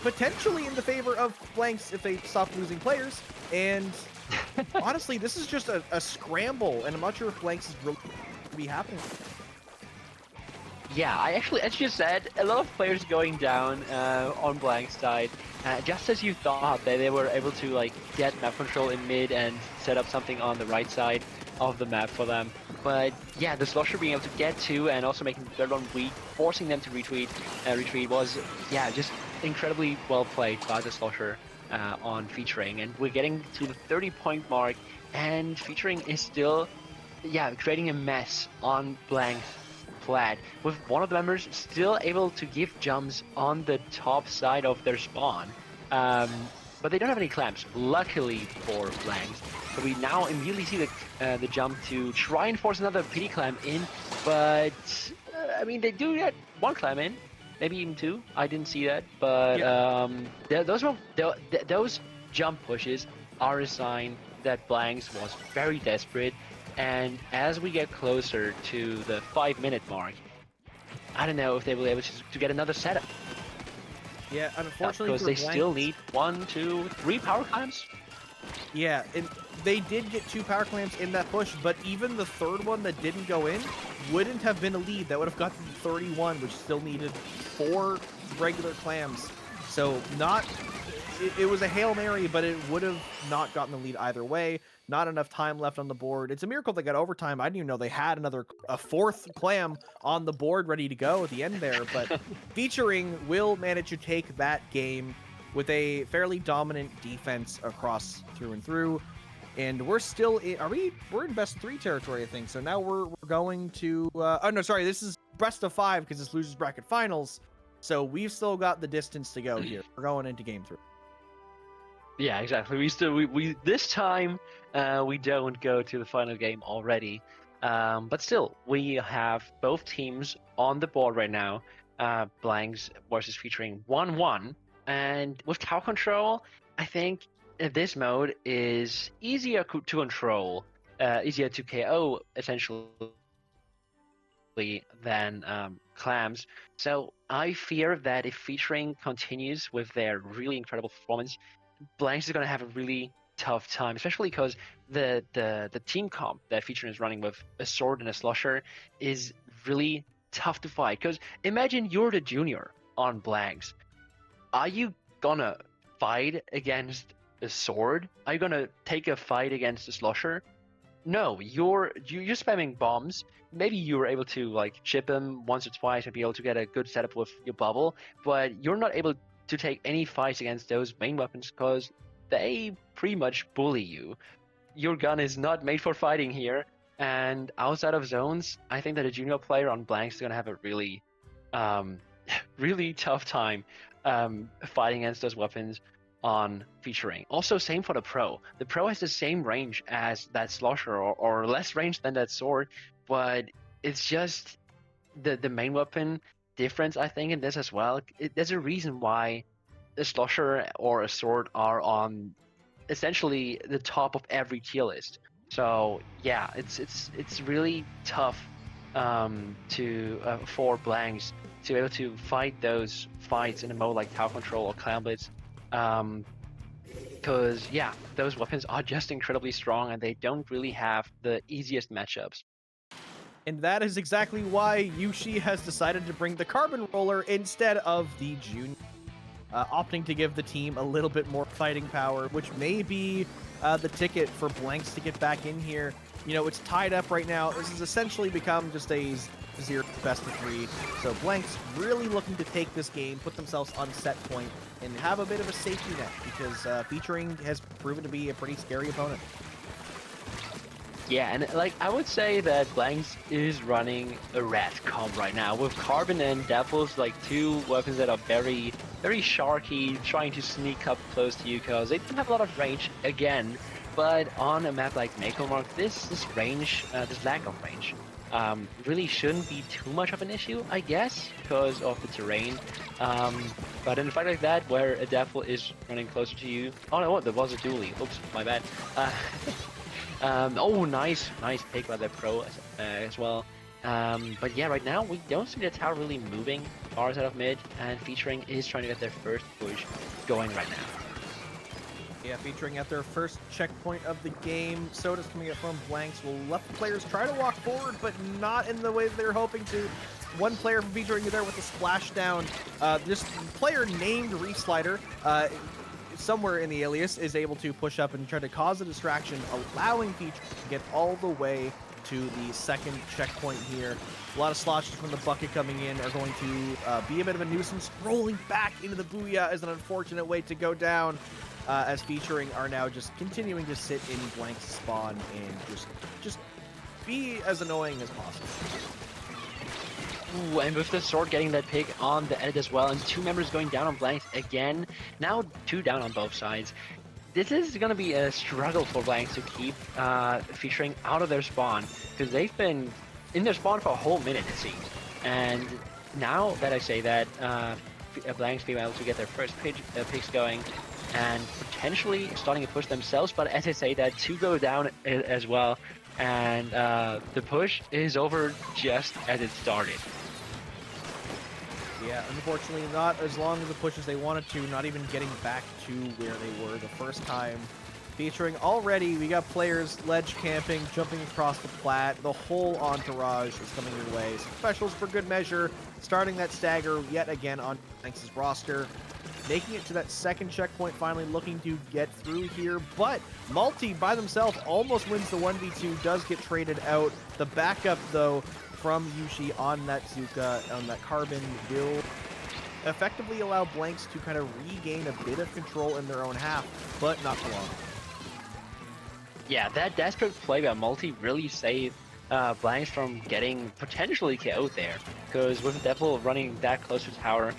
potentially in the favor of Blanks if they stop losing players. And honestly, this is just a scramble, and I'm not sure if Blanks is really going to be happening. Yeah, as you said, a lot of players going down on Blank's side. Just as you thought that they were able to like get map control in mid and set up something on the right side of the map for them. But yeah, the Slosher being able to get 2 and also making the third one weak, forcing them to retreat was, yeah, just incredibly well played by the Slosher on Featuring. And we're getting to the 30-point mark, and Featuring is still, yeah, creating a mess on Blank's flat, with one of the members still able to give jumps on the top side of their spawn. But they don't have any clamps, luckily for Blanks. So we now immediately see the jump to try and force another pity clam in, but I mean, they do get 1 clam in, maybe even 2. I didn't see that, but yeah. Those jump pushes are a sign that Blanks was very desperate. And as we get closer to the 5-minute mark, I don't know if they will be able to get another setup. Yeah, unfortunately, because they Blanks, still need 1, 2, 3 power clams. Yeah, and they did get 2 power clams in that push, but even the third one that didn't go in wouldn't have been a lead. That would have gotten 31, which still needed 4 regular clams. So it was a Hail Mary, but it would have not gotten the lead either way. Not enough time left on the board. It's a miracle they got overtime. I didn't even know they had a 4th clam on the board ready to go at the end there, but Featuring will manage to take that game with a fairly dominant defense across through and through. And we're still in, we're in best 3 territory, I think. So now we're going to, oh no, sorry, this is best of 5 because it's losers bracket finals. So we've still got the distance to go here. We're going into game 3. Yeah, exactly. We this time we don't go to the final game already, but still we have both teams on the board right now. Blanks versus Featuring 1-1, and with tower control, I think this mode is easier to control, easier to KO essentially than clams. So I fear that if Featuring continues with their really incredible performance, Blanks is going to have a really tough time, especially because the team comp that Featuring is running with a sword and a slosher is really tough to fight. Because imagine you're the junior on Blanks. Are you gonna fight against a sword? Are you gonna take a fight against a slosher? No, you're spamming bombs. Maybe you were able to like chip them once or twice and be able to get a good setup with your bubble, but you're not able to take any fights against those main weapons because they pretty much bully you. your gun is not made for fighting here. And outside of zones, I think that a junior player on blanks is gonna have a really, really tough time fighting against those weapons on featuring. Also, same for the pro. The pro has the same range as that slosher, or less range than that sword, but it's just the main weapon difference, I think, in this as well. There's a reason why a slosher or a sword are on essentially the top of every tier list. So yeah, it's really tough for blanks to be able to fight those fights in a mode like tower control or clan blitz, because yeah, those weapons are just incredibly strong and they don't really have the easiest matchups. And that is exactly why Yushi has decided to bring the Carbon Roller instead of the Junior, opting to give the team a little bit more fighting power, which may be the ticket for blanks to get back in here. You know, it's tied up right now. This has essentially become just a 0 best of 3. So blanks really looking to take this game, put themselves on set point, and have a bit of a safety net, because featuring has proven to be a pretty scary opponent. Yeah, and like I would say that blanks is running a rat comp right now with Carbon and Dapple's like two weapons that are very, very sharky, trying to sneak up close to you because they don't have a lot of range again. But on a map like Mako Mark, this range, this lack of range, really shouldn't be too much of an issue, I guess, because of the terrain. But in a fight like that, where a Dapple is running closer to you, oh no, there was a dually. Oops, my bad. Oh, nice pick by the pro as well. But yeah, right now we don't see the tower really moving far outside of mid, and featuring is trying to get their first push going right now. Yeah, featuring at their first checkpoint of the game. Soda's coming up from blanks will let the players try to walk forward, but not in the way that they're hoping to. One player from featuring there with a splashdown. This player named Reslider, somewhere in the alias, is able to push up and try to cause a distraction, allowing Feature to get all the way to the second checkpoint here. A lot of sloshes from the bucket coming in are going to be a bit of a nuisance. Rolling back into the Booyah is an unfortunate way to go down, as featuring are now just continuing to sit in blank spawn and just be as annoying as possible. Ooh, and with the sword getting that pick on the edit as well, and two members going down on blanks again. Now 2 down on both sides. This is going to be a struggle for blanks to keep featuring out of their spawn, because they've been in their spawn for a whole minute, it seems. And now that I say that, blanks being able to get their first picks going, and potentially starting to push themselves, but as I say that, 2 go down as well, and the push is over just as it started. Yeah, unfortunately not as long as the push as they wanted to, not even getting back to where they were the first time. Featuring already, we got players ledge camping, jumping across the plat, the whole entourage is coming your way. Some specials for good measure, starting that stagger yet again on Banks' roster. Making it to that second checkpoint, finally looking to get through here, but Multi by themselves almost wins the 1v2, does get traded out. The backup, though, from Yushi on that Zuka, on that Carbon, will effectively allow blanks to kind of regain a bit of control in their own half, but not for long. Yeah, that desperate play by Multi really saved blanks from getting potentially KO'd there, because with Devil running that close to tower,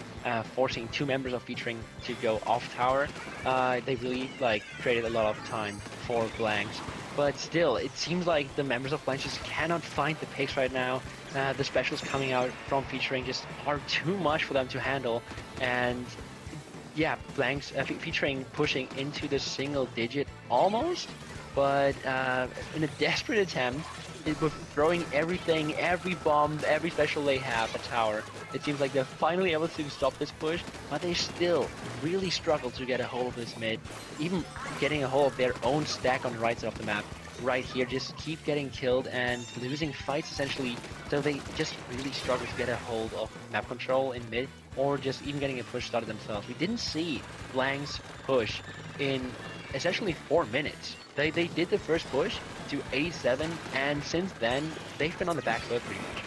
forcing 2 members of featuring to go off tower, they really created a lot of time for blanks. But still, it seems like the members of blanks just cannot find the pace right now. The specials coming out from featuring just are too much for them to handle, and yeah, blanks featuring pushing into the single digit almost, but in a desperate attempt, with throwing everything, every bomb, every special they have at tower, it seems like they're finally able to stop this push, but they still really struggle to get a hold of this mid. Even getting a hold of their own stack on the right side of the map, right here, just keep getting killed and losing fights essentially, so they just really struggle to get a hold of map control in mid, or just even getting a push started themselves. We didn't see blanks push in essentially 4 minutes. They did the first push to 87, and since then, they've been on the back foot pretty much.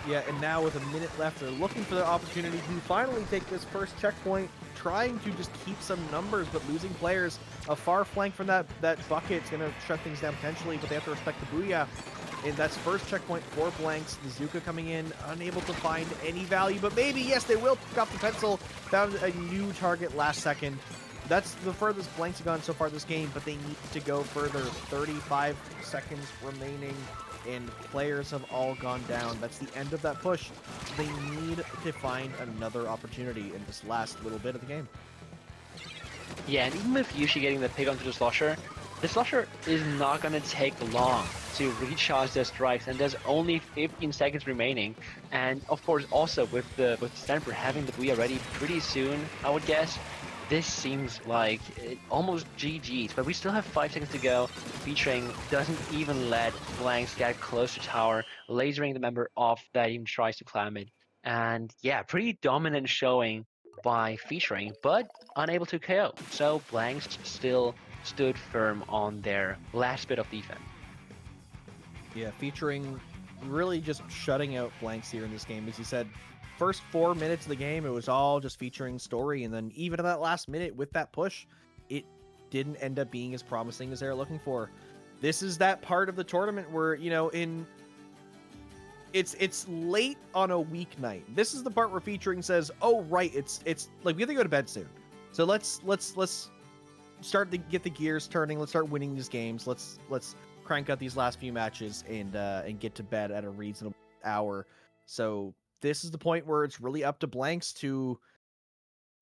Yeah, and now with a minute left, they're looking for the opportunity to finally take this first checkpoint, trying to just keep some numbers, but losing players. A far flank from that bucket is going to shut things down potentially, but they have to respect the Booyah. And that's first checkpoint for Blanks. The Zuka coming in, unable to find any value, but maybe, yes, they will pick up the pencil. Found a new target last second. That's the furthest Blanks have gone so far this game, but they need to go further. 35 seconds remaining, and players have all gone down. That's the end of that push. They need to find another opportunity in this last little bit of the game. Yeah, and even with Yushi getting the pick onto the Slosher is not going to take long to recharge their strikes, and there's only 15 seconds remaining. And of course, also with Stanford having the Booyah ready pretty soon, I would guess, this seems like almost GG's, but we still have 5 seconds to go. Featuring doesn't even let Blanks get close to tower, lasering the member off that even tries to climb it. And yeah, pretty dominant showing by Featuring, but unable to KO. So Blanks still stood firm on their last bit of defense. Yeah, Featuring really just shutting out Blanks here in this game. As you said, first 4 minutes of the game, it was all just Featuring story, and then even in that last minute with that push, it didn't end up being as promising as they were looking for. This is that part of the tournament where, you know, it's late on a weeknight. This is the part where Featuring says, "Oh right, it's like we have to go to bed soon. So let's start to get the gears turning. Let's start winning these games. Let's crank out these last few matches and get to bed at a reasonable hour." So this is the point where it's really up to Blanks to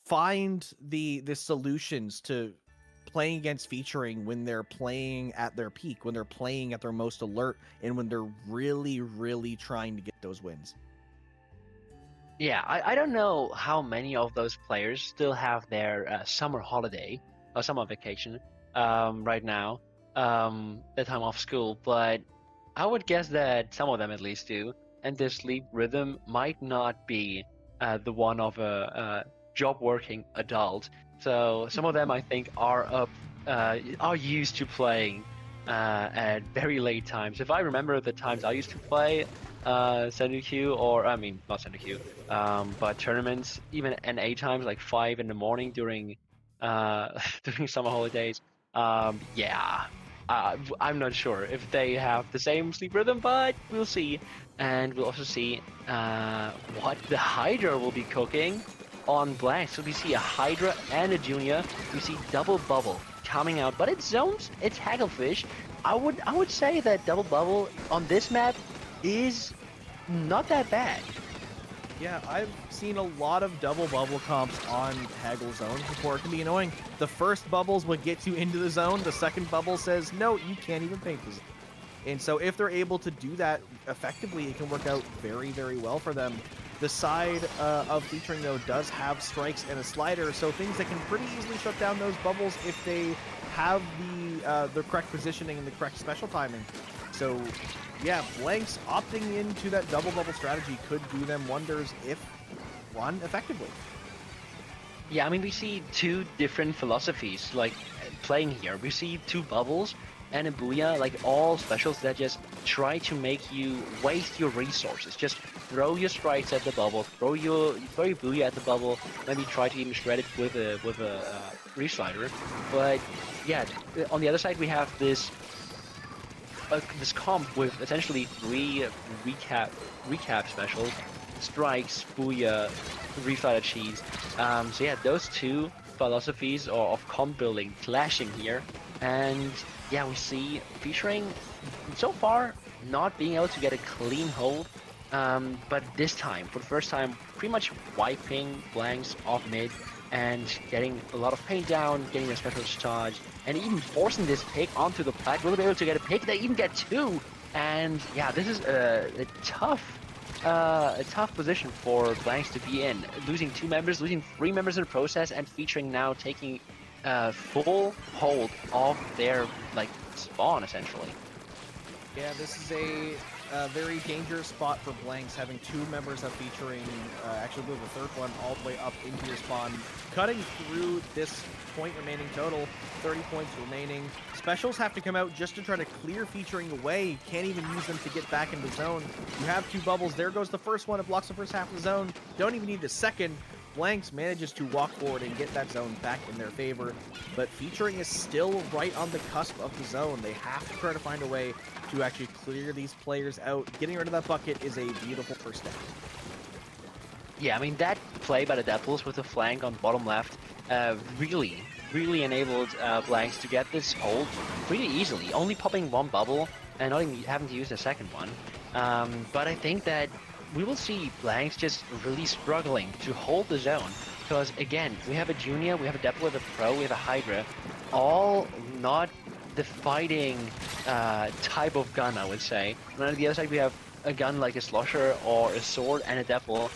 find the solutions to playing against Featuring when they're playing at their peak, when they're playing at their most alert, and when they're really, really trying to get those wins. Yeah, I don't know how many of those players still have their summer holiday or summer vacation right now, the time off school, but I would guess that some of them at least do, and their sleep rhythm might not be the one of a job working adult. So some of them I think are used to playing at very late times. If I remember the times I used to play Sendu Q, or I mean not Sendu Q, but tournaments, even NA times like 5 in the morning during during summer holidays. Yeah, I'm not sure if they have the same sleep rhythm, but we'll see. And we'll also see what the Hydra will be cooking on Black. So we see a Hydra and a Junior. We see Double Bubble coming out, but it's zones, it's Hagglefish. I would say that Double Bubble on this map is not that bad. Yeah, I've seen a lot of double bubble comps on Haggle zones before. It can be annoying. The first bubbles will get you into the zone. The second bubble says, no, you can't even paint the zone. And so if they're able to do that effectively, it can work out very, very well for them. The side of Featuring, though, does have strikes and a slider, so things that can pretty easily shut down those bubbles if they have the correct positioning and the correct special timing. So yeah, Blanks opting into that double bubble strategy could do them wonders if run effectively. Yeah, I mean, we see two different philosophies, like, playing here. We see two bubbles and a Booyah, like, all specials that just try to make you waste your resources. Just throw your strikes at the bubble, throw your Booyah at the bubble, maybe try to even shred it with a reslider. But yeah, on the other side we have this comp with essentially 3 recap specials: strikes, Booyah, reslider cheese. So yeah, those two philosophies of comp building clashing here, and yeah, we see Featuring so far not being able to get a clean hold, but this time, for the first time, pretty much wiping Blanks off mid and getting a lot of paint down, getting a special charge, and even forcing this pick onto the plat. Will be able to get a pick. They even get 2, and yeah, this is a tough position for Blanks to be in. Losing 2 members, losing 3 members in the process, and Featuring now taking full hold of their like spawn essentially. Yeah, this is a a very dangerous spot for Blanks, having two members of featuring, actually move the third one all the way up into your spawn, cutting through this point remaining total, 30 points remaining. Specials have to come out just to try to clear featuring away. Can't even use them to get back into zone. You have two bubbles. There goes the first one. It blocks the first half of the zone. Don't even need the second. Blanks manages to walk forward and get that zone back in their favor, but featuring is still right on the cusp of the zone. They have to try to find a way to actually clear these players out. Getting rid of that bucket is a beautiful first step. Yeah, I mean, that play by the Dapples with the flank on bottom left really enabled Blanks to get this hold pretty easily, only popping one bubble and not even having to use the second one. But I think that we will see Blanks just really struggling to hold the zone, because again, we have a Junior, we have a Dapple with a Pro, we have a Hydra, all not the fighting type of gun, I would say. And on the other side, we have a gun like a Slosher or a Sword and a Dapple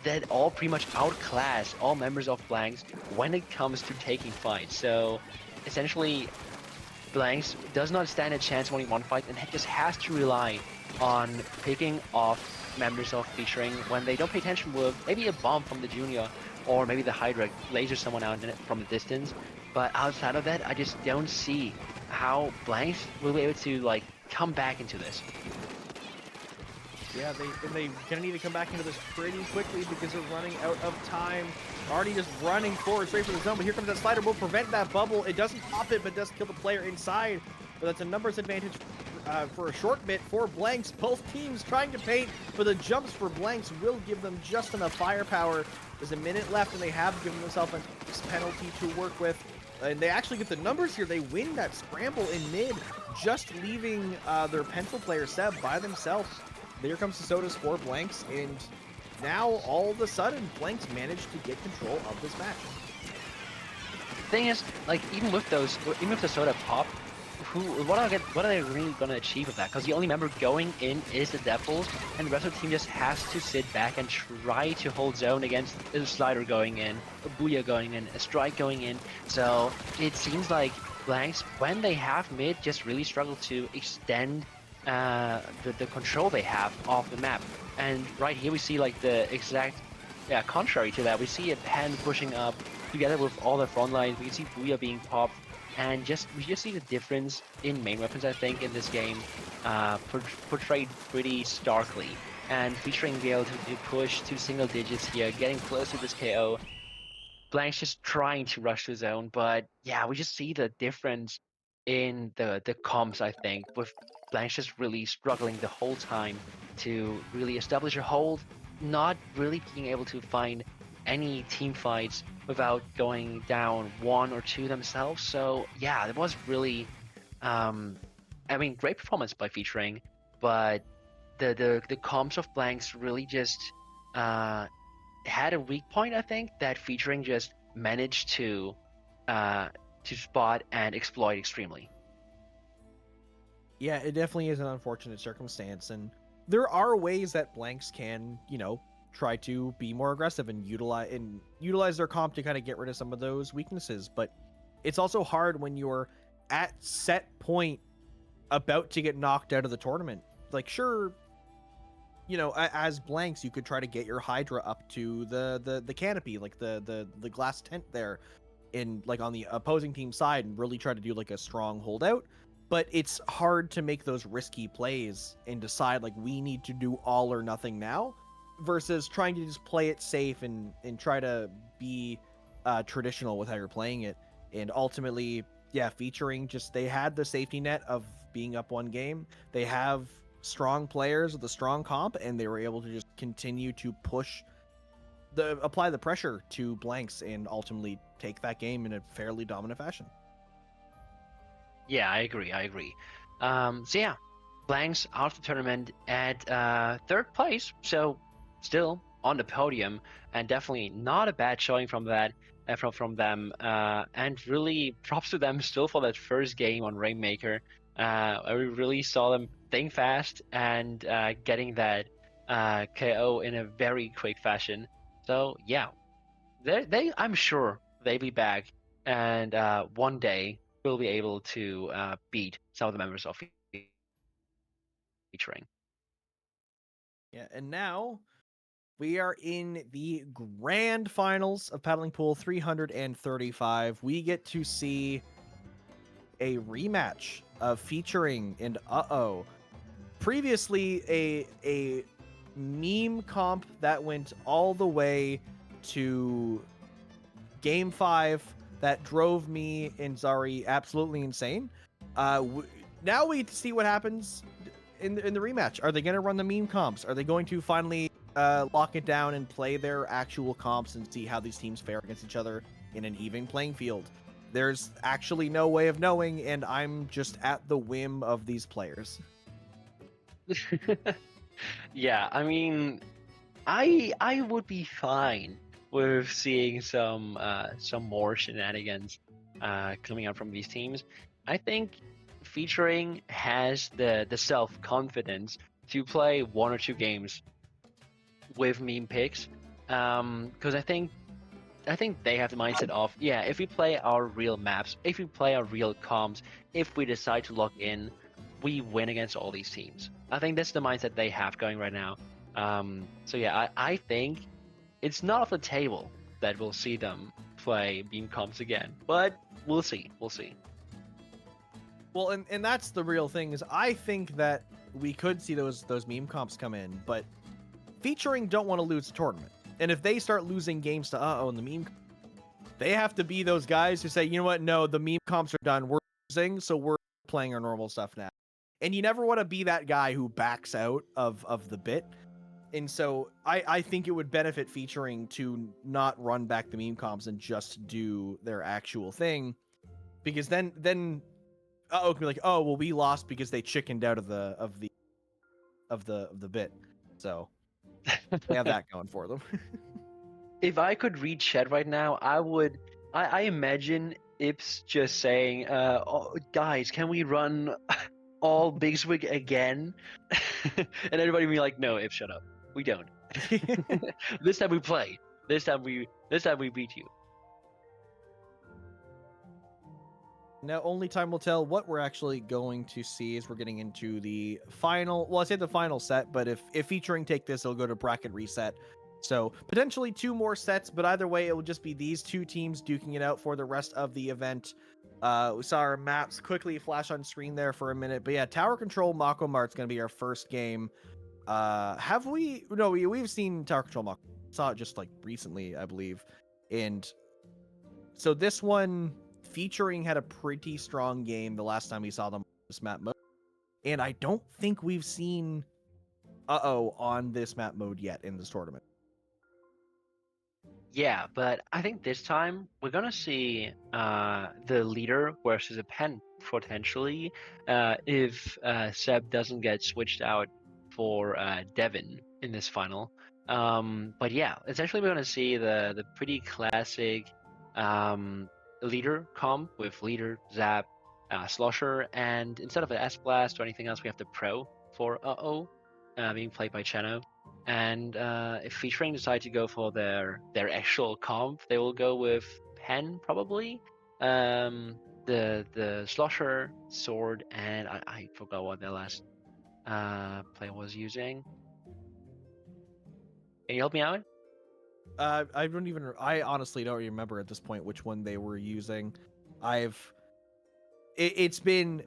that all pretty much outclass all members of Blanks when it comes to taking fights. So essentially, Blanks does not stand a chance winning one fight and just has to rely on picking off members of featuring when they don't pay attention with maybe a bomb from the Junior or maybe the Hydra lasers someone out from a distance. But outside of that, I just don't see how Blanks will be able to like come back into this. Yeah, they're gonna need to come back into this pretty quickly because they're running out of time. Already just running forward straight for the zone, but here comes that slider. Will prevent that bubble. It doesn't pop it, but does kill the player inside. But that's a numbers advantage for a short bit for Blanks. Both teams trying to paint, but the jumps for Blanks will give them just enough firepower. There's a minute left, and they have given themselves a penalty to work with. And they actually get the numbers here. They win that scramble in mid, just leaving their pencil player Seb by themselves. There comes the Sodas for Blanks, and now all of a sudden, Blanks managed to get control of this match. Thing is, like even with the Soda pop, what are they really gonna achieve with that? Because the only member going in is the Devils, and the rest of the team just has to sit back and try to hold zone against a Slider going in, a Booyah going in, a Strike going in. So it seems like Blanks, when they have mid, just really struggle to extend the control they have of the map. And right here we see like the exact contrary to that. We see a Pen pushing up together with all the front lines. We can see Booyah being popped, and we just see the difference in main weapons, I think, in this game portrayed pretty starkly. And featuring being able to push to single digits here, getting close to this KO. Blank's just trying to rush the zone, but yeah, we just see the difference in the comps, I think, with Blank's just really struggling the whole time to really establish a hold, not really being able to find any team fights without going down one or two themselves. So yeah, it was really, I mean, great performance by featuring, but the comps of Blanks really just had a weak point, I think, that featuring just managed to spot and exploit extremely. Yeah, it definitely is an unfortunate circumstance, and there are ways that Blanks can, try to be more aggressive and utilize their comp to kind of get rid of some of those weaknesses. But it's also hard when you're at set point about to get knocked out of the tournament. Like, sure, as Blanks, you could try to get your Hydra up to the canopy, like the glass tent there, in like on the opposing team side, and really try to do like a strong holdout. But it's hard to make those risky plays and decide like we need to do all or nothing now, versus trying to just play it safe and try to be traditional with how you're playing it. And ultimately, yeah, featuring just they had the safety net of being up one game. They have strong players with a strong comp, and they were able to just continue to apply the pressure to Blanks and ultimately take that game in a fairly dominant fashion. Yeah, I agree. So yeah, Blanks out of the tournament at third place, so still on the podium, and definitely not a bad showing from that from them. And really props to them still for that first game on Rainmaker. We really saw them think fast and getting that KO in a very quick fashion. So yeah, I'm sure they'll be back, and one day we'll be able to beat some of the members of featuring. Yeah, and now we are in the grand finals of Paddling Pool 335. We get to see a rematch of featuring and previously a meme comp that went all the way to game 5 that drove me and Zari absolutely insane. Now we see what happens in the rematch. Are they going to run the meme comps? Are they going to finally lock it down and play their actual comps and see how these teams fare against each other in an even playing field? There's actually no way of knowing, and I'm just at the whim of these players. Yeah, I mean, I would be fine with seeing some more shenanigans coming out from these teams. I think featuring has the self confidence to play 1 or 2 games with meme picks, because I think they have the mindset of, yeah, if we play our real maps, if we play our real comps, if we decide to log in, we win against all these teams. I think that's the mindset they have going right now. So yeah, I think it's not off the table that we'll see them play meme comps again, but we'll see. We'll see. Well, and that's the real thing is I think that we could see those meme comps come in, but featuring don't want to lose the tournament. And if they start losing games to in the meme, they have to be those guys who say, you know what, no, the meme comps are done. We're losing, so we're playing our normal stuff now. And you never want to be that guy who backs out of the bit. And so I think it would benefit featuring to not run back the meme comps and just do their actual thing. Because then can be like, oh well, we lost because they chickened out of the bit. So they have that going for them. If I could read chat right now, I imagine Ips just saying, oh, guys, can we run all Big Swig again? And everybody be like, no, Ips, shut up. We don't. This time we play. This time we beat you. Now, only time will tell what we're actually going to see as we're getting into the final. Well, I say the final set, but if featuring take this, it'll go to bracket reset. So potentially 2 more sets, but either way, it will just be these 2 teams duking it out for the rest of the event. We saw our maps quickly flash on screen there for a minute, but yeah, Tower Control Mako Mart's going to be our first game. Have we? No, we've seen Tower Control Mako. Saw it just like recently, I believe, and so this one. Featuring had a pretty strong game the last time we saw them on this map mode. And I don't think we've seen on this map mode yet in this tournament. Yeah, but I think this time we're gonna see the leader versus a pen potentially if Seb doesn't get switched out for Devin in this final. But yeah, essentially we're gonna see the pretty classic leader comp with leader, Zap, Slosher, and instead of an S Blast or anything else, we have the Pro for being played by Cheno. And if featuring decide to go for their actual comp, they will go with Pen probably. The Slosher, Sword, and I forgot what their last player was using. Can you help me out? I honestly don't remember at this point which one they were using. It's been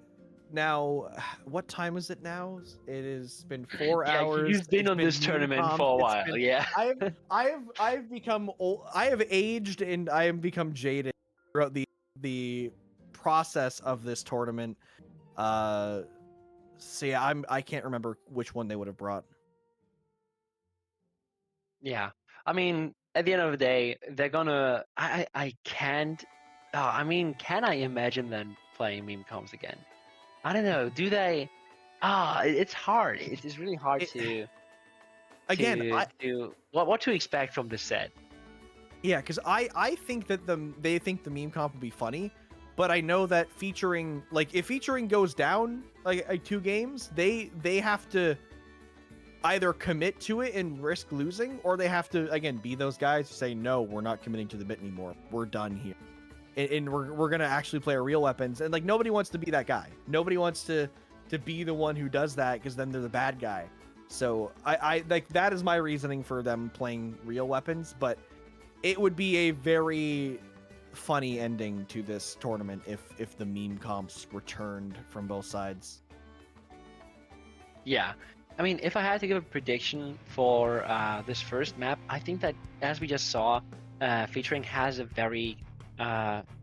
now, what time is it now? It has been 4 hours. You've been on this tournament for a while. Yeah. I've become old. I have aged and I have become jaded throughout the process of this tournament. So yeah, I can't remember which one they would have brought. Yeah, I mean, at the end of the day, they're gonna. I can't. I mean, can I imagine them playing meme comps again? I don't know. Do they? It's hard. It's really hard to what to expect from this set. Yeah, because I think that they think the meme comp will be funny, but I know that featuring, like, if featuring goes down like 2 games, they have to either commit to it and risk losing, or they have to again be those guys who say, no, we're not committing to the bit anymore. We're done here, and we're gonna actually play our real weapons. And like, nobody wants to be that guy. Nobody wants to be the one who does that, because then they're the bad guy. So I like that is my reasoning for them playing real weapons, but it would be a very funny ending to this tournament if the meme comps returned from both sides. Yeah. I mean, if I had to give a prediction for this first map, I think that, as we just saw, featuring has a very,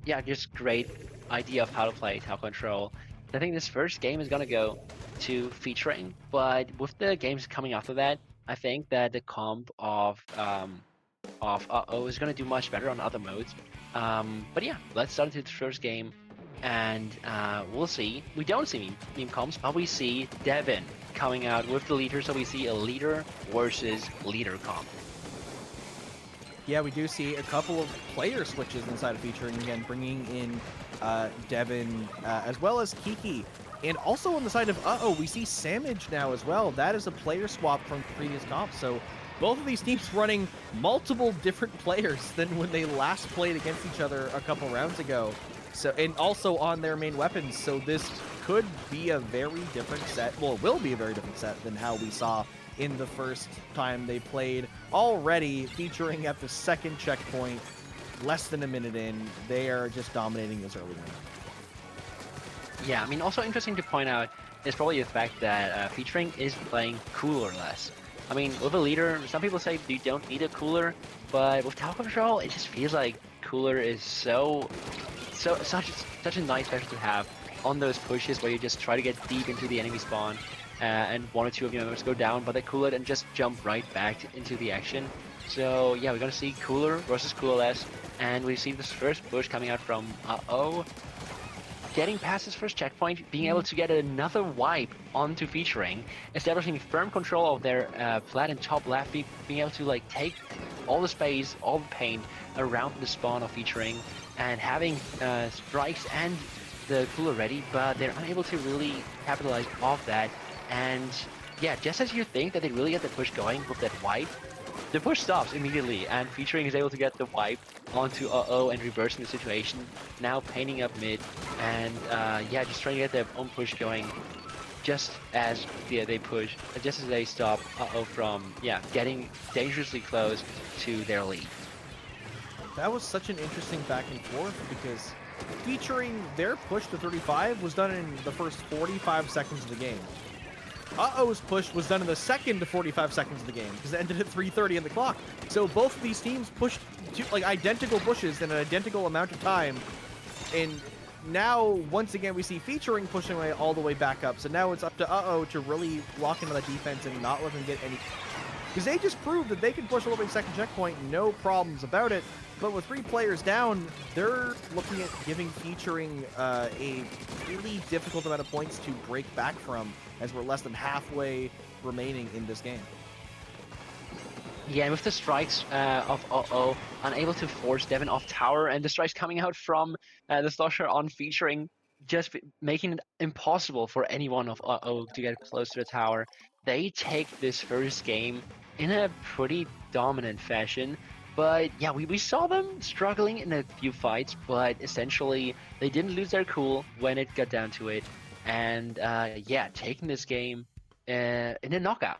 just great idea of how to play Tower Control. I think this first game is gonna go to featuring, but with the games coming after that, I think that the comp of Uh-oh is gonna do much better on other modes. But yeah, let's start into the first game, and we'll see. We don't see meme comps, but we see Devin coming out with the leader, so we see a leader versus leader comp. Yeah, we do see a couple of player switches inside of featuring, again, bringing in Devin as well as Kiki. And also on the side of Uh-Oh, we see Samage now as well. That is a player swap from previous comps. So both of these teams running multiple different players than when they last played against each other a couple rounds ago. So, and also on their main weapons. So this could be a very different set. Well, it will be a very different set than how we saw in the first time they played. Already featuring at the second checkpoint, less than a minute in, they are just dominating this early win. Yeah, I mean, also interesting to point out is probably the fact that featuring is playing cooler less. I mean, with a leader, some people say you don't need a cooler, but with Tower Control, it just feels like cooler is such a nice feature to have on those pushes where you just try to get deep into the enemy spawn, and one or two of your members go down, but they cool it and just jump right back into the action. So yeah, we're gonna see cooler versus cooler less, and we see this first push coming out from Uh-Oh, getting past his first checkpoint, being able to get another wipe onto featuring, establishing firm control of their flat and top left, being able to like take all the space, all the paint around the spawn of featuring, and having strikes and the cooler ready, but they're unable to really capitalize off that. And yeah, just as you think that they really get the push going with that wipe, the push stops immediately, and featuring is able to get the wipe onto Uh-Oh and reversing the situation. Now painting up mid, and just trying to get their own push going, just as just as they stop Uh-Oh from getting dangerously close to their lead. That was such an interesting back and forth because featuring their push to 35 was done in the first 45 seconds of the game. Uh-Oh's push was done in the second to 45 seconds of the game because it ended at 3:30 on the clock. So both of these teams pushed two, like identical pushes in an identical amount of time. And now, once again, we see featuring pushing away all the way back up. So now it's up to Uh-Oh to really lock into the defense and not let them get any... Because they just proved that they can push all the way to second checkpoint, no problems about it. But with 3 players down, they're looking at giving featuring a really difficult amount of points to break back from, as we're less than halfway remaining in this game. Yeah, and with the strikes of Uh-Oh, unable to force Devin off tower, and the strikes coming out from the Slosher on featuring, just making it impossible for anyone of Uh-Oh to get close to the tower. They take this first game in a pretty dominant fashion. But yeah, we saw them struggling in a few fights, but essentially they didn't lose their cool when it got down to it. And taking this game in a knockout.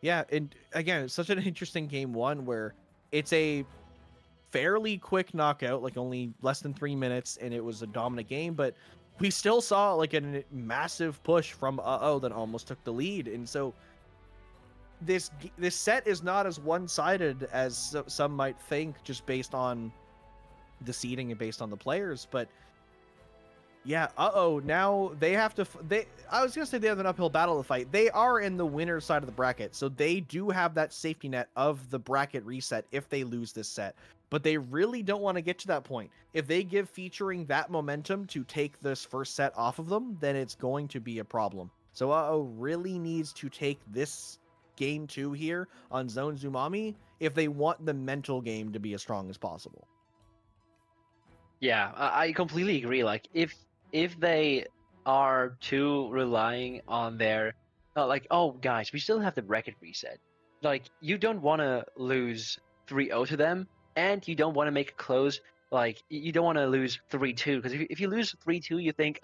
Yeah, and again, it's such an interesting game one where it's a fairly quick knockout, like only less than 3 minutes, and it was a dominant game, but we still saw like a massive push from Uh-Oh that almost took the lead. And so this set is not as one-sided as some might think, just based on the seeding and based on the players. But yeah, Uh-Oh, now they have to I was gonna say they have an uphill battle to fight. They are in the winner's side of the bracket, so they do have that safety net of the bracket reset if they lose this set. But they really don't want to get to that point. If they give featuring that momentum to take this first set off of them, then it's going to be a problem. So Uh-Oh really needs to take this game 2 here on Zone Zumami if they want the mental game to be as strong as possible. Yeah, I completely agree. Like if they are too relying on their oh guys, we still have the bracket reset. Like you don't want to lose 3-0 to them, and you don't want to make it close Like you don't want to lose 3-2 because if you lose 3-2, you think,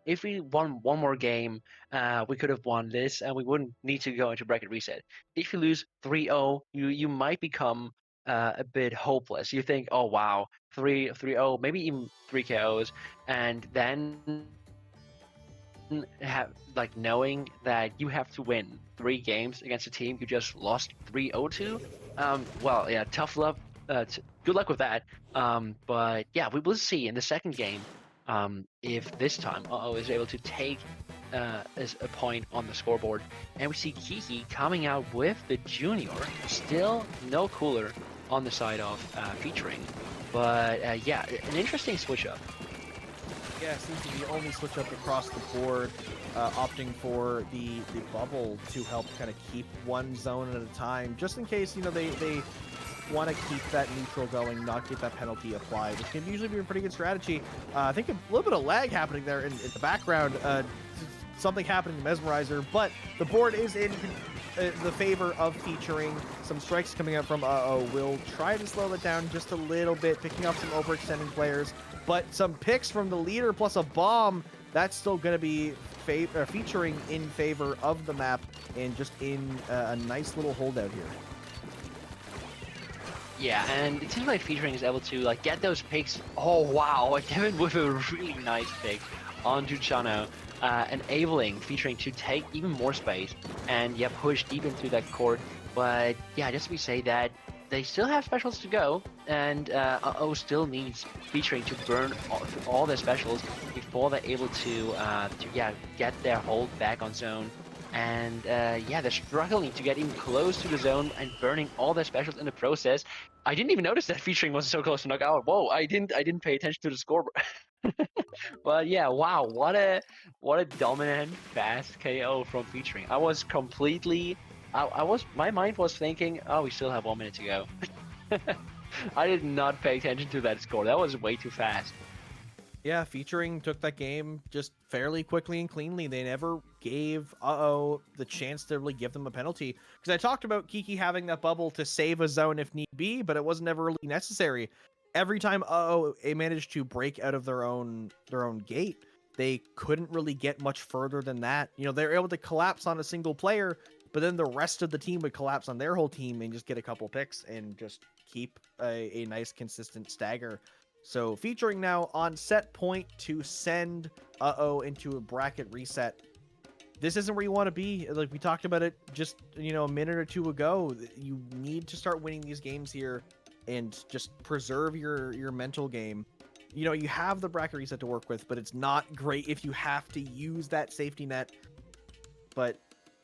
if we won one more game, we could have won this and we wouldn't need to go into bracket reset. If you lose 3-0, you might become a bit hopeless. You think, oh wow, 3-0, maybe even 3 KOs, and then have like knowing that you have to win 3 games against a team you just lost 3-0 to. Well, yeah, tough luck. Good luck with that. But yeah, we will see in the second game if this time is able to take as a point on the scoreboard. And we see Kiki coming out with the junior, still no cooler on the side of featuring. But yeah, an interesting switch up. Yeah, seems to be the only switch up across the board, opting for the bubble to help kind of keep one zone at a time, just in case, you know, they want to keep that neutral going, not get that penalty applied, which can usually be a pretty good strategy. I think a little bit of lag happening there in the background, something happening to Mesmerizer, but the board is in the favor of featuring. Some strikes coming up from will try to slow it down just a little bit, picking up some overextended players. But some picks from the leader plus a bomb, that's still going to be featuring in favor of the map and just in a nice little holdout here. Yeah, and it seems like featuring is able to like get those picks. Oh wow, Kevin with a really nice pick onto Chano, enabling featuring to take even more space and push deep into that court. But yeah, just we say that they still have specials to go, and still needs featuring to burn all their specials before they're able to get their hold back on zone. And they're struggling to get even close to the zone and burning all their specials in the process. I didn't even notice that featuring was so close to knock out. Whoa, I didn't pay attention to the score. But yeah, wow, what a dominant fast KO from featuring. I was completely my mind was thinking, oh, we still have 1 minute to go. I did not pay attention to that score. That was way too fast. Yeah, featuring took that game just fairly quickly and cleanly. They never gave the chance to really give them a penalty. Because I talked about Kiki having that bubble to save a zone if need be, but it wasn't ever really necessary. Every time they managed to break out of their own gate, they couldn't really get much further than that. You know, they were able to collapse on a single player, but then the rest of the team would collapse on their whole team and just get a couple picks and just keep a nice consistent stagger. So featuring now on set point to send into a bracket reset. This isn't where you want to be. Like we talked about it just, you know, a minute or two ago. You need to start winning these games here and just preserve your mental game. You know, you have the bracket reset to work with, but it's not great if you have to use that safety net. But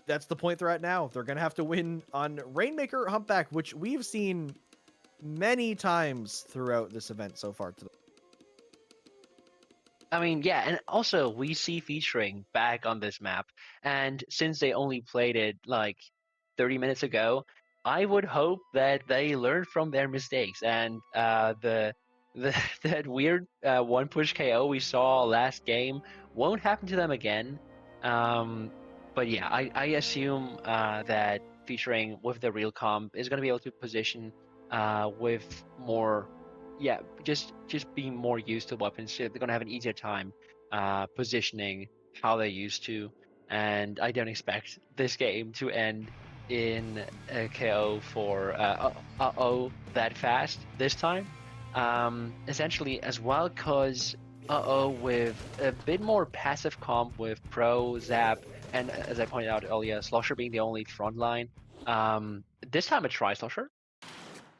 that's the point they're at now. They're going to have to win on Rainmaker Humpback, which we've seen many times throughout this event so far today. I mean, yeah, and also we see featuring back on this map, and since they only played it like 30 minutes ago, I would hope that they learn from their mistakes and that weird one push KO we saw last game won't happen to them again. But yeah, I assume that featuring with the real comp is going to be able to position with more, just being more used to weapons. They're going to have an easier time positioning how they used to, and I don't expect this game to end in a KO for that fast this time. Essentially as well, because with a bit more passive comp with Pro, Zap, and as I pointed out earlier, Slosher being the only front line. This time a Tri-Slosher.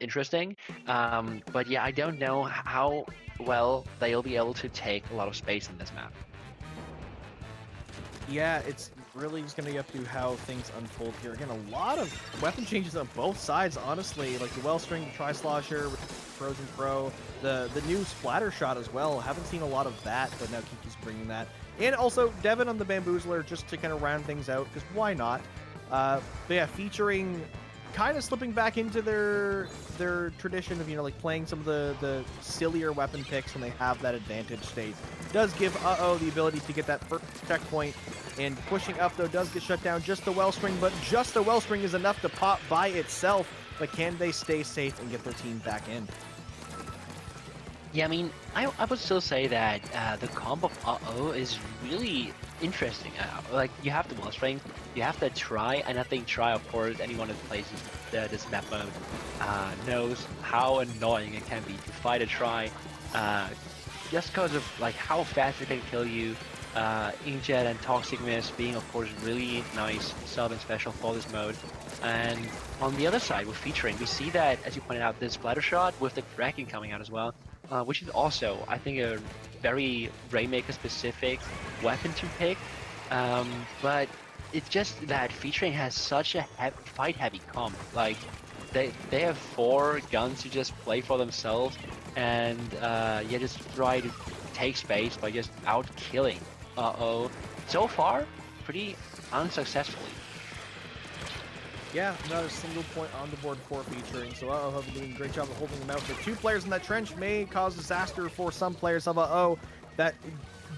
Interesting. But yeah, I don't know how well they'll be able to take a lot of space in this map. Yeah, it's really just going to be up to how things unfold here. Again, a lot of weapon changes on both sides, honestly. Like the Wellstring, the Tri-Slosher, Frozen Pro, the new Splatter Shot as well. Haven't seen a lot of that, but now Kiki's bringing that. And also Devin on the Bamboozler, just to kind of round things out, because why not? But yeah, featuring kind of slipping back into their tradition of, you know, like playing some of the sillier weapon picks when they have that advantage state. Does give the ability to get that first checkpoint, and pushing up though does get shut down. Just the Wellspring, but just the Wellspring is enough to pop by itself. But can they stay safe and get their team back in? Yeah, I mean, I would still say that the comp of Uh-Oh is really interesting. Like, you have the wall strength, you have the try, and I think try, of course, anyone that plays this map mode knows how annoying it can be to fight a try, uh, just because of like how fast it can kill you. Inkjet and Toxic Mist being, of course, really nice sub and special for this mode. And on the other side, with featuring, we see that, as you pointed out, this splatter shot with the Kraken coming out as well, which is also, I think, a very Rainmaker-specific weapon to pick. But it's just that featuring has such a fight-heavy comp. Like, they have 4 guns to just play for themselves, and yeah, just try to take space by just out killing Uh-Oh. So far, pretty unsuccessfully. Yeah, not a single point on the board for featuring, so Uh-Oh have been doing a great job of holding them out. The 2 players in that trench may cause disaster for some players of Uh-Oh. That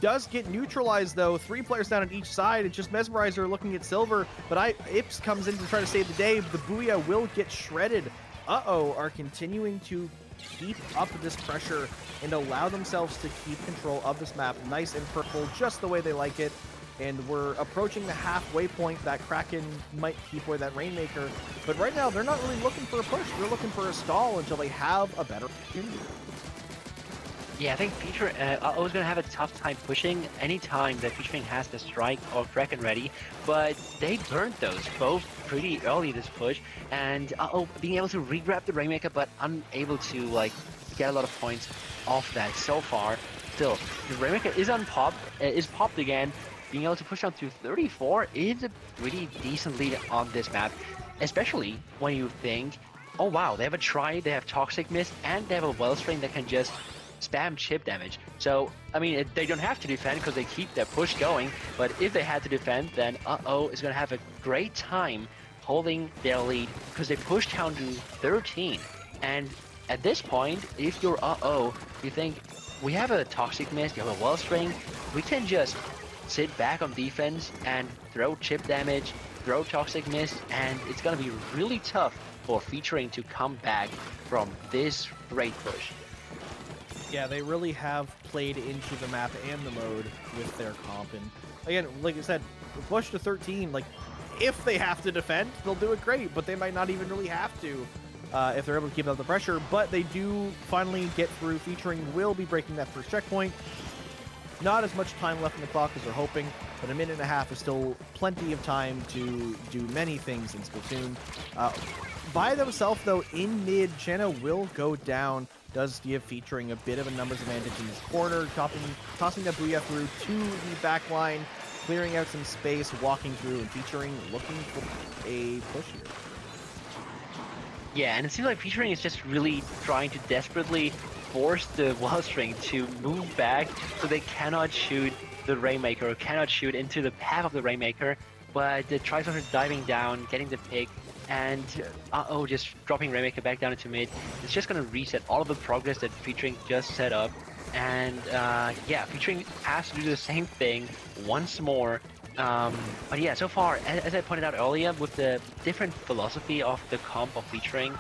does get neutralized, though. 3 players down on each side. It's just Mesmerizer looking at Silver, but Ips comes in to try to save the day. The Booyah will get shredded. Uh-Oh are continuing to keep up this pressure and allow themselves to keep control of this map. Nice and purple, just the way they like it. And we're approaching the halfway point. That Kraken might keep away that Rainmaker, but right now they're not really looking for a push. They're looking for a stall until they have a better opportunity. Yeah, I think Uh-Oh is going to have a tough time pushing anytime that Featuring has the Strike or Kraken ready, but they burnt those both pretty early this push, and Uh-Oh being able to re-grab the Rainmaker, but unable to, like, get a lot of points off that so far. Still, the Rainmaker is popped again. Being able to push down to 34 is a pretty decent lead on this map, especially when you think, oh wow, they have a Try, they have Toxic Mist, and they have a Wellspring that can just spam chip damage. So, I mean, they don't have to defend because they keep their push going, but if they had to defend, then Uh-Oh is going to have a great time holding their lead because they push down to 13. And at this point, if you're Uh-Oh, you think, we have a Toxic Mist, you have a Wellspring, we can just sit back on defense and throw chip damage, throw Toxic Mist, and it's going to be really tough for Featuring to come back from this great push. Yeah, they really have played into the map and the mode with their comp. And again, like I said, push to 13, like, if they have to defend, they'll do it great, but they might not even really have to if they're able to keep up the pressure. But they do finally get through. Featuring will be breaking that first checkpoint. Not as much time left in the clock as they're hoping, but a minute and a half is still plenty of time to do many things in Splatoon. By themselves, though, in mid, Channa will go down. Does give Featuring a bit of a numbers advantage in his corner, tossing that Booyah through to the back line, clearing out some space, walking through, and Featuring looking for a push here. Yeah, and it seems like Featuring is just really trying to desperately force the Wellstring to move back so they cannot shoot the Rainmaker or cannot shoot into the path of the Rainmaker, but the Tristar is diving down, getting the pick, and Uh-Oh just dropping Rainmaker back down into mid. It's just going to reset all of the progress that Featuring just set up, and yeah, Featuring has to do the same thing once more. But yeah, so far, as I pointed out earlier, with the different philosophy of the comp of Featuring,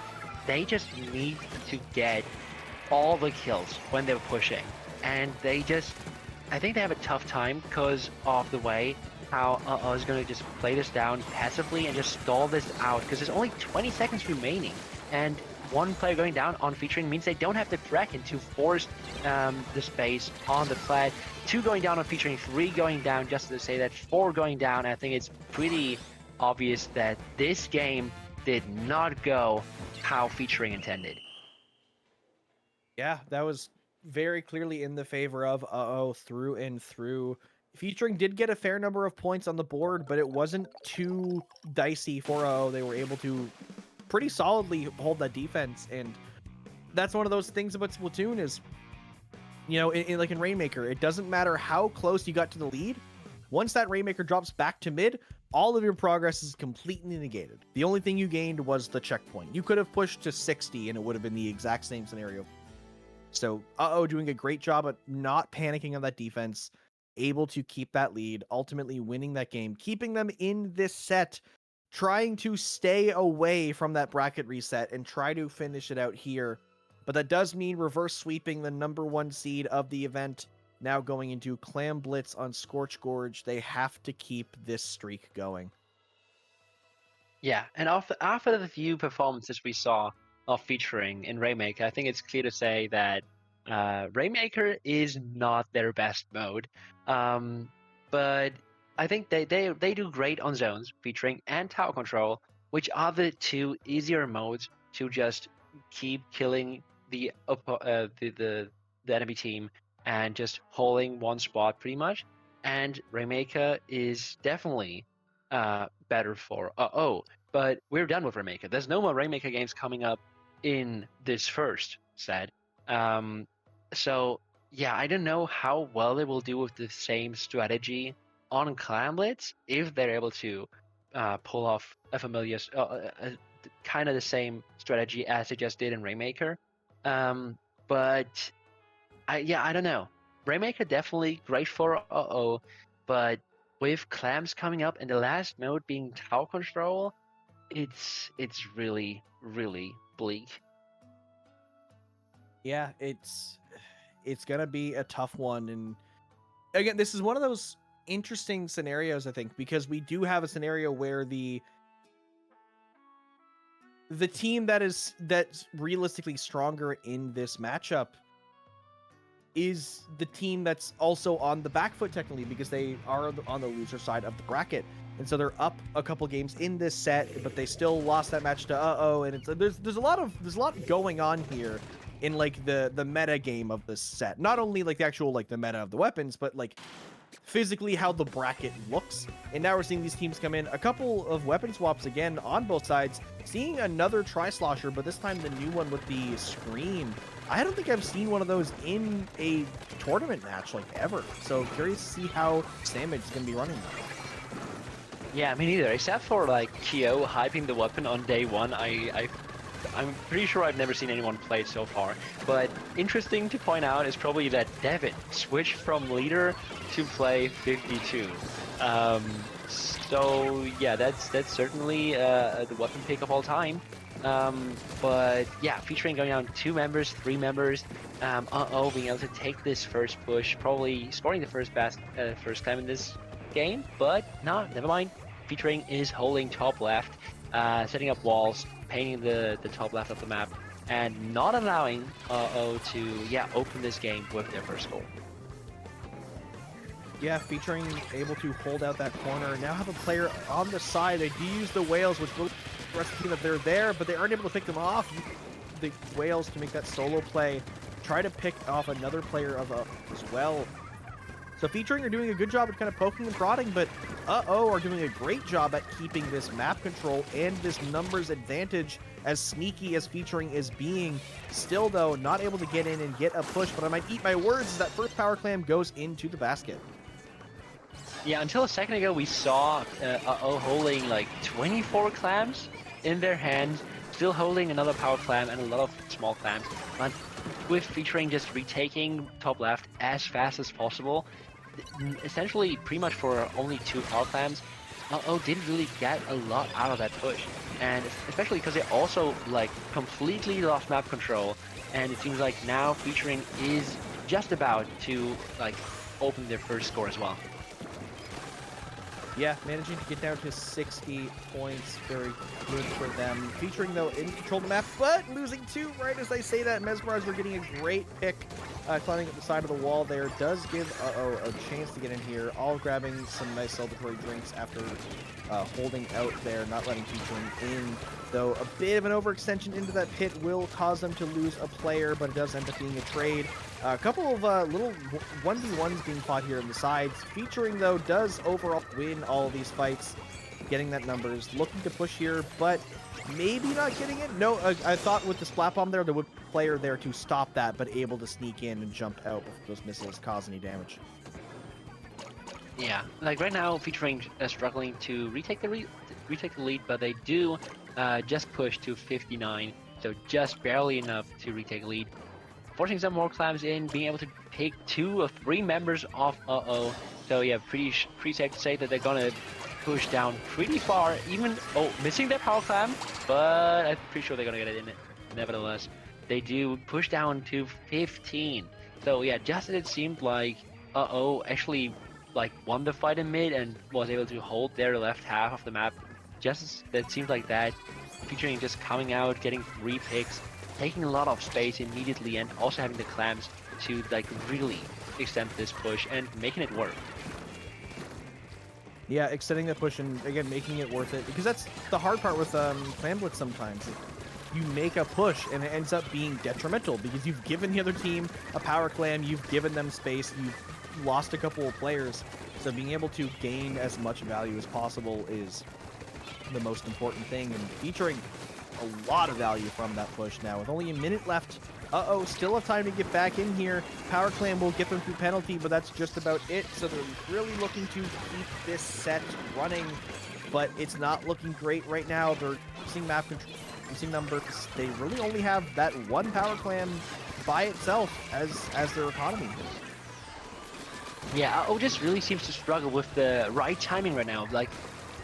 they just need to get all the kills when they're pushing, and I think they have a tough time because of the way how Uh-Oh is going to just play this down passively and just stall this out, because there's only 20 seconds remaining, and one player going down on Featuring means they don't have the Kraken to force the space on the plat. 2 going down on Featuring, 3 going down, just to say that 4 going down. I think it's pretty obvious that this game did not go how Featuring intended. Yeah, that was very clearly in the favor of Uh-Oh through and through. Featuring did get a fair number of points on the board, but it wasn't too dicey for Uh-Oh. They were able to pretty solidly hold that defense, and that's one of those things about Splatoon is, you know, like in Rainmaker, it doesn't matter how close you got to the lead. Once that Rainmaker drops back to mid, all of your progress is completely negated. The only thing you gained was the checkpoint. You could have pushed to 60 and it would have been the exact same scenario. So Uh-Oh doing a great job at not panicking on that defense, able to keep that lead, ultimately winning that game, keeping them in this set, trying to stay away from that bracket reset and try to finish it out here but that does mean reverse sweeping the #1 seed of the event. Now going into Clam Blitz on Scorch Gorge. They have to keep this streak going. Yeah, and after the few performances we saw of featuring in Rainmaker, I think it's clear to say that Rainmaker is not their best mode. But I think they do great on zones, featuring and tower control, which are the two easier modes to just keep killing the enemy team and just holding one spot pretty much. And Rainmaker is definitely better for but we're done with Rainmaker. There's no more Rainmaker games coming up in this first set. So yeah, I don't know how well they will do with the same strategy on Clan Blitz if they're able to pull off a familiar, kind of the same strategy as they just did in Rainmaker. But I don't know. Rainmaker definitely great for but with clams coming up and the last mode being tower control, it's really bleak. Yeah, it's gonna be a tough one, and again, this is one of those interesting scenarios, I think, because we do have a scenario where the team that's realistically stronger in this matchup is the team that's also on the back foot technically, because they are on the loser side of the bracket, and so they're up a couple games in this set, but they still lost that match to and it's there's a lot going on here in like the meta game of this set, not only like the actual like the meta of the weapons, but like physically how the bracket looks. And now we're seeing these teams come in, a couple of weapon swaps again on both sides, seeing another tri-slosher, but this time the new one with the screen. I don't think I've seen one of those in a tournament match like ever, so curious to see how Sandmage is going to be running that. Yeah, me neither, except for like Kyo hyping the weapon on day one. I'm pretty sure I've never seen anyone play it so far. But interesting to point out is probably that Devin switched from leader to play 52. So yeah, that's certainly the weapon pick of all time. But yeah, featuring going down 2 members, 3 members. Being able to take this first push, probably scoring the first clam in this game. But no, never mind. Featuring is holding top left, setting up walls, painting the top left of the map, and not allowing to open this game with their first goal. Yeah, featuring able to hold out that corner. Now have a player on the side. They do use the whales, which will the rest of the team that they're there, but they aren't able to pick them off. The whales to make that solo play. Try to pick off another player as well. So featuring are doing a good job at kind of poking and prodding, but are doing a great job at keeping this map control and this numbers advantage, as sneaky as featuring is being. Still though, not able to get in and get a push, but I might eat my words as that first power clam goes into the basket. Yeah, until a second ago we saw holding like 24 clams in their hands, still holding another power clam and a lot of small clams, but with featuring just retaking top left as fast as possible, essentially pretty much for only 2 power clams, didn't really get a lot out of that push, and especially because they also like completely lost map control, and it seems like now featuring is just about to like open their first score as well. Yeah, managing to get down to 60 points, very good for them. Featuring, though, in control of the map, but losing 2 right as I say that. Mesmerize, we're getting a great pick, climbing up the side of the wall there. Does give a chance to get in here, all grabbing some nice celebratory drinks after holding out there, not letting featuring in. Though a bit of an overextension into that pit will cause them to lose a player, but it does end up being a trade. A couple of little 1v1s being fought here on the sides. Featuring, though, does overall win all of these fights, getting that numbers. Looking to push here, but maybe not getting it. No, I thought with the splat bomb there would be a player there to stop that, but able to sneak in and jump out before those missiles cause any damage. Yeah, like right now, featuring struggling to retake the lead, but they do just push to 59, so just barely enough to retake lead. Forcing some more clams in, being able to take 2 or 3 members off So yeah, pretty safe to say that they're gonna push down pretty far, even missing their power clam, but I'm pretty sure they're gonna get it in it nevertheless. they do push down to 15. So yeah, just as it seemed like actually like won the fight in mid and was able to hold their left half of the map, just as that seems like that, featuring just coming out, getting 3 picks, taking a lot of space immediately, and also having the clams to like really extend this push and making it work. Yeah, extending the push and again making it worth it, because that's the hard part with Clan Blitz sometimes. You make a push and it ends up being detrimental because you've given the other team a power clam, you've given them space, you've lost a couple of players. So being able to gain as much value as possible is the most important thing, and featuring a lot of value from that push now with only a minute left. Still have time to get back in here. Power Clan will get them through penalty, but that's just about it. So they're really looking to keep this set running, but it's not looking great right now. They're using map control, using numbers. They really only have that one Power Clan by itself as their economy. Yeah, just really seems to struggle with the right timing right now. Like,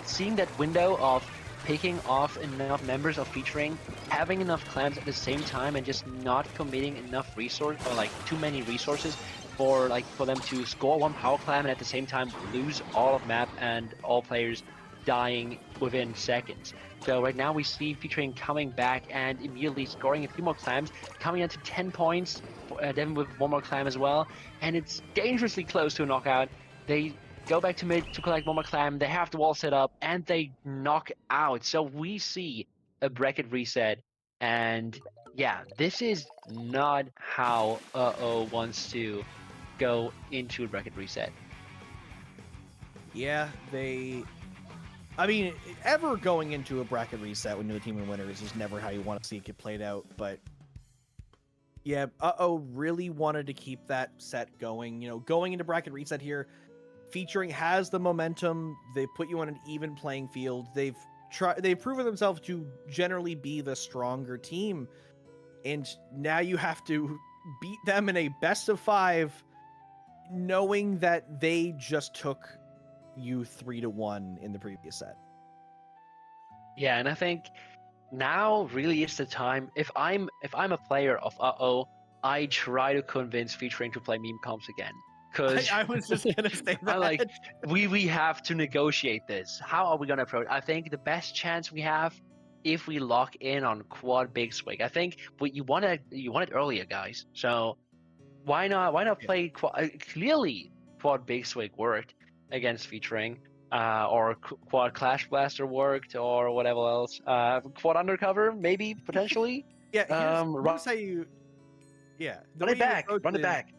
seeing that window of picking off enough members of featuring, having enough clans at the same time, and just not committing enough resource or like too many resources for them to score one power clan and at the same time lose all of map and all players dying within seconds. So right now we see featuring coming back and immediately scoring a few more clams, coming into 10 points, Devin with one more clam as well, and it's dangerously close to a knockout. They go back to mid to collect one more clam, they have the wall set up, and they knock out. So we see a bracket reset, and yeah, this is not how wants to go into a bracket reset. Yeah, I mean, ever going into a bracket reset when you're the team of winners is never how you want to see it get played out, but yeah, really wanted to keep that set going. You know, going into bracket reset here, featuring has the momentum. They put you on an even playing field. They've proven themselves to generally be the stronger team, and now you have to beat them in a best of 5, knowing that they just took you 3-1 in the previous set. Yeah, and I think now really is the time. If I'm a player of I try to convince featuring to play meme comps again. Because I was just gonna say that. I like we have to negotiate this. How are we gonna approach? I think the best chance we have if we lock in on quad big swing. I think you want it earlier, guys. So why not play quad? Clearly, quad big swing worked against featuring. Or quad Clash Blaster worked, or whatever else. Quad Undercover, maybe potentially. Yeah, here's how you. Yeah, run it back.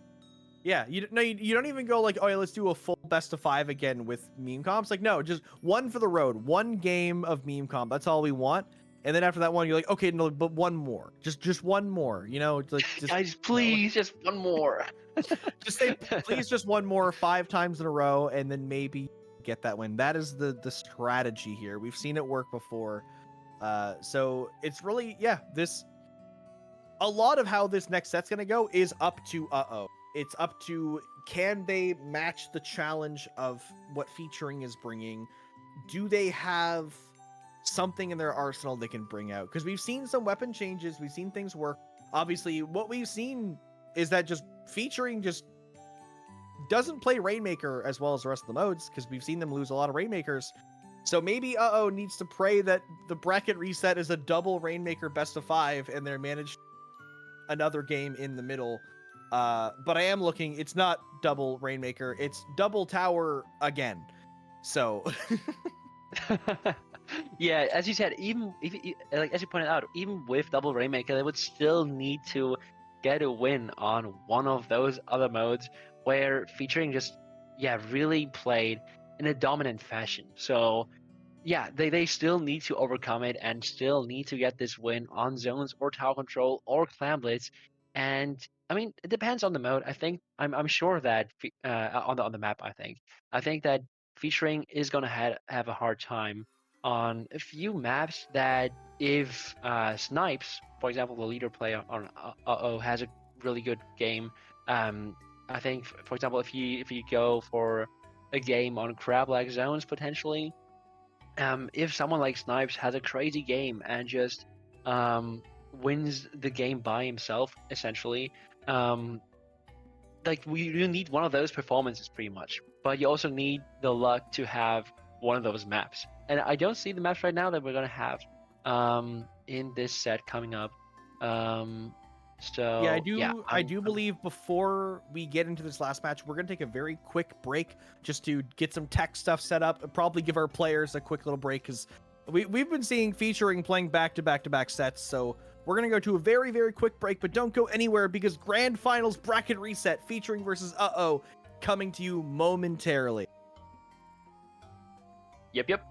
Yeah, you don't even go like, oh yeah, let's do a full best of 5 again with meme comps. Like, no, just one for the road, one game of meme comp. That's all we want. And then after that one, you're like, okay, no, but one more, just one more. You know, it's like, just, guys, please, just one more. Just say, please, just one more 5 times in a row, and then maybe get that win. That is the strategy here. We've seen it work before. So it's really, yeah, a lot of how this next set's gonna go is up to It's up to, can they match the challenge of what featuring is bringing? Do they have something in their arsenal they can bring out? Because we've seen some weapon changes, we've seen things work. Obviously, what we've seen is that just featuring just doesn't play Rainmaker as well as the rest of the modes, because we've seen them lose a lot of Rainmakers. So maybe needs to pray that the bracket reset is a double Rainmaker best of 5 and they're managed another game in the middle. But I am looking, it's not double Rainmaker, it's double Tower again. So yeah, as you said, even if like as you pointed out, even with double Rainmaker, they would still need to get a win on one of those other modes where featuring just really played in a dominant fashion. So yeah, they still need to overcome it and still need to get this win on zones or tower control or clan blitz. And I mean, it depends on the mode. I think I'm sure that on the map, I think that featuring is gonna have a hard time on a few maps that if Snipes, for example, the leader player on has a really good game. I think, for example, if you go for a game on crab-like zones potentially, if someone like Snipes has a crazy game and just wins the game by himself, essentially. Um, like you need one of those performances pretty much, but you also need the luck to have one of those maps. And I don't see the maps right now that we're gonna have in this set coming up. Yeah, So yeah, I do believe before we get into this last match, we're gonna take a very quick break just to get some tech stuff set up and probably give our players a quick little break because we've been seeing featuring playing back to back sets. So we're gonna go to a very, very quick break, but don't go anywhere because Grand Finals Bracket Reset featuring versus coming to you momentarily. Yep.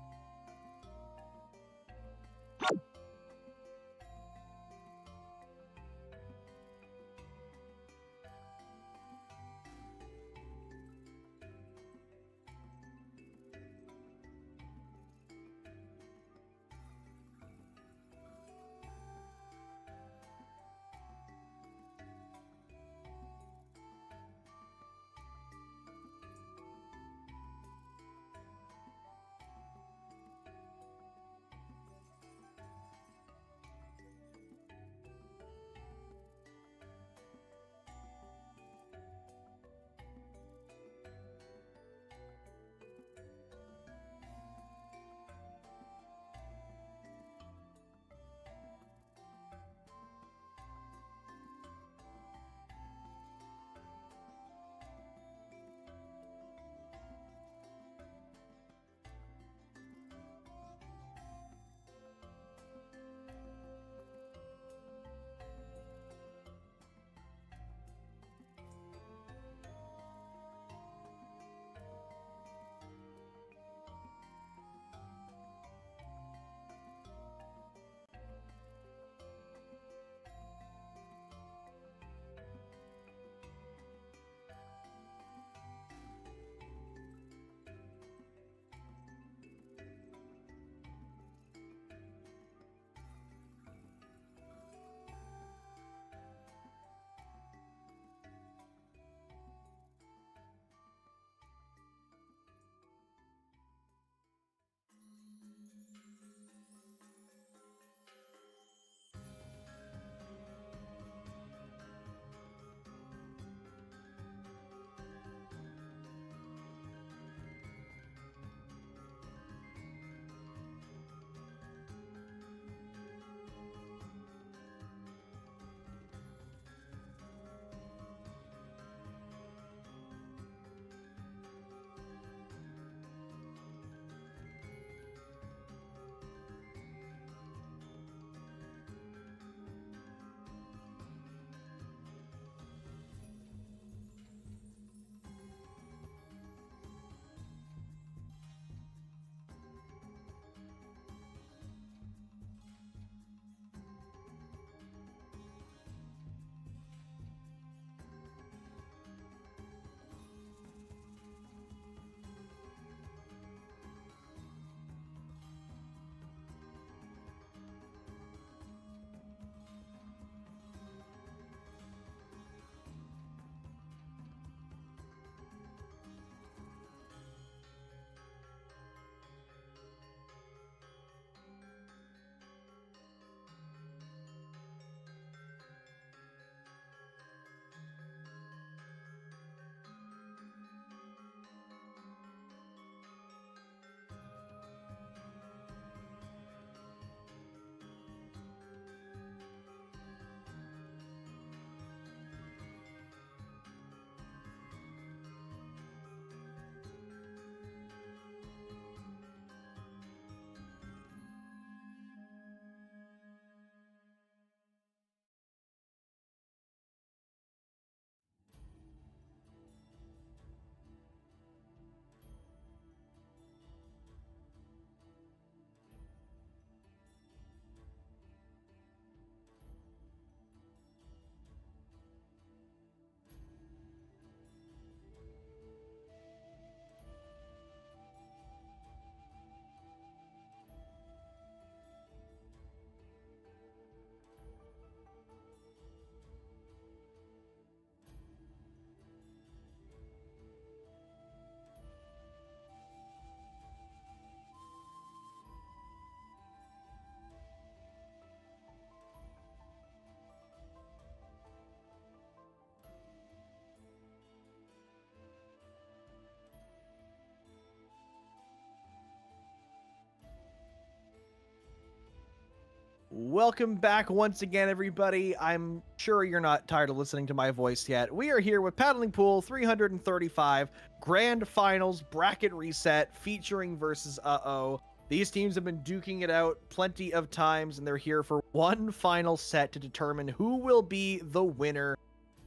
Welcome back once again, everybody. I'm sure you're not tired of listening to my voice yet. We are here with Paddling Pool 335 Grand Finals Bracket Reset featuring versus Uh-Oh. These teams have been duking it out plenty of times, and they're here for one final set to determine who will be the winner.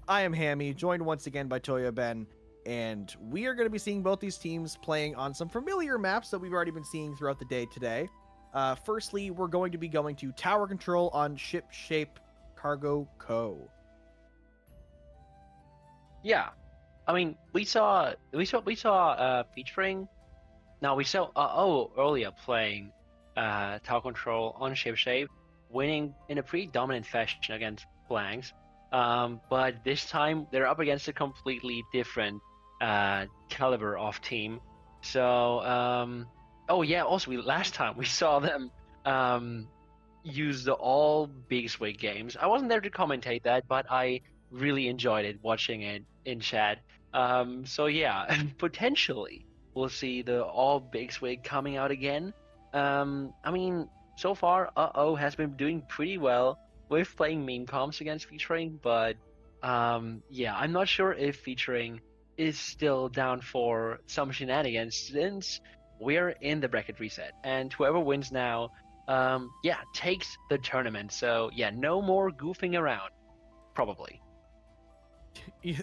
I am Hammy, joined once again by Toya Ben, and we are going to be seeing both these teams playing on some familiar maps that we've already been seeing throughout the day today. Firstly, we're going to be going to Tower Control on Ship Shape Cargo Co. Yeah, I mean, we saw featuring. Now we saw earlier playing Tower Control on Shape, winning in a pretty dominant fashion against Blanks. But this time they're up against a completely different caliber of team. So oh yeah, also last time we saw them use the all big swig games. I wasn't there to commentate that, but I really enjoyed it watching it in chat. So yeah, potentially we'll see the all big swig coming out again. I mean, so far Uh-Oh has been doing pretty well with playing meme comps against featuring, but yeah, I'm not sure if featuring is still down for some shenanigans since we're in the bracket reset, and whoever wins now, yeah, takes the tournament. So yeah, no more goofing around, probably.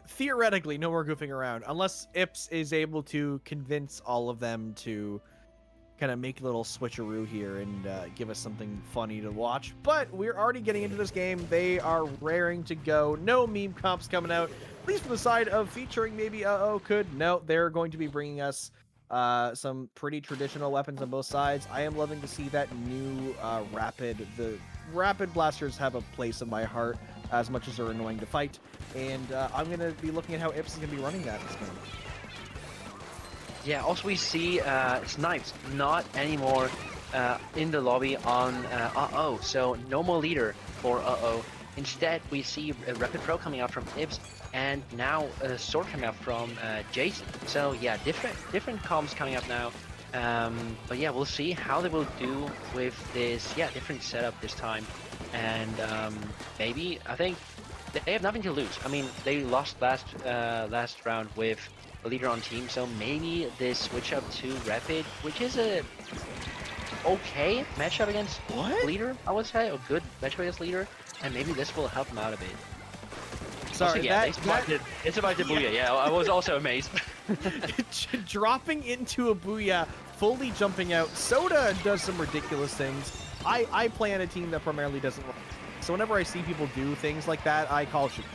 Theoretically, no more goofing around, unless Ips is able to convince all of them to kind of make a little switcheroo here and give us something funny to watch. But we're already getting into this game. They are raring to go. No meme comps coming out, at least from the side of featuring. Maybe Uh-Oh could. No, they're going to be bringing us some pretty traditional weapons on both sides. I am loving to see that new rapid. The rapid blasters have a place in my heart, as much as they're annoying to fight. And I'm going to be looking at how Ips is going to be running that this game. Yeah, also we see Snipes not anymore in the lobby on Uh-Oh, so no more leader for Uh-Oh. Instead, we see a Rapid Pro coming out from Ibs, and now a Sword coming out from Jason. So yeah, different comms coming up now. But yeah, we'll see how they will do with this different setup this time. And maybe, I think they have nothing to lose. I mean, they lost last round with a leader on team, so maybe they switch up to Rapid, which is a okay matchup against leader, I would say, a good matchup against leader, and maybe this will help them out a bit. Sorry, also, yeah, it's about the booyah. Yeah, I was also amazed. Dropping into a booyah, fully jumping out. Soda does some ridiculous things. I play on a team that primarily doesn't, so whenever I see people do things like that, I call shit.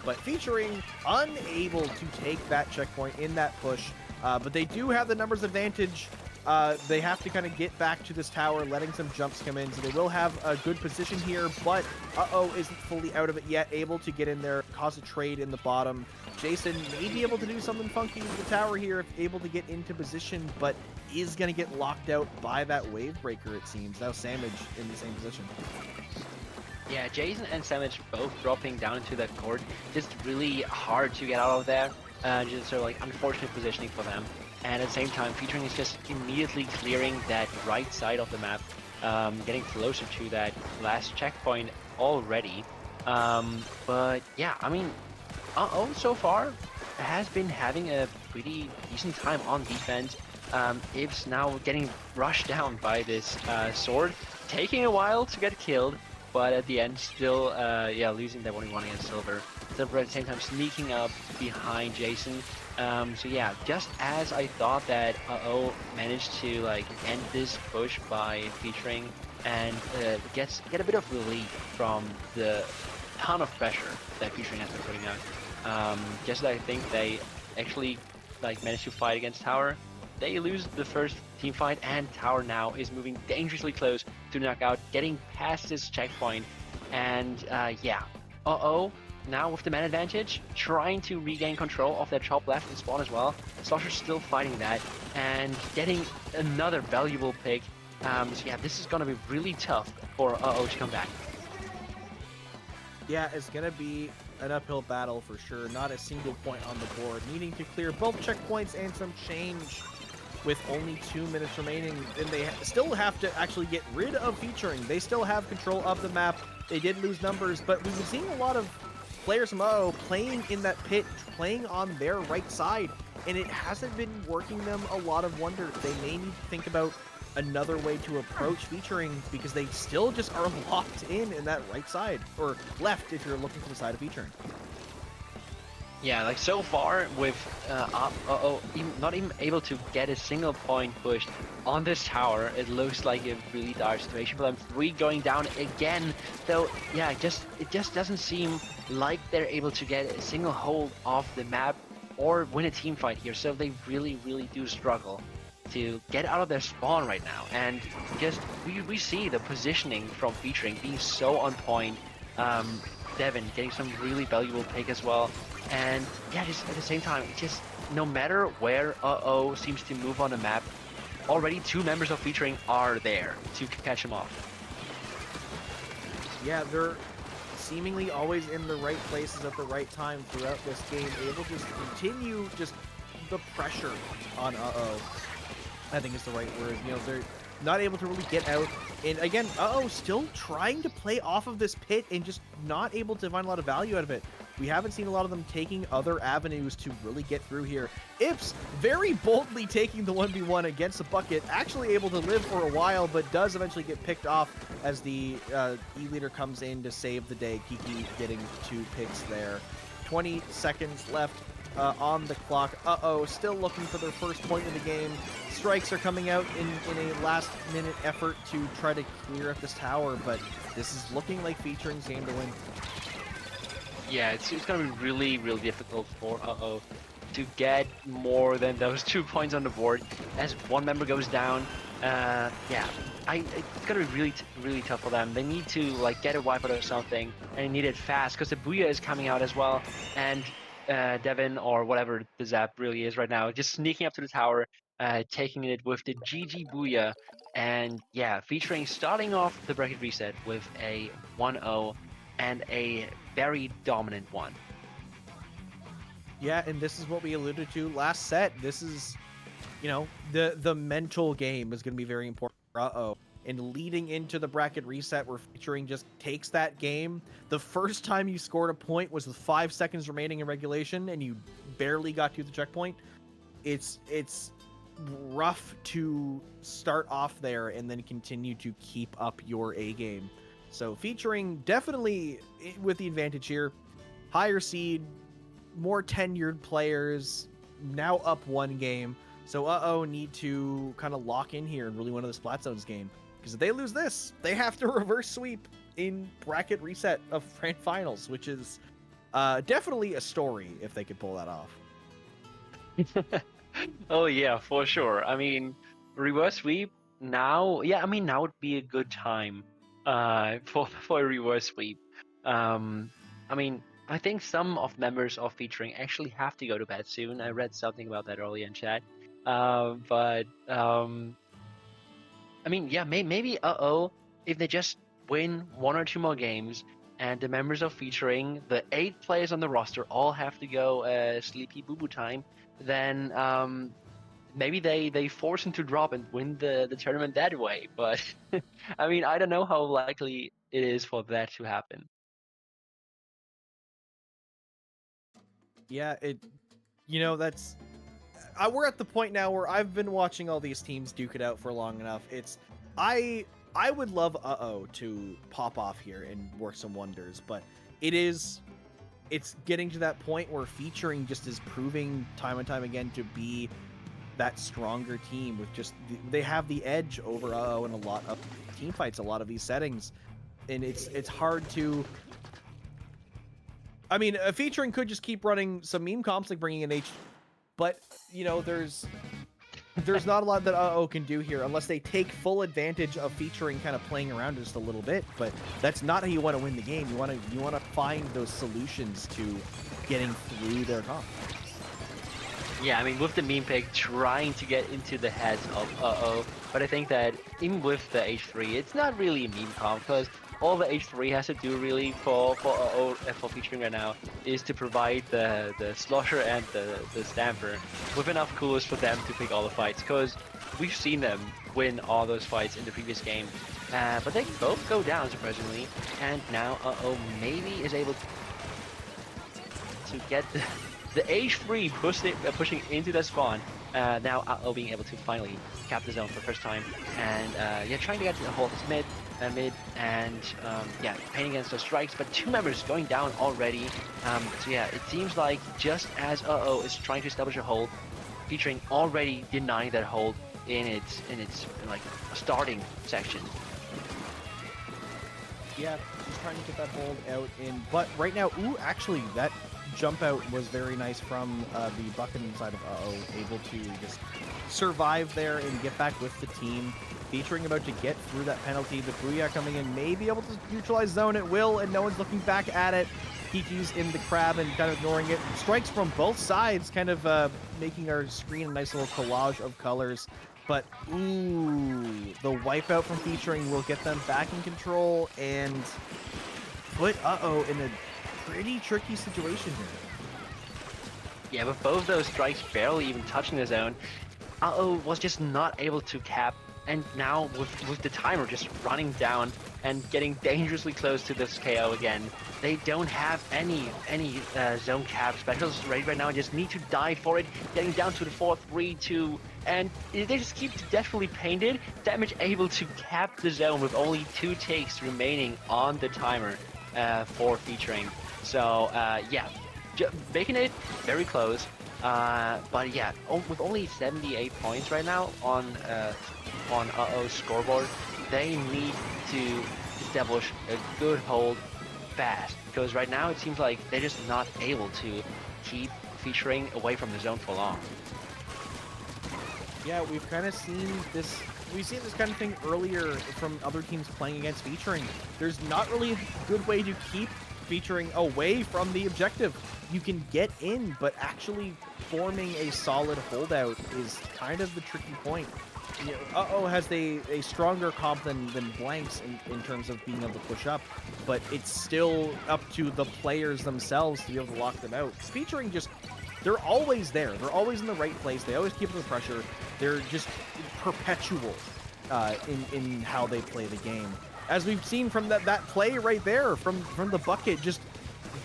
But featuring unable to take that checkpoint in that push, but they do have the numbers advantage. They have to kind of get back to this tower, letting some jumps come in, so they will have a good position here, but Uh-Oh isn't fully out of it yet, able to get in there, cause a trade in the bottom. Jason may be able to do something funky with the tower here, if able to get into position, but is going to get locked out by that wave breaker, it seems. Now Sandwich in the same position. Yeah, Jason and Sandwich both dropping down into that court. Just really hard to get out of there. Just sort of like unfortunate positioning for them. And at the same time, featuring is just immediately clearing that right side of the map, getting closer to that last checkpoint already. But yeah, I mean, Uh-Oh so far has been having a pretty decent time on defense. Ibs now getting rushed down by this sword, taking a while to get killed. But at the end, still, losing that 1v1 against Silver. Silver at the same time sneaking up behind Jason. So yeah, just as I thought that Uh-Oh managed to like end this push by featuring and get a bit of relief from the ton of pressure that featuring has been putting out. Just as I think they actually like managed to fight against Tower. They lose the first team fight, and Tower now is moving dangerously close to knockout, getting past this checkpoint. And yeah, Uh-Oh now with the man advantage, trying to regain control of that top left and spawn as well. Slosher's still fighting that and getting another valuable pick. So yeah, this is gonna be really tough for Uh-Oh to come back. Yeah, it's going to be an uphill battle for sure. Not a single point on the board. Needing to clear both checkpoints and some change. with only 2 minutes remaining, and they still have to actually get rid of featuring. They still have control of the map. They did lose numbers, but we've been seeing a lot of players from UO playing in that pit, playing on their right side, and it hasn't been working them a lot of wonders. They may need to think about another way to approach featuring, because they still just are locked in that right side, or left if you're looking for the side of featuring. Yeah, like so far with not even able to get a single point pushed on this tower, it looks like a really dire situation for them. 3 going down again, though. Yeah, it just doesn't seem like they're able to get a single hold off the map or win a team fight here. So they really do struggle to get out of their spawn right now. And just we see the positioning from featuring being so on point. Devin getting some really valuable pick as well. And yeah, just at the same time, just no matter where UO seems to move on the map, already 2 members of featuring are there to catch him off. Yeah, they're seemingly always in the right places at the right time throughout this game, able to just continue just the pressure on UO. I think is the right word. You know, they're not able to really get out. And again, UO still trying to play off of this pit and just not able to find a lot of value out of it. We haven't seen a lot of them taking other avenues to really get through here. Ips very boldly taking the 1v1 against the bucket, actually able to live for a while, but does eventually get picked off as the E-leader comes in to save the day. Kiki getting 2 picks there. 20 seconds left on the clock. UO still looking for their first point in the game. Strikes are coming out in a last-minute effort to try to clear up this tower, but this is looking like featuring's game to win. Yeah, it's going to be really difficult for UO to get more than those 2 points on the board as 1 member goes down. Yeah, it's going to be really tough for them. They need to like get a wipe out or something, and they need it fast because the Booyah is coming out as well. And Devin, or whatever the Zap really is right now, just sneaking up to the tower, taking it with the GG Booyah. And yeah, featuring starting off the bracket reset with a 1-0 and a very dominant one. Yeah, and this is what we alluded to last set. This is, you know, the mental game is going to be very important for UO. And leading into the bracket reset where featuring just takes that game. The first time you scored a point was with 5 seconds remaining in regulation and you barely got to the checkpoint. It's rough to start off there and then continue to keep up your A game. So featuring definitely with the advantage here. Higher seed, more tenured players, now up 1 game. So UO need to kind of lock in here and really win the Splat Zones game. Because if they lose this, they have to reverse sweep in bracket reset of Grand Finals, which is definitely a story if they could pull that off. Oh yeah, for sure. I mean, reverse sweep now. Yeah, I mean now would be a good time for a reverse sweep. I mean, I think some of members of featuring actually have to go to bed soon. I read something about that earlier in chat. I mean, yeah, maybe UO, if they just win 1 or 2 more games, and the members of featuring, the 8 players on the roster, all have to go sleepy boo-boo time, then maybe they force him to drop and win the tournament that way. But I mean, I don't know how likely it is for that to happen. Yeah, that's we're at the point now where I've been watching all these teams duke it out for long enough. I would love UO to pop off here and work some wonders, but it's getting to that point where featuring just is proving time and time again to be that stronger team with just they have the edge over UO in a lot of team fights, a lot of these settings, and it's hard to. I mean, featuring could just keep running some meme comps like bringing in H, but you know there's not a lot that UO can do here unless they take full advantage of featuring kind of playing around just a little bit. But that's not how you want to win the game. You want to find those solutions to getting through their comp. Yeah, I mean, with the meme pick trying to get into the heads of UO, but I think that even with the H3, it's not really a meme comp because all the H3 has to do really for featuring right now is to provide the Slosher and the Stamper with enough coolers for them to pick all the fights, because we've seen them win all those fights in the previous game. But they both go down surprisingly, and now maybe is able to get the H3 pushing into the spawn. Now being able to finally cap the zone for the first time, and yeah, trying to get to the hold this mid, and yeah, painting against those strikes, but 2 members going down already. So yeah, it seems like just as is trying to establish a hold, featuring already denying that hold in its like starting section. Yeah, he's trying to get that hold out in, but right now, ooh, actually, that jump out was very nice from the Buckingham side of able to just survive there and get back with the team. Featuring about to get through that penalty, the Booyah coming in, may be able to neutralize zone at will, and no one's looking back at it. Kiki's in the crab and kind of ignoring it. Strikes from both sides, kind of making our screen a nice little collage of colors. But, ooh, the wipeout from Featuring will get them back in control and put in a pretty tricky situation here. Yeah, with both those strikes barely even touching the zone, was just not able to cap, and now with the timer just running down and getting dangerously close to this KO again, they don't have any zone cap specials right now and just need to die for it, getting down to the 4-3-2, and they just keep deathfully painted. Damage able to cap the zone with only 2 takes remaining on the timer for Featuring. So yeah, making it very close. But yeah, with only 78 points right now on scoreboard, they need to establish a good hold fast, because right now it seems like they're just not able to keep Featuring away from the zone for long. Yeah, we've kind of seen this. We've seen this kind of thing earlier from other teams playing against Featuring. There's not really a good way to keep Featuring away from the objective. You can get in, but actually forming a solid holdout is kind of the tricky point. You know, has a stronger comp than Blanks in terms of being able to push up, but it's still up to the players themselves to be able to lock them out. Featuring just, they're always there. They're always in the right place. They always keep the pressure. They're just perpetual in how they play the game. As we've seen from that play right there from the bucket, just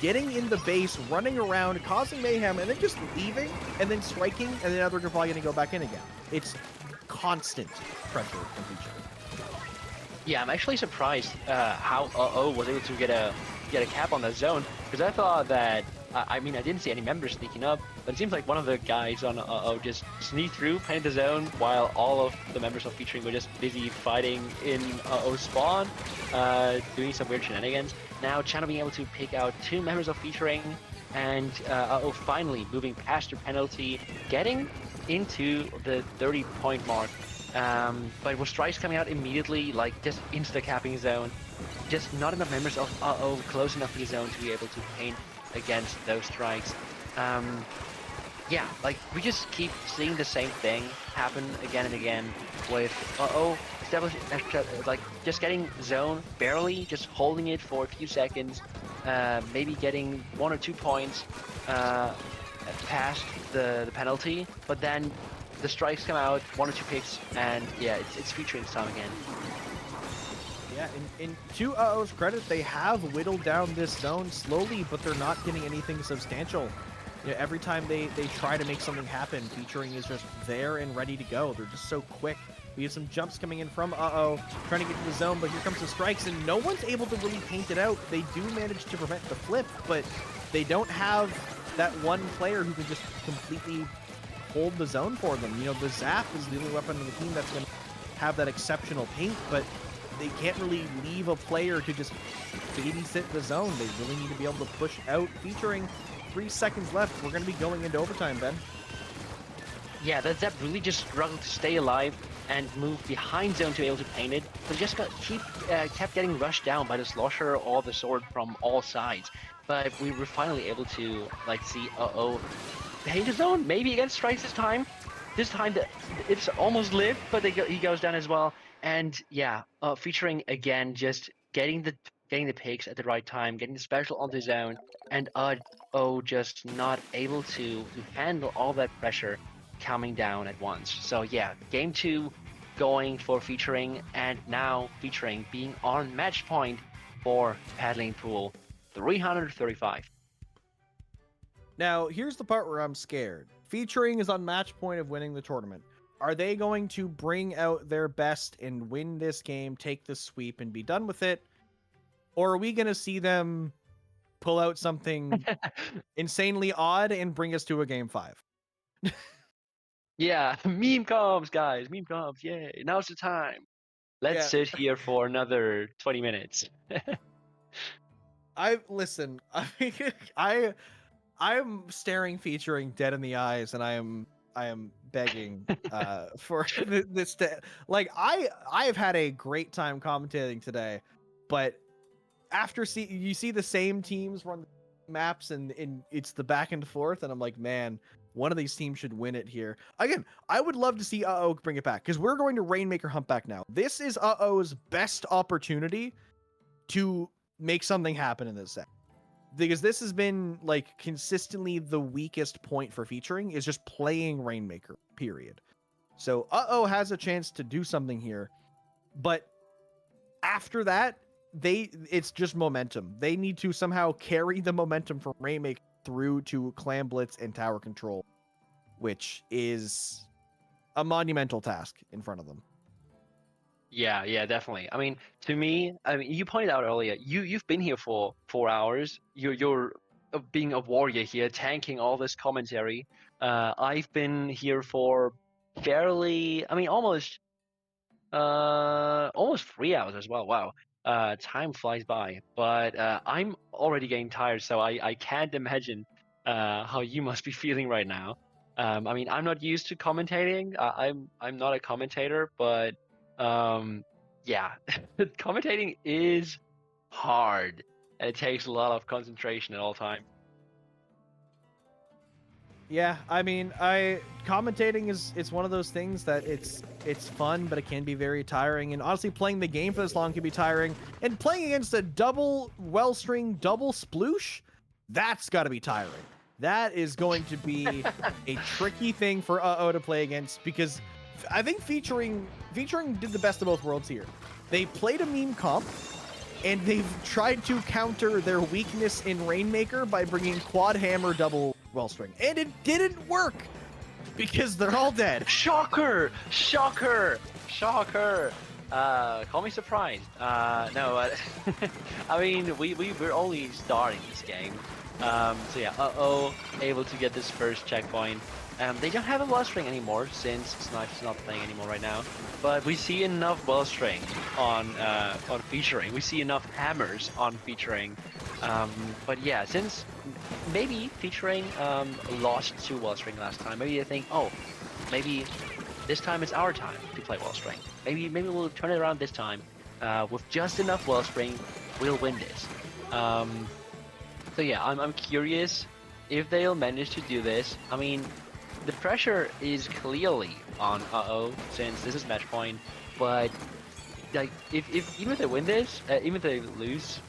getting in the base, running around, causing mayhem, and then just leaving, and then striking, and then they're probably going to go back in again. It's constant pressure from Featuring. Yeah, I'm actually surprised how was able to get a cap on the zone, because I thought that I mean, I didn't see any members sneaking up, but it seems like one of the guys on just sneaked through, painted the zone, while all of the members of Featuring were just busy fighting in spawn, doing some weird shenanigans. Now Channel being able to pick out 2 members of Featuring, and finally moving past their penalty, getting into the 30-point mark. But with strikes coming out immediately, like just insta-capping zone, just not enough members of close enough to the zone to be able to paint against those strikes. Yeah, like we just keep seeing the same thing happen again and again with like just getting zone barely, just holding it for a few seconds, maybe getting 1 or 2 points past the penalty, but then the strikes come out, 1 or 2 picks, and yeah, it's Featuring's time again. Yeah, in to UO's credit, they have whittled down this zone slowly, but they're not getting anything substantial. You know, every time they try to make something happen, Featuring is just there and ready to go. They're just so quick. We have some jumps coming in from trying to get to the zone, but here comes the strikes, and no one's able to really paint it out. They do manage to prevent the flip, but they don't have that one player who can just completely hold the zone for them. You know, the Zap is the only weapon on the team that's going to have that exceptional paint, but they can't really leave a player to just babysit the zone. They really need to be able to push out. Featuring 3 seconds left. We're going to be going into overtime, Ben. Yeah, that Zap really just struggled to stay alive and move behind zone to be able to paint it, but just kept getting rushed down by the Slosher or the Sword from all sides. But we were finally able to like see paint the zone, maybe against strikes this time. This time it's almost lived, but he goes down as well. And yeah, Featuring again just getting the picks at the right time, getting the special onto zone, and just not able to handle all that pressure coming down at once. So yeah, game 2 going for featuring, and now featuring being on match point for paddling pool 335. Now, here's the part where I'm scared. Featuring is on match point of winning the tournament. Are they going to bring out their best and win this game, take the sweep, and be done with it? Or are we going to see them pull out something insanely odd and bring us to a game 5? Yeah, meme comms, guys, meme comms. Yay! Now's the time. Let's sit here for another 20 minutes. Listen. I'm staring featuring dead in the eyes, and I am begging for this to, like, I've had a great time commentating today, but after you see the same teams run maps and it's the back and forth, and I'm like, man, one of these teams should win it here. Again, I would love to see bring it back, because we're going to Rainmaker Humpback now. This is OH's best opportunity to make something happen in this set, because this has been like consistently the weakest point for featuring, is just playing Rainmaker, period. So has a chance to do something here, but after that, it's just momentum. They need to somehow carry the momentum from Rainmaker through to Clan Blitz and Tower Control, which is a monumental task in front of them. Yeah, definitely. I mean, to me, you pointed out earlier, you've been here for 4 hours. You're being a warrior here, tanking all this commentary. I've been here for almost 3 hours as well. Wow. Time flies by, but I'm already getting tired, so I can't imagine how you must be feeling right now. I'm not used to commentating. I'm not a commentator, but yeah, commentating is hard, and it takes a lot of concentration at all times. Yeah, commentating is one of those things that it's fun, but it can be very tiring. And honestly, playing the game for this long can be tiring. And playing against a double Wellstring, double Sploosh, that's got to be tiring. That is going to be a tricky thing for to play against, because I think featuring did the best of both worlds here. They played a meme comp, and they've tried to counter their weakness in Rainmaker by bringing quad hammer double Wellstring, and it didn't work because they're all dead. Shocker! Call me surprised. No, we're only starting this game. So yeah, able to get this first checkpoint. They don't have a Wellstring anymore since Snipes is not playing anymore right now. But we see enough Wellstring on featuring. We see enough hammers on featuring. But yeah, since maybe featuring lost to Wellstring last time, maybe they think, maybe this time it's our time to play Wellstring. Maybe we'll turn it around this time. With just enough Wellstring, we'll win this. So yeah, I'm curious if they'll manage to do this. I mean, the pressure is clearly on since this is match point, but like even if they win this, even if they lose,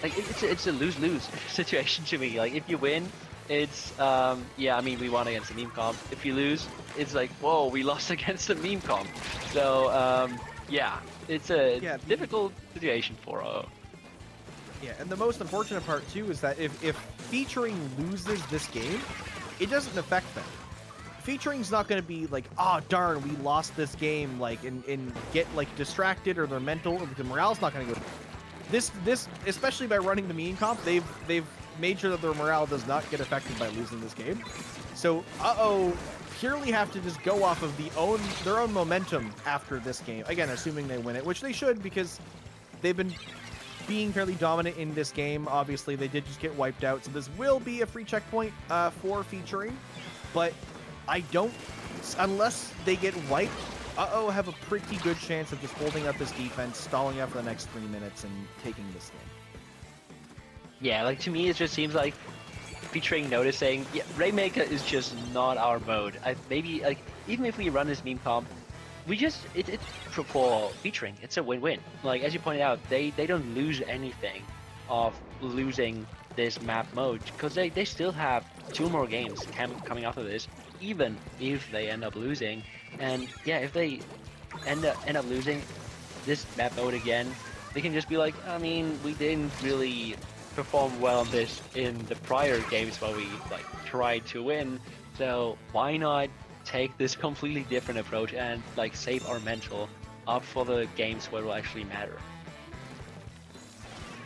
like it's a lose-lose situation to me. Like if you win, it's we won against the meme comp. If you lose, it's like, whoa, we lost against the meme comp. So it's a difficult situation for Yeah, and the most unfortunate part too is that if featuring loses this game, it doesn't affect them. Featuring's not going to be like, darn, we lost this game, like, and get like distracted, or their mental, or the morale's not going to go. This especially by running the meme comp, they've made sure that their morale does not get affected by losing this game. So purely have to just go off of their own momentum after this game. Again, assuming they win it, which they should, because they've been being fairly dominant in this game. Obviously, they did just get wiped out, so this will be a free checkpoint for featuring, but unless they get wiped, have a pretty good chance of just holding up this defense, stalling out for the next 3 minutes, and taking this game. Yeah, like, to me, it just seems like featuring noticing, Rainmaker is just not our mode. Maybe, like, even if we run this meme comp, it's for featuring. It's a win-win. Like as you pointed out, they don't lose anything of losing this map mode because they still have 2 more games coming after this, even if they end up losing. And yeah, if they end up losing this map mode again, they can just be like, I mean, we didn't really perform well on this in the prior games where we like tried to win, so why not take this completely different approach and like save our mental up for the games where it will actually matter.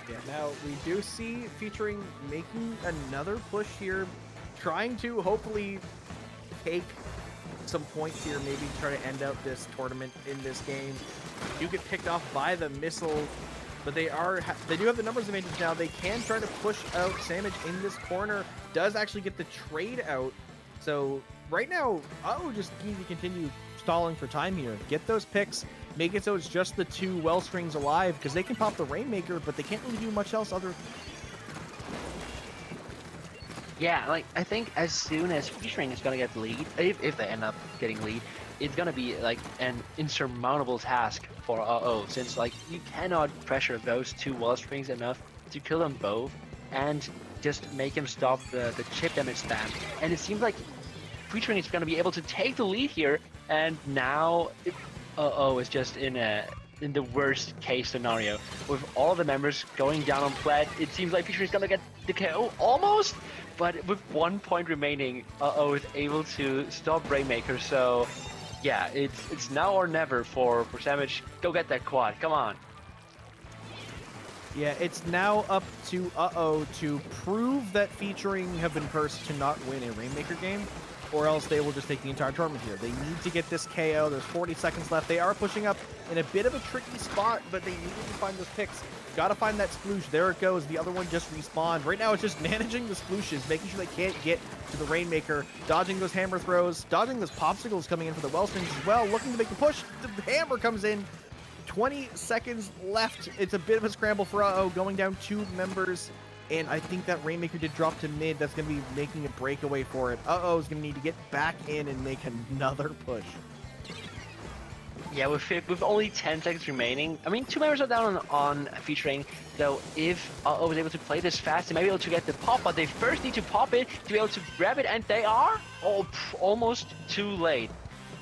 Yeah, now we do see featuring making another push here, trying to hopefully take some points here, maybe try to end out this tournament in this game. You get picked off by the missile, but they do have the numbers advantage now. They can try to push out Sandwich in this corner. Does actually get the trade out. So right now, just need to continue stalling for time here. Get those picks, make it so it's just the 2 Wellstrings alive, because they can pop the Rainmaker, but they can't really do much else other. Yeah, like I think as soon as featuring is gonna get the lead, if they end up getting lead, it's gonna be like an insurmountable task for since like you cannot pressure those 2 Wellstrings enough to kill them both and just make him stop the chip damage spam. And it seems like featuring is gonna be able to take the lead here, and now is just in the worst case scenario with all the members going down on plat. It seems like featuring is gonna get the KO almost. But with 1 point remaining, is able to stop Rainmaker. So, yeah, it's now or never for Savage. Go get that quad. Come on. Yeah, it's now up to to prove that featuring have been cursed to not win a Rainmaker game, or else they will just take the entire tournament here. They need to get this KO. There's 40 seconds left. They are pushing up in a bit of a tricky spot, but they need to find those picks. Gotta find that sploosh. There it goes. The other one just respawned. Right now it's just managing the splooshes, making sure they can't get to the Rainmaker, dodging those hammer throws, dodging those popsicles coming in for the Wellstrings as well, looking to make the push. The hammer comes in. 20 seconds left. It's a bit of a scramble for going down 2 members. And I think that Rainmaker did drop to mid. That's going to be making a breakaway for it. is going to need to get back in and make another push. Yeah, with only 10 seconds remaining, I mean, 2 members are down on featuring. So if was able to play this fast, they might be able to get the pop, but they first need to pop it to be able to grab it, and they are almost too late.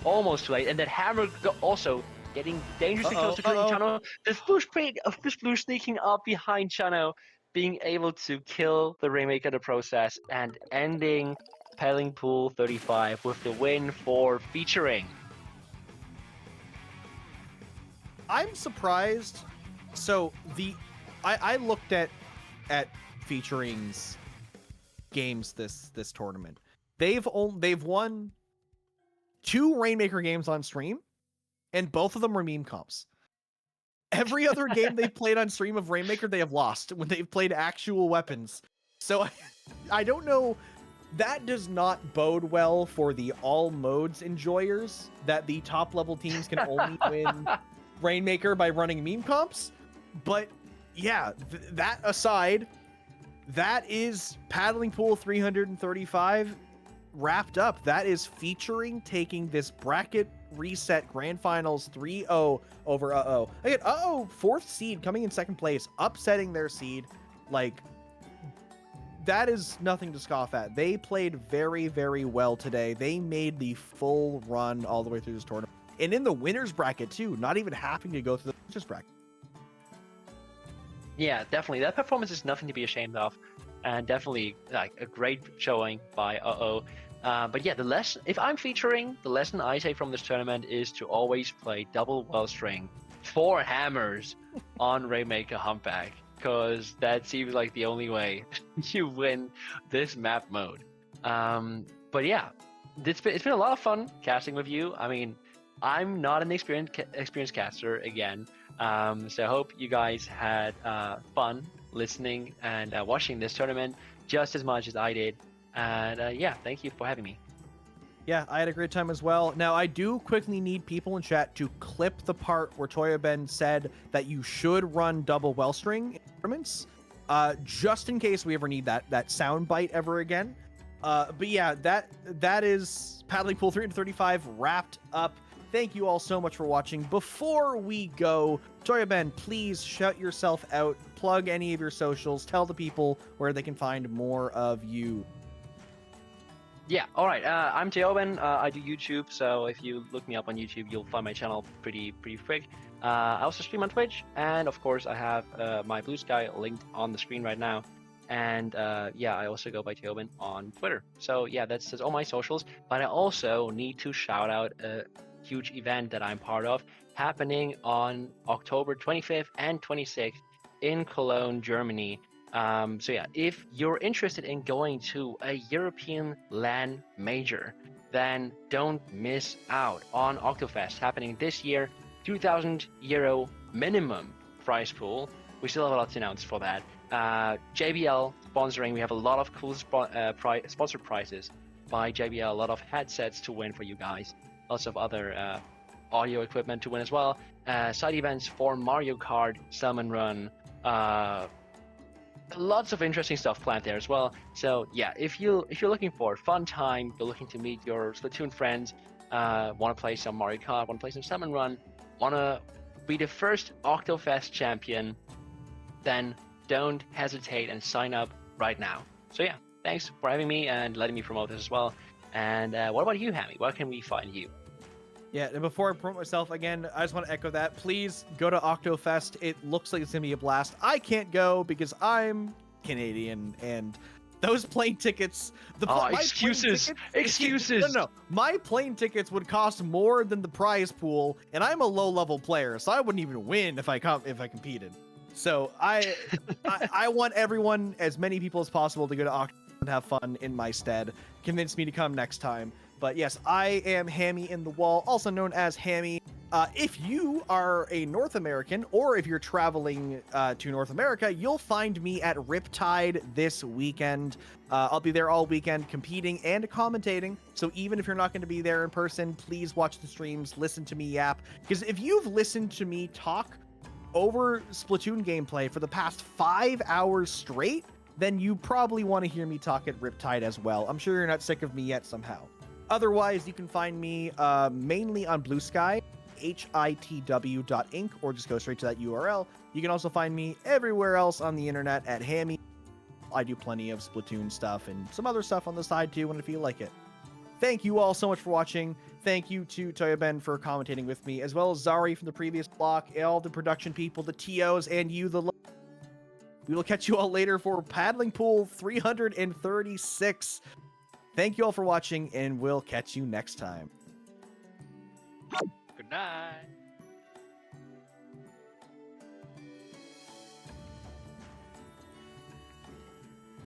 Almost too late. And that hammer also getting dangerously close to killing Chano. The sploosh sneaking up behind Chano, being able to kill the Rainmaker in the process, and ending Pelling Pool 35 with the win for featuring. I'm surprised. So I looked at featuring's games this tournament. They've won 2 Rainmaker games on stream, and both of them were meme comps. Every other game they've played on stream of Rainmaker, they have lost when they've played actual weapons. So I don't know. That does not bode well for the all modes enjoyers, that the top level teams can only win Rainmaker by running meme comps. But yeah, that aside, that is Paddling Pool 335 wrapped up. That is featuring taking this bracket reset grand finals 3-0 over Again, 4th seed coming in 2nd place, upsetting their seed. Like, that is nothing to scoff at. They played very, very well today. They made the full run all the way through this tournament. And in the winner's bracket too, not even having to go through the losers bracket. Yeah, definitely. That performance is nothing to be ashamed of, and definitely like a great showing by but yeah, the lesson, if I'm featuring, the lesson I take from this tournament is to always play double Wellstring 4 hammers on Rainmaker Humpback, because that seems like the only way you win this map mode. But yeah, it's been a lot of fun casting with you. I mean, I'm not an experienced caster again, so I hope you guys had fun listening and watching this tournament just as much as I did. And yeah, thank you for having me. Yeah, I had a great time as well. Now, I do quickly need people in chat to clip the part where Toya Ben said that you should run double Wellstring instruments, just in case we ever need that sound bite ever again. But yeah, that is Paddling Pool 335 wrapped up. Thank you all so much for watching. Before we go, Toyoben, please shout yourself out, plug any of your socials, tell the people where they can find more of you. Yeah, all right. I'm Teoben. I do YouTube, so if you look me up on YouTube, you'll find my channel pretty quick. I also stream on Twitch, and of course, I have my Blue Sky linked on the screen right now. And yeah, I also go by Teoben on Twitter. So yeah, that's all my socials. But I also need to shout out a huge event that I'm part of, happening on October 25th and 26th in Cologne, Germany. So yeah, if you're interested in going to a European LAN major, then don't miss out on Octofest happening this year. €2,000 minimum prize pool. We still have a lot to announce for that. JBL sponsoring. We have a lot of cool sponsored prizes by JBL. A lot of headsets to win for you guys. Lots of other audio equipment to win as well. Side events for Mario Kart, Salmon Run. Lots of interesting stuff planned there as well. So yeah, if you're looking for a fun time, you're looking to meet your Splatoon friends, want to play some Mario Kart, want to play some Salmon Run, want to be the first Octofest champion, then don't hesitate and sign up right now. So yeah, thanks for having me and letting me promote this as well. And what about you, Hammy? Where can we find you? Yeah, and before I promote myself again, I just want to echo that. Please go to Octofest. It looks like it's going to be a blast. I can't go because I'm Canadian, and those plane tickets... Excuses! Excuses! No. My plane tickets would cost more than the prize pool, and I'm a low-level player, so I wouldn't even win if I competed. So I want everyone, as many people as possible, to go to Octofest and have fun in my stead. Convince me to come next time. But yes, I am Hammy in the Wall, also known as Hammy. If you are a North American, or if you're traveling to North America, you'll find me at Riptide this weekend. I'll be there all weekend competing and commentating. So even if you're not going to be there in person, please watch the streams, listen to me yap. Because if you've listened to me talk over Splatoon gameplay for the past 5 hours straight, then you probably want to hear me talk at Riptide as well. I'm sure you're not sick of me yet somehow. Otherwise, you can find me mainly on Blue Sky, hitw.inc, or just go straight to that URL. You can also find me everywhere else on the internet at Hammy. I do plenty of Splatoon stuff and some other stuff on the side too when I feel like it. Thank you all so much for watching. Thank you to Toyoben for commentating with me, as well as Zari from the previous block, all the production people, the TOs, and you, the... We will catch you all later for Paddling Pool 336. Thank you all for watching, and we'll catch you next time. Good night.